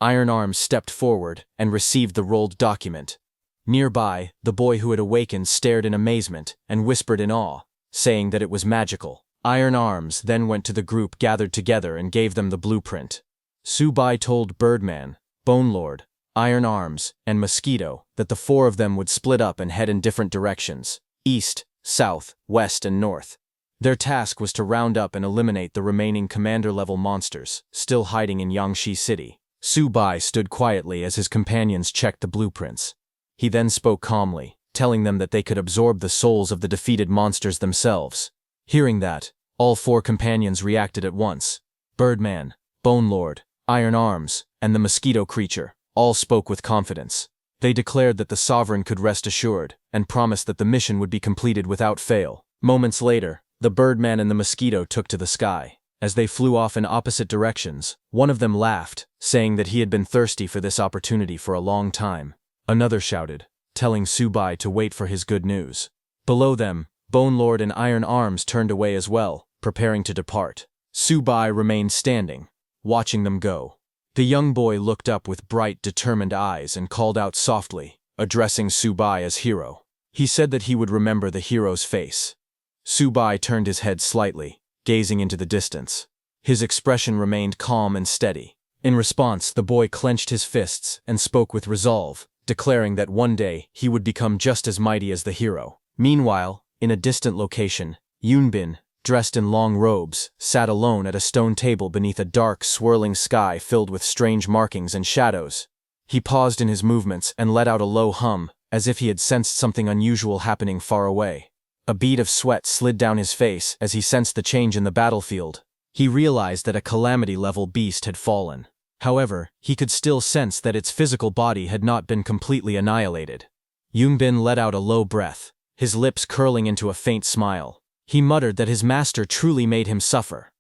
Iron Arms stepped forward and received the rolled document. Nearby, the boy who had awakened stared in amazement and whispered in awe, saying that it was magical. Iron Arms then went to the group gathered together and gave them the blueprint. Subai told Birdman, Bone Lord, Iron Arms, and Mosquito that the four of them would split up and head in different directions: east, south, west, and north. Their task was to round up and eliminate the remaining commander-level monsters still hiding in Yangshi City. Subai stood quietly as his companions checked the blueprints. He then spoke calmly, telling them that they could absorb the souls of the defeated monsters themselves. Hearing that, all four companions reacted at once. Birdman, Bone Lord, Iron Arms, and the mosquito creature all spoke with confidence. They declared that the Sovereign could rest assured, and promised that the mission would be completed without fail. Moments later, the Birdman and the mosquito took to the sky. As they flew off in opposite directions, one of them laughed, saying that he had been thirsty for this opportunity for a long time. Another shouted, telling Subai to wait for his good news. Below them, Bone Lord and Iron Arms turned away as well, preparing to depart. Subai remained standing, watching them go. The young boy looked up with bright, determined eyes and called out softly, addressing Subai as hero. He said that he would remember the hero's face. Subai turned his head slightly, gazing into the distance. His expression remained calm and steady. In response, the boy clenched his fists and spoke with resolve, declaring that one day he would become just as mighty as the hero. Meanwhile, in a distant location, Yunbin, dressed in long robes, sat alone at a stone table beneath a dark, swirling sky filled with strange markings and shadows. He paused in his movements and let out a low hum, as if he had sensed something unusual happening far away. A bead of sweat slid down his face as he sensed the change in the battlefield. He realized that a calamity-level beast had fallen. However, he could still sense that its physical body had not been completely annihilated. Yunbin let out a low breath, his lips curling into a faint smile. He muttered that his master truly made him suffer.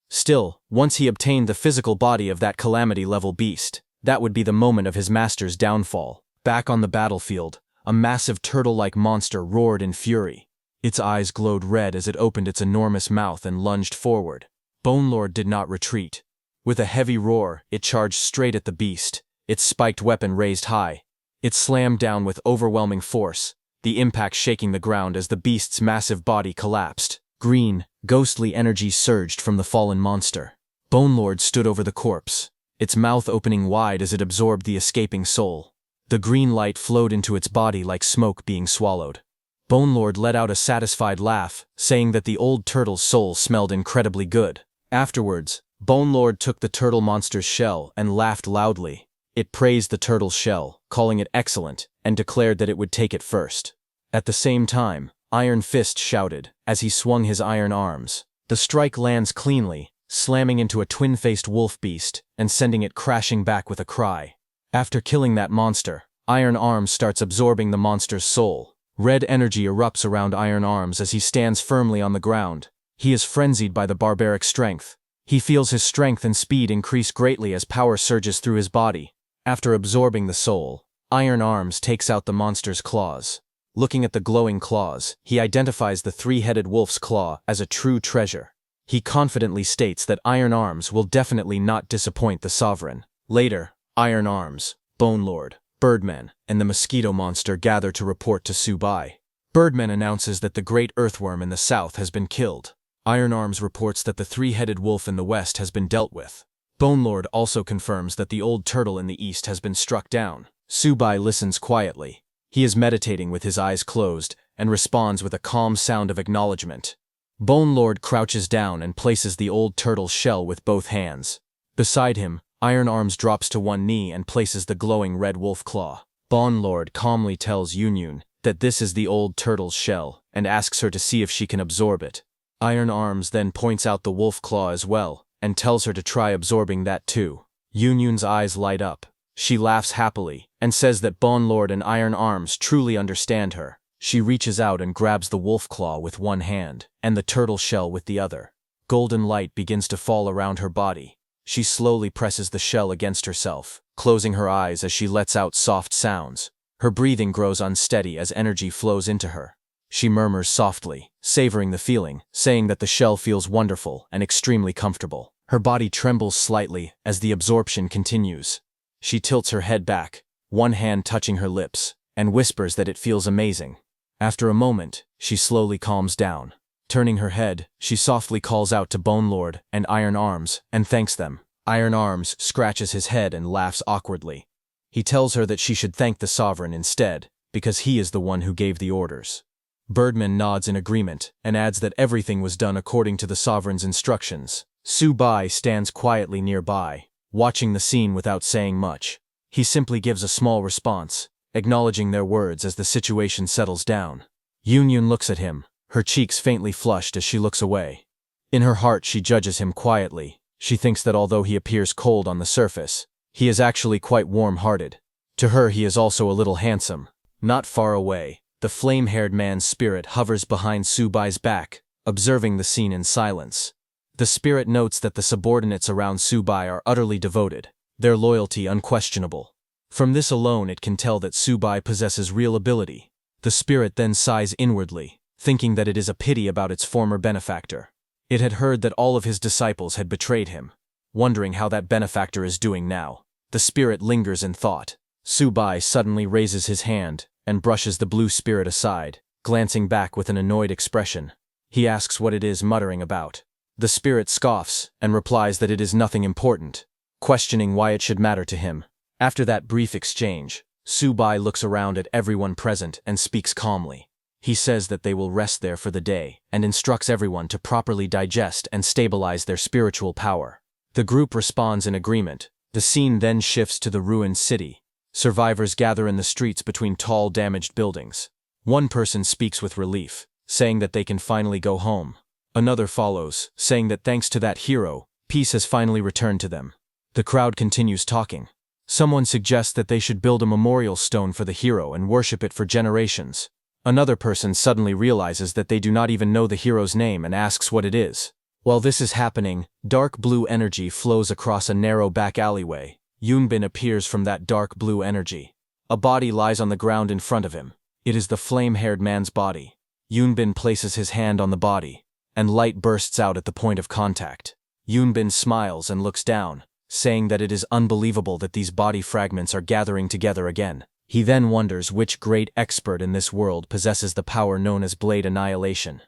Still, once he obtained the physical body of that calamity-level beast, that would be the moment of his master's downfall. Back on the battlefield, a massive turtle-like monster roared in fury. Its eyes glowed red as it opened its enormous mouth and lunged forward. Bone Lord did not retreat. With a heavy roar, it charged straight at the beast, its spiked weapon raised high. It slammed down with overwhelming force, the impact shaking the ground as the beast's massive body collapsed. Green, ghostly energy surged from the fallen monster. Bone Lord stood over the corpse, its mouth opening wide as it absorbed the escaping soul. The green light flowed into its body like smoke being swallowed. Bone Lord let out a satisfied laugh, saying that the old turtle's soul smelled incredibly good. Afterwards, Bone Lord took the turtle monster's shell and laughed loudly. It praised the turtle's shell, calling it excellent, and declared that it would take it first. At the same time, Iron Fist shouted, as he swung his iron arms. The strike lands cleanly, slamming into a twin-faced wolf beast and sending it crashing back with a cry. After killing that monster, Iron Arms starts absorbing the monster's soul. Red energy erupts around Iron Arms as he stands firmly on the ground. He is frenzied by the barbaric strength. He feels his strength and speed increase greatly as power surges through his body. After absorbing the soul, Iron Arms takes out the monster's claws. Looking at the glowing claws, he identifies the three-headed wolf's claw as a true treasure. He confidently states that Iron Arms will definitely not disappoint the Sovereign. Later, Iron Arms, Bone Lord, Birdman, and the mosquito monster gather to report to Subai. Birdman announces that the great earthworm in the south has been killed. Iron Arms reports that the three-headed wolf in the west has been dealt with. Bone Lord also confirms that the old turtle in the east has been struck down. Subai listens quietly. He is meditating with his eyes closed and responds with a calm sound of acknowledgement. Bone Lord crouches down and places the old turtle's shell with both hands. Beside him, Iron Arms drops to one knee and places the glowing red wolf claw. Bone Lord calmly tells Yunyun that this is the old turtle's shell and asks her to see if she can absorb it. Iron Arms then points out the wolf claw as well and tells her to try absorbing that too. Yunyun's eyes light up. She laughs happily and says that Bone Lord and Iron Arms truly understand her. She reaches out and grabs the wolf claw with one hand and the turtle shell with the other. Golden light begins to fall around her body. She slowly presses the shell against herself, closing her eyes as she lets out soft sounds. Her breathing grows unsteady as energy flows into her. She murmurs softly, savoring the feeling, saying that the shell feels wonderful and extremely comfortable. Her body trembles slightly as the absorption continues. She tilts her head back, one hand touching her lips, and whispers that it feels amazing. After a moment, she slowly calms down. Turning her head, she softly calls out to Bone Lord and Iron Arms and thanks them. Iron Arms scratches his head and laughs awkwardly. He tells her that she should thank the sovereign instead, because he is the one who gave the orders. Birdman nods in agreement and adds that everything was done according to the sovereign's instructions. Su-bai stands quietly nearby, watching the scene without saying much. He simply gives a small response, acknowledging their words as the situation settles down. Yun looks at him, her cheeks faintly flushed as she looks away. In her heart she judges him quietly. She thinks that although he appears cold on the surface, he is actually quite warm-hearted. To her he is also a little handsome. Not far away, the flame-haired man's spirit hovers behind Su-bai's back, observing the scene in silence. The spirit notes that the subordinates around Su-bai are utterly devoted, their loyalty unquestionable. From this alone it can tell that Su-bai possesses real ability. The spirit then sighs inwardly, thinking that it is a pity about its former benefactor. It had heard that all of his disciples had betrayed him. Wondering how that benefactor is doing now, the spirit lingers in thought. Su-bai suddenly raises his hand and brushes the blue spirit aside, glancing back with an annoyed expression. He asks what it is muttering about. The spirit scoffs and replies that it is nothing important, questioning why it should matter to him. After that brief exchange, Su-bai looks around at everyone present and speaks calmly. He says that they will rest there for the day and instructs everyone to properly digest and stabilize their spiritual power. The group responds in agreement. The scene then shifts to the ruined city. Survivors gather in the streets between tall, damaged buildings. One person speaks with relief, saying that they can finally go home. Another follows, saying that thanks to that hero, peace has finally returned to them. The crowd continues talking. Someone suggests that they should build a memorial stone for the hero and worship it for generations. Another person suddenly realizes that they do not even know the hero's name and asks what it is. While this is happening, dark blue energy flows across a narrow back alleyway. Yunbin appears from that dark blue energy. A body lies on the ground in front of him. It is the flame-haired man's body. Yunbin places his hand on the body, and light bursts out at the point of contact. Yunbin smiles and looks down, saying that it is unbelievable that these body fragments are gathering together again. He then wonders which great expert in this world possesses the power known as Blade Annihilation.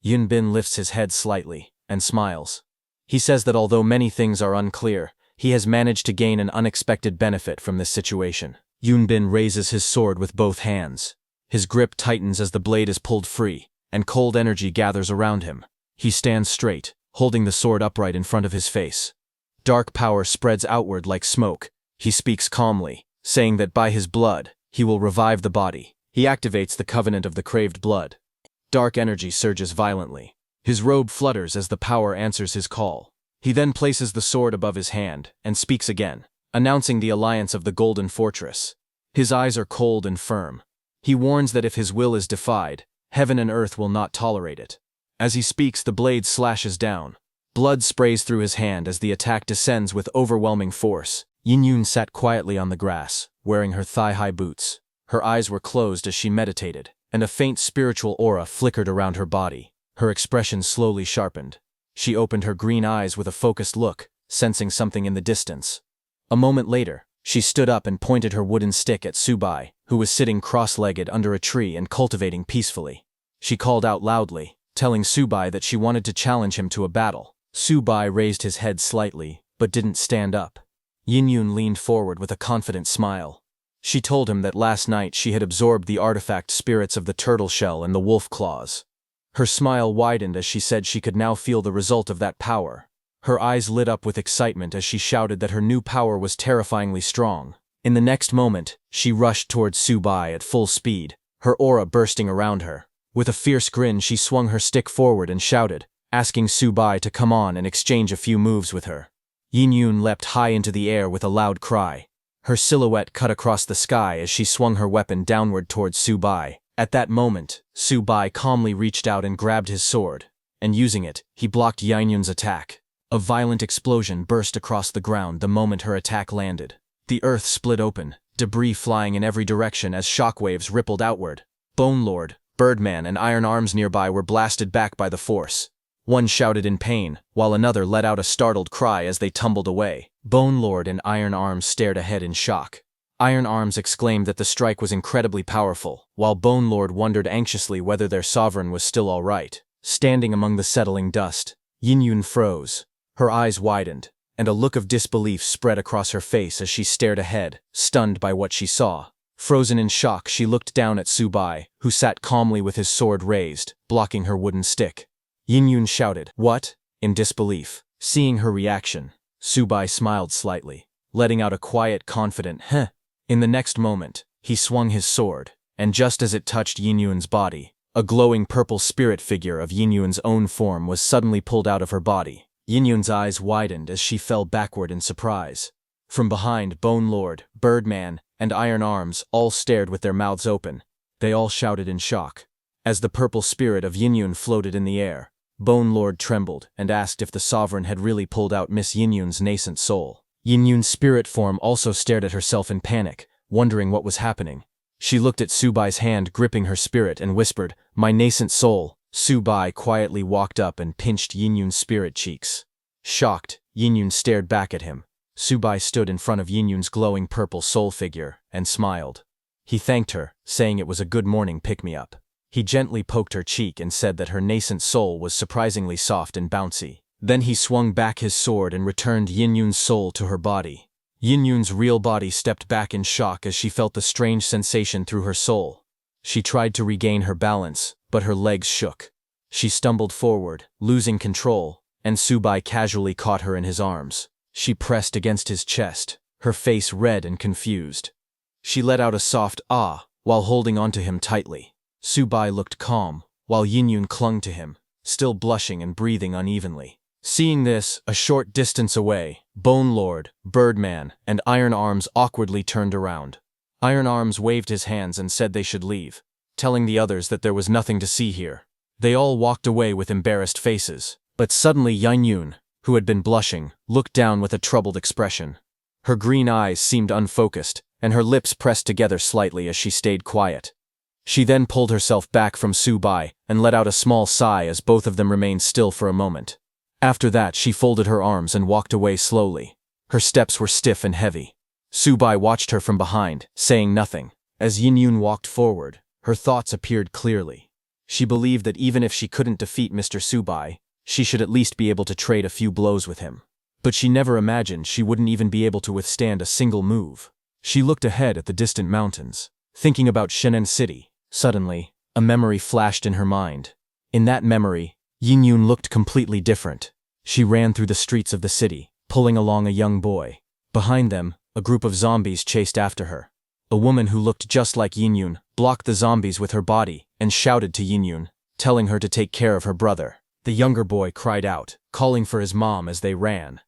Yunbin lifts his head slightly and smiles. He says that although many things are unclear, he has managed to gain an unexpected benefit from this situation. Yunbin raises his sword with both hands. His grip tightens as the blade is pulled free, and cold energy gathers around him. He stands straight, holding the sword upright in front of his face. Dark power spreads outward like smoke. He speaks calmly, saying that by his blood, he will revive the body. He activates the covenant of the craved blood. Dark energy surges violently. His robe flutters as the power answers his call. He then places the sword above his hand and speaks again, announcing the alliance of the Golden Fortress. His eyes are cold and firm. He warns that if his will is defied, heaven and earth will not tolerate it. As he speaks, the blade slashes down. Blood sprays through his hand as the attack descends with overwhelming force. Yin sat quietly on the grass, wearing her thigh-high boots. Her eyes were closed as she meditated, and a faint spiritual aura flickered around her body. Her expression slowly sharpened. She opened her green eyes with a focused look, sensing something in the distance. A moment later, she stood up and pointed her wooden stick at Su-bai, who was sitting cross-legged under a tree and cultivating peacefully. She called out loudly, telling Su-bai that she wanted to challenge him to a battle. Su-bai raised his head slightly, but didn't stand up. Yin leaned forward with a confident smile. She told him that last night she had absorbed the artifact spirits of the turtle shell and the wolf claws. Her smile widened as she said she could now feel the result of that power. Her eyes lit up with excitement as she shouted that her new power was terrifyingly strong. In the next moment, she rushed towards Su-bai at full speed, her aura bursting around her. With a fierce grin, she swung her stick forward and shouted, asking Su-bai to come on and exchange a few moves with her. Yin leapt high into the air with a loud cry. Her silhouette cut across the sky as she swung her weapon downward towards Su-bai. At that moment, Su-bai calmly reached out and grabbed his sword, and using it, he blocked Yin attack. A violent explosion burst across the ground the moment her attack landed. The earth split open, debris flying in every direction as shockwaves rippled outward. Bone Lord, Birdman, and Iron Arms nearby were blasted back by the force. One shouted in pain, while another let out a startled cry as they tumbled away. Bone Lord and Iron Arms stared ahead in shock. Iron Arms exclaimed that the strike was incredibly powerful, while Bone Lord wondered anxiously whether their sovereign was still all right. Standing among the settling dust, Yin Yun froze. Her eyes widened, and a look of disbelief spread across her face as she stared ahead, stunned by what she saw. Frozen in shock, she looked down at Subai, who sat calmly with his sword raised, blocking her wooden stick. Yin Yun shouted, "What?" in disbelief. Seeing her reaction, Subai smiled slightly, letting out a quiet, confident "Heh." In the next moment, he swung his sword, and just as it touched Yin Yun's body, a glowing purple spirit figure of Yin Yun's own form was suddenly pulled out of her body. Yin Yun's eyes widened as she fell backward in surprise. From behind, Bone Lord, Birdman, and Iron Arms all stared with their mouths open. They all shouted in shock. As the purple spirit of Yin Yun floated in the air, Bone Lord trembled and asked if the sovereign had really pulled out Miss Yin Yun's nascent soul. Yin Yun's spirit form also stared at herself in panic, wondering what was happening. She looked at Subai's hand gripping her spirit and whispered, "My nascent soul." Subai quietly walked up and pinched Yin Yun's spirit cheeks. Shocked, Yin Yun stared back at him. Subai stood in front of Yin Yun's glowing purple soul figure and smiled. He thanked her, saying it was a good morning pick-me-up. He gently poked her cheek and said that her nascent soul was surprisingly soft and bouncy. Then he swung back his sword and returned Yin Yun's soul to her body. Yin Yun's real body stepped back in shock as she felt the strange sensation through her soul. She tried to regain her balance, but her legs shook. She stumbled forward, losing control, and Subai casually caught her in his arms. She pressed against his chest, her face red and confused. She let out a soft "ah" while holding onto him tightly. Subai looked calm, while Yin Yun clung to him, still blushing and breathing unevenly. Seeing this, a short distance away, Bone Lord, Birdman, and Iron Arms awkwardly turned around. Iron Arms waved his hands and said they should leave, telling the others that there was nothing to see here. They all walked away with embarrassed faces, but suddenly Yin Yun, who had been blushing, looked down with a troubled expression. Her green eyes seemed unfocused, and her lips pressed together slightly as she stayed quiet. She then pulled herself back from Subai and let out a small sigh as both of them remained still for a moment. After that, she folded her arms and walked away slowly. Her steps were stiff and heavy. Subai watched her from behind, saying nothing. As Yin Yun walked forward, her thoughts appeared clearly. She believed that even if she couldn't defeat Mr. Subai, she should at least be able to trade a few blows with him. But she never imagined she wouldn't even be able to withstand a single move. She looked ahead at the distant mountains, thinking about Shenen City. Suddenly, a memory flashed in her mind. In that memory, Yin Yun looked completely different. She ran through the streets of the city, pulling along a young boy. Behind them, a group of zombies chased after her. A woman who looked just like Yin Yun blocked the zombies with her body and shouted to Yin Yun, telling her to take care of her brother. The younger boy cried out, calling for his mom as they ran.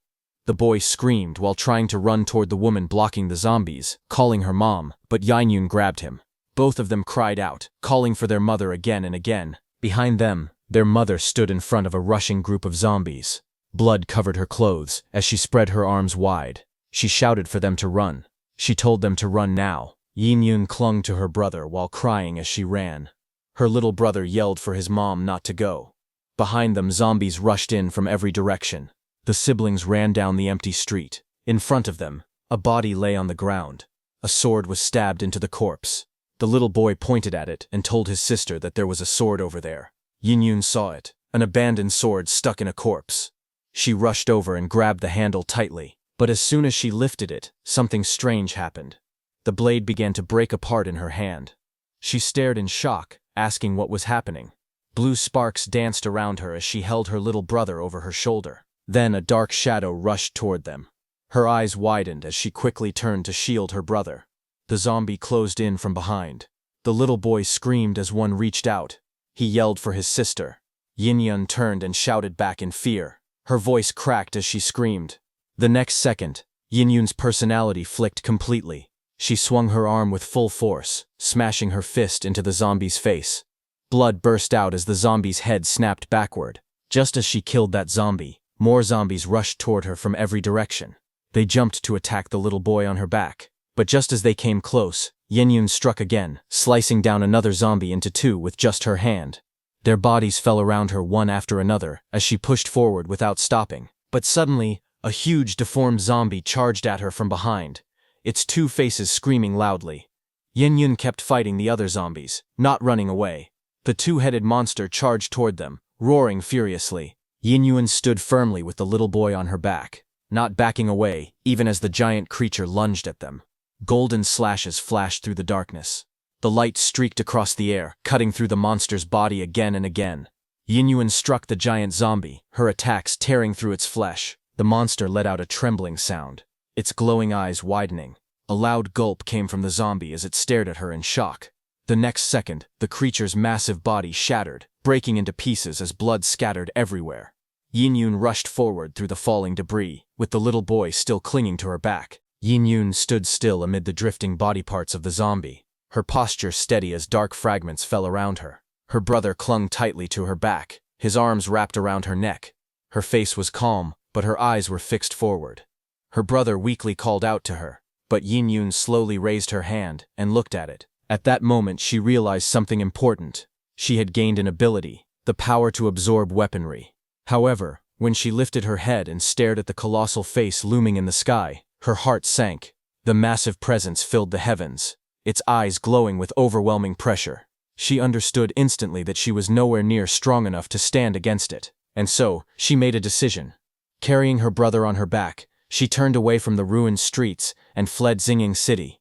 The boy screamed while trying to run toward the woman blocking the zombies, calling her mom, but Yin Yun grabbed him. Both of them cried out, calling for their mother again and again. Behind them, their mother stood in front of a rushing group of zombies. Blood covered her clothes as she spread her arms wide. She shouted for them to run. She told them to run now. Yin Yun clung to her brother while crying as she ran. Her little brother yelled for his mom not to go. Behind them, zombies rushed in from every direction. The siblings ran down the empty street. In front of them, a body lay on the ground. A sword was stabbed into the corpse. The little boy pointed at it and told his sister that there was a sword over there. Yin Yun saw it, an abandoned sword stuck in a corpse. She rushed over and grabbed the handle tightly, but as soon as she lifted it, something strange happened. The blade began to break apart in her hand. She stared in shock, asking what was happening. Blue sparks danced around her as she held her little brother over her shoulder. Then a dark shadow rushed toward them. Her eyes widened as she quickly turned to shield her brother. The zombie closed in from behind. The little boy screamed as one reached out. He yelled for his sister. Yin Yun turned and shouted back in fear. Her voice cracked as she screamed. The next second, Yin Yun's personality flicked completely. She swung her arm with full force, smashing her fist into the zombie's face. Blood burst out as the zombie's head snapped backward. Just as she killed that zombie, more zombies rushed toward her from every direction. They jumped to attack the little boy on her back. But just as they came close, Yin Yun struck again, slicing down another zombie into two with just her hand. Their bodies fell around her one after another as she pushed forward without stopping. But suddenly, a huge deformed zombie charged at her from behind. its two faces screaming loudly. Yin Yun kept fighting the other zombies, not running away. The two-headed monster charged toward them, roaring furiously. Yin Yun stood firmly with the little boy on her back, not backing away, even as the giant creature lunged at them. Golden slashes flashed through the darkness. The light streaked across the air, cutting through the monster's body again and again. Yin Yun struck the giant zombie, her attacks tearing through its flesh. The monster let out a trembling sound, its glowing eyes widening. A loud gulp came from the zombie as it stared at her in shock. The next second, the creature's massive body shattered, breaking into pieces as blood scattered everywhere. Yin Yun rushed forward through the falling debris, with the little boy still clinging to her back. Yin Yun stood still amid the drifting body parts of the zombie, her posture steady as dark fragments fell around her. Her brother clung tightly to her back, his arms wrapped around her neck. Her face was calm, but her eyes were fixed forward. Her brother weakly called out to her, but Yin Yun slowly raised her hand and looked at it. At that moment she realized something important. She had gained an ability, the power to absorb weaponry. However, when she lifted her head and stared at the colossal face looming in the sky, her heart sank. The massive presence filled the heavens, its eyes glowing with overwhelming pressure. She understood instantly that she was nowhere near strong enough to stand against it, and so, she made a decision. Carrying her brother on her back, she turned away from the ruined streets and fled Xinging City.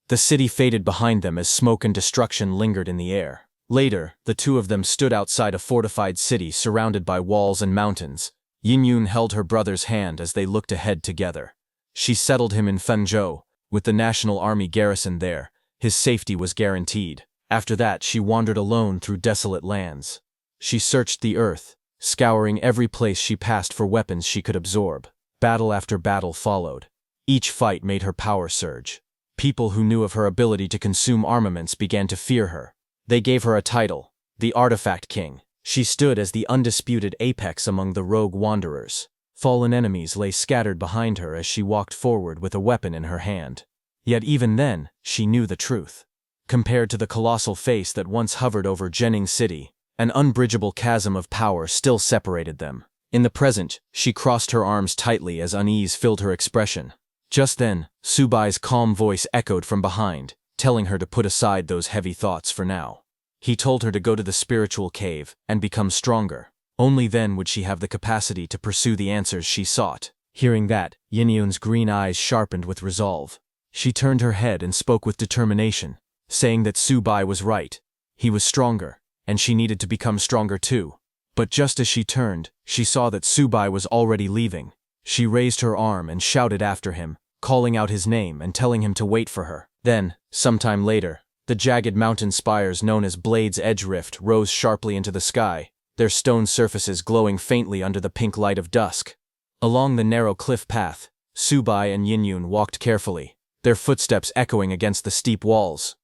The city faded behind them as smoke and destruction lingered in the air. Later, the two of them stood outside a fortified city surrounded by walls and mountains. Yin Yun held her brother's hand as they looked ahead together. She settled him in Fenzhou, with the National Army garrison there. His safety was guaranteed. After that, she wandered alone through desolate lands. She searched the earth, scouring every place she passed for weapons she could absorb. Battle after battle followed. Each fight made her power surge. People who knew of her ability to consume armaments began to fear her. They gave her a title, the Artifact King. She stood as the undisputed apex among the rogue wanderers. Fallen enemies lay scattered behind her as she walked forward with a weapon in her hand. Yet even then, she knew the truth. Compared to the colossal face that once hovered over Jining City, an unbridgeable chasm of power still separated them. In the present, she crossed her arms tightly as unease filled her expression. Just then, Subai's calm voice echoed from behind, telling her to put aside those heavy thoughts for now. He told her to go to the spiritual cave and become stronger. Only then would she have the capacity to pursue the answers she sought. Hearing that, Yin Yun's green eyes sharpened with resolve. She turned her head and spoke with determination, saying that Subai was right. He was stronger, and she needed to become stronger too. But just as she turned, she saw that Subai was already leaving. She raised her arm and shouted after him, calling out his name and telling him to wait for her. Then, sometime later, the jagged mountain spires known as Blade's Edge Rift rose sharply into the sky, their stone surfaces glowing faintly under the pink light of dusk. Along the narrow cliff path, Subai and Yin Yun walked carefully, their footsteps echoing against the steep walls.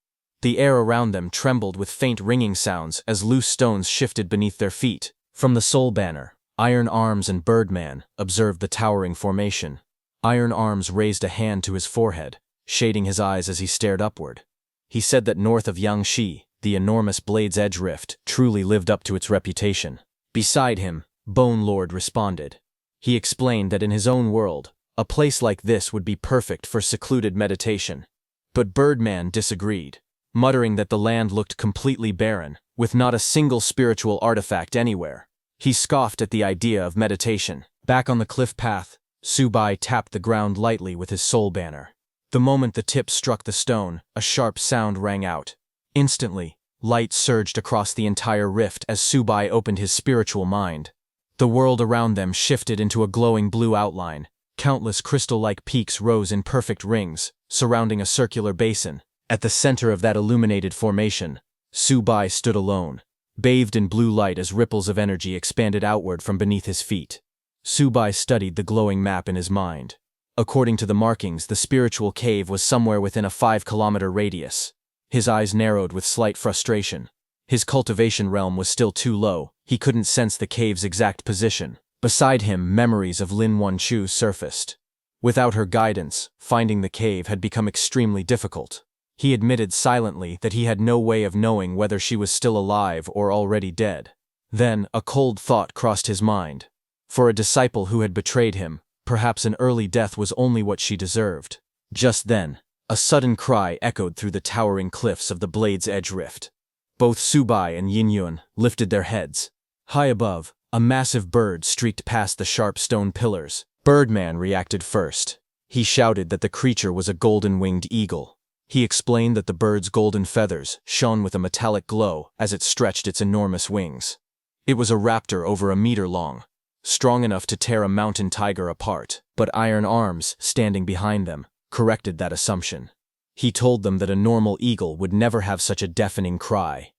The air around them trembled with faint ringing sounds as loose stones shifted beneath their feet. From the Soul Banner, Iron Arms and Birdman observed the towering formation. Iron Arms raised a hand to his forehead, shading his eyes as he stared upward. He said that north of Yangshi, the enormous Blade's Edge Rift truly lived up to its reputation. Beside him, Bone Lord responded. He explained that in his own world, a place like this would be perfect for secluded meditation. But Birdman disagreed, muttering that the land looked completely barren, with not a single spiritual artifact anywhere. He scoffed at the idea of meditation. Back on the cliff path, Subai tapped the ground lightly with his soul banner. The moment the tip struck the stone, a sharp sound rang out. Instantly, light surged across the entire rift as Subai opened his spiritual mind. The world around them shifted into a glowing blue outline. Countless crystal-like peaks rose in perfect rings, surrounding a circular basin. At the center of that illuminated formation, Subai stood alone, bathed in blue light as ripples of energy expanded outward from beneath his feet. Subai studied the glowing map in his mind. According to the markings, the spiritual cave was somewhere within a 5-kilometer radius. His eyes narrowed with slight frustration. His cultivation realm was still too low. He couldn't sense the cave's exact position. Beside him, memories of Lin Wanchu surfaced. Without her guidance, finding the cave had become extremely difficult. He admitted silently that he had no way of knowing whether she was still alive or already dead. Then, a cold thought crossed his mind. For a disciple who had betrayed him, perhaps an early death was only what she deserved. Just then, A sudden cry echoed through the towering cliffs of the Blade's Edge Rift. Both Subai and Yinyun lifted their heads. High above, a massive bird streaked past the sharp stone pillars. Birdman reacted first. He shouted that the creature was a golden-winged eagle. He explained that the bird's golden feathers shone with a metallic glow as it stretched its enormous wings. It was a raptor over a meter long, strong enough to tear a mountain tiger apart, but iron arms standing behind them corrected that assumption. He told them that a normal eagle would never have such a deafening cry.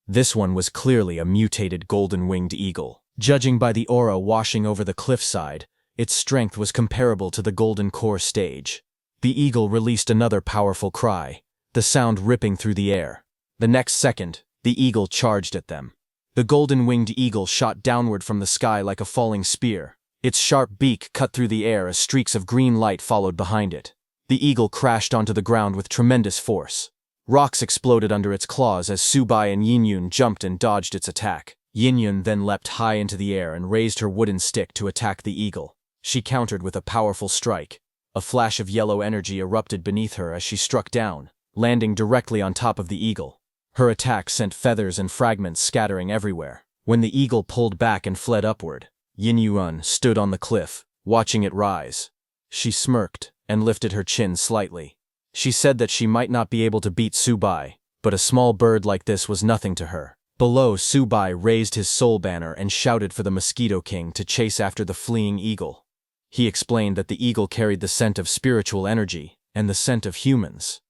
This one was clearly a mutated golden-winged eagle. Judging by the aura washing over the cliffside, its strength was comparable to the Golden Core stage. The eagle released another powerful cry, the sound ripping through the air. The next second, the eagle charged at them. The golden-winged eagle shot downward from the sky like a falling spear. Its sharp beak cut through the air as streaks of green light followed behind it. The eagle crashed onto the ground with tremendous force. Rocks exploded under its claws as Subai and Yinyun jumped and dodged its attack. Yinyun then leapt high into the air and raised her wooden stick to attack the eagle. She countered with a powerful strike. A flash of yellow energy erupted beneath her as she struck down, landing directly on top of the eagle. Her attack sent feathers and fragments scattering everywhere. When the eagle pulled back and fled upward, Yinyun stood on the cliff, watching it rise. She smirked and lifted her chin slightly. She said that she might not be able to beat Subai, but a small bird like this was nothing to her. Below, Subai raised his soul banner and shouted for the Mosquito King to chase after the fleeing eagle. He explained that the eagle carried the scent of spiritual energy and the scent of humans.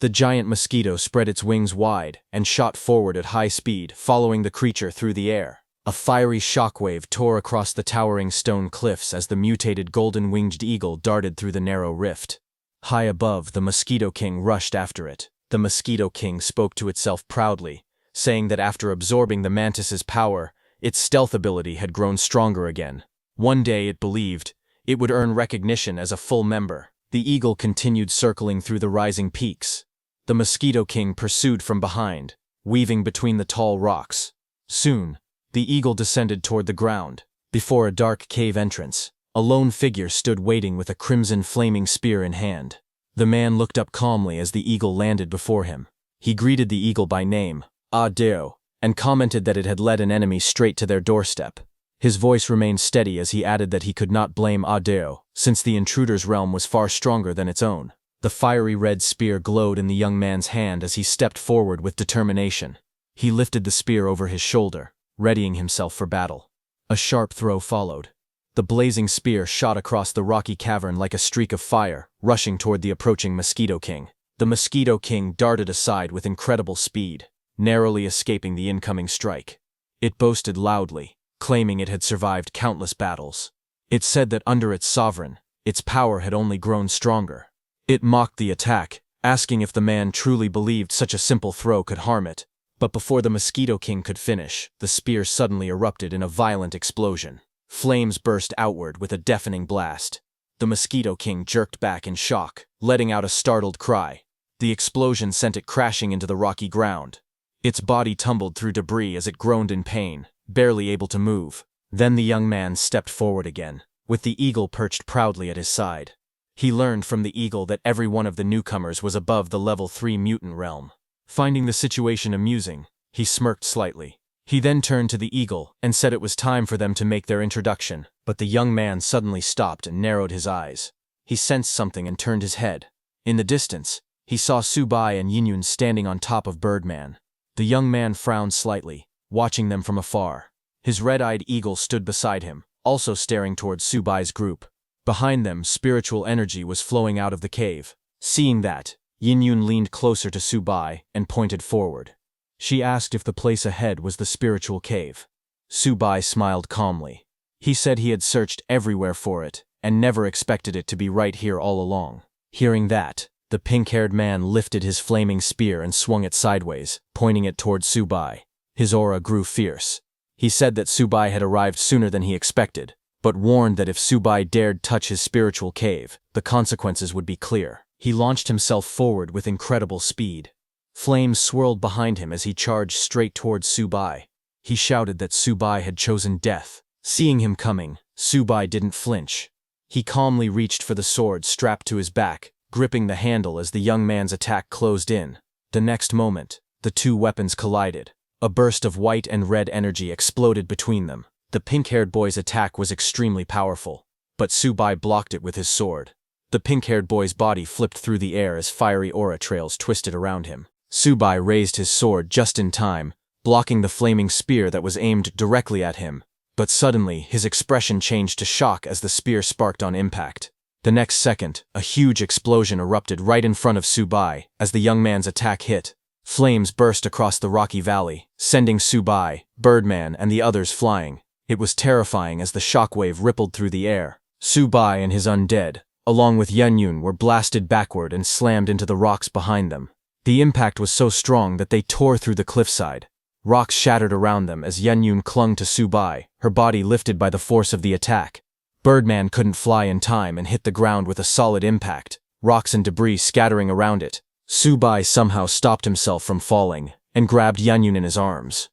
The giant mosquito spread its wings wide and shot forward at high speed, following the creature through the air. A fiery shockwave tore across the towering stone cliffs as the mutated golden-winged eagle darted through the narrow rift. High above, the Mosquito King rushed after it. The Mosquito King spoke to itself proudly, saying that after absorbing the mantis's power, its stealth ability had grown stronger again. One day, it believed, it would earn recognition as a full member. The eagle continued circling through the rising peaks. The Mosquito King pursued from behind, weaving between the tall rocks. Soon, the eagle descended toward the ground. Before a dark cave entrance, a lone figure stood waiting with a crimson flaming spear in hand. The man looked up calmly as the eagle landed before him. He greeted the eagle by name, Deo, and commented that it had led an enemy straight to their doorstep. His voice remained steady as he added that he could not blame Deo, since the intruder's realm was far stronger than its own. The fiery red spear glowed in the young man's hand as he stepped forward with determination. He lifted the spear over his shoulder, readying himself for battle. A sharp throw followed. The blazing spear shot across the rocky cavern like a streak of fire, rushing toward the approaching Mosquito King. The Mosquito King darted aside with incredible speed, narrowly escaping the incoming strike. It boasted loudly, claiming it had survived countless battles. It said that under its sovereign, its power had only grown stronger. It mocked the attack, asking if the man truly believed such a simple throw could harm it. But before the Mosquito King could finish, the spear suddenly erupted in a violent explosion. Flames burst outward with a deafening blast. The Mosquito King jerked back in shock, letting out a startled cry. The explosion sent it crashing into the rocky ground. Its body tumbled through debris as it groaned in pain, barely able to move. Then the young man stepped forward again, with the eagle perched proudly at his side. He learned from the eagle that every one of the newcomers was above the level 3 mutant realm. Finding the situation amusing, he smirked slightly. He then turned to the eagle and said it was time for them to make their introduction, but the young man suddenly stopped and narrowed his eyes. He sensed something and turned his head. In the distance, he saw Subai and Yinyun standing on top of Birdman. The young man frowned slightly, watching them from afar. His red-eyed eagle stood beside him, also staring towards Subai's group. Behind them, spiritual energy was flowing out of the cave. Seeing that, Yinyun leaned closer to Subai and pointed forward. She asked if the place ahead was the spiritual cave. Subai smiled calmly. He said he had searched everywhere for it and never expected it to be right here all along. Hearing that, the pink-haired man lifted his flaming spear and swung it sideways, pointing it towards Subai. His aura grew fierce. He said that Subai had arrived sooner than he expected, but warned that if Subai dared touch his spiritual cave, the consequences would be clear. He launched himself forward with incredible speed. Flames swirled behind him as he charged straight towards Subai. He shouted that Subai had chosen death. Seeing him coming, Subai didn't flinch. He calmly reached for the sword strapped to his back, gripping the handle as the young man's attack closed in. The next moment, the two weapons collided. A burst of white and red energy exploded between them. The pink-haired boy's attack was extremely powerful, but Subai blocked it with his sword. The pink-haired boy's body flipped through the air as fiery aura trails twisted around him. Subai raised his sword just in time, blocking the flaming spear that was aimed directly at him. But suddenly, his expression changed to shock as the spear sparked on impact. The next second, a huge explosion erupted right in front of Subai as the young man's attack hit. Flames burst across the rocky valley, sending Subai, Birdman, and the others flying. It was terrifying as the shockwave rippled through the air. Subai and his undead, along with Yenyun, were blasted backward and slammed into the rocks behind them. The impact was so strong that they tore through the cliffside. Rocks shattered around them as Yenyun clung to Subai, her body lifted by the force of the attack. Birdman couldn't fly in time and hit the ground with a solid impact, rocks and debris scattering around it. Subai somehow stopped himself from falling and grabbed Yenyun in his arms.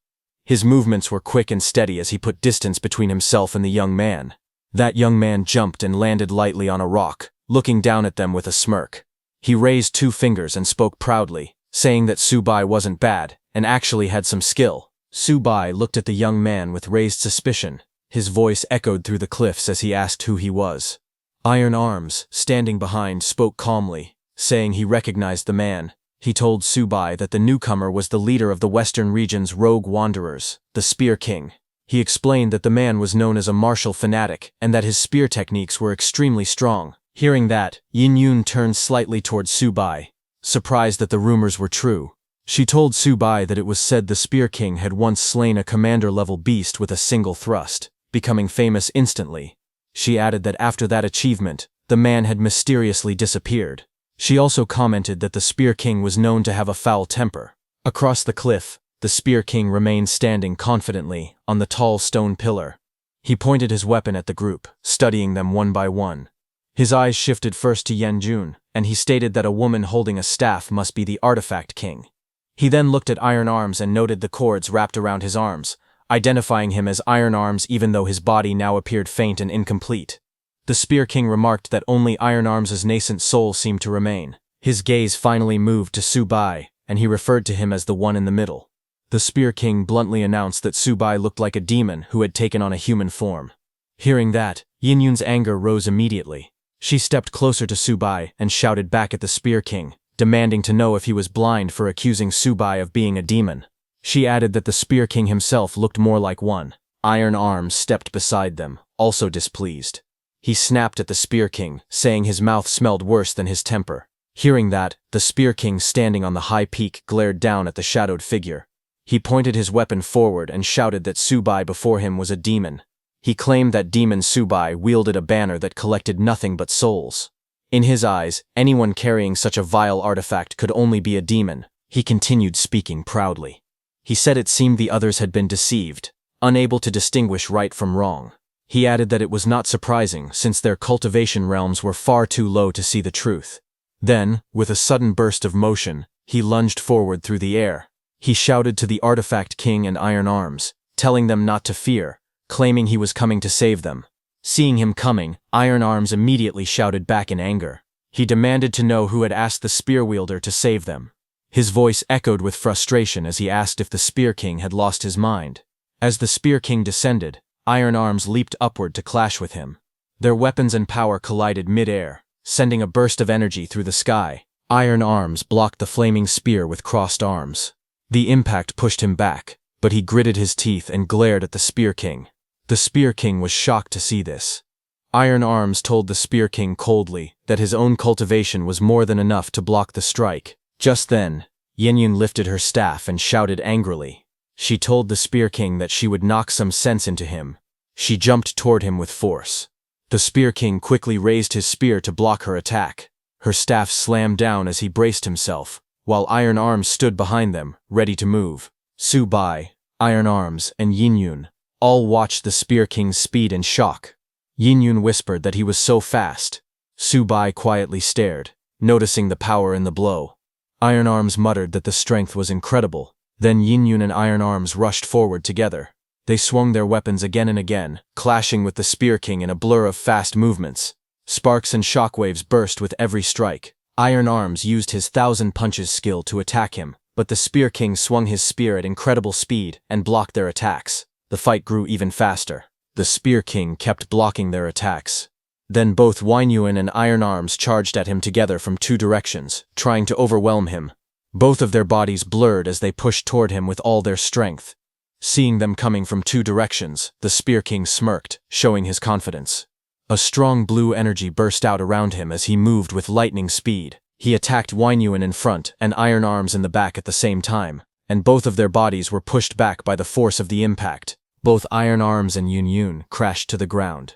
His movements were quick and steady as he put distance between himself and the young man. That young man jumped and landed lightly on a rock, looking down at them with a smirk. He raised two fingers and spoke proudly, saying that Subai wasn't bad and actually had some skill. Subai looked at the young man with raised suspicion. His voice echoed through the cliffs as he asked who he was. Iron Arms, standing behind, spoke calmly, saying he recognized the man. He told Subai that the newcomer was the leader of the Western region's rogue wanderers, the Spear King. He explained that the man was known as a martial fanatic and that his spear techniques were extremely strong. Hearing that, Yenyun turned slightly towards Subai, surprised that the rumors were true. She told Subai that it was said the Spear King had once slain a commander-level beast with a single thrust, becoming famous instantly. She added that after that achievement, the man had mysteriously disappeared. She also commented that the Spear King was known to have a foul temper. Across the cliff, the Spear King remained standing confidently on the tall stone pillar. He pointed his weapon at the group, studying them one by one. His eyes shifted first to Yenjun, and he stated that a woman holding a staff must be the Artifact King. He then looked at Iron Arms and noted the cords wrapped around his arms, identifying him as Iron Arms even though his body now appeared faint and incomplete. The Spear King remarked that only Iron Arms' nascent soul seemed to remain. His gaze finally moved to Subai, and he referred to him as the one in the middle. The Spear King bluntly announced that Subai looked like a demon who had taken on a human form. Hearing that, Yenyun's anger rose immediately. She stepped closer to Subai and shouted back at the Spear King, demanding to know if he was blind for accusing Subai of being a demon. She added that the Spear King himself looked more like one. Iron Arms stepped beside them, also displeased. He snapped at the Spear King, saying his mouth smelled worse than his temper. Hearing that, the Spear King standing on the high peak glared down at the shadowed figure. He pointed his weapon forward and shouted that Subai before him was a demon. He claimed that demon Subai wielded a banner that collected nothing but souls. In his eyes, anyone carrying such a vile artifact could only be a demon. He continued speaking proudly. He said it seemed the others had been deceived, unable to distinguish right from wrong. He added that it was not surprising since their cultivation realms were far too low to see the truth. Then, with a sudden burst of motion, he lunged forward through the air. He shouted to the Artifact King and Iron Arms, telling them not to fear, claiming he was coming to save them. Seeing him coming, Iron Arms immediately shouted back in anger. He demanded to know who had asked the spear wielder to save them. His voice echoed with frustration as he asked if the Spear King had lost his mind. As the Spear King descended, Iron Arms leaped upward to clash with him. Their weapons and power collided mid-air, sending a burst of energy through the sky. Iron Arms blocked the flaming spear with crossed arms. The impact pushed him back, but he gritted his teeth and glared at the Spear King. The Spear King was shocked to see this. Iron Arms told the Spear King coldly that his own cultivation was more than enough to block the strike. Just then, Yenyun lifted her staff and shouted angrily. She told the Spear King that she would knock some sense into him. She jumped toward him with force. The Spear King quickly raised his spear to block her attack. Her staff slammed down as he braced himself, while Iron Arms stood behind them, ready to move. Subai, Iron Arms, and Yenyun all watched the Spear King's speed in shock. Yenyun whispered that he was so fast. Subai quietly stared, noticing the power in the blow. Iron Arms muttered that the strength was incredible. Then Yenyun and Iron Arms rushed forward together. They swung their weapons again and again, clashing with the Spear King in a blur of fast movements. Sparks and shockwaves burst with every strike. Iron Arms used his 1,000 punches skill to attack him, but the Spear King swung his spear at incredible speed and blocked their attacks. The fight grew even faster. The Spear King kept blocking their attacks. Then both Weinyuan and Iron Arms charged at him together from two directions, trying to overwhelm him. Both of their bodies blurred as they pushed toward him with all their strength. Seeing them coming from two directions, the Spear King smirked, showing his confidence. A strong blue energy burst out around him as he moved with lightning speed. He attacked Weinyuan in front and Iron Arms in the back at the same time, and both of their bodies were pushed back by the force of the impact. Both Iron Arms and Yun crashed to the ground.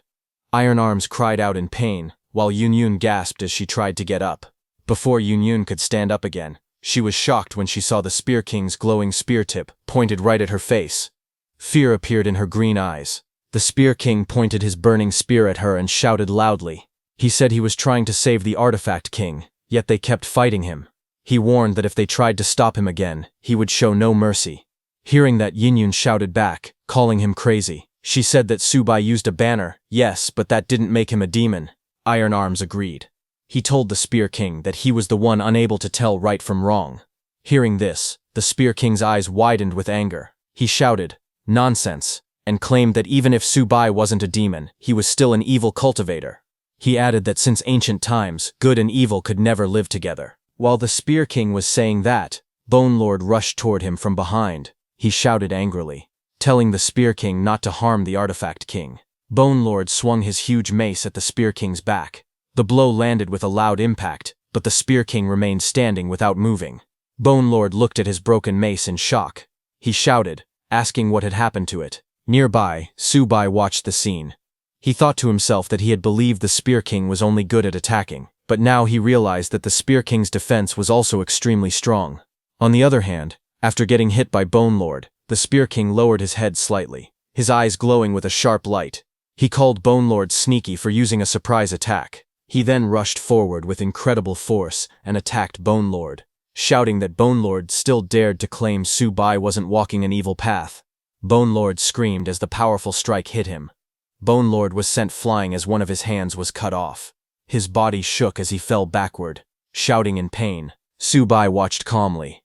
Iron Arms cried out in pain, while Yun gasped as she tried to get up. Before Yun could stand up again, she was shocked when she saw the Spear King's glowing spear tip pointed right at her face. Fear appeared in her green eyes. The Spear King pointed his burning spear at her and shouted loudly. He said he was trying to save the Artifact King, yet they kept fighting him. He warned that if they tried to stop him again, he would show no mercy. Hearing that, Yun shouted back, calling him crazy. She said that Subai used a banner, yes, but that didn't make him a demon. Iron Arms agreed. He told the Spear King that he was the one unable to tell right from wrong. Hearing this, the Spear King's eyes widened with anger. He shouted, "Nonsense," and claimed that even if Subai wasn't a demon, he was still an evil cultivator. He added that since ancient times, good and evil could never live together. While the Spear King was saying that, Bone Lord rushed toward him from behind. He shouted angrily, telling the Spear King not to harm the Artifact King. Bone Lord swung his huge mace at the Spear King's back. The blow landed with a loud impact, but the Spear King remained standing without moving. Bone Lord looked at his broken mace in shock. He shouted, asking what had happened to it. Nearby, Subai watched the scene. He thought to himself that he had believed the Spear King was only good at attacking, but now he realized that the Spear King's defense was also extremely strong. On the other hand, after getting hit by Bone Lord, the Spear King lowered his head slightly, his eyes glowing with a sharp light. He called Bone Lord sneaky for using a surprise attack. He then rushed forward with incredible force and attacked Bone Lord, shouting that Bone Lord still dared to claim Subai wasn't walking an evil path. Bone Lord screamed as the powerful strike hit him. Bone Lord was sent flying as one of his hands was cut off. His body shook as he fell backward, shouting in pain. Subai watched calmly.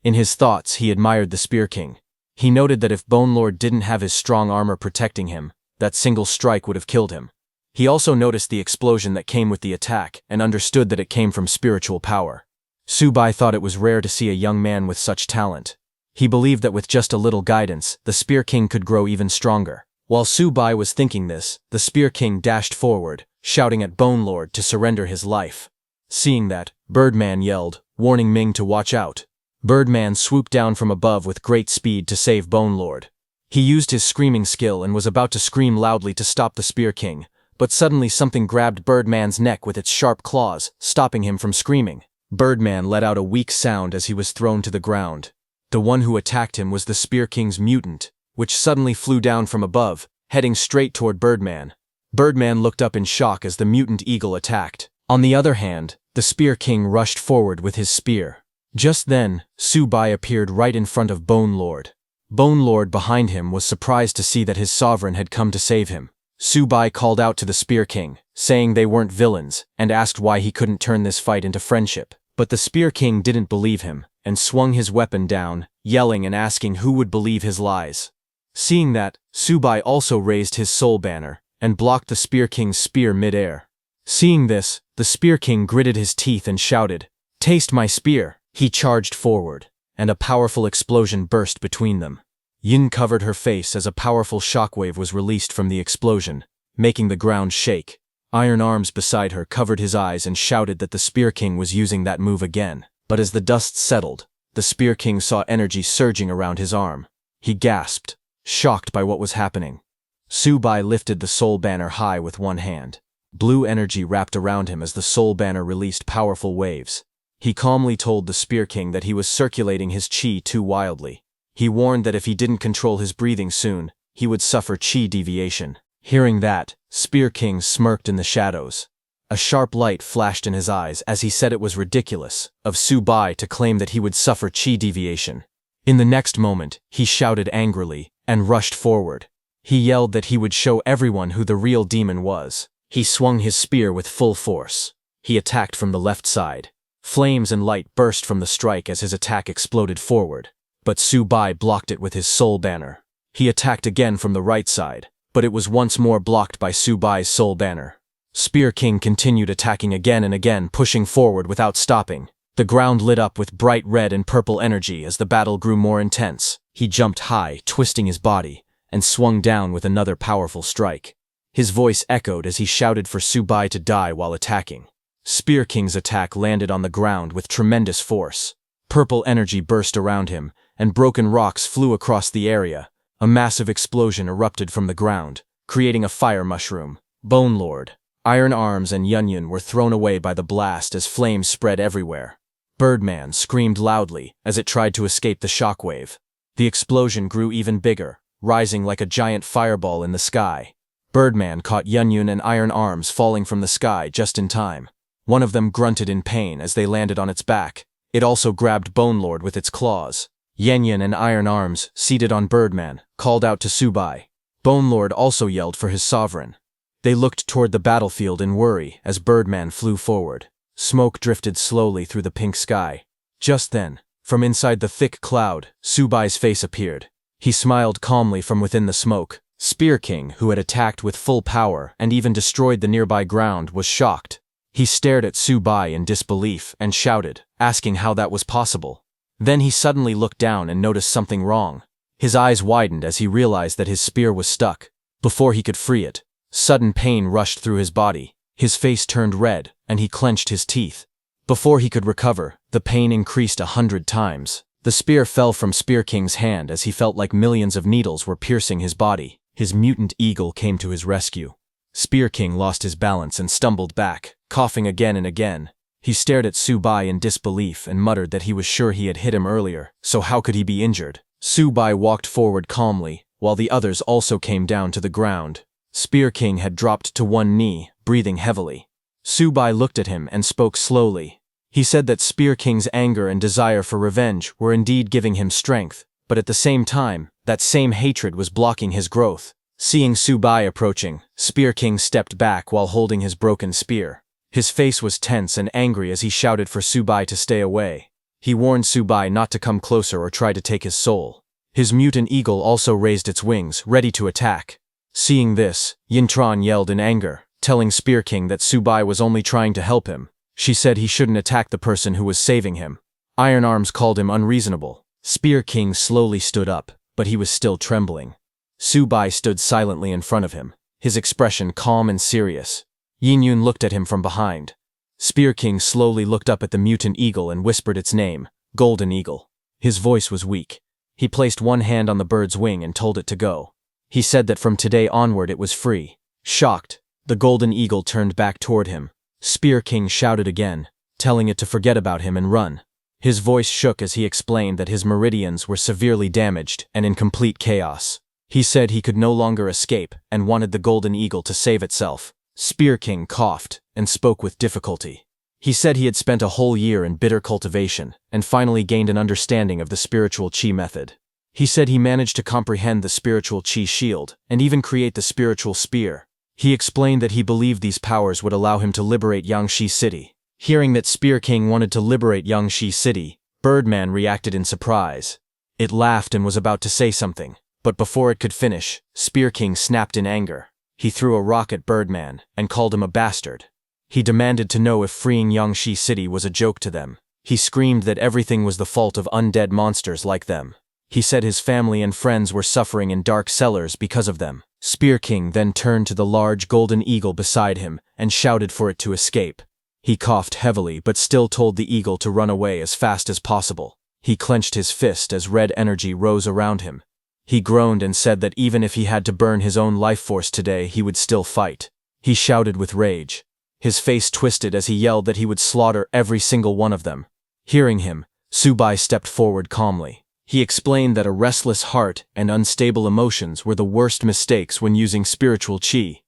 In his thoughts, he admired the Spear King. He noted that if Bone Lord didn't have his strong armor protecting him, that single strike would have killed him. He also noticed the explosion that came with the attack and understood that it came from spiritual power. Subai thought it was rare to see a young man with such talent. He believed that with just a little guidance, the Spear King could grow even stronger. While Subai was thinking this, the Spear King dashed forward, shouting at Bone Lord to surrender his life. Seeing that, Birdman yelled, warning Ming to watch out. Birdman swooped down from above with great speed to save Bone Lord. He used his screaming skill and was about to scream loudly to stop the Spear King, but suddenly something grabbed Birdman's neck with its sharp claws, stopping him from screaming. Birdman let out a weak sound as he was thrown to the ground. The one who attacked him was the Spear King's mutant, which suddenly flew down from above, heading straight toward Birdman. Birdman looked up in shock as the mutant eagle attacked. On the other hand, the Spear King rushed forward with his spear. Just then, Subai appeared right in front of Bone Lord. Bone Lord behind him was surprised to see that his sovereign had come to save him. Subai called out to the Spear King, saying they weren't villains, and asked why he couldn't turn this fight into friendship. But the Spear King didn't believe him, and swung his weapon down, yelling and asking who would believe his lies. Seeing that, Subai also raised his soul banner, and blocked the Spear King's spear mid-air. Seeing this, the Spear King gritted his teeth and shouted, "Taste my spear!" He charged forward, and a powerful explosion burst between them. Yin covered her face as a powerful shockwave was released from the explosion, making the ground shake. Iron Arms beside her covered his eyes and shouted that the Spear King was using that move again. But as the dust settled, the Spear King saw energy surging around his arm. He gasped, shocked by what was happening. Subai lifted the soul banner high with one hand. Blue energy wrapped around him as the soul banner released powerful waves. He calmly told the Spear King that he was circulating his chi too wildly. He warned that if he didn't control his breathing soon, he would suffer chi deviation. Hearing that, Spear King smirked in the shadows. A sharp light flashed in his eyes as he said it was ridiculous of Subai to claim that he would suffer chi deviation. In the next moment, he shouted angrily and rushed forward. He yelled that he would show everyone who the real demon was. He swung his spear with full force. He attacked from the left side. Flames and light burst from the strike as his attack exploded forward, but Su-bai blocked it with his soul banner. He attacked again from the right side, but it was once more blocked by Su-bai's soul banner. Spear King continued attacking again and again, pushing forward without stopping. The ground lit up with bright red and purple energy as the battle grew more intense. He jumped high, twisting his body, and swung down with another powerful strike. His voice echoed as he shouted for Su-bai to die while attacking. Spear King's attack landed on the ground with tremendous force. Purple energy burst around him, and broken rocks flew across the area. A massive explosion erupted from the ground, creating a fire mushroom. Bone Lord, Iron Arms, and Yunyun were thrown away by the blast as flames spread everywhere. Birdman screamed loudly as it tried to escape the shockwave. The explosion grew even bigger, rising like a giant fireball in the sky. Birdman caught Yunyun and Iron Arms falling from the sky just in time. One of them grunted in pain as they landed on its back. It also grabbed Bone Lord with its claws. Yunyun and Iron Arms, seated on Birdman, called out to Su-bai. Bone Lord also yelled for his sovereign. They looked toward the battlefield in worry as Birdman flew forward. Smoke drifted slowly through the pink sky. Just then, from inside the thick cloud, Su-bai's face appeared. He smiled calmly from within the smoke. Spear King, who had attacked with full power and even destroyed the nearby ground, was shocked. He stared at Su-bai in disbelief and shouted, asking how that was possible. Then he suddenly looked down and noticed something wrong. His eyes widened as he realized that his spear was stuck. Before he could free it, sudden pain rushed through his body. His face turned red, and he clenched his teeth. Before he could recover, the pain increased 100 times. The spear fell from Spear King's hand as he felt like millions of needles were piercing his body. His mutant eagle came to his rescue. Spear King lost his balance and stumbled back, coughing again and again. He stared at Su-bai in disbelief and muttered that he was sure he had hit him earlier, so how could he be injured? Su-bai walked forward calmly, while the others also came down to the ground. Spear King had dropped to one knee, breathing heavily. Su-bai looked at him and spoke slowly. He said that Spear King's anger and desire for revenge were indeed giving him strength, but at the same time, that same hatred was blocking his growth. Seeing Su-bai approaching, Spear King stepped back while holding his broken spear. His face was tense and angry as he shouted for Su-bai to stay away. He warned Su-bai not to come closer or try to take his soul. His mutant eagle also raised its wings, ready to attack. Seeing this, Yintran yelled in anger, telling Spear King that Su-bai was only trying to help him. She said he shouldn't attack the person who was saving him. Iron Arms called him unreasonable. Spear King slowly stood up, but he was still trembling. Su-bai stood silently in front of him, his expression calm and serious. Yunyun looked at him from behind. Spear King slowly looked up at the mutant eagle and whispered its name, Golden Eagle. His voice was weak. He placed one hand on the bird's wing and told it to go. He said that from today onward it was free. Shocked, the Golden Eagle turned back toward him. Spear King shouted again, telling it to forget about him and run. His voice shook as he explained that his meridians were severely damaged and in complete chaos. He said he could no longer escape and wanted the Golden Eagle to save itself. Spear King coughed and spoke with difficulty. He said he had spent a whole year in bitter cultivation and finally gained an understanding of the spiritual chi method. He said he managed to comprehend the spiritual chi shield and even create the spiritual spear. He explained that he believed these powers would allow him to liberate Yangshi City. Hearing that Spear King wanted to liberate Yangshi City, Birdman reacted in surprise. It laughed and was about to say something, but before it could finish, Spear King snapped in anger. He threw a rock at Birdman and called him a bastard. He demanded to know if freeing Yangshi City was a joke to them. He screamed that everything was the fault of undead monsters like them. He said his family and friends were suffering in dark cellars because of them. Spear King then turned to the large golden eagle beside him and shouted for it to escape. He coughed heavily but still told the eagle to run away as fast as possible. He clenched his fist as red energy rose around him. He groaned and said that even if he had to burn his own life force today, he would still fight. He shouted with rage. His face twisted as he yelled that he would slaughter every single one of them. Hearing him, Su-bai stepped forward calmly. He explained that a restless heart and unstable emotions were the worst mistakes when using spiritual chi.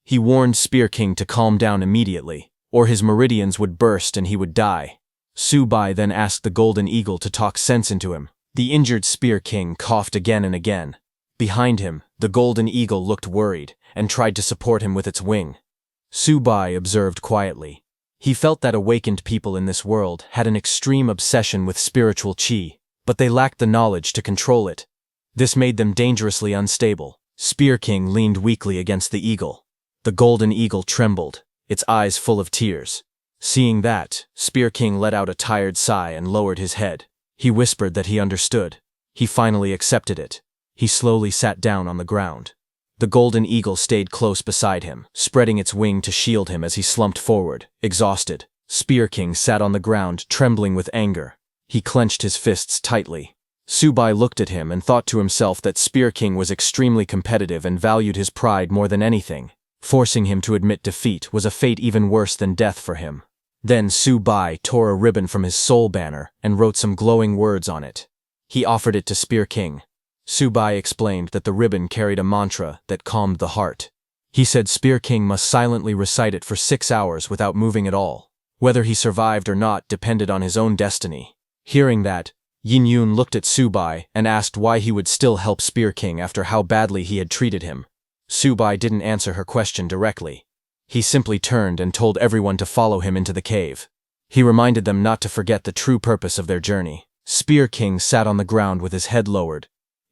He warned Spear King to calm down immediately, or his meridians would burst and he would die. Su-bai then asked the Golden Eagle to talk sense into him. The injured Spear King coughed again and again. Behind him, the Golden Eagle looked worried and tried to support him with its wing. Su-bai observed quietly. He felt that awakened people in this world had an extreme obsession with spiritual qi, but they lacked the knowledge to control it. This made them dangerously unstable. Spear King leaned weakly against the eagle. The golden eagle trembled, its eyes full of tears. Seeing that, Spear King let out a tired sigh and lowered his head. He whispered that he understood. He finally accepted it. He slowly sat down on the ground. The golden eagle stayed close beside him, spreading its wing to shield him as he slumped forward, exhausted. Spear King sat on the ground, trembling with anger. He clenched his fists tightly. Subai looked at him and thought to himself that Spear King was extremely competitive and valued his pride more than anything. Forcing him to admit defeat was a fate even worse than death for him. Then Subai tore a ribbon from his soul banner and wrote some glowing words on it. He offered it to Spear King. Subai explained that the ribbon carried a mantra that calmed the heart. He said Spear King must silently recite it for 6 hours without moving at all. Whether he survived or not depended on his own destiny. Hearing that, Yin Yun looked at Subai and asked why he would still help Spear King after how badly he had treated him. Subai didn't answer her question directly. He simply turned and told everyone to follow him into the cave. He reminded them not to forget the true purpose of their journey. Spear King sat on the ground with his head lowered.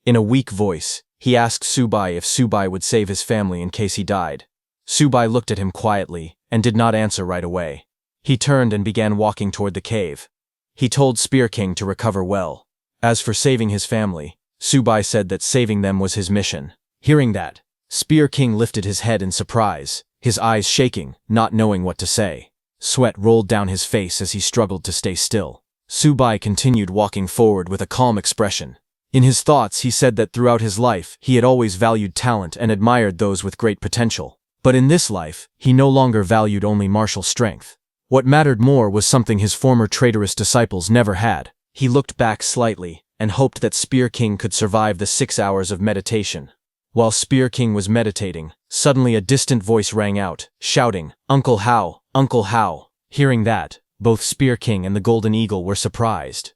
In a weak voice, he asked Subai if Subai would save his family in case he died. Subai looked at him quietly and did not answer right away. He turned and began walking toward the cave. He told Spear King to recover well. As for saving his family, Subai said that saving them was his mission. Hearing that, Spear King lifted his head in surprise, his eyes shaking, not knowing what to say. Sweat rolled down his face as he struggled to stay still. Subai continued walking forward with a calm expression. In his thoughts, he said that throughout his life, he had always valued talent and admired those with great potential. But in this life, he no longer valued only martial strength. What mattered more was something his former traitorous disciples never had. He looked back slightly and hoped that Spear King could survive the 6 hours of meditation. While Spear King was meditating, suddenly a distant voice rang out, shouting, "Uncle Hao! Uncle Hao!" Hearing that, both Spear King and the Golden Eagle were surprised.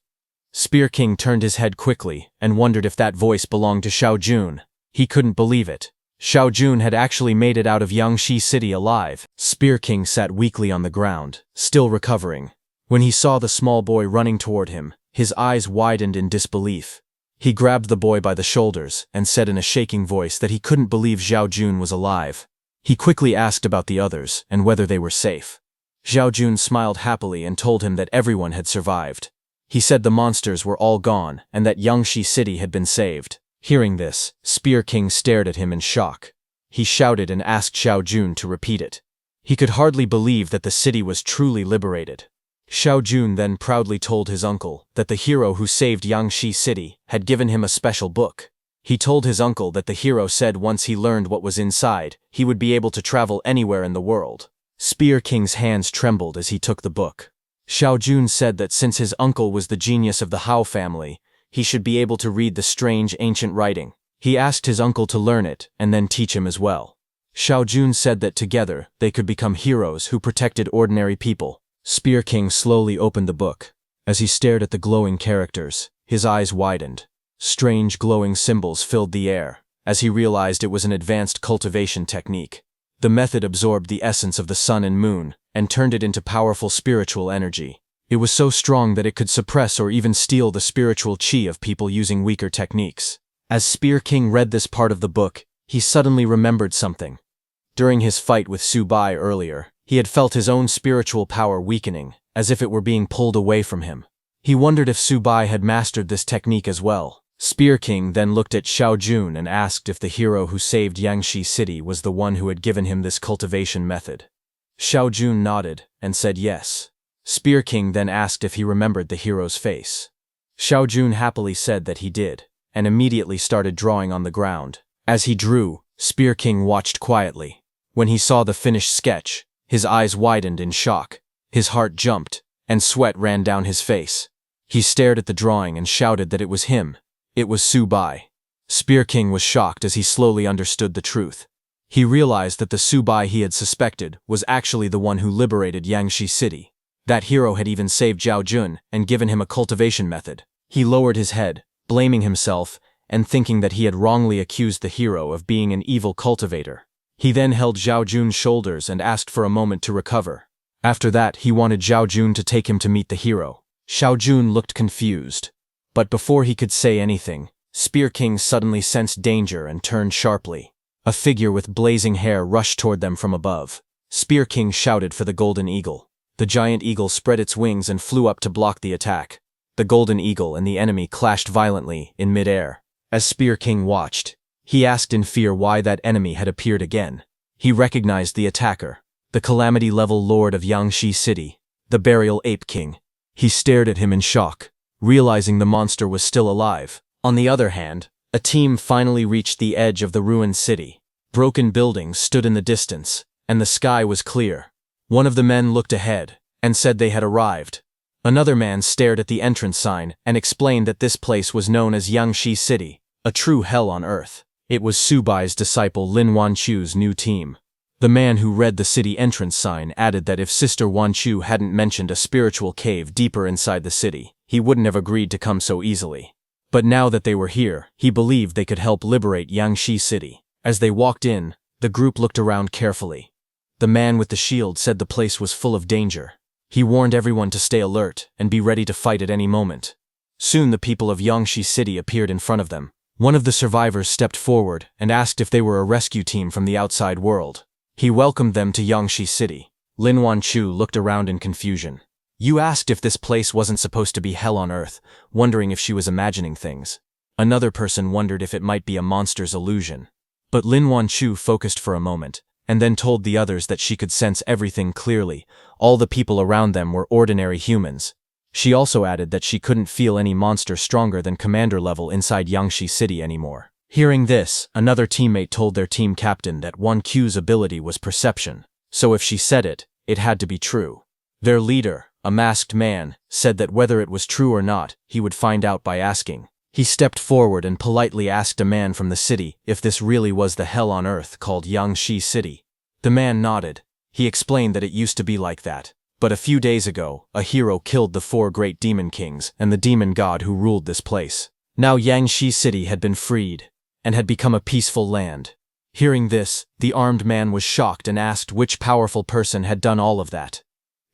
Spear King turned his head quickly and wondered if that voice belonged to Xiao Jun. He couldn't believe it. Xiao Jun had actually made it out of Yangshi City alive. Spear King sat weakly on the ground, still recovering. When he saw the small boy running toward him, his eyes widened in disbelief. He grabbed the boy by the shoulders and said in a shaking voice that he couldn't believe Xiao Jun was alive. He quickly asked about the others and whether they were safe. Xiao Jun smiled happily and told him that everyone had survived. He said the monsters were all gone and that Yangshi City had been saved. Hearing this, Spear King stared at him in shock. He shouted and asked Xiao Jun to repeat it. He could hardly believe that the city was truly liberated. Xiao Jun then proudly told his uncle that the hero who saved Yangshi City had given him a special book. He told his uncle that the hero said once he learned what was inside, he would be able to travel anywhere in the world. Spear King's hands trembled as he took the book. Xiao Jun said that since his uncle was the genius of the Hao family, he should be able to read the strange ancient writing. He asked his uncle to learn it and then teach him as well. Xiao Jun said that together they could become heroes who protected ordinary people. Spear King slowly opened the book. As he stared at the glowing characters, his eyes widened. Strange glowing symbols filled the air, as he realized it was an advanced cultivation technique. The method absorbed the essence of the sun and moon and turned it into powerful spiritual energy. It was so strong that it could suppress or even steal the spiritual qi of people using weaker techniques. As Spear King read this part of the book, he suddenly remembered something. During his fight with Subai earlier, he had felt his own spiritual power weakening, as if it were being pulled away from him. He wondered if Subai had mastered this technique as well. Spear King then looked at Xiao Jun and asked if the hero who saved Yangshi City was the one who had given him this cultivation method. Xiao Jun nodded and said yes. Spear King then asked if he remembered the hero's face. Xiao Jun happily said that he did, and immediately started drawing on the ground. As he drew, Spear King watched quietly. When he saw the finished sketch, his eyes widened in shock. His heart jumped, and sweat ran down his face. He stared at the drawing and shouted that it was him. It was Subai. Spear King was shocked as he slowly understood the truth. He realized that the Subai he had suspected was actually the one who liberated Yangshi City. That hero had even saved Xiao Jun and given him a cultivation method. He lowered his head, blaming himself and thinking that he had wrongly accused the hero of being an evil cultivator. He then held Xiao Jun's shoulders and asked for a moment to recover. After that, he wanted Zhao Jun to take him to meet the hero. Xiao Jun looked confused. But before he could say anything, Spear King suddenly sensed danger and turned sharply. A figure with blazing hair rushed toward them from above. Spear King shouted for the golden eagle. The giant eagle spread its wings and flew up to block the attack. The golden eagle and the enemy clashed violently in midair. As Spear King watched, he asked in fear why that enemy had appeared again. He recognized the attacker, the calamity-level lord of Yangshi City, the Burial Ape King. He stared at him in shock, realizing the monster was still alive. On the other hand, a team finally reached the edge of the ruined city. Broken buildings stood in the distance, and the sky was clear. One of the men looked ahead and said they had arrived. Another man stared at the entrance sign and explained that this place was known as Yangshi City, a true hell on earth. It was Subai's disciple Lin Wanchu's new team. The man who read the city entrance sign added that if Sister Wanchu hadn't mentioned a spiritual cave deeper inside the city, he wouldn't have agreed to come so easily. But now that they were here, he believed they could help liberate Yangshi City. As they walked in, the group looked around carefully. The man with the shield said the place was full of danger. He warned everyone to stay alert and be ready to fight at any moment. Soon the people of Yangshi City appeared in front of them. One of the survivors stepped forward and asked if they were a rescue team from the outside world. He welcomed them to Yangshi City. Lin Wanchu looked around in confusion. You asked if this place wasn't supposed to be hell on earth, wondering if she was imagining things. Another person wondered if it might be a monster's illusion. But Lin Wanchu focused for a moment, and then told the others that she could sense everything clearly. All the people around them were ordinary humans. She also added that she couldn't feel any monster stronger than commander level inside Yangshi City anymore. Hearing this, another teammate told their team captain that Wanchu's ability was perception, so if she said it, it had to be true. Their leader, a masked man, said that whether it was true or not, he would find out by asking. He stepped forward and politely asked a man from the city if this really was the hell on earth called Yangshi City. The man nodded. He explained that it used to be like that. But a few days ago, a hero killed the 4 great demon kings and the demon god who ruled this place. Now Yangshi City had been freed, and had become a peaceful land. Hearing this, the armed man was shocked and asked which powerful person had done all of that.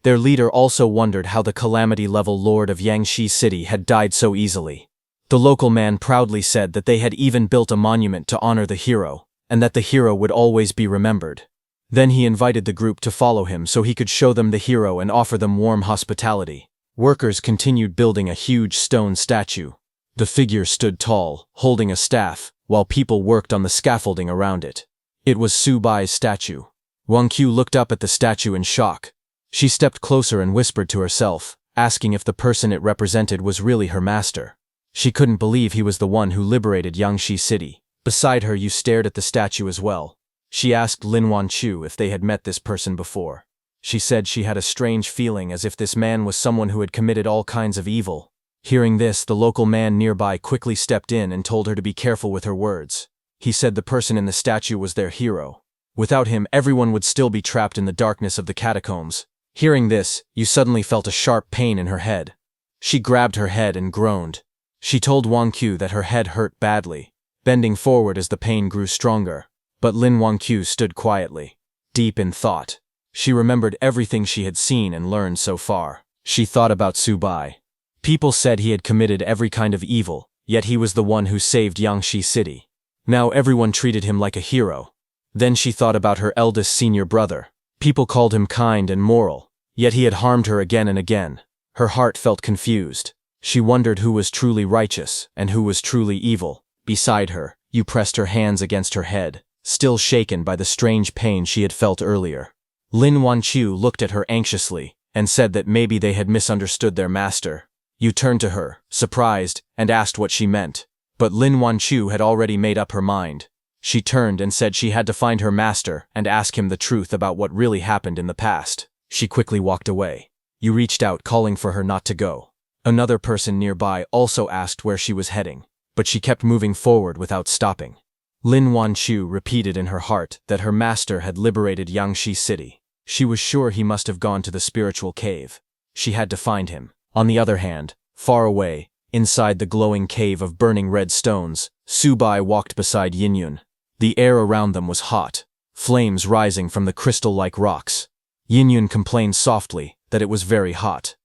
Their leader also wondered how the calamity-level lord of Yangshi City had died so easily. The local man proudly said that they had even built a monument to honor the hero, and that the hero would always be remembered. Then he invited the group to follow him so he could show them the hero and offer them warm hospitality. Workers continued building a huge stone statue. The figure stood tall, holding a staff, while people worked on the scaffolding around it. It was Subai's statue. Wanchu looked up at the statue in shock. She stepped closer and whispered to herself, asking if the person it represented was really her master. She couldn't believe he was the one who liberated Yangshi City. Beside her, you stared at the statue as well. She asked Lin Wanchu if they had met this person before. She said she had a strange feeling as if this man was someone who had committed all kinds of evil. Hearing this, the local man nearby quickly stepped in and told her to be careful with her words. He said the person in the statue was their hero. Without him, everyone would still be trapped in the darkness of the catacombs. Hearing this, you suddenly felt a sharp pain in her head. She grabbed her head and groaned. She told Wanchu that her head hurt badly, bending forward as the pain grew stronger. But Lin Wanchu stood quietly, deep in thought. She remembered everything she had seen and learned so far. She thought about Subai. People said he had committed every kind of evil, yet he was the one who saved Yangshi City. Now everyone treated him like a hero. Then she thought about her eldest senior brother. People called him kind and moral, yet he had harmed her again and again. Her heart felt confused. She wondered who was truly righteous and who was truly evil. Beside her, you pressed her hands against her head, still shaken by the strange pain she had felt earlier. Lin Wanchu looked at her anxiously and said that maybe they had misunderstood their master. You turned to her, surprised, and asked what she meant. But Lin Wanchu had already made up her mind. She turned and said she had to find her master and ask him the truth about what really happened in the past. She quickly walked away. You reached out, calling for her not to go. Another person nearby also asked where she was heading, but she kept moving forward without stopping. Lin Wanchu repeated in her heart that her master had liberated Yangshi City. She was sure he must have gone to the spiritual cave. She had to find him. On the other hand, far away, inside the glowing cave of burning red stones, Subai walked beside Yinyun. The air around them was hot, flames rising from the crystal-like rocks. Yin complained softly that it was very hot.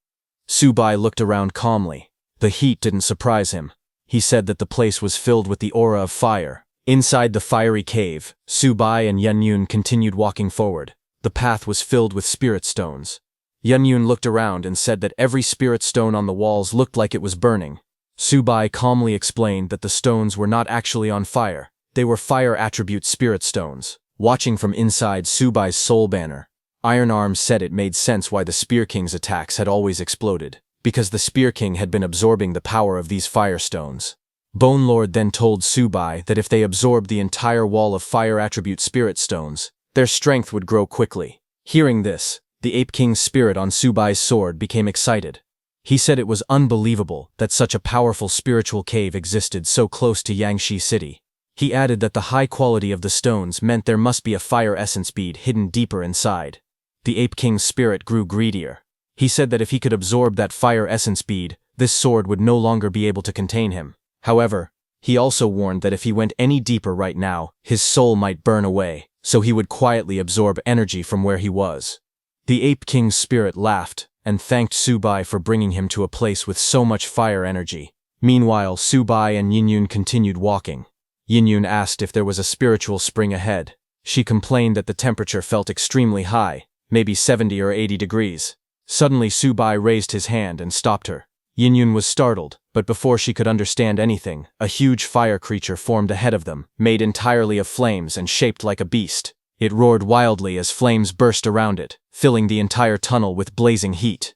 Subai looked around calmly. The heat didn't surprise him. He said that the place was filled with the aura of fire. Inside the fiery cave, Subai and Yin continued walking forward. The path was filled with spirit stones. Yin looked around and said that every spirit stone on the walls looked like it was burning. Subai calmly explained that the stones were not actually on fire. They were fire attribute spirit stones. Watching from inside Subai's soul banner, Iron Arms said it made sense why the Spear King's attacks had always exploded, because the Spear King had been absorbing the power of these fire stones. Bone Lord then told Subai that if they absorbed the entire wall of fire attribute spirit stones, their strength would grow quickly. Hearing this, the Ape King's spirit on Subai's sword became excited. He said it was unbelievable that such a powerful spiritual cave existed so close to Yangshi City. He added that the high quality of the stones meant there must be a fire essence bead hidden deeper inside. The Ape King's spirit grew greedier. He said that if he could absorb that fire essence bead, this sword would no longer be able to contain him. However, he also warned that if he went any deeper right now, his soul might burn away, so he would quietly absorb energy from where he was. The Ape King's spirit laughed and thanked Subai for bringing him to a place with so much fire energy. Meanwhile, Subai and Yin continued walking. Yin asked if there was a spiritual spring ahead. She complained that the temperature felt extremely high, maybe 70 or 80 degrees. Suddenly Subai raised his hand and stopped her. Yin was startled, but before she could understand anything, a huge fire creature formed ahead of them, made entirely of flames and shaped like a beast. It roared wildly as flames burst around it, filling the entire tunnel with blazing heat.